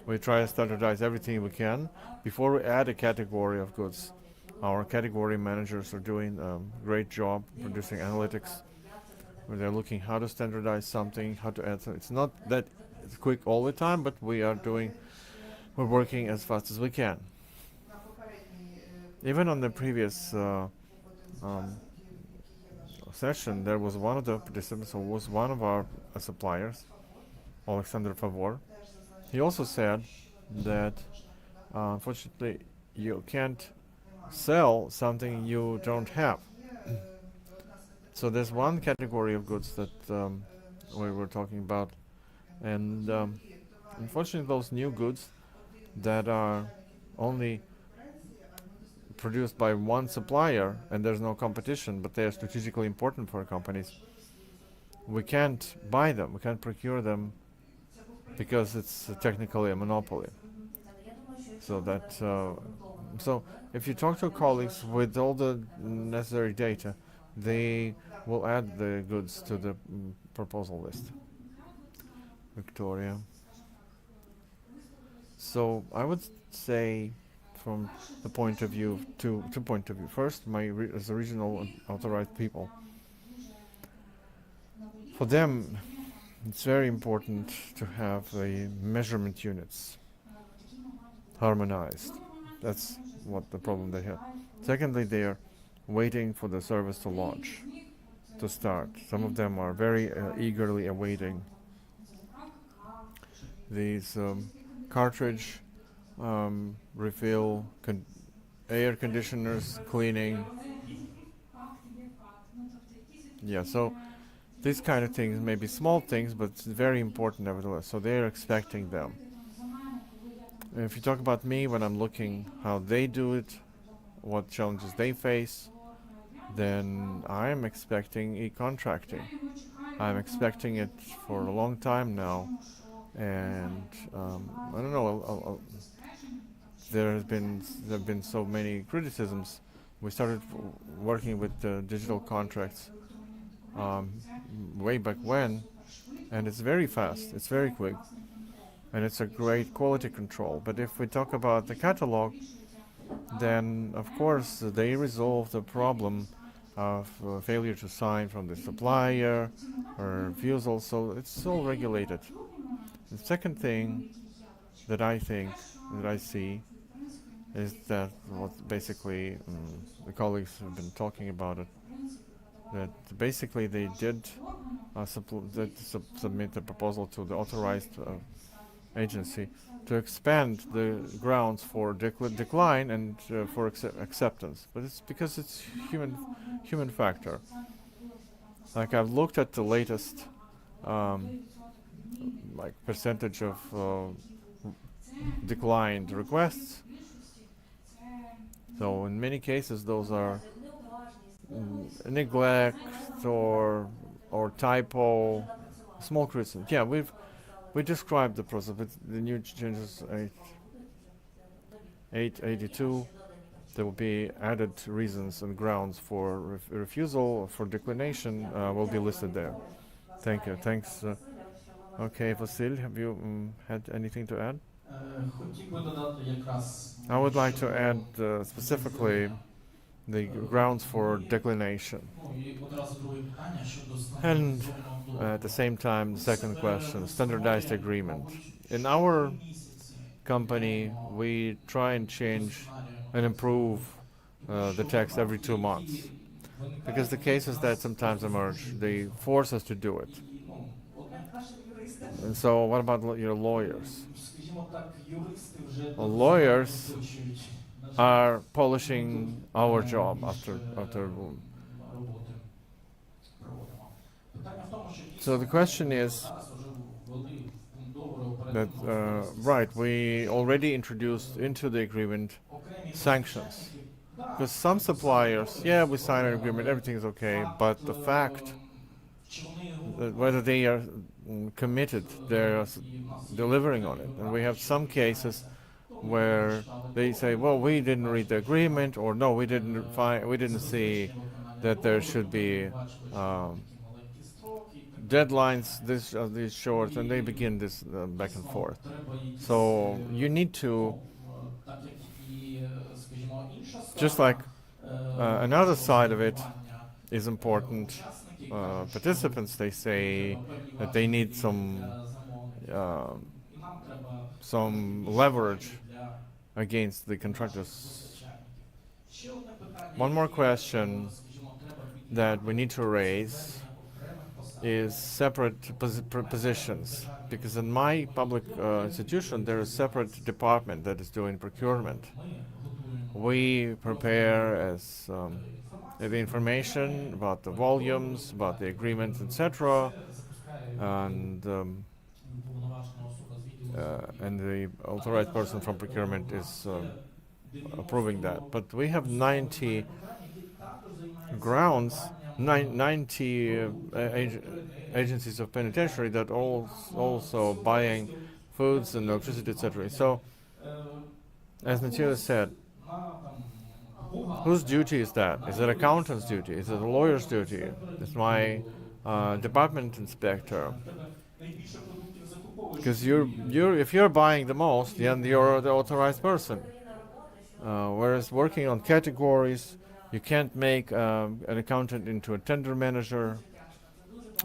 We try to standardize everything we can before we add a category of goods. Our category managers are doing a great job producing analytics where they're looking how to standardize something, how to add something. It's not that it's quick all the time, but we're working as fast as we can. Even on the previous session, there was one of the participants who was one of our suppliers, Alexander Favor. He also said that unfortunately you can't sell something you don't have. So there's one category of goods that we were talking about, and unfortunately those new goods that are only produced by one supplier and there's no competition, but they are strategically important for companies, we can't buy them, we can't procure them because it's technically a monopoly. So that so if you talk to colleagues with all the necessary data, they will add the goods to the proposal list. Victoria. So I would say, from the point of view, two point of view. First, as a regional authorized people, for them, it's very important to have the measurement units harmonized. That's what the problem they have. Secondly, they are waiting for the service to launch, to start. Some of them are very eagerly awaiting these cartridge refill, air conditioners, cleaning. Yeah, so these kind of things may be small things, but it's very important nevertheless. So they're expecting them. If you talk about me, when I'm looking how they do it, what challenges they face, then I'm expecting e-contracting. I'm expecting it for a long time now, and I don't know. There have been so many criticisms. We started working with digital contracts way back when, and it's very fast. It's very quick. And it's a great quality control. But if we talk about the catalog, then of course they resolve the problem of failure to sign from the supplier or refusal, so it's all regulated. The second thing that I see is that what basically the colleagues have been talking about it, that basically they did submit the proposal to the authorized agency to expand the grounds for decline and for acceptance, but it's because it's human factor. Like I've looked at the latest like percentage of declined requests. So in many cases those are neglect or typo, small criticism. Yeah, we described the process with the new changes 882. There will be added reasons and grounds for refusal, for declination will be listed there. Thank you. Thanks. Okay, Vasil, have you had anything to add? I would like to add specifically the grounds for declination. And at the same time, the second question, standardized agreement. In our company, we try and change and improve the text every 2 months. because the cases that sometimes emerge, they force us to do it. І, ну, одне наші юристи, And so, what about your lawyers? скажімо так, юристи вже Well, дуже lawyers оточують, на жаль, are polishing our job більше, after. роботи проводимо. Питання в тому, що So the question is зараз вже ввели в пункт договору that, right, we already introduced into the agreement окремі sanctions. Да, Because some suppliers, yeah, we sign an agreement, everything is okay, but the fact чи вони that whether they are committed, they're delivering on it. And we have some cases where they say, well, we didn't read the agreement, or no, we didn't see that there should be маленькі строки, deadlines these short, and they begin this back and forth. треба якісь, So you need to, так як і, скажімо, інша just сторона, like another side of it регулювання, is important. учасники Participants, they say that they need some і нам треба some leverage для against the contractors. постачальників. Ще одне питання, One more question скажімо, треба that we need to raise окремих посад. is separate positions, because in my public institution there is a separate department that is doing procurement. We prepare as the information about the volumes, about the agreements, etc., and the authorized person from procurement is approving that. But we have 90 grounds, 90 agencies of penitentiary that also buying foods and electricity, etc. So, as Natila said, whose duty is that? Is it accountant's duty? Is it a lawyer's duty? Is my department inspector? Because if you're buying the most, then you're the authorized person. Whereas working on categories, you can't make an accountant into a tender manager.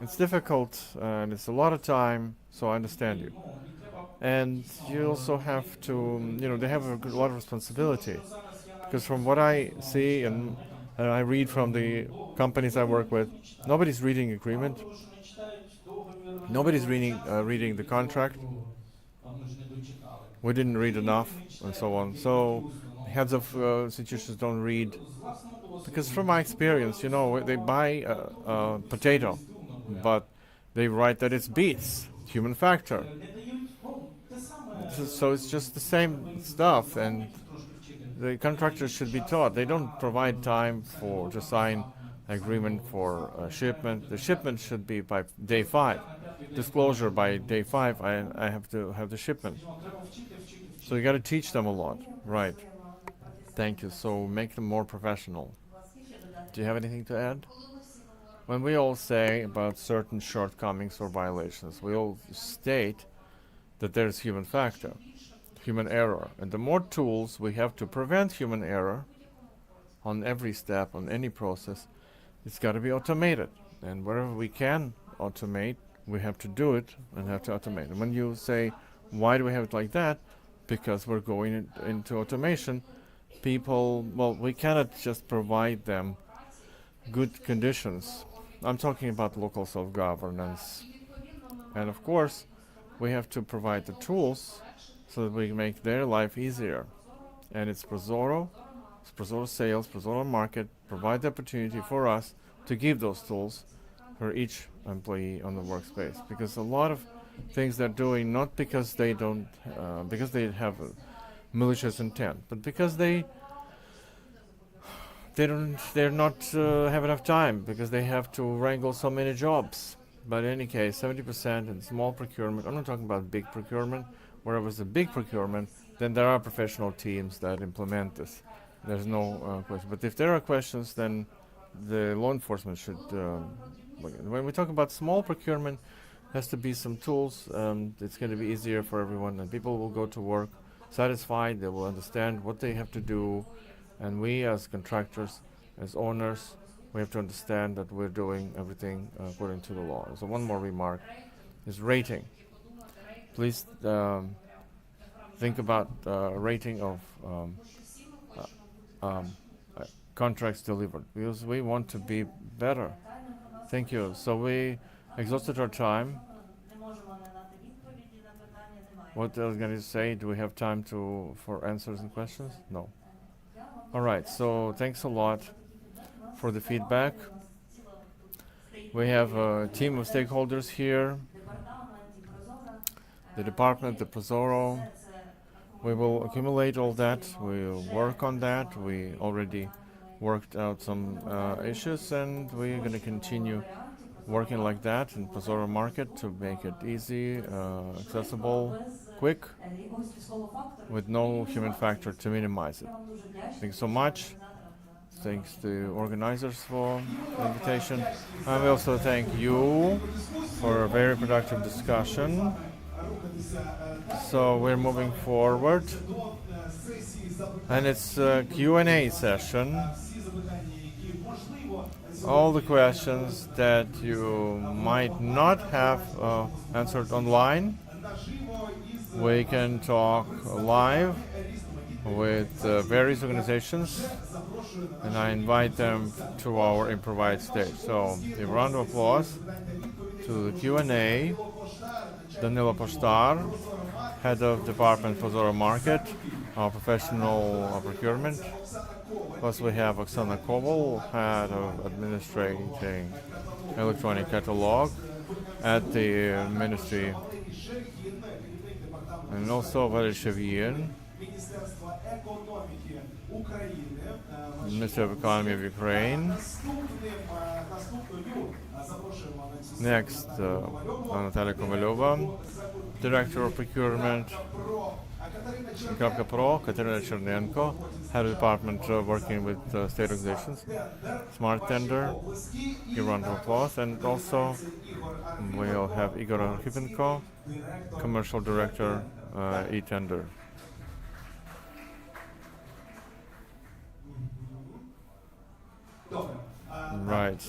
It's difficult and it's a lot of time, so I understand you. And you also have to, they have a lot of responsibility. Because from what I see and I read from the companies I work with, nobody's reading agreement. Nobody's reading the contract. We didn't read enough, and so on. So heads of institutions don't read. Because from my experience, they buy a potato, but they write that it's beets, human factor. So it's just the same stuff, and the contractors should be taught. They don't provide time to sign agreement for shipment. The shipment should be by day 5. Disclosure by day 5. I have to have the shipment. So you got to teach them a lot, right? Thank you. So make them more professional. Do you have anything to add? When we all say about certain shortcomings or violations, we all state that there's human factor, human error. And the more tools we have to prevent human error on every step, on any process, it's got to be automated. And wherever we can automate, we have to do it and have to automate. And when you say, why do we have it like that? Because we're going into automation. We cannot just provide them good conditions. I'm talking about local self-governance. And of course, we have to provide the tools so that we make their life easier. And it's Prozorro Sales, Prozorro Market provide the opportunity for us to give those tools for each employee on the workspace. Because a lot of things they're doing not because they don't, because they have a malicious intent, but because they're not have enough time, because they have to wrangle so many jobs. But in any case, 70% in small procurement. I'm not talking about big procurement. Where it was a big procurement, then there are professional teams that implement this. There's no question. But if there are questions, then the law enforcement should. When we talk about small procurement, has to be some tools. It's going to be easier for everyone, and people will go to work satisfied. They will understand what they have to do, and we, as contractors, as owners, we have to understand that we're doing everything according to the law. So one more remark is rating. Please think about rating of contracts delivered, because we want to be better. Thank you. So we exhausted our time. What else can you say? Do we have time for answers and questions? No. All right. So thanks a lot for the feedback. We have a team of stakeholders here. The department, the Prozorro. We will accumulate all that. We'll work on that. We already worked out some issues, and we're going to continue working like that in Prozorro Market to make it easy, accessible, quick, with no human factor to minimize it. Thanks so much. Thanks to organizers for the invitation. I will also thank you for a very productive discussion. So we're moving forward, and it's a Q&A session. All the questions that you might not have answered online, we can talk live with various organizations, and I invite them to our improvised stage. So a round of applause to the Q&A. Danila Poštar, Head of Department Prozorro Market, our professional procurement. Plus we have Oksana Koval, Head of Administrating Electronic Catalog at the Ministry. And also Valery Shevyin, Minister of Economy of Ukraine. Next, Natalia Kovalyova, Director of Procurement. Pro, Katerina Chernenko, Head of Department working with state organizations. Smart Tender, a round of applause. And also we'll have Igor Hryvnias, Commercial Director, e-Tender. Right.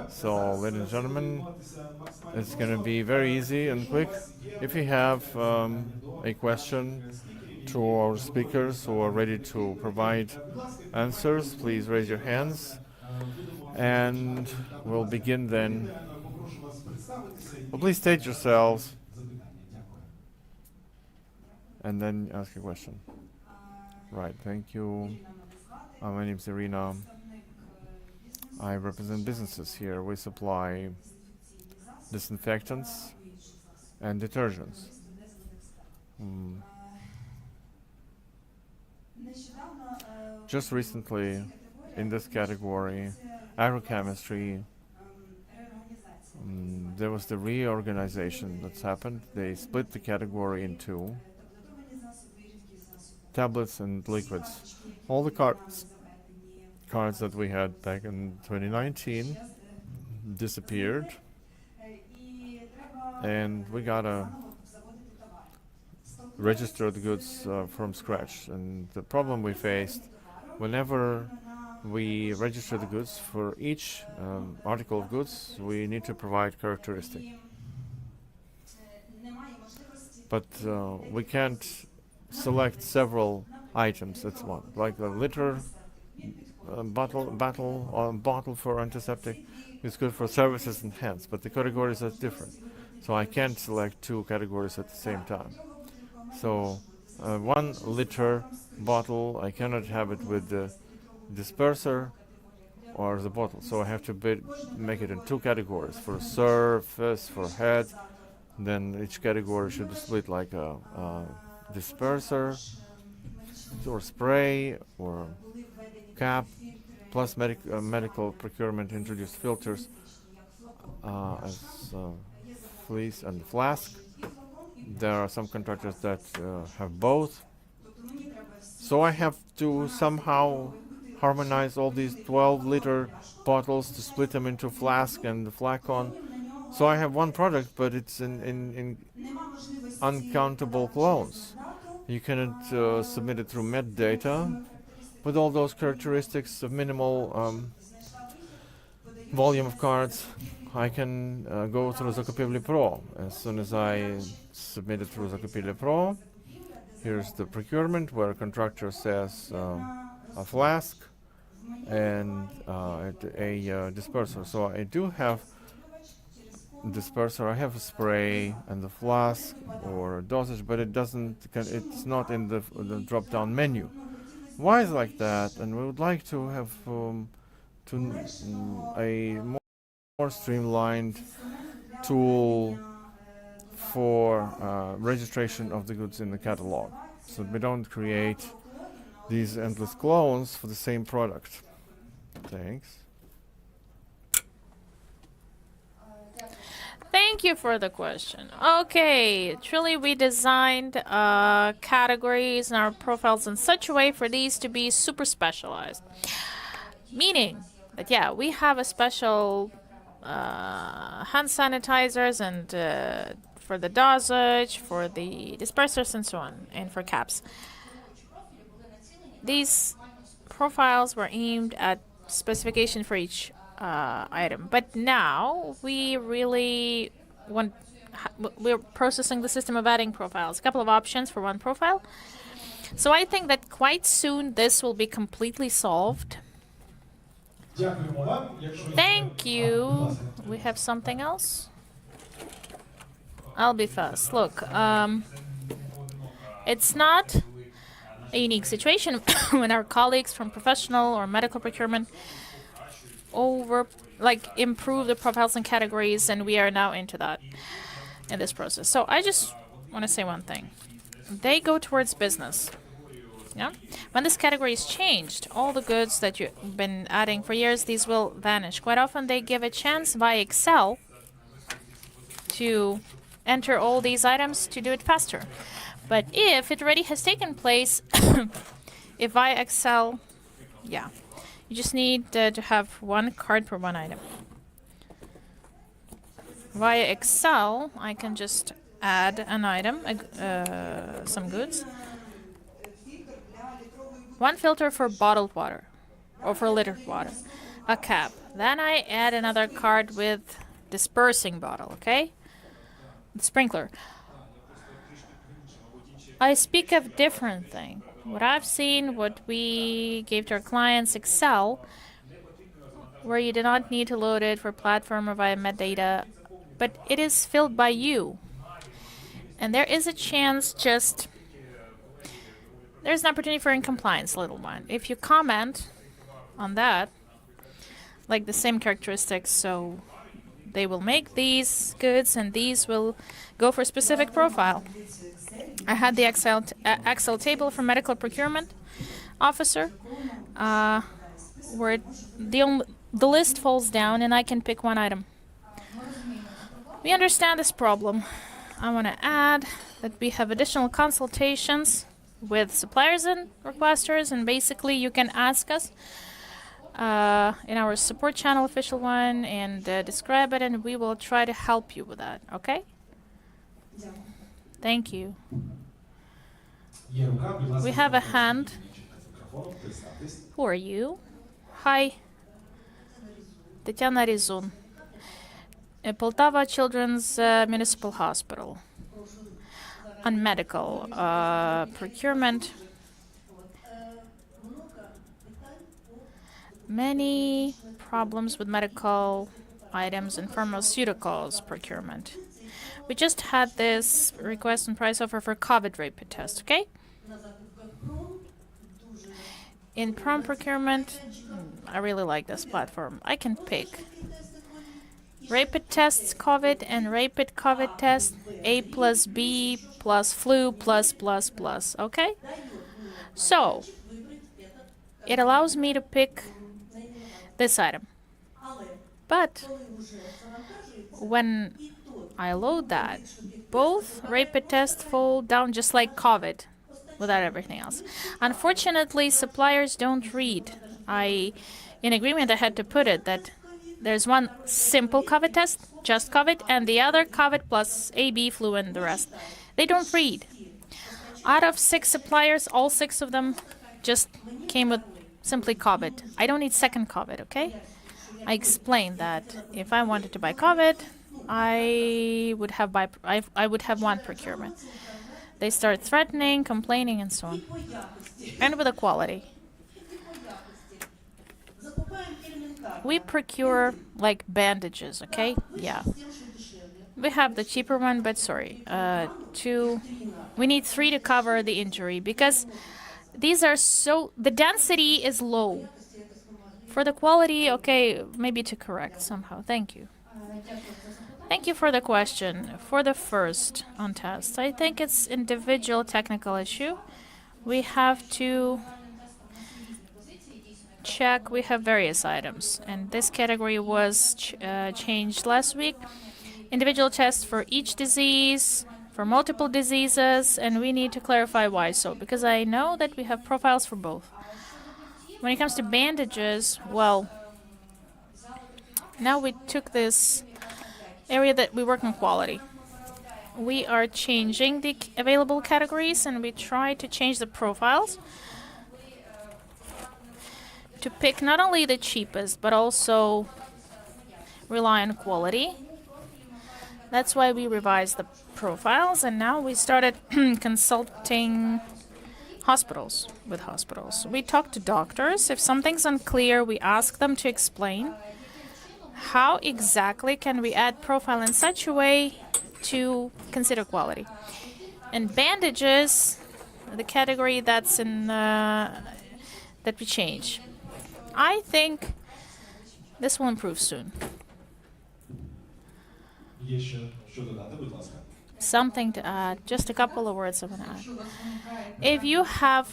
So, ladies and gentlemen, it's going to be very easy and quick. If you have a question to our speakers who are ready to provide answers, please raise your hands, and we'll begin then. Well, please state yourselves and then ask a question. Right, thank you. My name is Irina. I represent businesses here. We supply disinfectants and detergents. Just recently, in this category, agrochemistry, there was the reorganization that's happened. They split the category in two: tablets and liquids. All the cards that we had back in 2019 disappeared, and we gotta register the goods from scratch. And the problem we faced, whenever we register the goods, for each article of goods we need to provide characteristic, but we can't select several items at once, like a liter bottle for antiseptic is good for services and hands, but the categories are different, so I can't select two categories at the same time. So 1 liter bottle, I cannot have it with the disperser or the bottle, so I have to make it in two categories: for surface, for head. Then each category should be split, like a disperser or spray or cap, plus medical procurement introduced filters as fleece and flask. There are some contractors that have both. So I have to somehow harmonize all these 12-liter bottles to split them into flask and flacon. So I have one product, but it's in uncountable clones. You cannot submit it through metadata with all those characteristics of minimal volume of cards. I can go through Zakupivli Pro. As soon as I submit it through Zakupivli Pro, here's the procurement where a contractor says a flask, and a disperser. So I do have disperser. I have a spray and the flask or dosage, but it's not in the drop-down menu. Why is it like that? And we would like to have a more streamlined tool for registration of the goods in the catalog, so we don't create these endless clones for the same product. Thanks. Thank you for the question. Okay, truly we designed categories and our profiles in such a way for these to be super specialized. Meaning that, yeah, we have a special hand sanitizers and for the dosage, for the dispersers and so on, and for caps. These profiles were aimed at specification for each item, but now we really we're processing the system of adding profiles, a couple of options for one profile. So I think that quite soon this will be completely solved. Thank you. We have something else? I'll be fast. Look, it's not a unique situation when our colleagues from professional or medical procurement improve the profiles and categories, and we are now into that in this process. So I just want to say one thing. They go towards business. Yeah? When this category is changed, all the goods that you've been adding for years, these will vanish. Quite often they give a chance via Excel to enter all these items to do it faster. But if it already has taken place, if via Excel, yeah, you just need to have one card per one item. Via Excel, I can just add an item, some goods. One filter for bottled water, or for littered water. A cap. Then I add another card with dispersing bottle, okay? Sprinkler. I speak of different thing. What I've seen, what we gave to our clients, Excel, where you do not need to load it for platform or via metadata, but it is filled by you. And there is a chance there's an opportunity for incompliance, little one. If you comment on that, like the same characteristics, so they will make these goods and these will go for a specific profile. I had the Excel table for medical procurement officer, where the list falls down and I can pick one item. We understand this problem. I want to add that we have additional consultations with suppliers and requesters, and basically you can ask us in our support channel, official one, and describe it, and we will try to help you with that, okay? Thank you. We have a hand. Who are you? Hi. Tetiana Rizun. Poltava Children's Municipal Hospital. On medical procurement. Many problems with medical items and pharmaceuticals procurement. We just had this request and price offer for COVID rapid test, okay? In prom procurement, I really like this platform. I can pick rapid tests COVID and rapid COVID test A plus B plus flu plus, okay? So, it allows me to pick this item. But when I load that, both rapid tests fall down just like COVID without everything else. Unfortunately, suppliers don't read. In agreement, I had to put it that there's one simple COVID test, just COVID, and the other COVID plus AB, flu, and the rest. They don't read. Out of 6 suppliers, all 6 of them just came with simply COVID. I don't need second COVID, okay? I explained that if I wanted to buy COVID, I would have one procurement. They start threatening, complaining, and so on. And with equality. we procure like bandages, okay? Yeah. We have the cheaper one, but sorry, we need 3 to cover the injury because these are the density is low. For the quality, okay, maybe to correct somehow. Thank you. Thank you for the question. For the first on tests, I think it's individual technical issue. We have to check. We have various items, and this category was changed last week. Individual tests for each disease, for multiple diseases, and we need to clarify why so, because I know that we have profiles for both. When it comes to bandages, well, now we took this area that we work on quality. We are changing the available categories and we try to change the profiles to pick not only the cheapest but also rely on quality. That's why we revised the profiles and now we started consulting with hospitals. We talk to doctors. If something's unclear, we ask them to explain how exactly can we add profile in such a way to consider quality. And bandages, the category that's in that we change. I think this will improve soon. Something to add, just a couple of words I want to add. If you have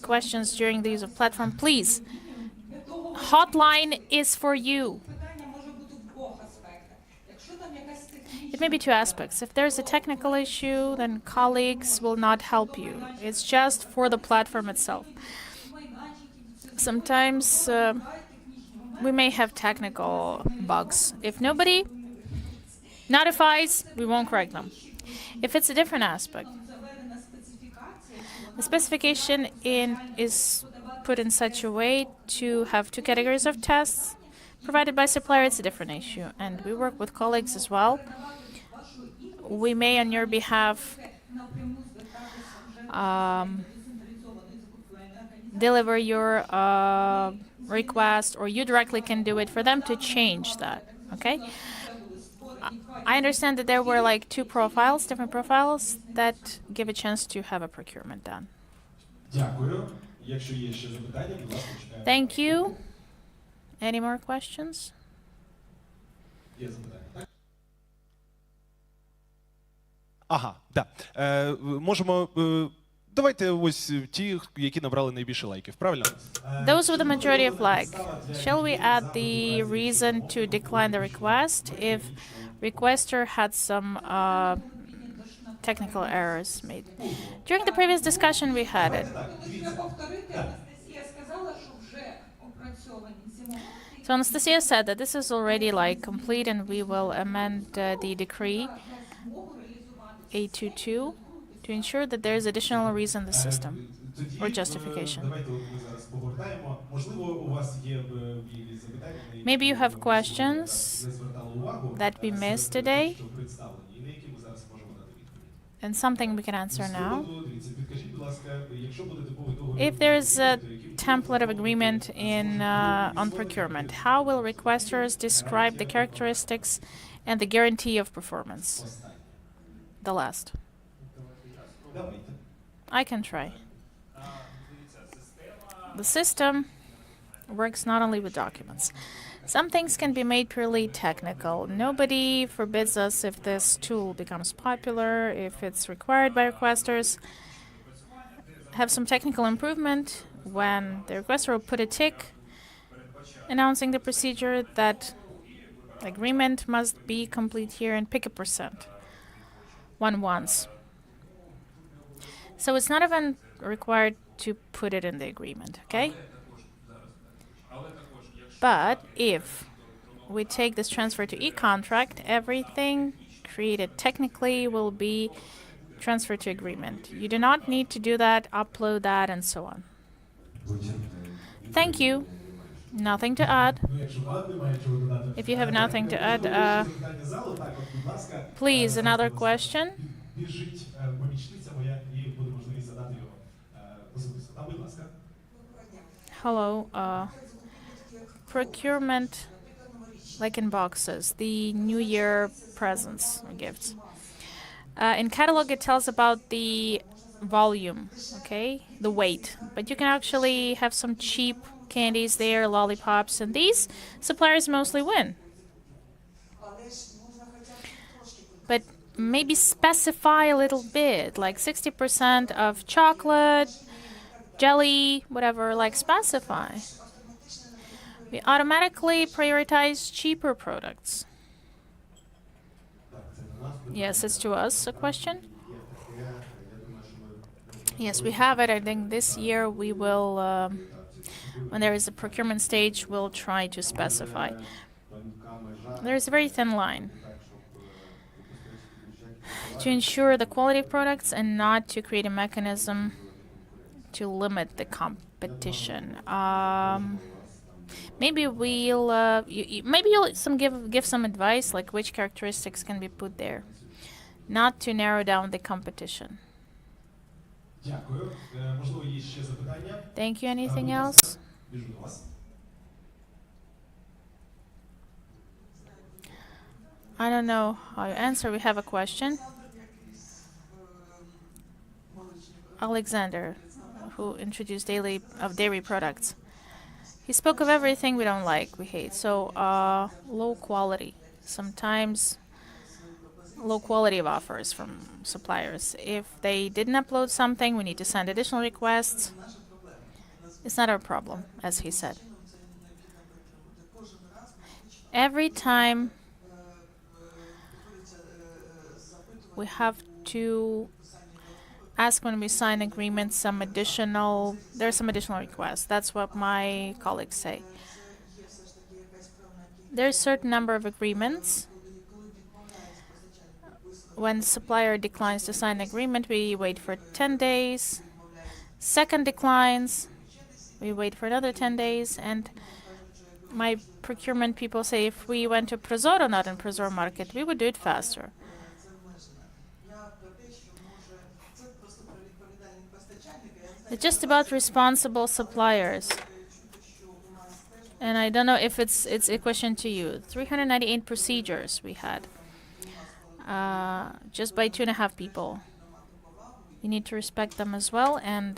questions during the use of platform, please, hotline is for you. It may be 2 aspects. If there's a technical issue, then colleagues will not help you. It's just for the platform itself. Sometimes we may have technical bugs. If nobody notifies, we won't correct them. If it's a different aspect, the specification is put in such a way to have 2 categories of tests provided by supplier. It's a different issue, and we work with colleagues as well. We may, on your behalf, deliver your request, or you directly can do it for them to change that. Okay. I understand that there were like 2 profiles, different profiles, that give a chance to have a procurement done. Thank you. Any more questions? Ага, да. Можемо. Давайте ось ті, які набрали найбільше лайків, правильно? Those with the majority of like. Shall we add the reason to decline the request if requester had some technical errors made? During the previous discussion we had it. So Anastasia said that this is already like complete and we will amend the decree A22 to ensure that there is additional reason in the system or justification. Maybe you have questions that we missed today and something we can answer now. If there is a template of agreement on procurement, how will requesters describe the characteristics and the guarantee of performance? The last. I can try. The system works not only with documents. Some things can be made purely technical. Nobody forbids us if this tool becomes popular, if it's required by requesters. Have some technical improvement when the requester will put a tick announcing the procedure that the agreement must be complete here and pick a percent. One wants. So it's not even required to put it in the agreement, okay? But if we take this transfer to e-contract, everything created technically will be transferred to agreement. You do not need to do that, upload that, and so on. Thank you. Nothing to add. If you have nothing to add, please, another question. Hello. procurement, like in boxes, the New Year presents or gifts. In catalog, it tells about the volume, okay, the weight. But you can actually have some cheap candies there, lollipops, and these suppliers mostly win. But maybe specify a little bit, like 60% of chocolate, jelly, whatever, like specify. We automatically prioritize cheaper products. Yes, it's to us a question. Yes, we have it. I think this year we will, when there is a procurement stage, we'll try to specify. There's a very thin line to ensure the quality of products and not to create a mechanism to limit the competition. Maybe we'll maybe you'll give some advice, like which characteristics can be put there, not to narrow down the competition. Дякую. Можливо, є ще запитання? Thank you. Anything Будь else? ласка, біжу до вас. I don't know how you answer. We have a question. Alexander, who introduced dairy products. He spoke of everything we don't like, we hate. So, low quality. Sometimes low quality of offers from suppliers. If they didn't upload something, we need to send additional requests. It's not our problem, as he said. Every time we have to ask when we sign agreements there are some additional requests. That's what my colleagues say. There's a certain number of agreements. When the supplier declines to sign an agreement, we wait for 10 days. Second declines, we wait for another 10 days. And my procurement people say if we went to Prozorro, not in Prozorro Market, we would do it faster. It's just about responsible suppliers. And I don't know if it's a question to you. 398 procedures we had. Just by 2.5 people. You need to respect them as well and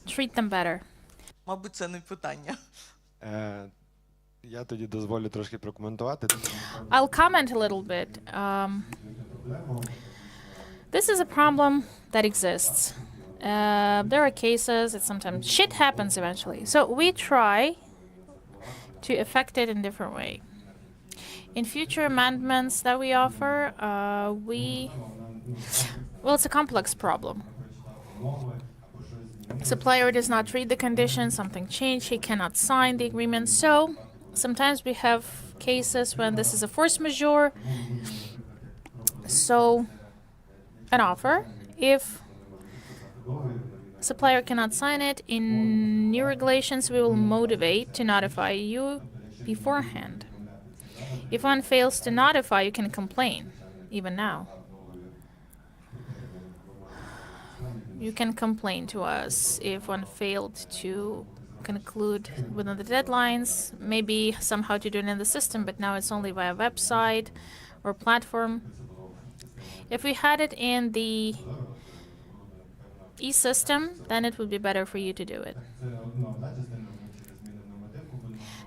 treat them better. Мабуть, це не питання. Я тоді дозволю трошки прокоментувати. I'll comment a little bit. This is a problem that exists. There are cases that sometimes shit happens eventually. So we try to affect it in a different way. In future amendments that we offer, well, it's a complex problem. Supplier does not read the conditions, something changed, he cannot sign the agreement. So sometimes we have cases when this is a force majeure. So an offer, if supplier cannot sign it, in new regulations we will motivate to notify you beforehand. If one fails to notify, you can complain, even now. You can complain to us if one failed to conclude within the deadlines, maybe somehow to do it in the system, but now it's only via website or platform. If we had it in the e-system, then it would be better for you to do it.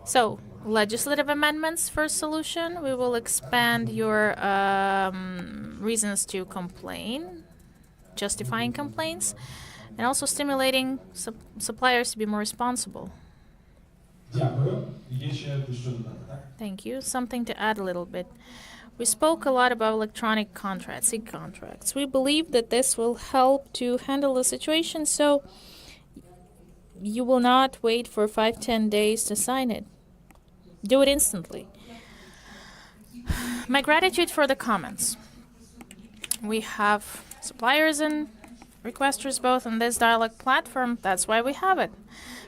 So, legislative amendments for solution. We will expand your reasons to complain, justifying complaints, and also stimulating suppliers to be more responsible. Дякую. Є ще що додати, так? Thank you. Something to add a little bit. We spoke a lot about electronic contracts, e-contracts. We believe that this will help to handle the situation, so you will not wait for 5-10 days to sign it. Do it instantly. My gratitude for the comments. We have suppliers and requesters both on this dialogue platform. That's why we have it,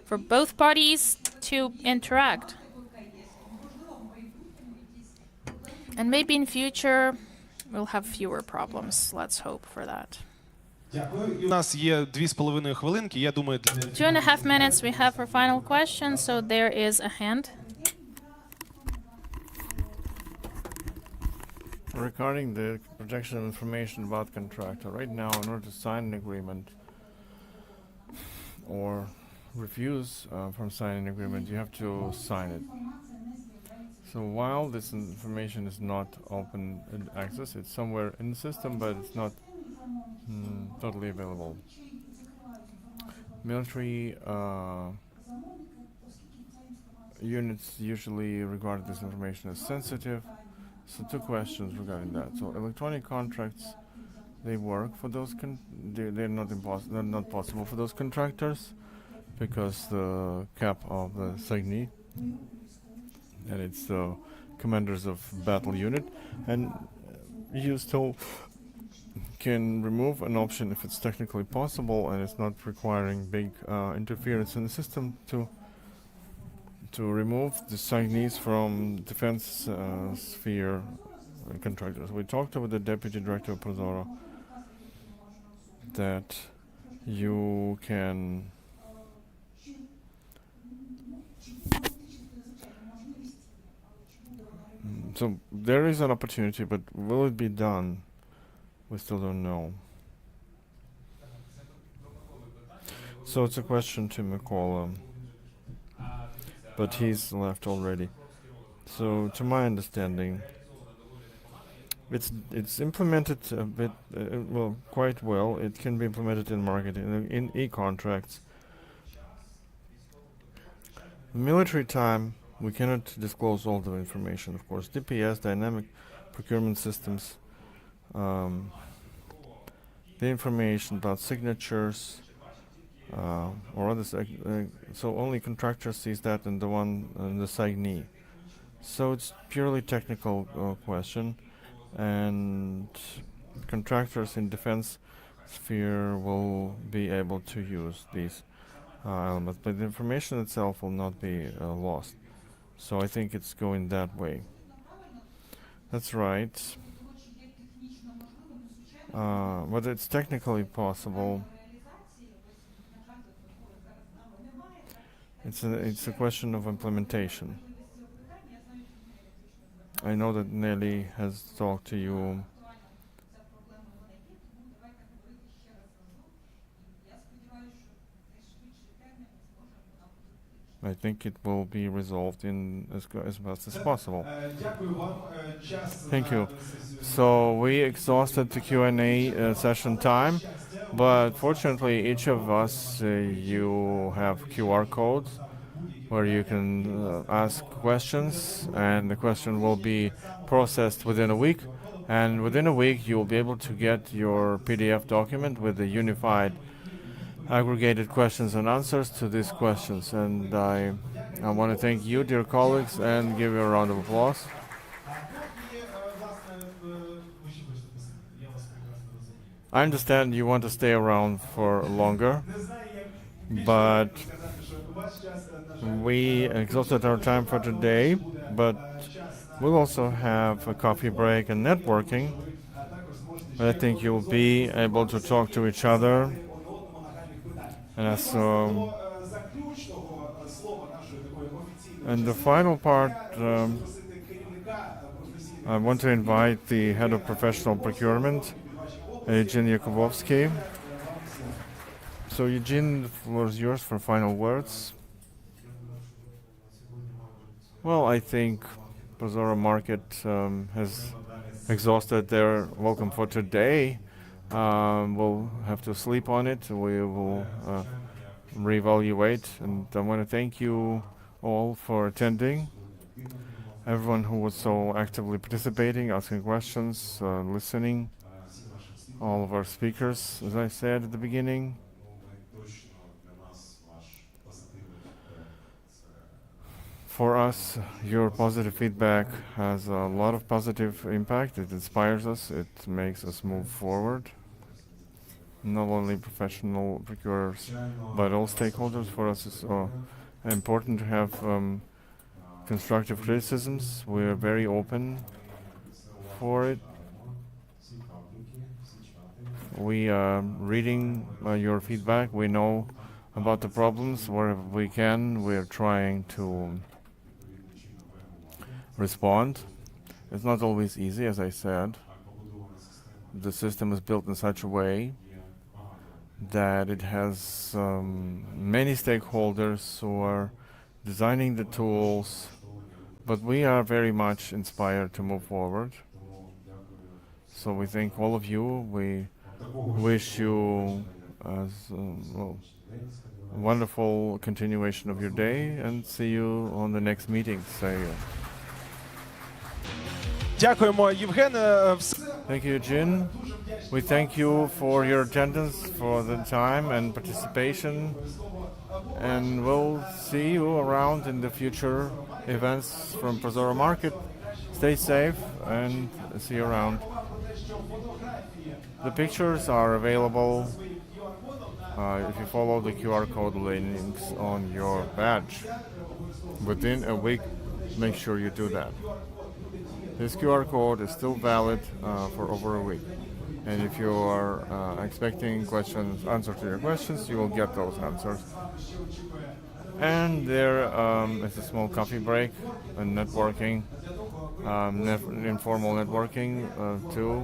for both parties to interact. And maybe in future we'll have fewer problems. Let's hope for that. У нас є 2,5 хвилинки. Я думаю, 2.5 minutes we have for final questions, so there is a hand. Regarding the protection of information about contractor, right now, in order to sign an agreement or refuse from signing an agreement, you have to sign it. So while this information is not open access, it's somewhere in the system, but it's not totally available. Military units usually regard this information as sensitive. So 2 questions regarding that. So electronic contracts, they work for those. They're not possible for those contractors because the cap of the SAGNI, and it's the commanders of battle unit, and you still can remove an option if it's technically possible and it's not requiring big interference in the system to remove the SAGNIs from defense sphere contractors. We talked with the Deputy Director of Prozorro that you can so there is an opportunity, but will it be done? We still don't know. So it's a question to Mikola, but he's left already. So to my understanding, it's implemented a bit quite well. It can be implemented in marketing, in e-contracts. Military time, we cannot disclose all the information, of course. DPS, dynamic procurement systems, the information about signatures or others. So only contractor sees that, and the one in the SAGNI. So it's purely technical question, and contractors in defense sphere will be able to use these elements, but the information itself will not be lost. So I think it's going that way. That's right. Whether it's technically possible, it's a question of implementation. I know that Nelly has talked to you. I think it will be resolved in as fast as possible. Thank you. So we exhausted the Q&A session time, but fortunately each of us, you have QR codes where you can ask questions, and the question will be processed within a week. And within a week you will be able to get your PDF document with the unified aggregated questions and answers to these questions. And I want to thank you, dear colleagues, and give you a round of applause. I understand you want to stay around for longer, but we exhausted our time for today, but we'll also have a coffee break and networking. I think you'll be able to talk to each other. And the final part, I want to invite the head of professional procurement, Eugene Yakubovsky. So Eugene, the floor is yours for final words. Well, I think Prozorro Market has exhausted their welcome for today. We'll have to sleep on it. We will reevaluate, and I want to thank you all for attending. Everyone who was so actively participating, asking questions, listening. All of our speakers, as I said at the beginning. For us, your positive feedback has a lot of positive impact. It inspires us. It makes us move forward. Not only professional procurers, but all stakeholders. For us, it's important to have constructive criticisms. We are very open for it. We are reading your feedback. We know about the problems where we can. We're trying to respond. It's not always easy, as I said. The system is built in such a way that it has many stakeholders who are designing the tools, but we are very much inspired to move forward. So we thank all of you. We wish you a wonderful continuation of your day and see you on the next meeting. Дякуємо, Євген. Thank you, Jin. We thank you for your attendance, for the time and participation, and we'll see you around in the future events from Prozorro Market. Stay safe and see you around. The pictures are available if you follow the QR code links on your badge. Within a week, make sure you do that. This QR code is still valid for over a week. And if you are expecting answers to your questions, you will get those answers. And there is a small coffee break and networking, informal networking too.